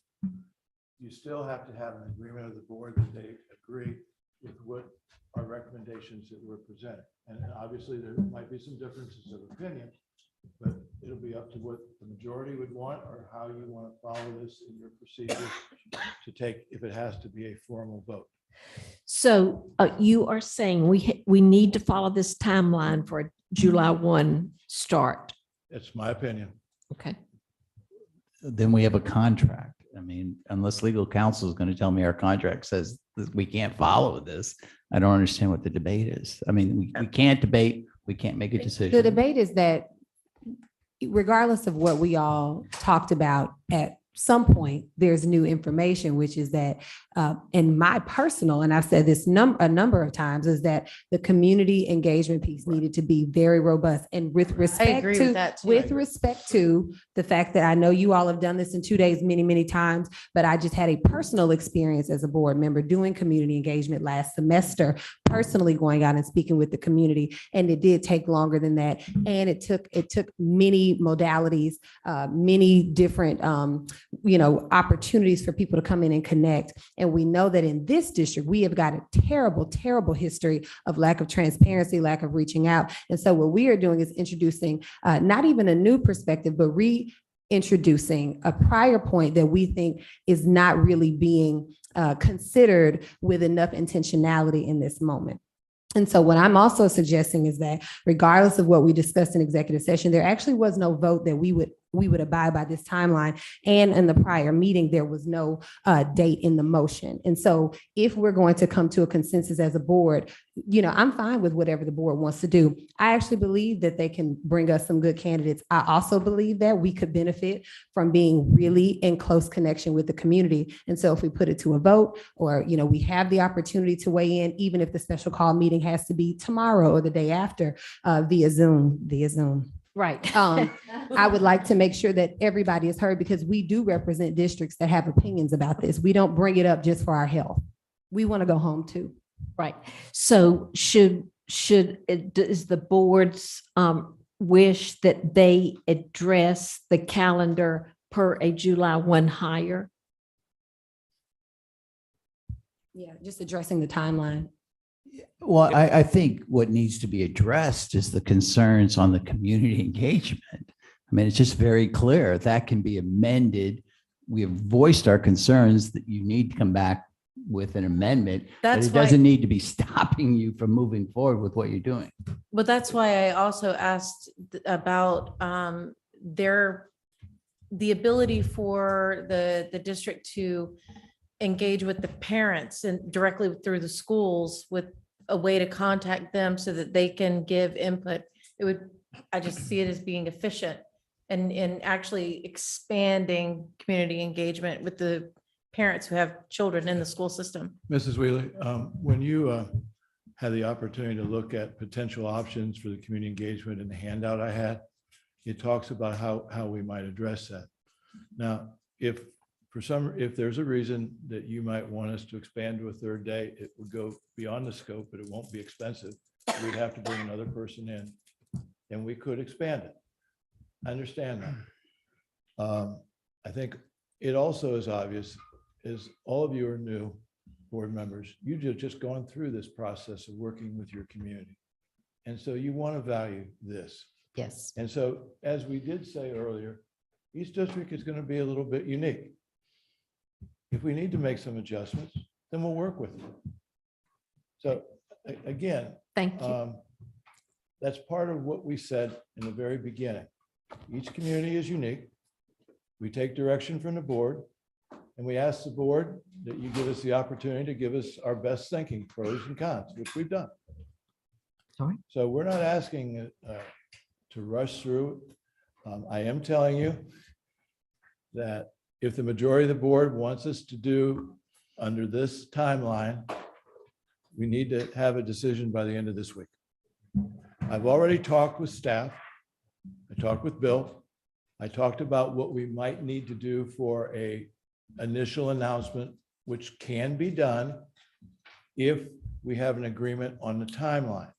you still have to have an agreement of the board that they agree with what our recommendations that were presented. And obviously there might be some differences of opinion, but it'll be up to what the majority would want or how you want to follow this in your procedure to take, if it has to be a formal vote. So you are saying we need to follow this timeline for a July 1 start. That's my opinion. Okay. Then we have a contract. I mean, unless legal counsel is going to tell me our contract says that we can't follow this, I don't understand what the debate is. I mean, we can't debate, we can't make a decision. The debate is that regardless of what we all talked about at some point, there's new information, which is that in my personal, and I've said this a number of times, is that the community engagement piece needed to be very robust. And with respect agree to, with that too. with respect to the fact that I know you all have done this in 2 days, many, many times, but I just had a personal experience as a board member doing community engagement last semester, personally going out and speaking with the community. And it did take longer than that. And it took many modalities, many different, opportunities for people to come in and connect. And we know that in this district, we have got a terrible, terrible history of lack of transparency, lack of reaching out. And so what we are doing is introducing not even a new perspective, but reintroducing a prior point that we think is not really being considered with enough intentionality in this moment. And so what I'm also suggesting is that regardless of what we discussed in executive session, there actually was no vote that we would abide by this timeline. And in the prior meeting, there was no date in the motion. And so if we're going to come to a consensus as a board, I'm fine with whatever the board wants to do. I actually believe that they can bring us some good candidates. I also believe that we could benefit from being really in close connection with the community. And so if we put it to a vote, or, we have the opportunity to weigh in, even if the special call meeting has to be tomorrow or the day after, via Zoom. Right. I would like to make sure that everybody is heard, because we do represent districts that have opinions about this. We don't bring it up just for our health. We want to go home too. Right. So is the board's wish that they address the calendar per a July 1 hire? Yeah, just addressing the timeline. Well, I think what needs to be addressed is the concerns on the community engagement. I mean, it's just very clear that can be amended. We have voiced our concerns that you need to come back with an amendment, but it doesn't need to be stopping you from moving forward with what you're doing. But that's why I also asked about the ability for the district to engage with the parents and directly through the schools with a way to contact them so that they can give input. I just see it as being efficient and actually expanding community engagement with the parents who have children in the school system. Mrs. Wheeler, when you had the opportunity to look at potential options for the community engagement in the handout I had, it talks about how we might address that. Now, if there's a reason that you might want us to expand to a third day, it would go beyond the scope, but it won't be expensive. We'd have to bring another person in and we could expand it. I understand that. I think it also is obvious, as all of you are new board members, you've just gone through this process of working with your community. And so you want to value this. Yes. And so, as we did say earlier, each district is going to be a little bit unique. If we need to make some adjustments, then we'll work with you. So again, thank you. That's part of what we said in the very beginning. Each community is unique. We take direction from the board, and we ask the board that you give us the opportunity to give us our best thinking, pros and cons, which we've done. All right. So we're not asking to rush through. I am telling you that if the majority of the board wants us to do under this timeline, we need to have a decision by the end of this week. I've already talked with staff. I talked with Bill. I talked about what we might need to do for an initial announcement, which can be done if we have an agreement on the timeline.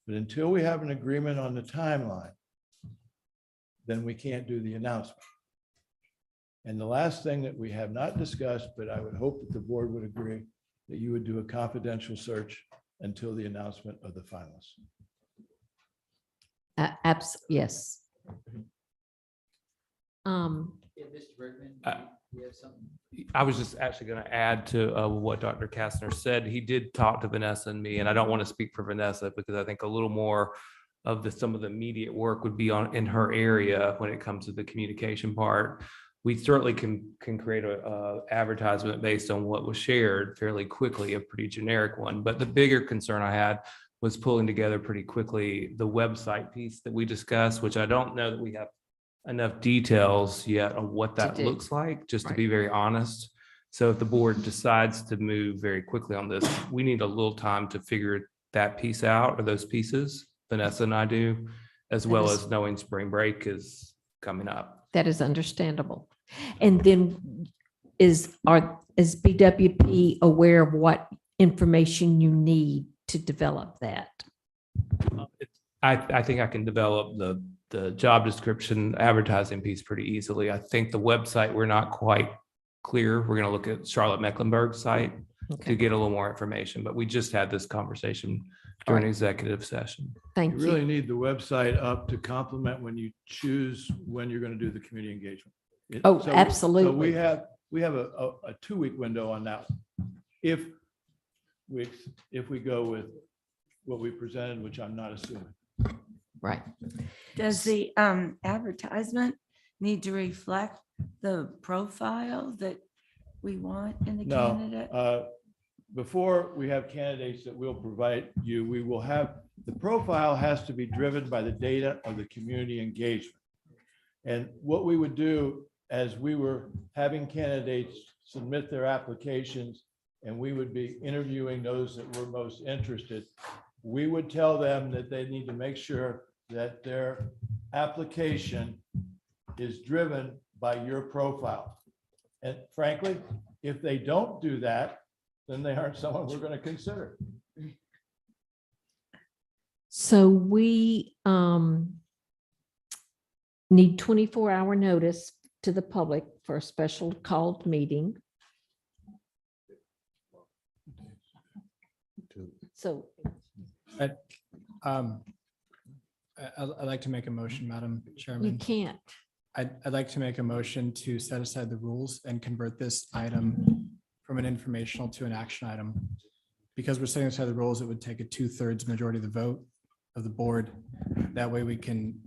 But until we have an agreement on the timeline, then we can't do the announcement. And the last thing that we have not discussed, but I would hope that the board would agree, that you would do a confidential search until the announcement of the finalists. Yes. Mr. Bergman, you have something? I was just actually going to add to what Dr. Kastner said. He did talk to Vanessa and me, and I don't want to speak for Vanessa because I think a little more of some of the immediate work would be in her area when it comes to the communication part. We certainly can create a advertisement based on what was shared fairly quickly, a pretty generic one. But the bigger concern I had was pulling together pretty quickly the website piece that we discussed, which I don't know that we have enough details yet on what that do. looks like, just to Right. be very honest. So if the board decides to move very quickly on this, we need a little time to figure that piece out, or those pieces, Vanessa and I do, as That well is- as knowing spring break is coming up. That is understandable. And then is BWP aware of what information you need to develop that? I think I can develop the job description advertising piece pretty easily. I think the website, we're not quite clear. We're going to look at Charlotte Mecklenburg's site to get a little more information, but we just had this conversation during executive session. Thank You really need the website up to complement when you choose when you're going to do the community engagement. Oh, So absolutely. we have a 2-week window on that. If we go with what we presented, which I'm not assuming. Right. Does the advertisement need to reflect the profile that we want in the candidate? No, before we have candidates that we'll provide you, we will have, the profile has to be driven by the data of the community engagement. And what we would do as we were having candidates submit their applications and we would be interviewing those that were most interested, we would tell them that they need to make sure that their application is driven by your profile. And frankly, if they don't do that, then they aren't someone we're going to consider. So we need 24-hour notice to the public for a special called meeting. So I'd like to make a motion, Madam you Chairman. can't. I'd like to make a motion to set aside the rules and convert this item from an informational to an action item. Because we're setting aside the rules, it would take a 2/3 majority of the vote of the board. That way we can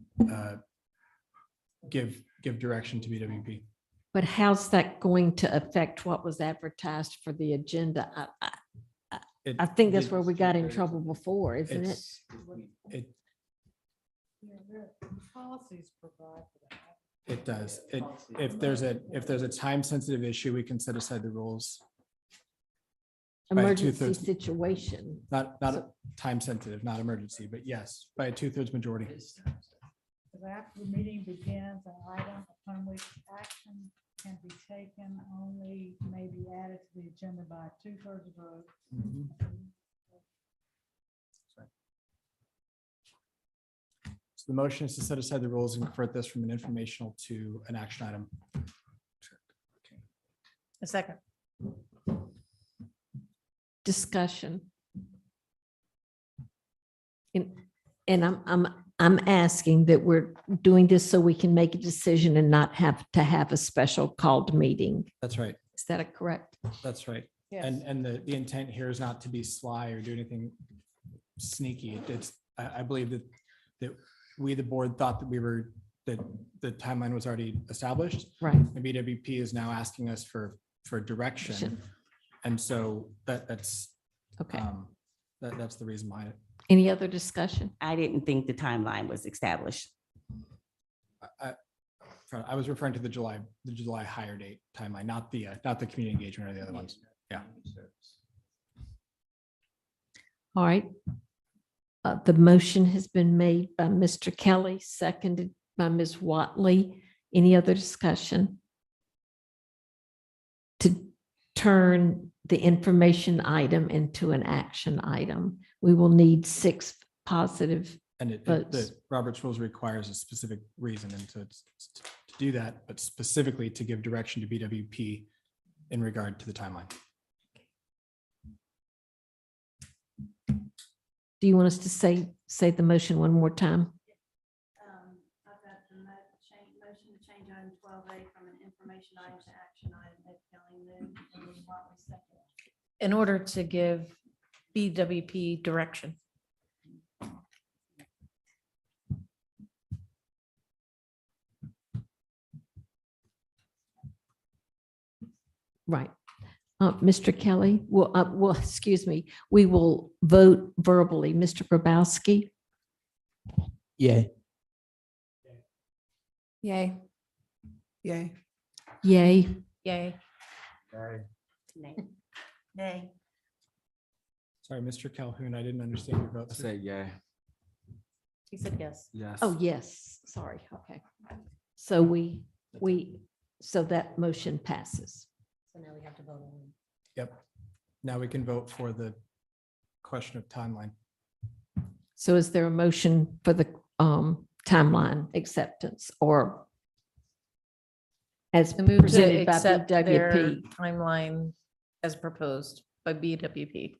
give direction to BWP. But how's that going to affect what was advertised for the agenda? I think that's where we got in trouble before, isn't it? Policies provide for that. It does. If there's a time sensitive issue, we can set aside the rules. By a Emergency 2/3 situation. Not time sensitive, not emergency, but yes, by a 2/3 majority. Because after the meeting begins, an item upon which action can be taken only may be added to the agenda by a 2/3 vote. So the motion is to set aside the rules and convert this from an informational to an action item. A second. Discussion. And I'm asking that we're doing this so we can make a decision and not have to have a special called meeting. That's right. Is that correct? That's right. Yes. And the intent here is not to be sly or do anything sneaky. I believe that we, the board, thought that the timeline was already established. Right. And BWP is now asking us for direction. And so that's okay. That's the reason behind it. Any other discussion? I didn't think the timeline was established. I was referring to the July hire date timeline, not the community engagement or the other ones. Yeah. All right. The motion has been made by Mr. Kelly, seconded by Ms. Watley. Any other discussion? To turn the information item into an action item, we will need 6 positive And votes. the Robert's rules requires a specific reason, and to do that, but specifically to give direction to BWP in regard to the timeline. Do you want us to say the motion one more time? I've got the information item to action item that Kelly moved and then Watley seconded. In order to give BWP direction. Right. Mr. Kelly, well, excuse me, we will vote verbally. Mr. Grabowski? Yeah. Yay. Yay. Yay. Yay. Nay. Sorry, Mr. Calhoun, I didn't understand your vote. I sir. say yeah. He said yes. Yes. Oh, yes, sorry, okay. So so that motion passes. So now we have to vote on. Yep. Now we can vote for the question of timeline. So is there a motion for the timeline acceptance or as To move to presented by accept their BWP? timeline as proposed by BWP.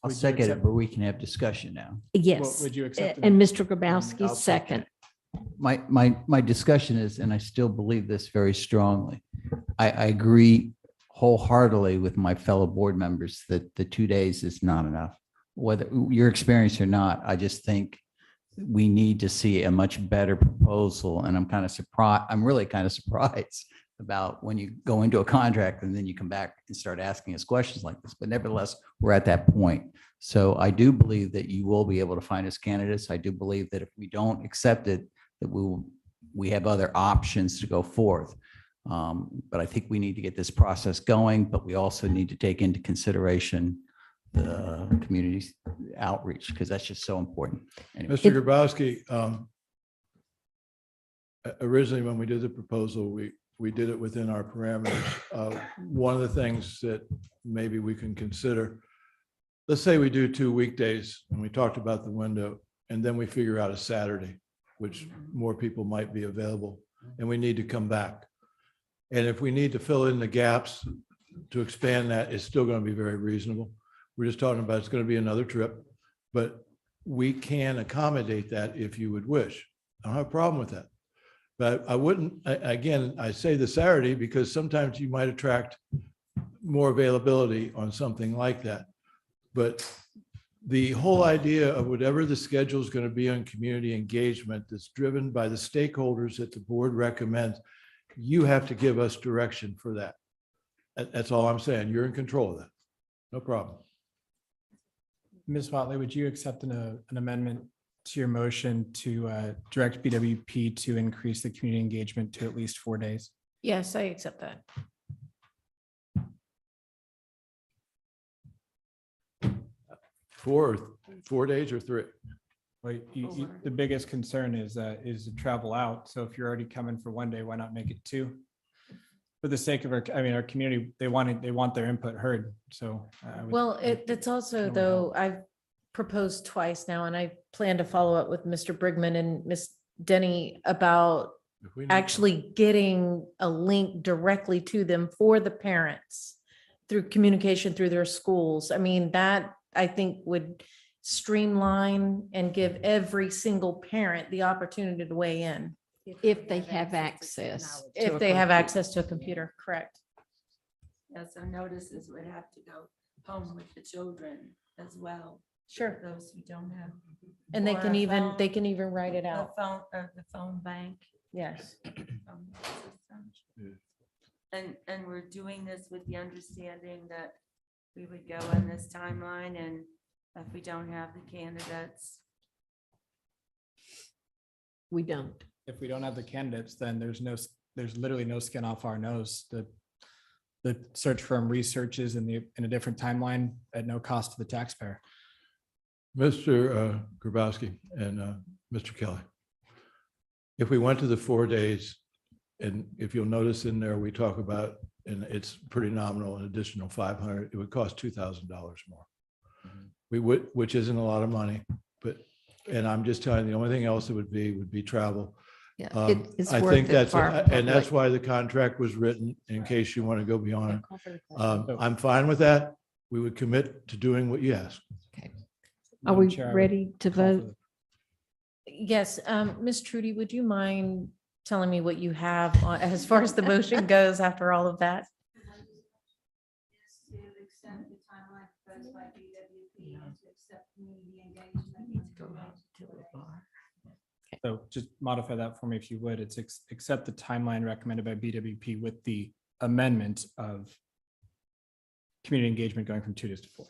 I'll Would you second it, accept- but we can have discussion now. Yes. would you accept And the- Mr. Grabowski, I'll second. My discussion is, and I still believe this very strongly, I agree wholeheartedly with my fellow board members that the 2 days is not enough. Whether your experience or not, I just think we need to see a much better proposal. And I'm kind of surprised, I'm really kind of surprised about when you go into a contract and then you come back and start asking us questions like this. But nevertheless, we're at that point. So I do believe that you will be able to find us candidates. I do believe that if we don't accept it, that we have other options to go forth. But I think we need to get this process going, but we also need to take into consideration the community outreach, because that's just so important. Anyway. Mr. Grabowski, originally, when we did the proposal, we did it within our parameters. One of the things that maybe we can consider, let's say we do 2 weekdays and we talked about the window, and then we figure out a Saturday, which more people might be available, and we need to come back. And if we need to fill in the gaps to expand that, it's still going to be very reasonable. We're just talking about it's going to be another trip, but we can accommodate that if you would wish. I don't have a problem with that. But I wouldn't, again, I say the Saturday because sometimes you might attract more availability on something like that. But the whole idea of whatever the schedule is going to be on community engagement that's driven by the stakeholders that the board recommends, you have to give us direction for that. That's all I'm saying. You're in control of that. No problem. Ms. Watley, would you accept an amendment to your motion to direct BWP to increase the community engagement to at least 4 days? Yes, I accept that. Four days or 3? Well, the biggest concern is to travel out. So if you're already coming for 1 day, why not make it 2? For the sake of our community, they want their input heard. So. Well, it's also though, I've proposed twice now and I plan to follow up with Mr. Brigman and Ms. Denny about actually getting a link directly to them for the parents through communication through their schools. I mean, that I think would streamline and give every single parent the opportunity to weigh in. If they have access. If they have access to a computer, correct. Yeah, so notices would have to go home with the children as well. Sure. Those who don't have. And they or can a even, phone- they can even write it a out. phone or the phone bank. Yes. system. And we're doing this with the understanding that we would go on this timeline, and if we don't have the candidates. We don't. If we don't have the candidates, then there's literally no skin off our nose. The search firm researches in a different timeline at no cost to the taxpayer. Mr. Grabowski and Mr. Kelly, if we went to the 4 days, and if you'll notice in there, we talk about, and it's pretty nominal, an additional 500, it would cost $2,000 more. We would, which isn't a lot of money, but, and I'm just telling you, the only thing else it would be travel. Yeah, I think that's, and that's why the contract was written, in case you want to go beyond it. I'm fine with that. We would commit to doing what you ask. Are we ready to vote? Yes, Ms. Trudy, would you mind telling me what you have as far as the motion goes after all of that. So just modify that for me if you would. It's accept the timeline recommended by BWP with the amendment of community engagement going from 2 days to 4.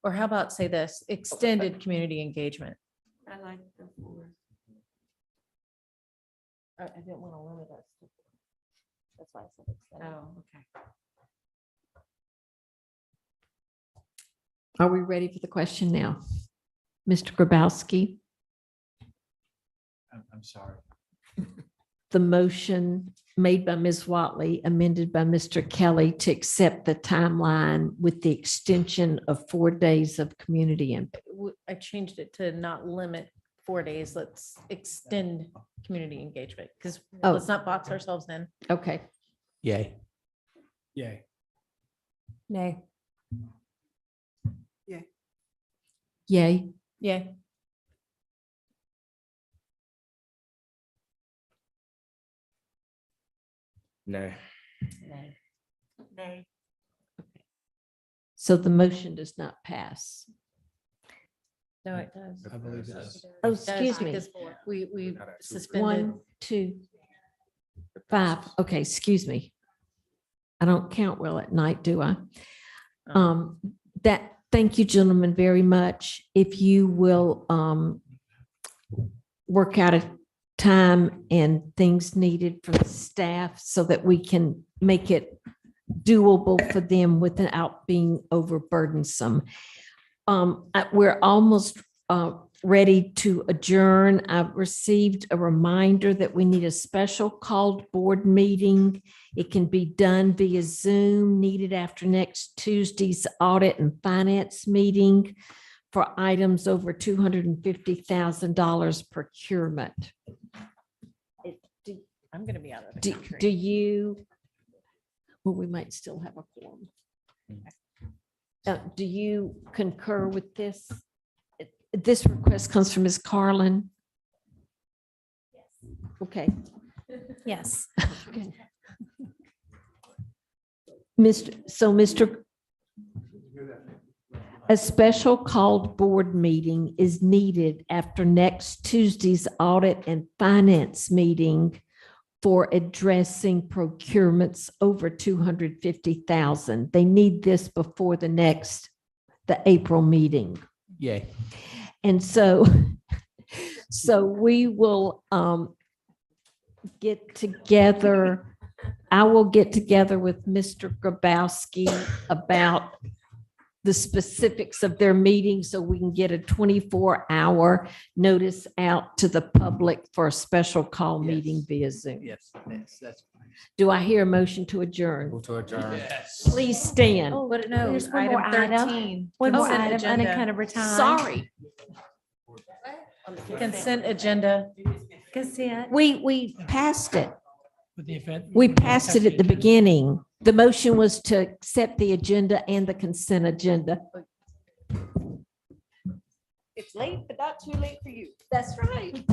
Or how about say this, extended community engagement? I like the 4. I didn't want to limit us. That's why I said extended. Oh, okay. Are we ready for the question now? Mr. Grabowski, I'm sorry. the motion made by Ms. Watley, amended by Mr. Kelly to accept the timeline with the extension of 4 days of community input. I changed it to not limit 4 days. Let's extend community engagement because Oh. let's not box ourselves in. Okay. Yay. Yay. Nay. Yay. Yeah. No. Nay. So the motion does not pass. No, it does. I believe it does. Oh, It does excuse me. because we suspended. 1, 2, 5. Okay, excuse me. I don't count well at night, do I? Thank you, gentlemen, very much. If you will work out a time and things needed from the staff so that we can make it doable for them without being overburdensome. We're almost ready to adjourn. I've received a reminder that we need a special called board meeting. It can be done via Zoom, needed after next Tuesday's audit and finance meeting for items over $250,000 procurement. I'm going to be out of the Do country. you, well, we might still have a quorum. Do you concur with this? This request comes from Ms. Carlin. Okay. Yes. Okay. Mr. A special called board meeting is needed after next Tuesday's audit and finance meeting for addressing procurements over 250,000. They need this before the April meeting. Yay. And so we will get together. I will get together with Mr. Grabowski about the specifics of their meeting so we can get a 24-hour notice out to the public for a special call meeting via Zoom. Yes, that's fine. Do I hear a motion to adjourn? Move to adjourn. Please stand. Oh, But no, there's one more item item. 13. One more consent item, agenda. unaccounted time. Sorry. Consent agenda. Consent. We passed it. With the event. We passed it at the beginning. The motion was to accept the agenda and the consent agenda. It's late, but not too late for you. That's right.